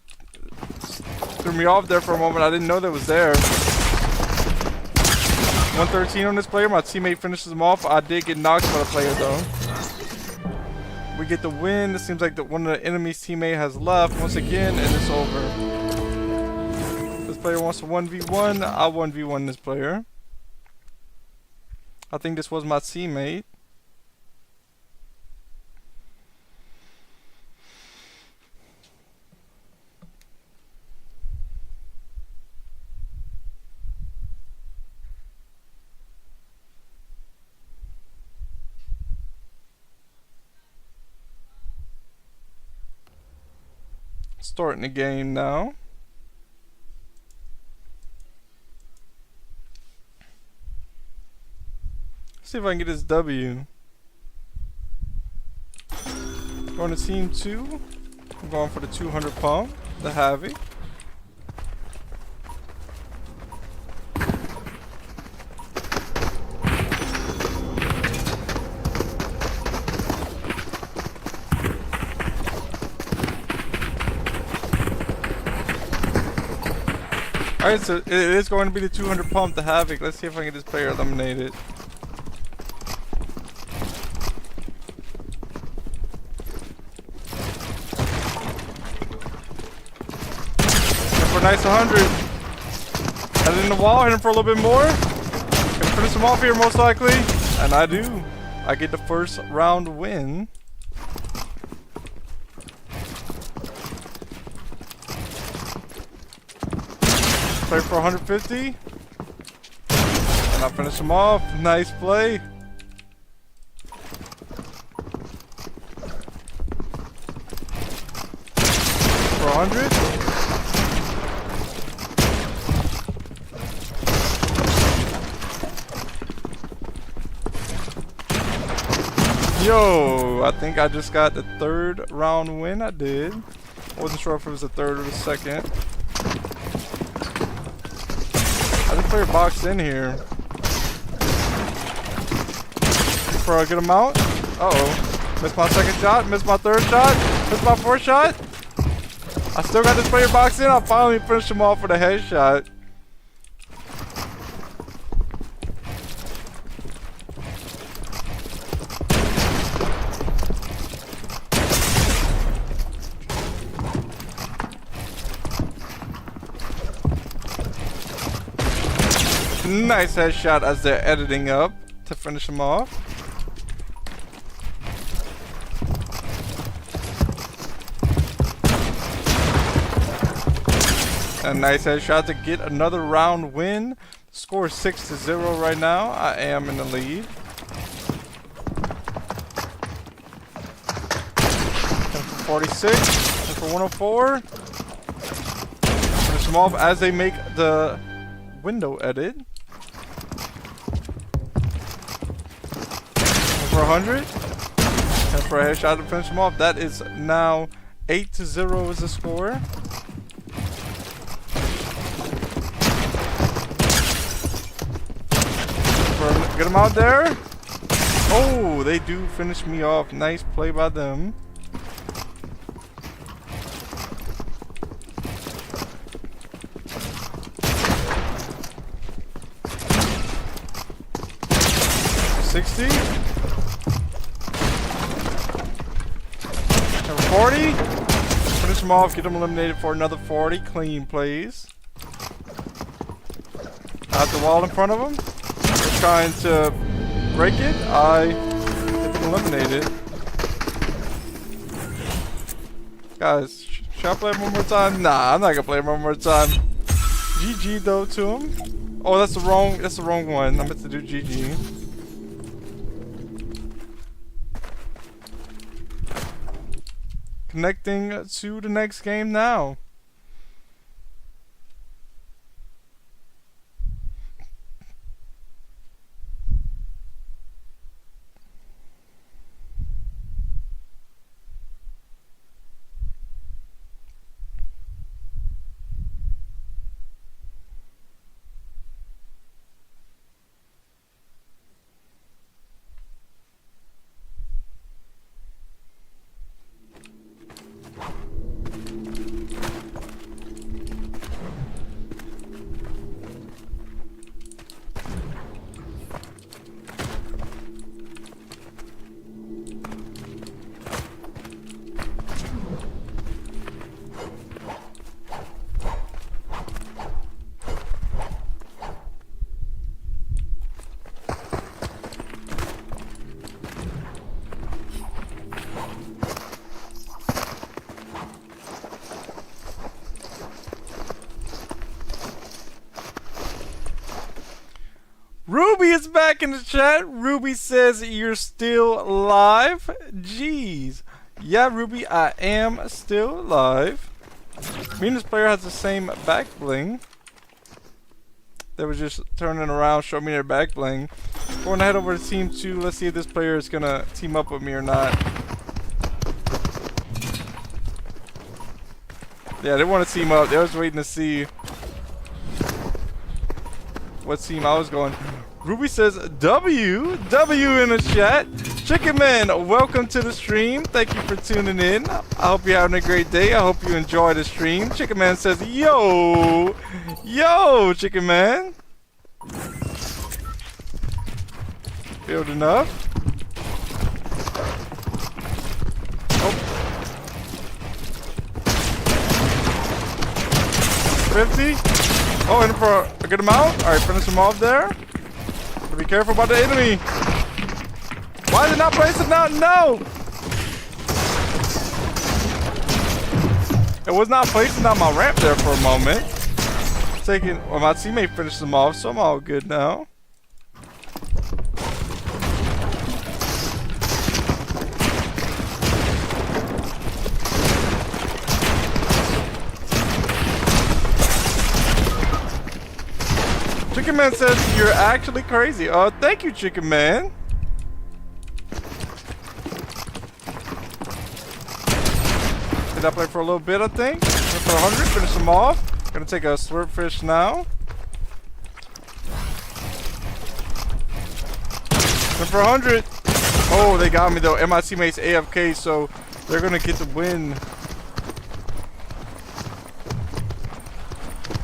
threw me off there for a moment. I didn't know that was there. 113 on this player. My teammate finishes him off. I did get knocked by the player though. We get the win. It seems like one of the enemy's teammate has left once again, and it's over. This player wants to 1v1. I'll 1v1 this player. I think this was my teammate. Starting the game now. See if I can get this W. Going to team 2. I'm going for the 200 pump, the heavy. Alright, so it is going to be the 200 pump, the Havoc. Let's see if I can get this player eliminated. For a nice 100. Head in the wall, hit him for a little bit more. Gonna finish him off here most likely. And I do. I get the first round win. Play for 150. And I finish him off. Nice play. For 100. Yo, I think I just got the third round win. I did. I wasn't sure if it was the third or the second. I just played boxed in here. For a good amount. Uh-oh. Missed my second shot. Missed my third shot. Missed my fourth shot. I still got this player boxed in. I finally finished him off with a headshot. Nice headshot as they're editing up to finish him off. A nice headshot to get another round win. Score 6-0 right now. I am in the lead. And for 46. And for 104. Finish them off as they make the window edit. For 100. And for a headshot to finish them off. That is now 8-0 is the score. Get them out there. Oh, they do finish me off. Nice play by them. $60. Number 40. Finish them off. Get them eliminated for another 40. Clean plays. Out the wall in front of them. Trying to break it. I didn't eliminate it. Guys, should I play it one more time? Nah, I'm not gonna play it one more time. GG though to him. Oh, that's the wrong one. I meant to do GG. Connecting to the next game now. Ruby is back in the chat. Ruby says you're still live. Jeez. Yeah, Ruby, I am still live. Me and this player has the same back bling. They were just turning around, showing me their back bling. Going to head over to team 2. Let's see if this player is going to team up with me or not. Yeah, they want to team up. They was waiting to see what team I was going. Ruby says W in the chat. Chicken Man, welcome to the stream. Thank you for tuning in. I hope you're having a great day. I hope you enjoy the stream. Chicken Man says, yo, Chicken Man. Building up. Oh. 50. Oh, and for a good amount. All right, finish him off there. But be careful about the enemy. Why is it not placing down? No. It was not placing down my ramp there for a moment. Well, my teammate finished them off, so I'm all good now. Chicken Man says you're actually crazy. Oh, thank you, Chicken Man. Did I play for a little bit, I think? Went for 100, finish them off. Gonna take a slurp fish now. Went for 100. Oh, they got me though. And my teammates AFK, so they're gonna get the win.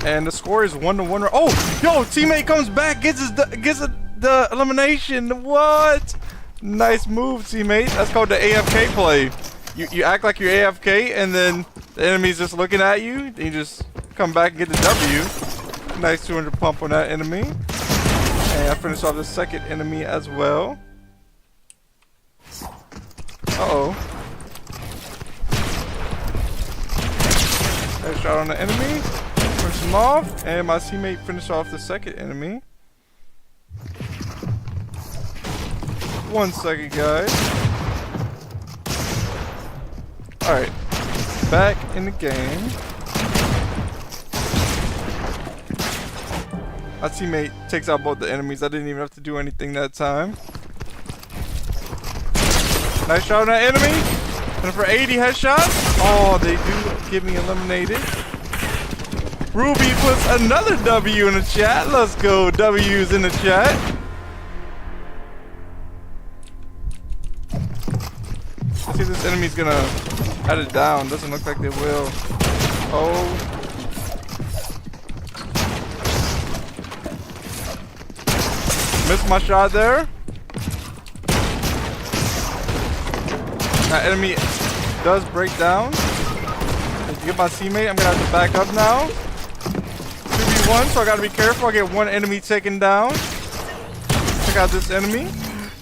And the score is 1-1. Oh, yo, teammate comes back, gets the elimination. What? Nice move, teammate. That's called the AFK play. You act like you're AFK, and then the enemy's just looking at you, and you just come back and get the W. Nice 200 pump on that enemy. And I finished off the second enemy as well. Uh-oh. Nice shot on the enemy. Finish him off, and my teammate finished off the second enemy. 1 second, guys. Alright, back in the game. My teammate takes out both the enemies. I didn't even have to do anything that time. Nice shot on that enemy. And for 80 headshots. Oh, they do get me eliminated. Ruby puts another W in the chat. Let's go. W's in the chat. Let's see if this enemy's gonna head it down. Doesn't look like they will. Oh. Missed my shot there. That enemy does break down. To get my teammate, I'm gonna have to back up now. 2v1, so I gotta be careful. I get one enemy taken down. Check out this enemy.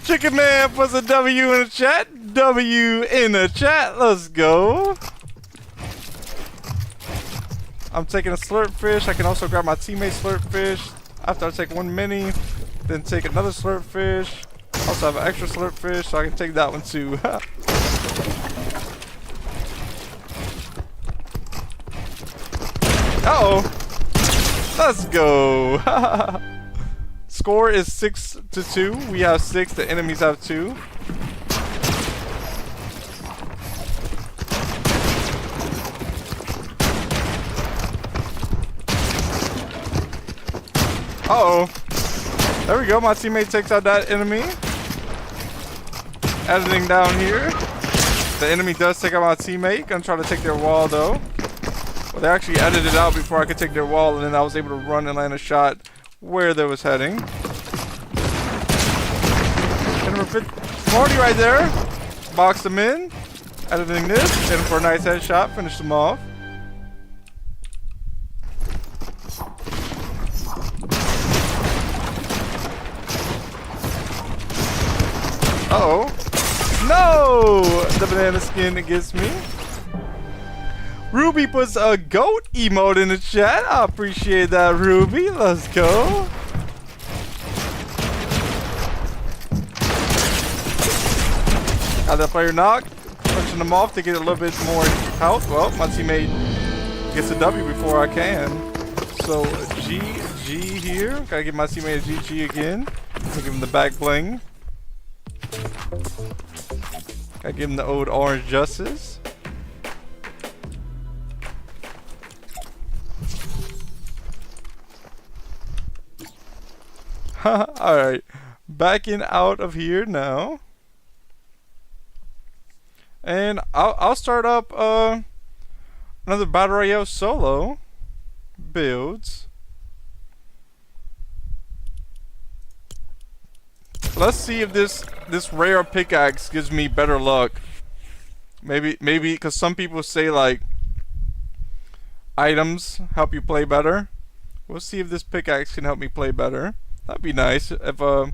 Chicken Man puts a W in the chat. W in the chat. Let's go. I'm taking a slurp fish. I can also grab my teammate's slurp fish. After I take one mini, then take another slurp fish. Also have an extra slurp fish, so I can take that one too. Uh-oh. Let's go. Score is 6-2. We have 6. The enemies have 2. Uh-oh. There we go. My teammate takes out that enemy. Editing down here. The enemy does take out my teammate. Gonna try to take their wall though. Well, they actually edited it out before I could take their wall, and then I was able to run and land a shot where they was heading. And number 40 right there. Box them in. Editing this. Hit him for a nice headshot. Finish them off. Uh-oh. No! The banana skin against me. Ruby puts a goat emote in the chat. I appreciate that, Ruby. Let's go. Got that player knocked. Punching them off to get a little bit more health. Well, my teammate gets a W before I can. So, GG here. Gotta give my teammate a GG again. I'll give him the back bling. Gotta give him the old orange justice. Alright, backing out of here now. And I'll start up another Battle Royale solo builds. Let's see if this rare pickaxe gives me better luck. Maybe because some people say like items help you play better. We'll see if this pickaxe can help me play better. That'd be nice if the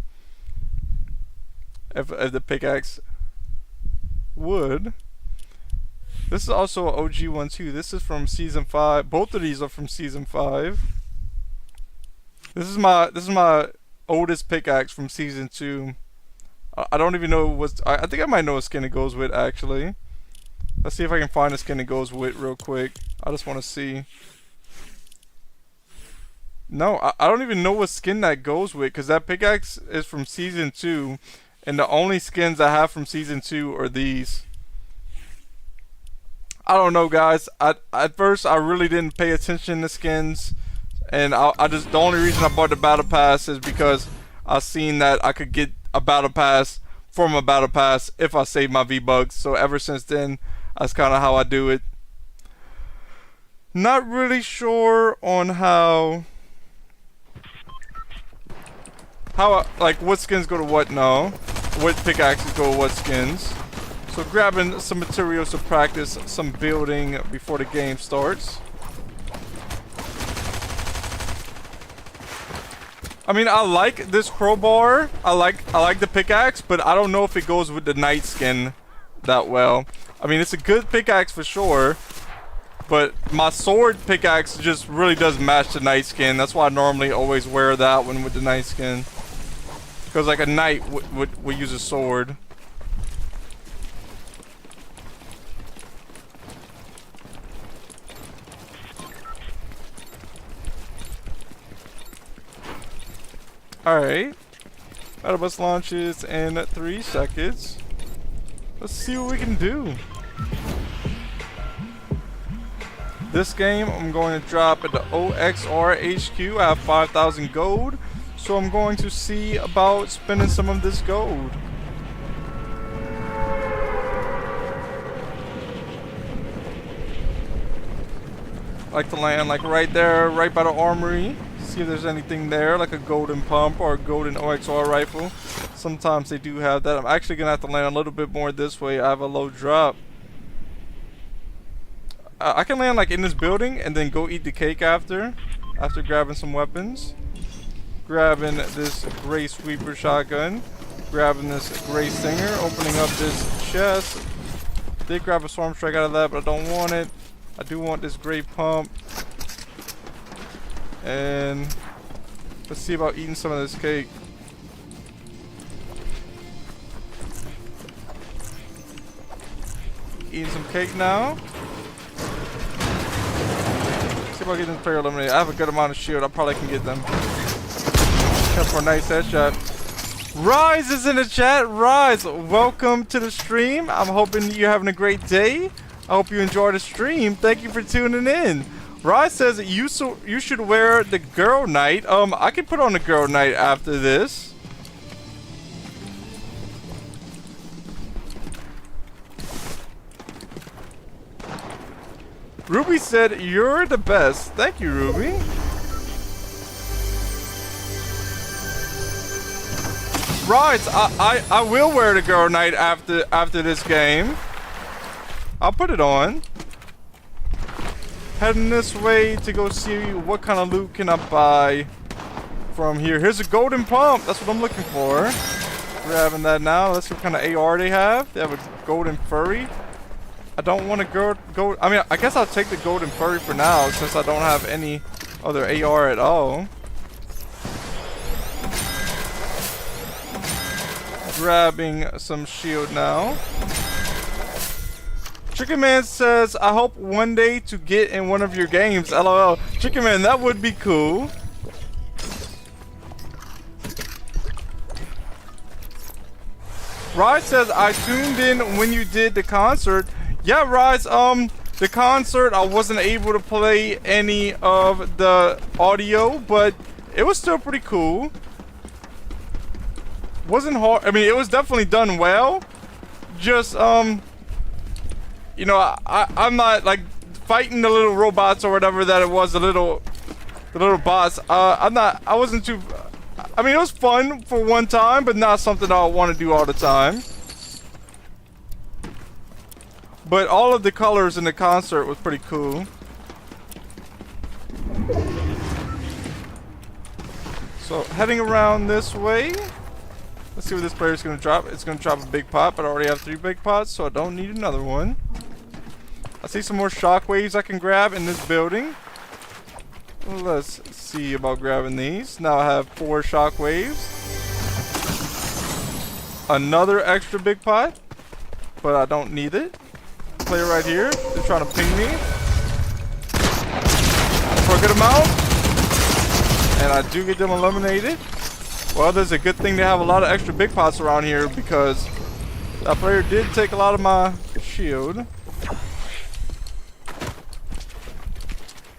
pickaxe would. This is also an OG one too. This is from season 5. Both of these are from season 5. This is my oldest pickaxe from season 2. I don't even know what. I think I might know what skin it goes with actually. Let's see if I can find a skin it goes with real quick. I just want to see. No, I don't even know what skin that goes with, because that pickaxe is from season 2, and the only skins I have from season 2 are these. I don't know, guys. At first I really didn't pay attention to skins, and the only reason I bought the battle pass is because I seen that I could get a battle pass from a battle pass if I save my V-Bucks. So ever since then, that's kind of how I do it. Not really sure on how like what skins go to what now, what pickaxes go to what skins. So grabbing some materials to practice some building before the game starts. I mean, I like this crowbar. I like the pickaxe, but I don't know if it goes with the knight skin that well. I mean, it's a good pickaxe for sure, but my sword pickaxe just really does match the knight skin. That's why I normally always wear that one with the knight skin. Because like a knight would use a sword. Alright. Battle bus launches in 3 seconds. Let's see what we can do. This game, I'm going to drop at the OXR HQ. I have 5,000 gold. So I'm going to see about spending some of this gold. I like to land like right there, right by the armory. See if there's anything there, like a golden pump or a golden OXR rifle. Sometimes they do have that. I'm actually gonna have to land a little bit more this way. I have a low drop. I can land like in this building and then go eat the cake after grabbing some weapons. Grabbing this gray sweeper shotgun, grabbing this gray stinger, opening up this chest. Did grab a swarm strike out of that, but I don't want it. I do want this gray pump. And let's see about eating some of this cake. Eating some cake now. See if I get them player eliminated. I have a good amount of shield. I probably can get them. For a nice headshot. Rise is in the chat. Rise, welcome to the stream. I'm hoping you're having a great day. I hope you enjoy the stream. Thank you for tuning in. Rise says you should wear the girl night. I can put on the girl night after this. Ruby said you're the best. Thank you, Ruby. Right, I will wear the girl night after this game. I'll put it on. Heading this way to go see what kind of loot can I buy from here. Here's a golden pump. That's what I'm looking for. Grabbing that now. Let's see what kind of AR they have. They have a golden furry. I don't want to go. I mean, I guess I'll take the golden furry for now since I don't have any other AR at all. Grabbing some shield now. Chicken Man says, I hope one day to get in one of your games. LOL. Chicken Man, that would be cool. Rise says, I tuned in when you did the concert. Yeah, Rise, the concert, I wasn't able to play any of the audio, but it was still pretty cool. Wasn't hard. I mean, it was definitely done well. Just you know, I'm not like fighting the little robots or whatever that it was, the little bots. I wasn't too. I mean, it was fun for one time, but not something I want to do all the time. But all of the colors in the concert was pretty cool. So heading around this way. Let's see what this player is going to drop. It's going to drop a big pot, but I already have 3 big pots, so I don't need another one. I see some more shockwaves I can grab in this building. Let's see about grabbing these. Now I have 4 shockwaves. Another extra big pot, but I don't need it. Player right here, they're trying to ping me for a good amount, and I do get them eliminated. Well, there's a good thing to have a lot of extra big pots around here because that player did take a lot of my shield.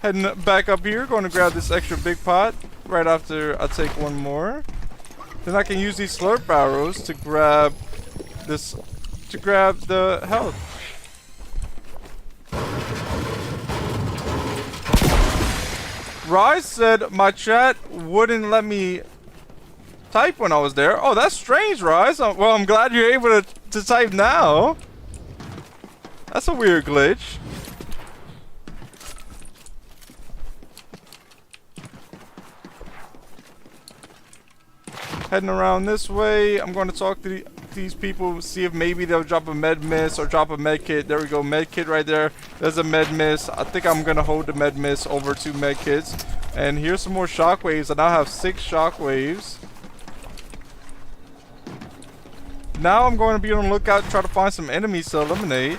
Heading back up here, going to grab this extra big pot right after I take one more. Then I can use these slurp arrows to grab this, to grab the health. Rise said my chat wouldn't let me type when I was there. Oh, that's strange, Rise. Well, I'm glad you're able to type now. That's a weird glitch. Heading around this way. I'm going to talk to these people, see if maybe they'll drop a med miss or drop a med kit. There we go, med kit right there. There's a med miss. I think I'm going to hold the med miss over 2 med kits. And here's some more shockwaves. I now have 6 shockwaves. Now I'm going to be on the lookout to try to find some enemies to eliminate.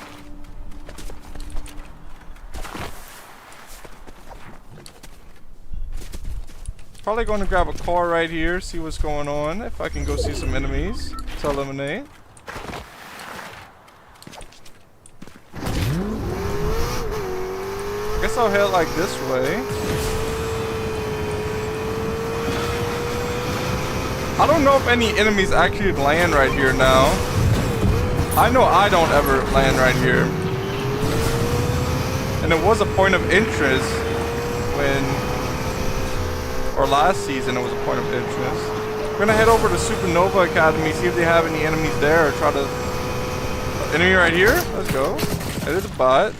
Probably going to grab a car right here, see what's going on. If I can go see some enemies to eliminate. I guess I'll head like this way. I don't know if any enemies actually land right here now. I know I don't ever land right here. And it was a point of interest when, or last season it was a point of interest. I'm gonna head over to Supernova Academy, see if they have any enemies there, or try to... Enemy right here? Let's go. It is a bot.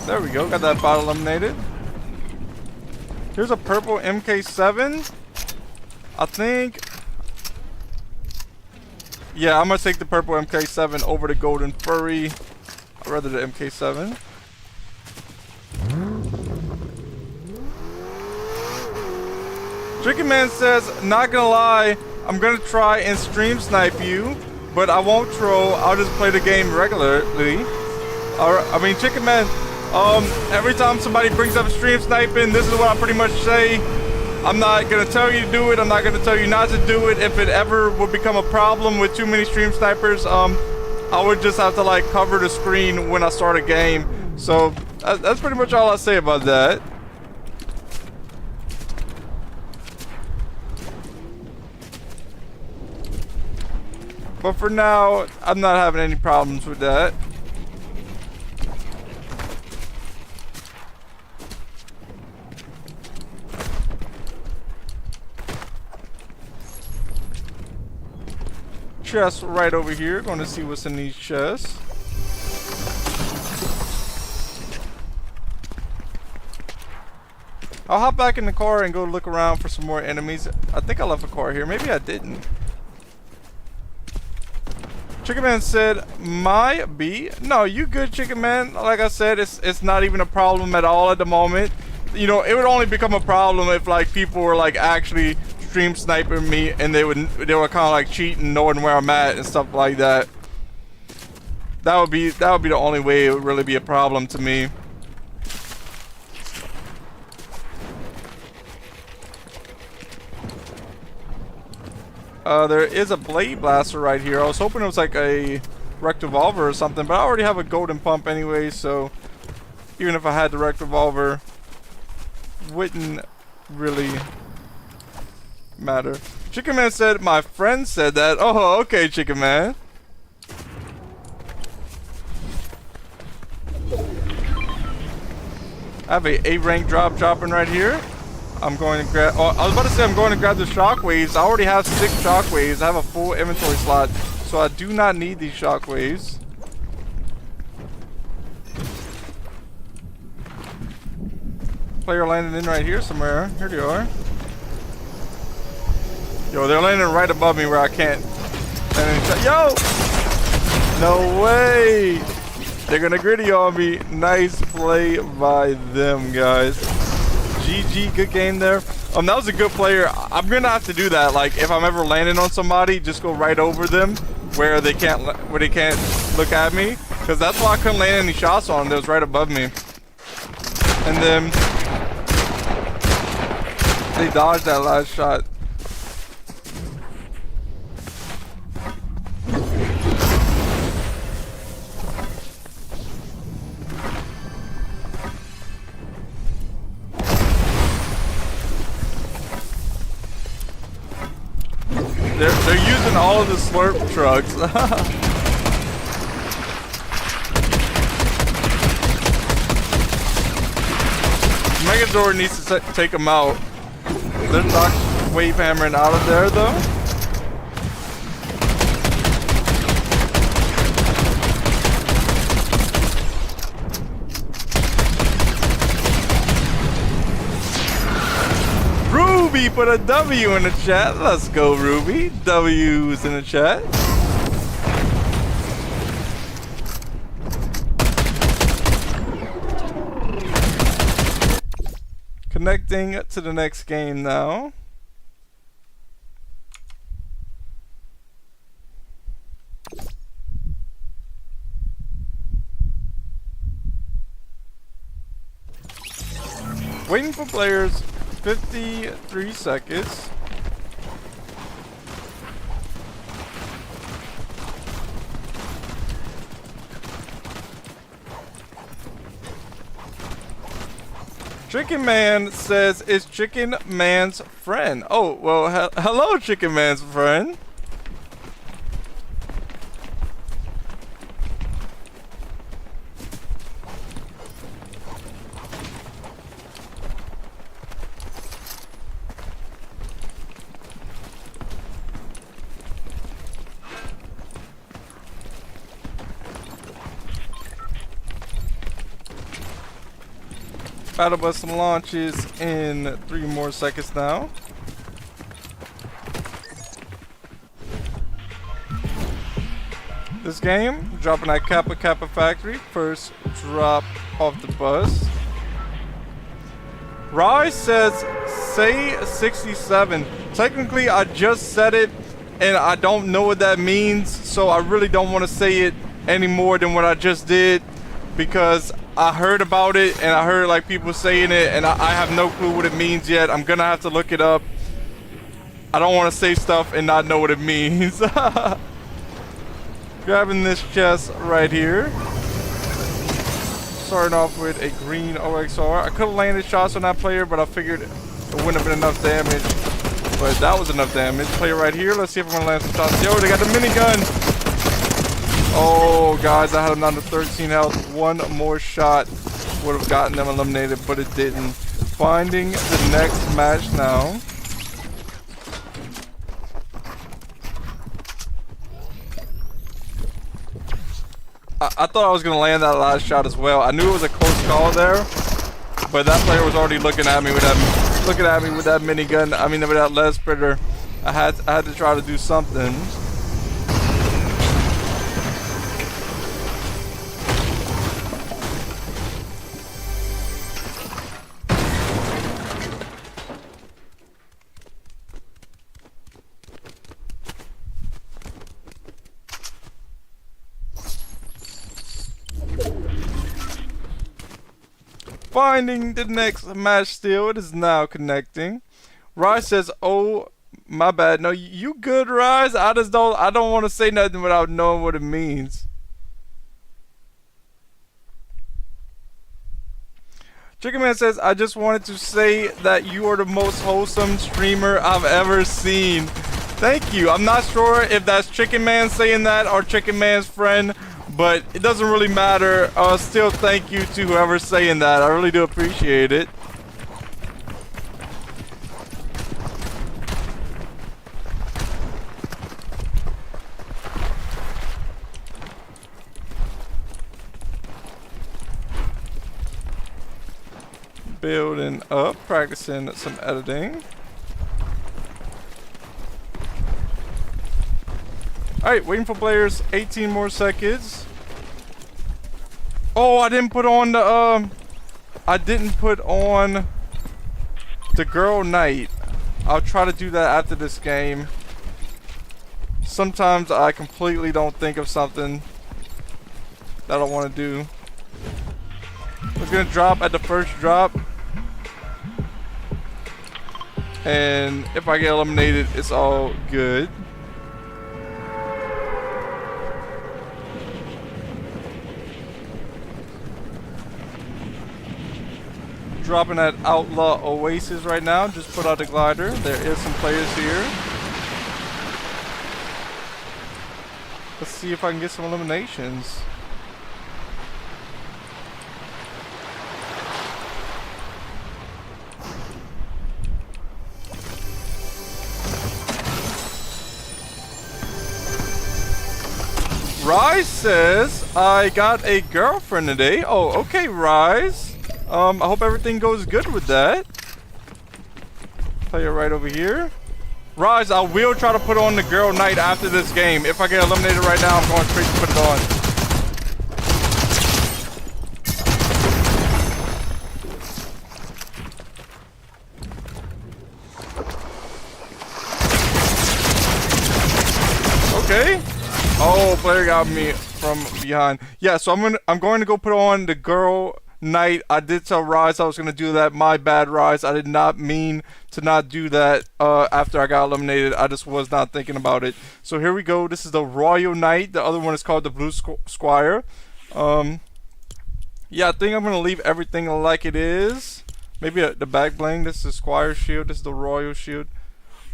There we go, got that bot eliminated. Here's a purple MK7. I think... Yeah, I'm gonna take the purple MK7 over the golden furry. I'd rather the MK7. Chicken Man says, not gonna lie, I'm gonna try and stream snipe you, but I won't troll, I'll just play the game regularly. I mean, Chicken Man, every time somebody brings up stream sniping, this is what I pretty much say. I'm not gonna tell you to do it. I'm not gonna tell you not to do it. If it ever would become a problem with too many stream snipers, I would just have to like cover the screen when I start a game. So that's pretty much all I say about that. But for now, I'm not having any problems with that. Chest right over here. Going to see what's in these chests. I'll hop back in the car and go look around for some more enemies. I think I left a car here. Maybe I didn't. Chicken Man said, might be. No, you good, Chicken Man. Like I said, it's not even a problem at all at the moment. You know, it would only become a problem if like people were like actually stream sniping me and they were kind of like cheating, knowing where I'm at and stuff like that. That would be the only way it would really be a problem to me. There is a blade blaster right here. I was hoping it was like a rect revolver or something, but I already have a golden pump anyway, so even if I had the rect revolver, wouldn't really matter. Chicken Man said, my friend said that. Oh, okay, Chicken Man. I have a A-rank dropping right here. I'm going to grab... Oh, I was about to say I'm going to grab the shockwaves. I already have 6 shockwaves. I have a full inventory slot, so I do not need these shockwaves. player landing in right here somewhere. Here they are. Yo, they're landing right above me where I can't land any shot. Yo! No way! They're gonna gritty on me. Nice play by them, guys. GG, good game there. That was a good player. I'm gonna have to do that. Like, if I'm ever landing on somebody, just go right over them where they can't look at me. Because that's why I couldn't land any shots on them. That was right above me. And then they dodged that last shot. They're using all of the slurp trucks. Megazord needs to take them out. They're not wave hammering out of there though. Ruby put a W in the chat. Let's go, Ruby. W's in the chat. Connecting to the next game now. Waiting for players. 53 seconds. Chicken Man says, "It's Chicken Man's friend." Oh, well, hello, Chicken Man's friend. Battle Bus launches in 3 more seconds now. This game, dropping at Kappa Kappa Factory. First drop off the bus. Rise says, say 67. Technically, I just said it, and I don't know what that means, so I really don't want to say it any more than what I just did, because I heard about it and I heard like people saying it, and I have no clue what it means yet. I'm gonna have to look it up. I don't want to say stuff and not know what it means. Grabbing this chest right here. Starting off with a green OXR. I could have landed shots on that player, but I figured it wouldn't have been enough damage. But that was enough damage. Player right here. Let's see if I'm gonna land some shots. Yo, they got the minigun. Oh, guys, I had him down to 13 health. One more shot would have gotten them eliminated, but it didn't. Finding the next match now. I thought I was going to land that last shot as well. I knew it was a close call there, but that player was already looking at me with that minigun. I mean, with that lead spreader. I had to try to do something. Finding the next match still. It is now connecting. Rise says, oh, my bad. No, you good, Rise? I don't want to say nothing without knowing what it means. Chicken Man says, I just wanted to say that you are the most wholesome streamer I've ever seen. Thank you. I'm not sure if that's Chicken Man saying that or Chicken Man's friend, but it doesn't really matter. Still, thank you to whoever's saying that. I really do appreciate it. Building up, practicing some editing. Alright, waiting for players. 18 more seconds. Oh, I didn't put on the, I didn't put on the girl night. I'll try to do that after this game. Sometimes I completely don't think of something that I want to do. We're gonna drop at the first drop. And if I get eliminated, it's all good. Dropping at Outlaw Oasis right now. Just put out the glider. There is some players here. Let's see if I can get some eliminations. Rise says, I got a girlfriend today. Oh, okay, Rise. I hope everything goes good with that. Player right over here. Rise, I will try to put on the girl night after this game. If I get eliminated right now, I'm going straight to put it on. Okay. Oh, player got me from behind. Yeah, so I'm going to go put on the girl night. I did tell Rise I was going to do that. My bad, Rise. I did not mean to not do that after I got eliminated. I just was not thinking about it. So here we go. This is the Royal Knight. The other one is called the Blue Squire. Yeah, I think I'm going to leave everything like it is. Maybe the back bling. This is the Squire shield. This is the Royal shield.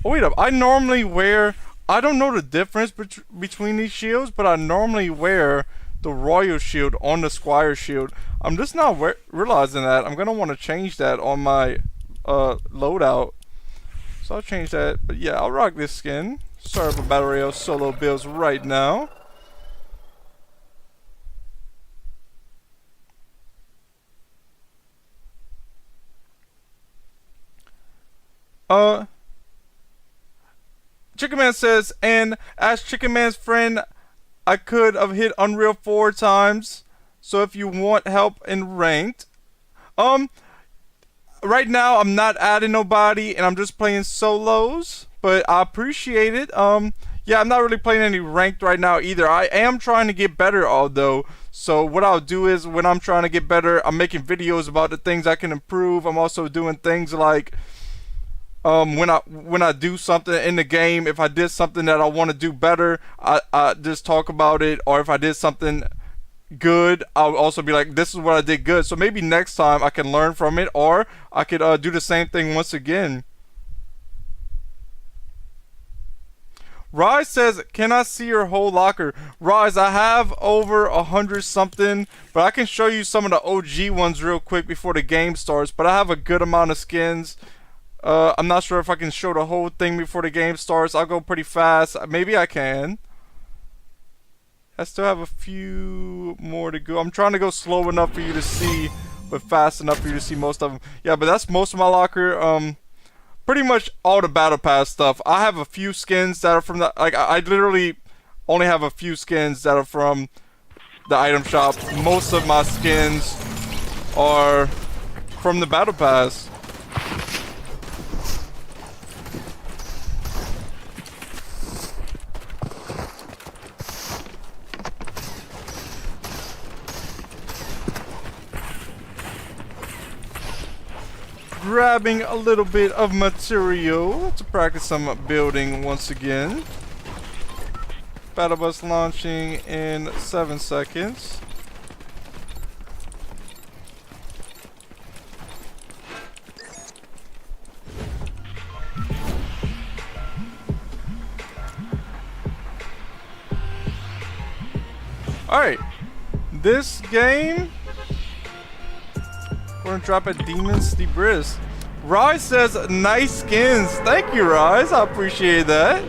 Oh, wait up. I normally wear... I don't know the difference between these shields, but I normally wear the Royal shield on the Squire shield. I'm just not realizing that. I'm gonna want to change that on my loadout. So I'll change that. But yeah, I'll rock this skin. Sorry for Battle Royale solo builds right now. Chicken Man says, and as Chicken Man's friend, I could have hit Unreal 4 times. So if you want help in ranked, right now I'm not adding nobody and I'm just playing solos, but I appreciate it. Yeah, I'm not really playing any ranked right now either. I am trying to get better although. So what I'll do is when I'm trying to get better, I'm making videos about the things I can improve. I'm also doing things like when I do something in the game, if I did something that I want to do better, I just talk about it. Or if I did something good, I'll also be like, this is what I did good. So maybe next time I can learn from it, or I could do the same thing once again. Rise says, can I see your whole locker? Rise, I have over 100 something, but I can show you some of the OG ones real quick before the game starts. But I have a good amount of skins. I'm not sure if I can show the whole thing before the game starts. I'll go pretty fast. Maybe I can. I still have a few more to go. I'm trying to go slow enough for you to see, but fast enough for you to see most of them. Yeah, but that's most of my locker. Pretty much all the Battle Pass stuff. I have a few skins that are from the... Like, I literally only have a few skins that are from the item shop. Most of my skins are from the Battle Pass. Grabbing a little bit of material to practice some building once again. Battle bus launching in 7 seconds. Alright, this game, we're gonna drop at Demons Debris. Rise says, nice skins. Thank you, Rise. I appreciate that.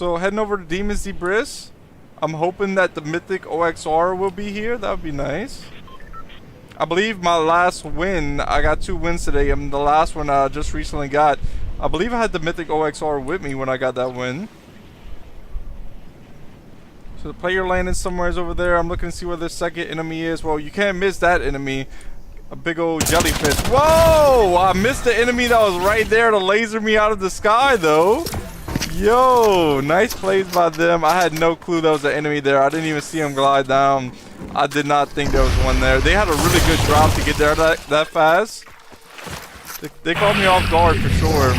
So heading over to Demon's Debris. I'm hoping that the Mythic OXR will be here. That would be nice. I believe my last win, I got 2 wins today, and the last one I just recently got, I believe I had the Mythic OXR with me when I got that win. So the player landing somewhere is over there. I'm looking to see where the second enemy is. Well, you can't miss that enemy. A big old jellyfish. Whoa! I missed the enemy that was right there to laser me out of the sky, though. Yo, nice plays by them. I had no clue there was an enemy there. I didn't even see him glide down. I did not think there was one there. They had a really good drop to get there that fast. They caught me off guard for sure.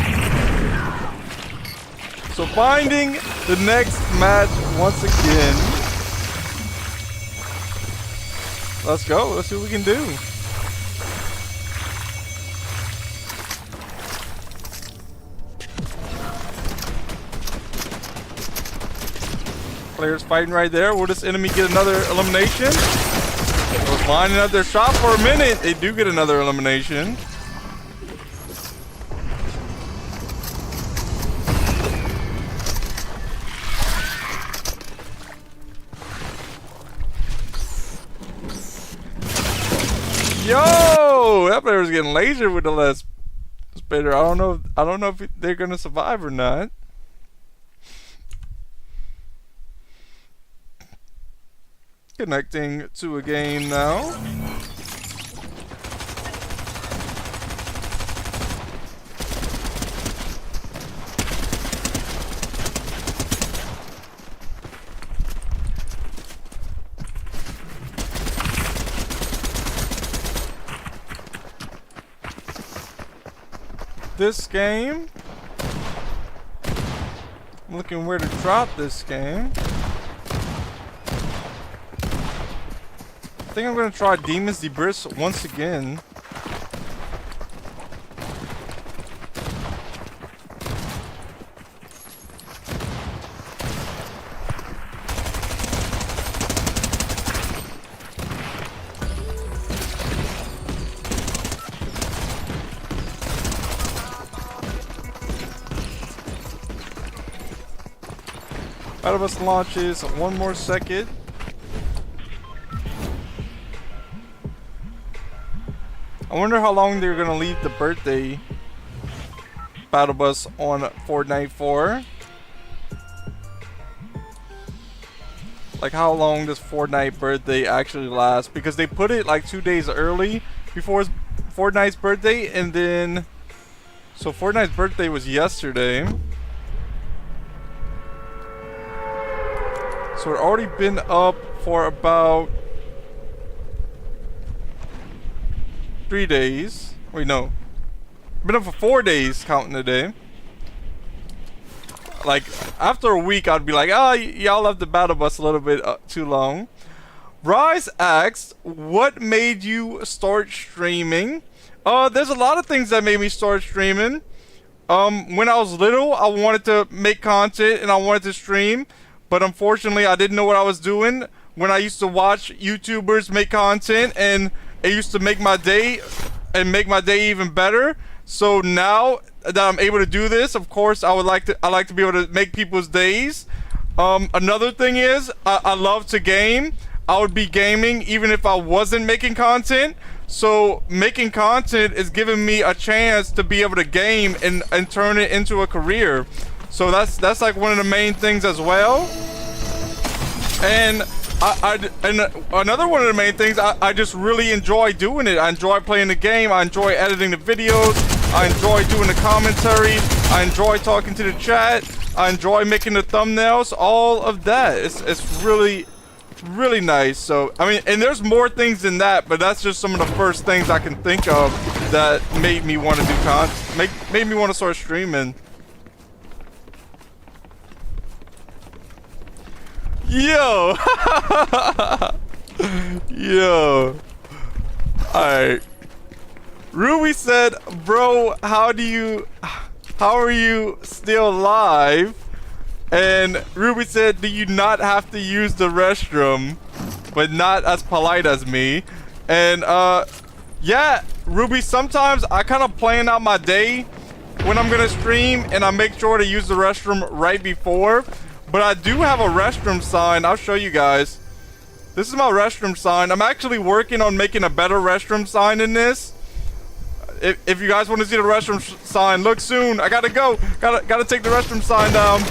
So finding the next match once again. Let's go. Let's see what we can do. Players fighting right there. Will this enemy get another elimination? They was lining up their shot for a minute. They do get another elimination. Yo, that player was getting lasered with the last spitter. I don't know if they're gonna survive or not. Connecting to a game now. This game, I'm looking where to drop this game. I think I'm gonna try Demon's Debris once again. Battle Bus launches 1 more second. I wonder how long they're gonna leave the birthday battle bus on Fortnite for. Like, how long does Fortnite birthday actually last? Because they put it like 2 days early before Fortnite's birthday, and then so Fortnite's birthday was yesterday. So it's already been up for about 3 days. Wait, no. Been up for 4 days, counting the day. Like, after a week, I'd be like, ah, y'all left the battle bus a little bit too long. Rise asked, what made you start streaming? There's a lot of things that made me start streaming. When I was little, I wanted to make content and I wanted to stream. But unfortunately, I didn't know what I was doing when I used to watch YouTubers make content, and it used to make my day and make my day even better. So now that I'm able to do this, of course, I like to be able to make people's days. Another thing is I love to game. I would be gaming even if I wasn't making content. So making content is giving me a chance to be able to game and turn it into a career. So that's like one of the main things as well. And and another one of the main things, I just really enjoy doing it. I enjoy playing the game. I enjoy editing the videos. I enjoy doing the commentary. I enjoy talking to the chat. I enjoy making the thumbnails. All of that. It's really, really nice. So, I mean, and there's more things than that, but that's just some of the first things I can think of that made me want to do content, made me want to start streaming. Yo! Yo. Alright. Ruby said, bro, how are you still live? And Ruby said, do you not have to use the restroom? But not as polite as me. And yeah, Ruby, sometimes I kind of plan out my day when I'm gonna stream, and I make sure to use the restroom right before. But I do have a restroom sign. I'll show you guys. This is my restroom sign. I'm actually working on making a better restroom sign in this. If you guys want to see the restroom sign, look soon. I gotta go. Gotta take the restroom sign down.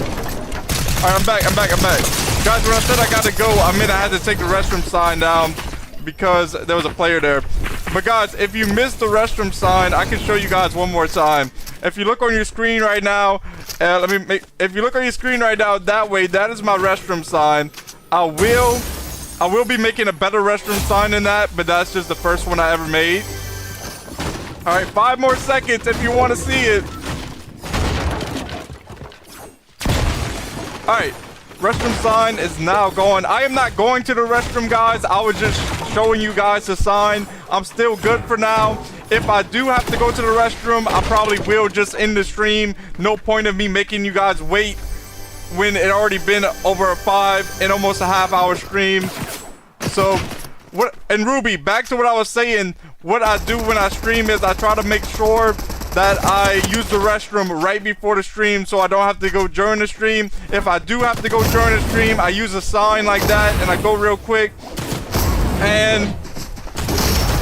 Alright, I'm back. Guys, when I said I gotta go, I meant I had to take the restroom sign down because there was a player there. But guys, if you missed the restroom sign, I can show you guys one more time. If you look on your screen right now, if you look on your screen right now, that way, that is my restroom sign. I will be making a better restroom sign than that, but that's just the first one I ever made. Alright, 5 more seconds if you want to see it. Alright, restroom sign is now going. I am not going to the restroom, guys. I was just showing you guys the sign. I'm still good for now. If I do have to go to the restroom, I probably will just end the stream. No point of me making you guys wait when it already been over a 5 and almost a half-hour stream. So, and Ruby, back to what I was saying. What I do when I stream is I try to make sure that I use the restroom right before the stream so I don't have to go during the stream. If I do have to go during the stream, I use a sign like that and I go real quick. And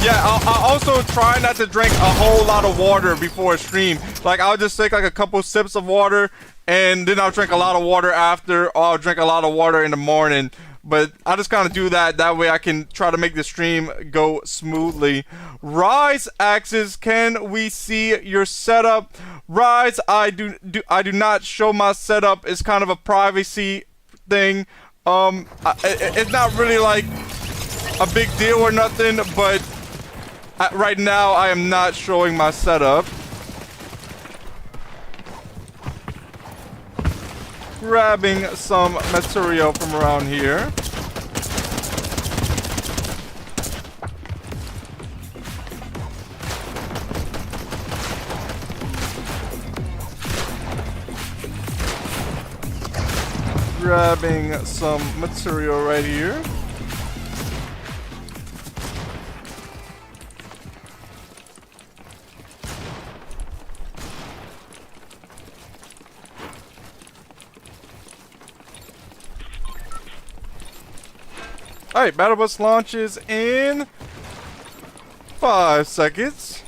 yeah, I also try not to drink a whole lot of water before a stream. Like, I'll just take like a couple sips of water and then I'll drink a lot of water after, or I'll drink a lot of water in the morning. But I just kind of do that. That way I can try to make the stream go smoothly. Rise axes, can we see your setup? Rise, I do not show my setup. It's kind of a privacy thing. It's not really like a big deal or nothing, but right now I am not showing my setup. Grabbing some material from around here. Grabbing some material right here. Alright, battle bus launches in 5 seconds.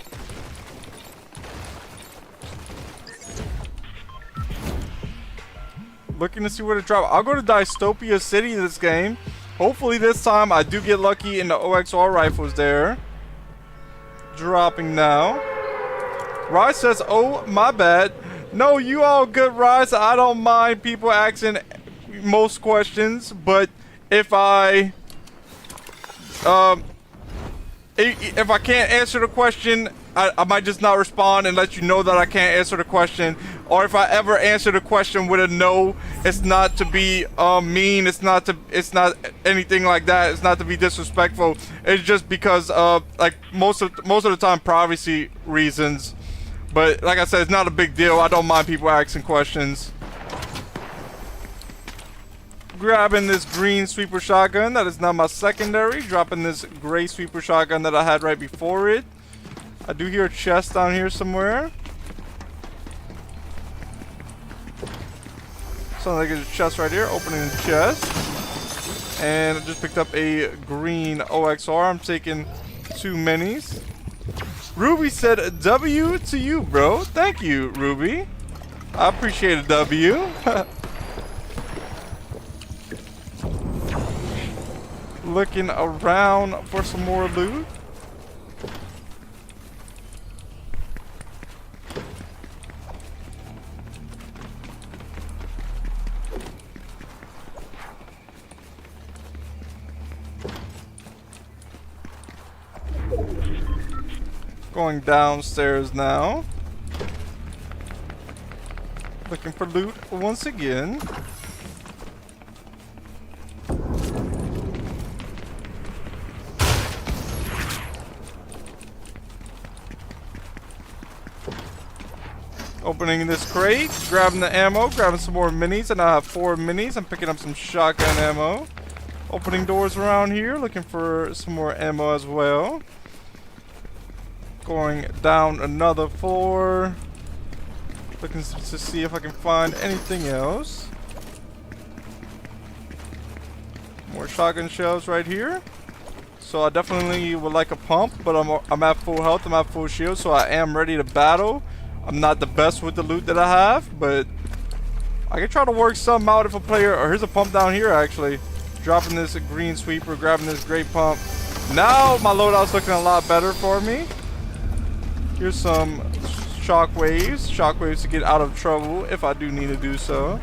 Looking to see where to drop. I'll go to Dystopia City this game. Hopefully this time I do get lucky and the OXR rifle's there. Dropping now. Rise says, oh, my bad. No, you all good, Rise. I don't mind people asking most questions, but if I can't answer the question, I might just not respond and let you know that I can't answer the question. Or if I ever answer the question with a no, it's not to be mean. It's not anything like that. It's not to be disrespectful. It's just because like most of the time privacy reasons. But like I said, it's not a big deal. I don't mind people asking questions. Grabbing this green sweeper shotgun. That is not my secondary. Dropping this gray sweeper shotgun that I had right before it. I do hear a chest down here somewhere. Sounds like there's a chest right here. Opening the chest. And I just picked up a green OXR. I'm taking 2 minis. Ruby said W to you, bro. Thank you, Ruby. I appreciate a W. Looking around for some more loot. Going downstairs now. Looking for loot once again. Opening this crate, grabbing the ammo, grabbing some more minis, and I have 4 minis. I'm picking up some shotgun ammo. Opening doors around here, looking for some more ammo as well. Going down another floor. Looking to see if I can find anything else. More shotgun shells right here. So I definitely would like a pump, but I'm at full health, I'm at full shield, so I am ready to battle. I'm not the best with the loot that I have, but I can try to work something out if a player... Or here's a pump down here, actually. Dropping this green sweeper, grabbing this great pump. Now my loadout's looking a lot better for me. Here's some shockwaves. Shockwaves to get out of trouble if I do need to do so.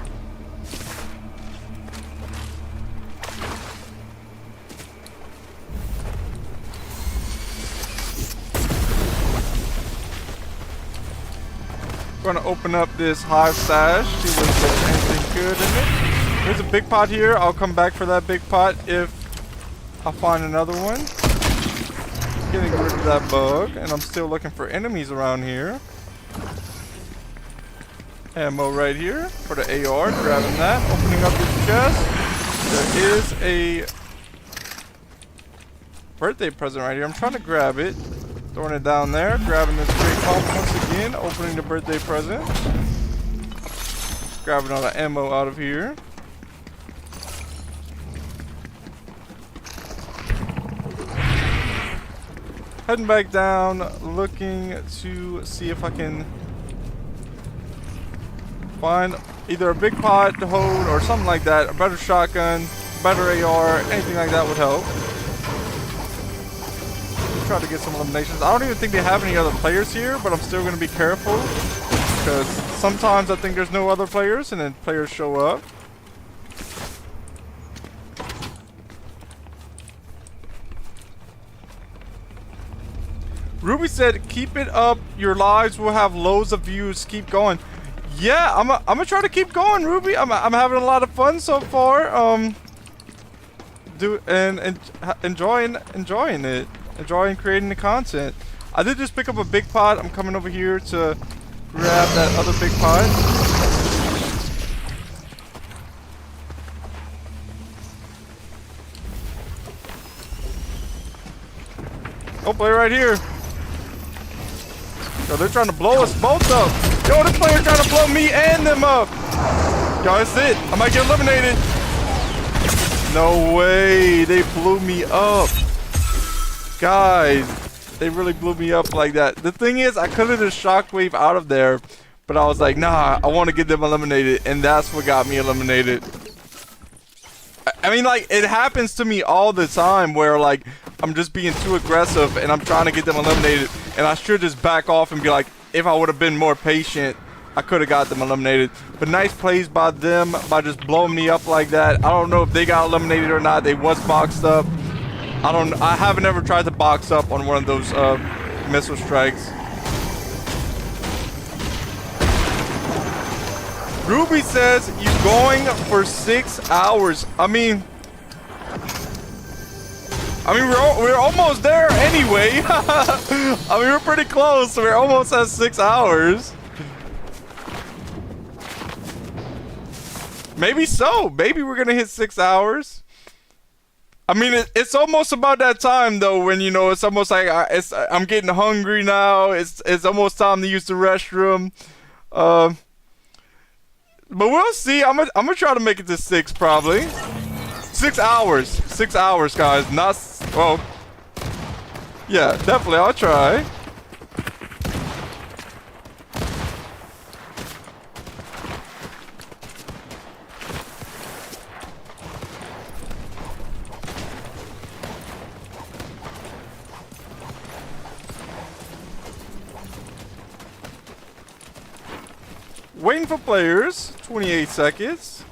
Going to open up this hive stash, see if there's anything good in it. There's a big pot here. I'll come back for that big pot if I find another one. Getting rid of that bug, and I'm still looking for enemies around here. Ammo right here for the AR, grabbing that. Opening up this chest. There is a birthday present right here. I'm trying to grab it. Throwing it down there, grabbing this great pump once again, opening the birthday present. Grabbing all the ammo out of here. Heading back down, looking to see if I can find either a big pot to hold or something like that. A better shotgun, better AR, anything like that would help. Try to get some eliminations. I don't even think they have any other players here, but I'm still going to be careful because sometimes I think there's no other players and then players show up. Ruby said, keep it up. Your lives will have loads of views. Keep going. Yeah, I'm gonna try to keep going, Ruby. I'm having a lot of fun so far. Enjoying it. Enjoying creating the content. I did just pick up a big pot. I'm coming over here to grab that other big pot. Oh, player right here. Yo, they're trying to blow us both up. Yo, this player trying to blow me and them up. Yo, that's it. I might get eliminated. No way. They blew me up. Guys, they really blew me up like that. The thing is, I could have just shockwave out of there, but I was like, nah, I want to get them eliminated, and that's what got me eliminated. I mean, like, it happens to me all the time where, like, I'm just being too aggressive, and I'm trying to get them eliminated, and I should just back off and be like, if I would have been more patient, I could have got them eliminated. But nice plays by them by just blowing me up like that. I don't know if they got eliminated or not. They was boxed up. I haven't ever tried to box up on one of those missile strikes. Ruby says you're going for 6 hours. I mean we're almost there anyway. I mean, we're pretty close. We're almost at 6 hours. Maybe so. Maybe we're gonna hit 6 hours. I mean, it's almost about that time though, when you know it's almost like I'm getting hungry now. It's almost time to use the restroom. But we'll see. I'm gonna try to make it to 6 probably. 6 hours. 6 hours, guys. Not well. Yeah, definitely. I'll try. Waiting for players. 28 seconds.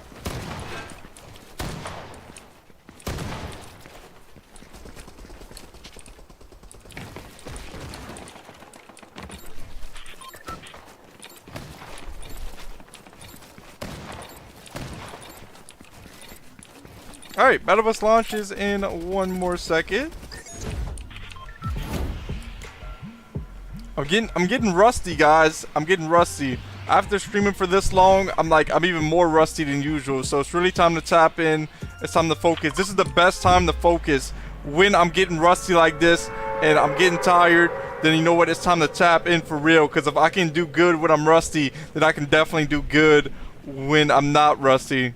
Alright, Battle Bus launches in 1 more second. I'm getting rusty, guys. I'm getting rusty. After streaming for this long, I'm even more rusty than usual. So it's really time to tap in. It's time to focus. This is the best time to focus. When I'm getting rusty like this and I'm getting tired, then you know what? It's time to tap in for real. Because if I can do good when I'm rusty, then I can definitely do good when I'm not rusty.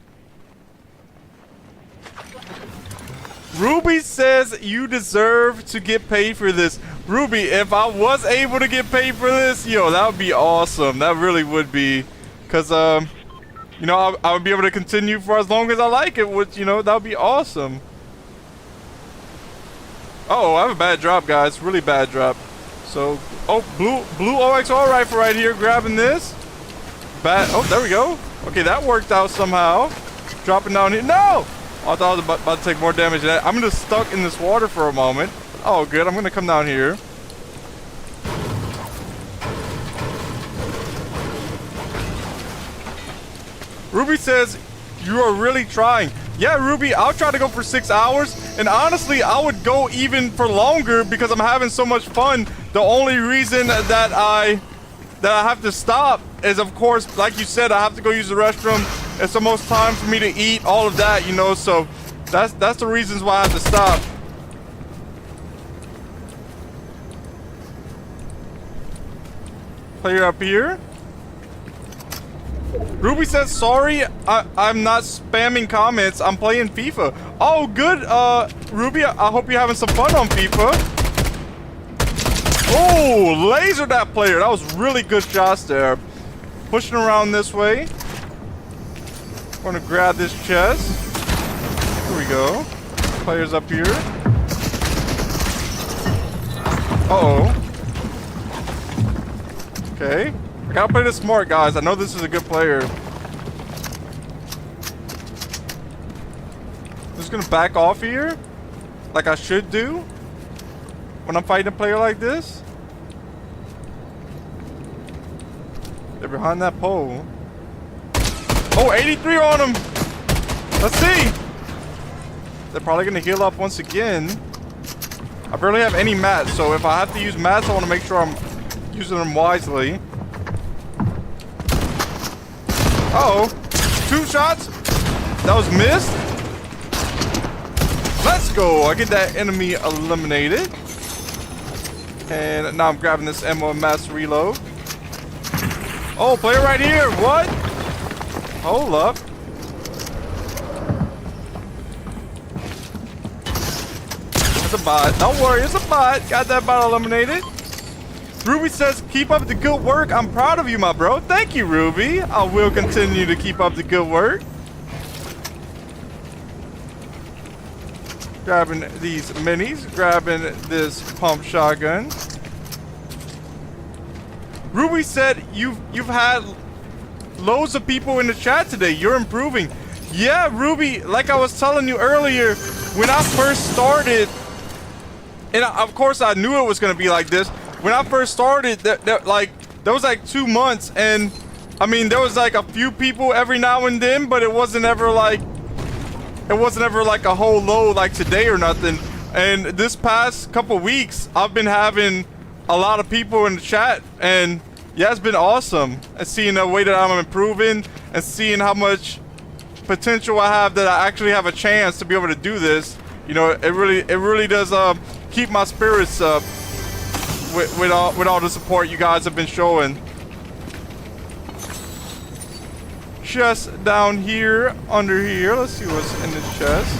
Ruby says you deserve to get paid for this. Ruby, if I was able to get paid for this, yo, that would be awesome. That really would be. Because, you know, I would be able to continue for as long as I like it, which, you know, that would be awesome. Oh, I have a bad drop, guys. Really bad drop. So, oh, blue OXR rifle right here. Grabbing this. Bad. Oh, there we go. Okay, that worked out somehow. Dropping down here. No! Oh, I thought I was about to take more damage than that. I'm just stuck in this water for a moment. Oh, good. I'm going to come down here. Ruby says, you are really trying. Yeah, Ruby, I'll try to go for 6 hours. And honestly, I would go even for longer because I'm having so much fun. The only reason that I have to stop is, of course, like you said, I have to go use the restroom. It's the most time for me to eat, all of that, you know, so that's the reasons why I have to stop. Player up here. Ruby says, sorry, I'm not spamming comments. I'm playing FIFA. Oh, good, Ruby, I hope you're having some fun on FIFA. Oh, lasered that player. That was really good shots there. Pushing around this way. Want to grab this chest. Here we go. Players up here. Uh-oh. Okay. I gotta play this smart, guys. I know this is a good player. I'm just gonna back off here. Like I should do. When I'm fighting a player like this. They're behind that pole. Oh, 83 on him. Let's see. They're probably going to heal up once again. I barely have any mats, so if I have to use mats, I want to make sure I'm using them wisely. Uh-oh. 2 shots. That was missed. Let's go. I get that enemy eliminated. And now I'm grabbing this ammo and mats to reload. Oh, player right here. What? Hold up. It's a bot. Don't worry, it's a bot. Got that bot eliminated. Ruby says, keep up the good work. I'm proud of you, my bro. Thank you, Ruby. I will continue to keep up the good work. Grabbing these minis. Grabbing this pump shotgun. Ruby said, you've had loads of people in the chat today. You're improving. Yeah, Ruby, like I was telling you earlier, when I first started, and of course I knew it was going to be like this. When I first started, there was like 2 months, and I mean, there was like a few people every now and then, but it wasn't ever like a whole load like today or nothing. And this past couple weeks, I've been having a lot of people in the chat, and yeah, it's been awesome. And seeing the way that I'm improving and seeing how much potential I have, that I actually have a chance to be able to do this. You know, it really does keep my spirits up with all the support you guys have been showing. Chest down here, under here. Let's see what's in this chest.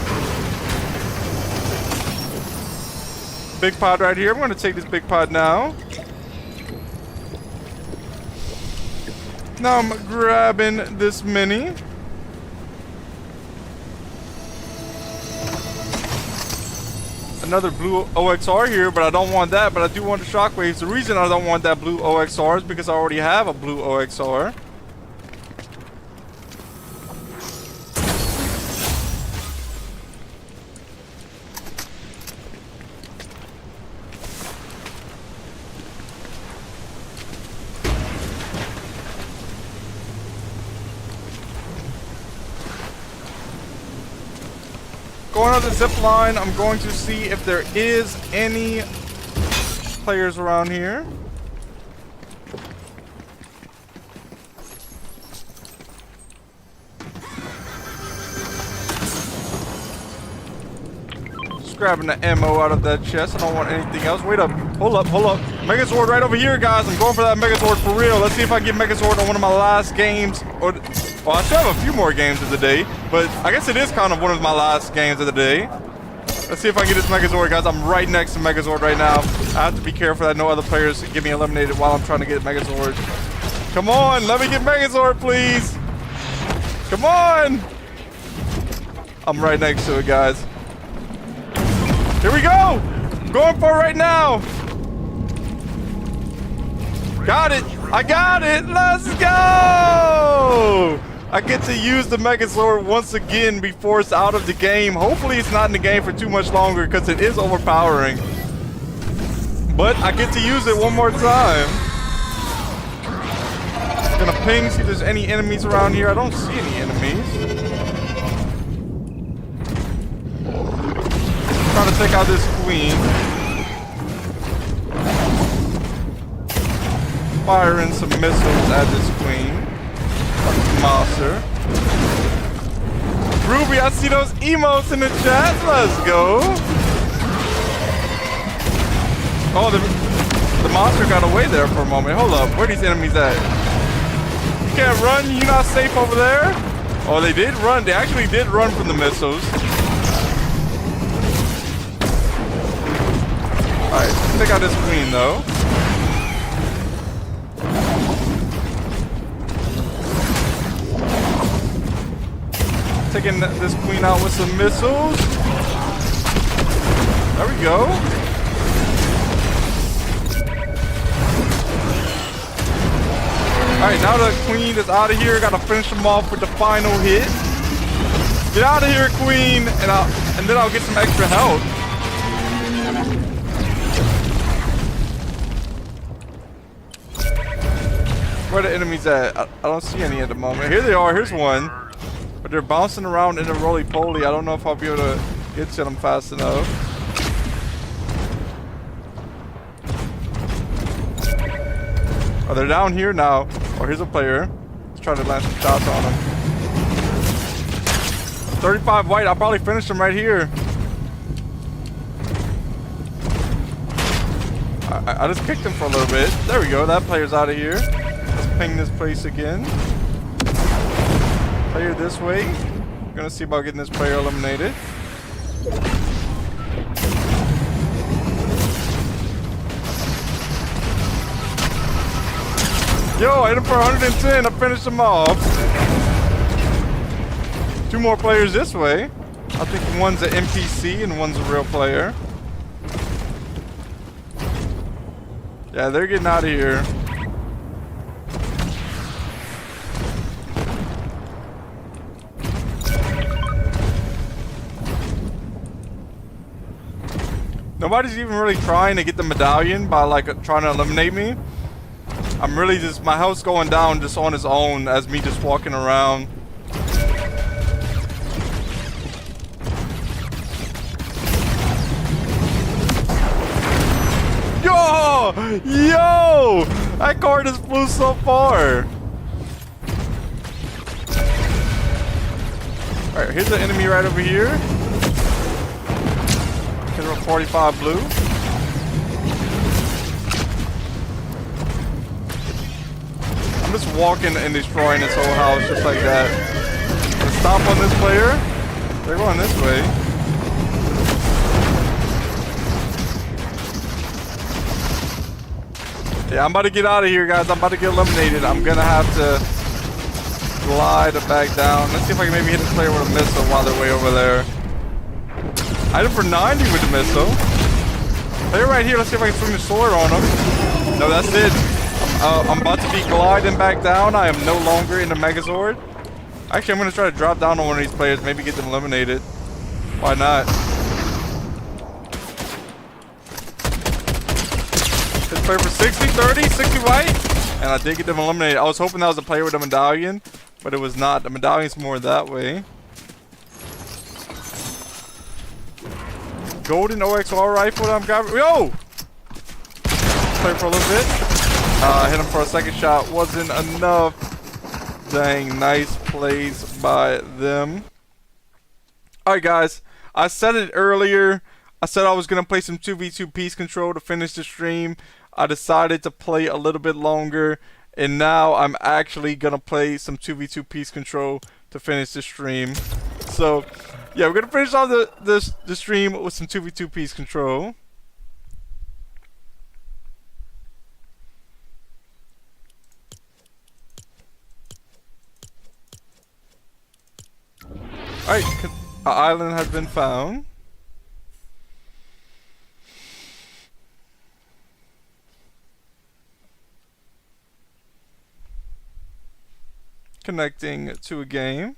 Big pod right here. I'm going to take this big pod now. Now I'm grabbing this mini. Another blue OXR here, but I don't want that. But I do want the shockwaves. The reason I don't want that blue OXR is because I already have a blue OXR. Going up the zip line, I'm going to see if there is any players around here. Just grabbing the ammo out of that chest. I don't want anything else. Wait up. Hold up. Megazord right over here, guys. I'm going for that Megazord for real. Let's see if I can get Megazord on one of my last games. Well, I should have a few more games of the day, but I guess it is kind of one of my last games of the day. Let's see if I can get this Megazord, guys. I'm right next to Megazord right now. I have to be careful that no other players get me eliminated while I'm trying to get Megazord. Come on, let me get Megazord, please. Come on. I'm right next to it, guys. Here we go. I'm going for it right now. Got it. I got it. Let's go. I get to use the Megazord once again before it's out of the game. Hopefully it's not in the game for too much longer because it is overpowering. But I get to use it one more time. Gonna ping, see if there's any enemies around here. I don't see any enemies. Trying to take out this queen. Firing some missiles at this queen. Monster. Ruby, I see those emotes in the chat. Let's go. Oh, the monster got away there for a moment. Hold up. Where are these enemies at? You can't run. You're not safe over there. Oh, they did run. They actually did run from the missiles. Alright, take out this queen though. Taking this queen out with some missiles. There we go. Alright, now the queen is out of here. Gotta finish them off with the final hit. Get out of here, queen, and then I'll get some extra health. Where are the enemies at? I don't see any at the moment. Here they are. Here's one. But they're bouncing around in a roly-poly. I don't know if I'll be able to get to them fast enough. Oh, they're down here now. Oh, here's a player. Let's try to land some shots on him. 35 white. I'll probably finish him right here. I just kicked him for a little bit. There we go. That player's out of here. Let's ping this place again. Player this way. I'm gonna see about getting this player eliminated. Yo, I hit him for 110. I finished him off. Two more players this way. I think one's an NPC and one's a real player. Yeah, they're getting out of here. Nobody's even really trying to get the medallion by like trying to eliminate me. I'm really just, my health's going down just on its own as me just walking around. Yo! That car just flew so far. Alright, here's the enemy right over here. Hit him 45 blue. I'm just walking and destroying this whole house just like that. Let's stop on this player. They're going this way. Yeah, I'm about to get out of here, guys. I'm about to get eliminated. I'm gonna have to glide back down. Let's see if I can maybe hit this player with a missile while they're way over there. I hit him for 90 with the missile. Player right here. Let's see if I can swing the sword on him. No, that's it. I'm about to be gliding back down. I am no longer in the Megazord. Actually, I'm gonna try to drop down on one of these players. Maybe get them eliminated. Why not? Player for 60, 30, 60 white, and I did get them eliminated. I was hoping that was a player with a medallion, but it was not. The medallion's more that way. Golden OXR rifle that I'm grabbing. Yo! Play for a little bit. Hit him for a second shot. Wasn't enough. Dang, nice plays by them. Alright, guys. I said it earlier. I said I was going to play some 2v2 Peace Control to finish the stream. I decided to play a little bit longer, and now I'm actually gonna play some 2v2 Peace Control to finish the stream. So Yeah, we're gonna finish off the stream with some 2v2 piece control. Alright, an island has been found. Connecting to a game.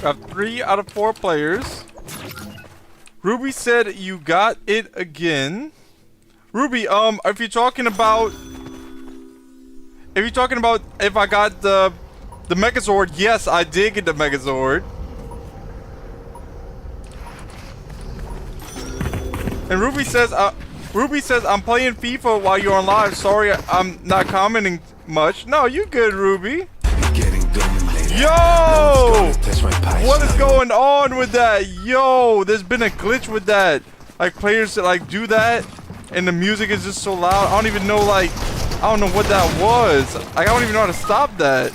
We have 3 out of 4 players. Ruby said you got it again. Ruby, if you're talking about if I got the Megazord, yes, I did get the Megazord. And Ruby says I'm playing FIFA while you're on live. Sorry, I'm not commenting much. No, you good, Ruby. Yo! What is going on with that? Yo, there's been a glitch with that. Like players that like do that and the music is just so loud. I don't even know I don't know what that was. Like I don't even know how to stop that.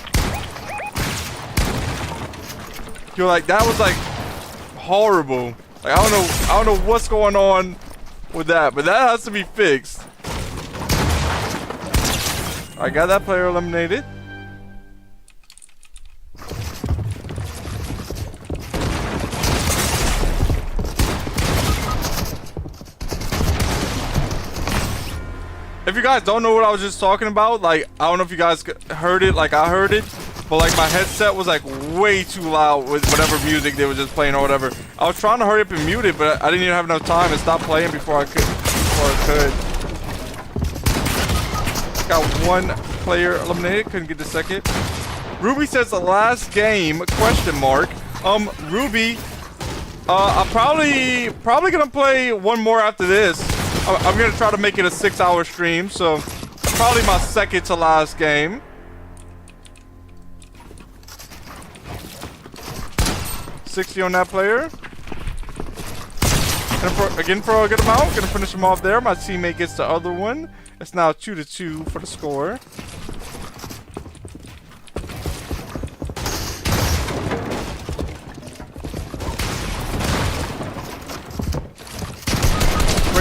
Yo, like that was like horrible. Like I don't know what's going on with that, but that has to be fixed. I got that player eliminated. If you guys don't know what I was just talking about, like, I don't know if you guys heard it like I heard it, but like my headset was like way too loud with whatever music they were just playing or whatever. I was trying to hurry up and mute it, but I didn't even have enough time to stop playing before I could. Got 1 player eliminated, couldn't get the second. Ruby says the last game, question mark. Ruby, I'm probably gonna play 1 more after this. I'm gonna try to make it a 6-hour stream, so probably my second to last game. $60 on that player. And for a good amount, gonna finish him off there. My teammate gets the other one. It's now 2-2 for the score.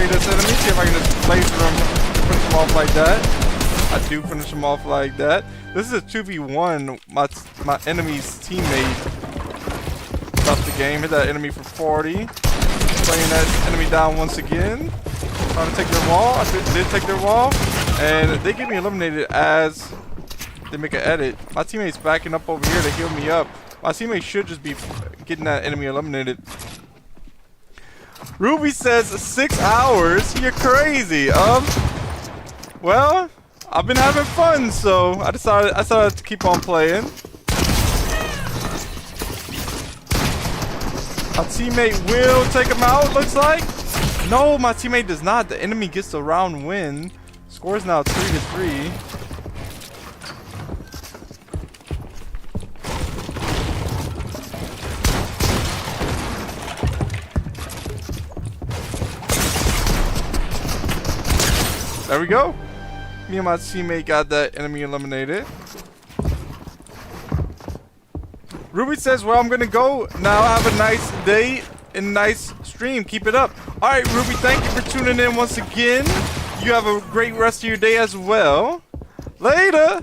This enemy, see if I can just laser him, finish him off like that. I do finish him off like that. This is a 2v1. My enemy's teammate left the game. Hit that enemy for 40. Playing that enemy down once again. Trying to take their wall. I did take their wall, and they get me eliminated as they make an edit. My teammate's backing up over here to heal me up. My teammate should just be getting that enemy eliminated. Ruby says 6 hours. You're crazy. Well, I've been having fun, so I decided to keep on playing. My teammate will take him out, looks like. No, my teammate does not. The enemy gets the round win. Score is now 3-3. There we go. Me and my teammate got that enemy eliminated. Ruby says, well, I'm gonna go now. Have a nice day and nice stream. Keep it up. All right, Ruby, thank you for tuning in once again. You have a great rest of your day as well. Later.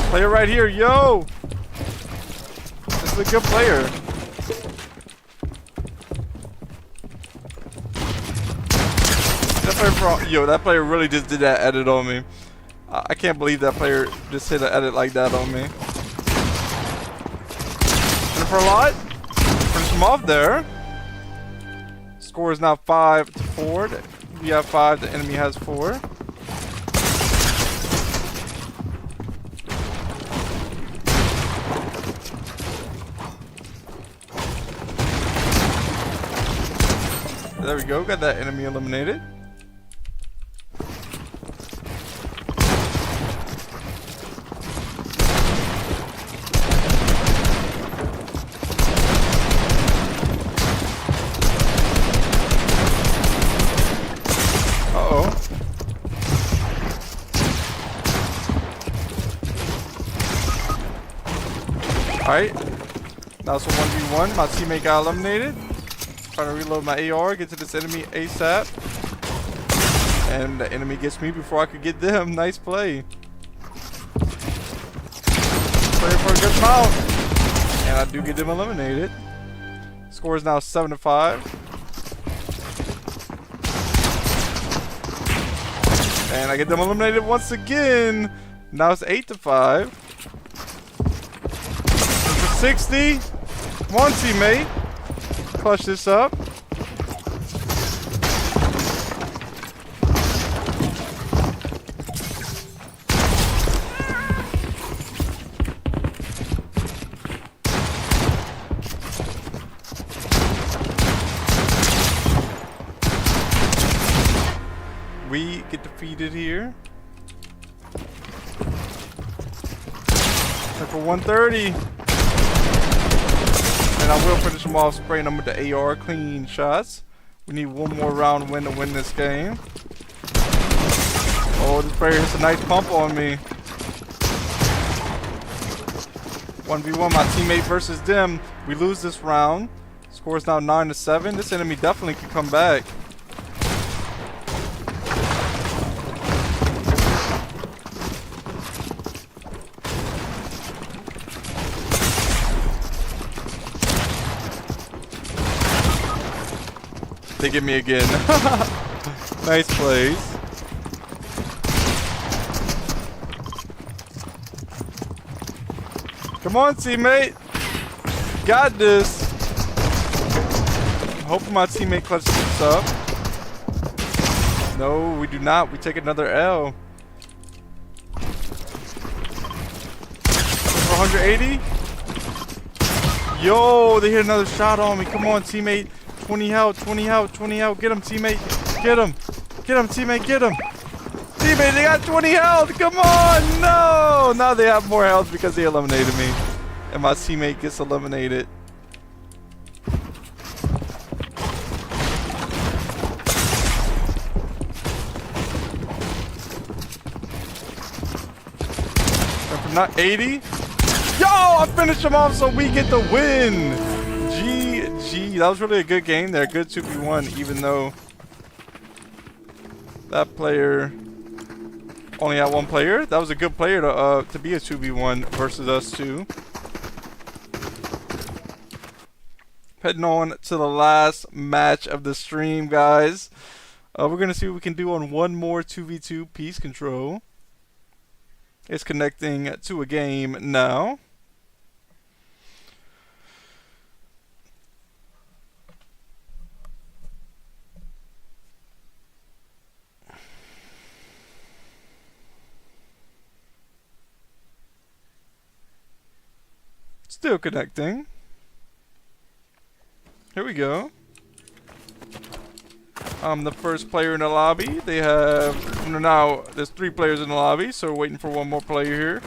Player right here, yo. This is a good player. That player really just did that edit on me. I can't believe that player just hit an edit like that on me. And for a lot, finish him off there. Score is now 5-4. We have 5. The enemy has 4. There we go. Got that enemy eliminated. Alright. Now it's a 1v1. My teammate got eliminated. Trying to reload my AR. Get to this enemy ASAP. And the enemy gets me before I could get them. Nice play. Playing for a good amount. And I do get them eliminated. Score is now 7-5. And I get them eliminated once again. Now it's 8-5. For 60. Come on, teammate. Clutch this up. We get defeated here. For 130. And I will finish them off spraying them with the AR. Clean shots. We need one more round win to win this game. Oh, this player hits a nice pump on me. 1v1, my teammate versus them. We lose this round. Score is now 9-7. This enemy definitely could come back. They get me again. Nice plays. Come on, teammate. Got this. Hoping my teammate clutches this up. No, we do not. We take another L. 180. Yo, they hit another shot on me. Come on, teammate. 20 health, 20 health, 20 health. Get him, teammate. Get him. Get him, teammate. Get him. Teammate, they got 20 health. Come on. No. Now they have more health because they eliminated me. And my teammate gets eliminated. And for not 80. Yo, I finished him off so we get the win. GG. That was really a good game there. Good 2v1, even though that player only had one player. That was a good player to be a 2v1 versus us too. Heading on to the last match of the stream, guys. We're going to see what we can do on one more 2v2 piece control. It's connecting to a game now. Still connecting. Here we go. I'm the first player in the lobby. They have now there's 3 players in the lobby, so we're waiting for one more player here.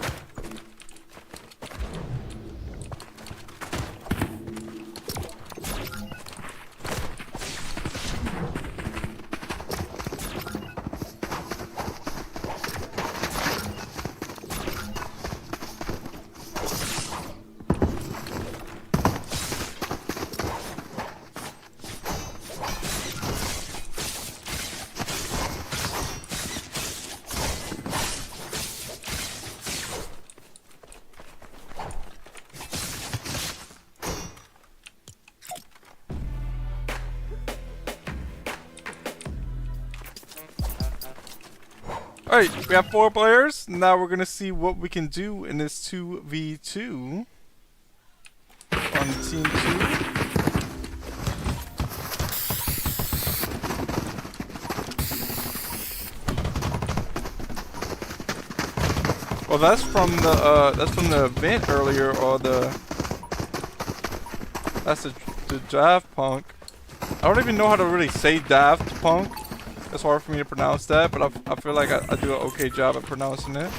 Alright, we have 4 players. Now we're going to see what we can do in this 2v2 on team 2. Well, that's from the event earlier, or that's the Daft Punk. I don't even know how to really say Daft Punk. It's hard for me to pronounce that, but I feel like I do an okay job at pronouncing it.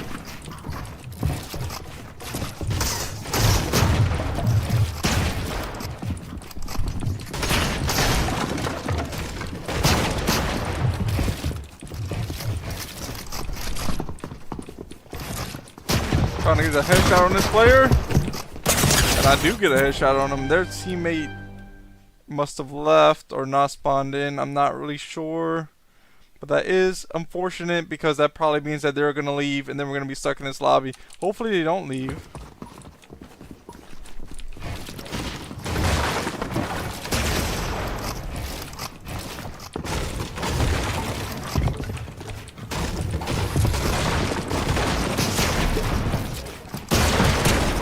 Trying to get a headshot on this player. And I do get a headshot on them. Their teammate must have left or not spawned in. I'm not really sure. But that is unfortunate because that probably means that they're going to leave and then we're going to be stuck in this lobby. Hopefully they don't leave.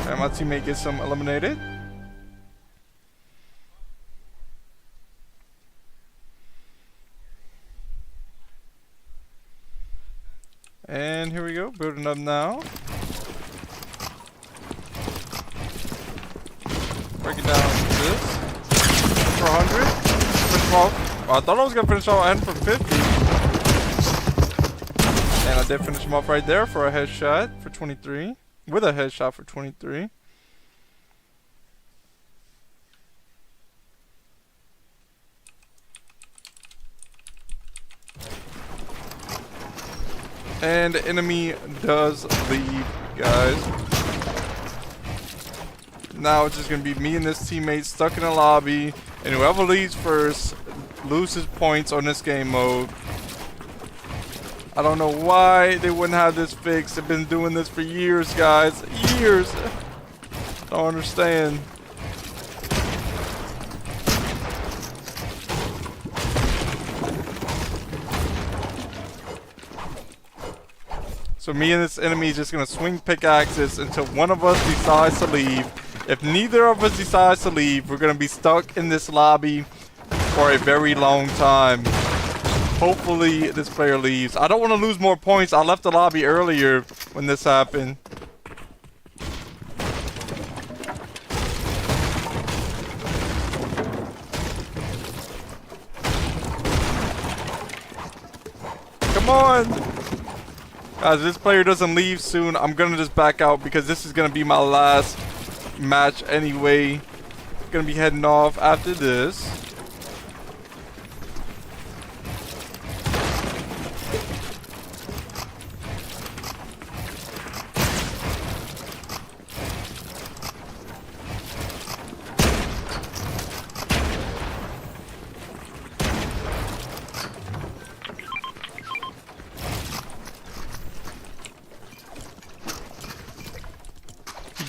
And my teammate gets some eliminated. And here we go, building up now. Break it down to this. For 100. Finish him off. Oh, I thought I was going to finish off and for 50. And I did finish him off right there for a headshot for 23. With a headshot for 23. And the enemy does leave, guys. Now it's just going to be me and this teammate stuck in a lobby. And whoever leaves first loses points on this game mode. I don't know why they wouldn't have this fixed. They've been doing this for years, guys. Years. Don't understand. So me and this enemy is just going to swing pickaxes until one of us decides to leave. If neither of us decides to leave, we're going to be stuck in this lobby for a very long time. Hopefully this player leaves. I don't want to lose more points. I left the lobby earlier when this happened. Come on! Guys, if this player doesn't leave soon, I'm going to just back out because this is going to be my last match anyway. Going to be heading off after this.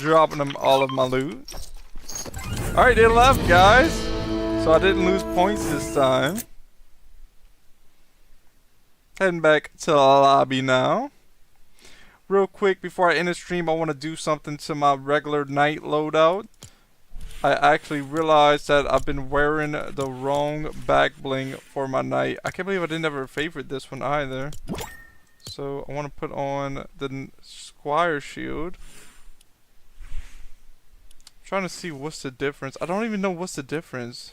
Dropping them all of my loot. Alright, they left, guys. So I didn't lose points this time. Heading back to the lobby now. Real quick, before I end the stream, I want to do something to my regular night loadout. I actually realized that I've been wearing the wrong back bling for my night. I can't believe I didn't ever favorite this one either. So I want to put on the Squire shield. Trying to see what's the difference. I don't even know what's the difference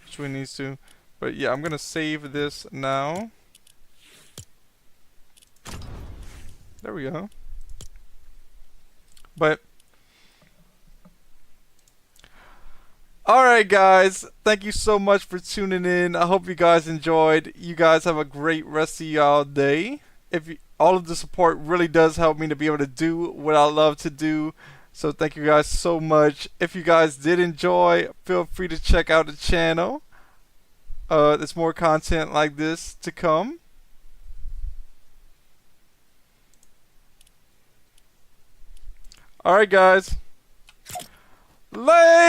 between these two. But yeah, I'm gonna save this now. There we go. But alright guys, thank you so much for tuning in. I hope you guys enjoyed. You guys have a great rest of y'all day. All of the support really does help me to be able to do what I love to do. So thank you guys so much. If you guys did enjoy, feel free to check out the channel. There's more content like this to come. Alright guys.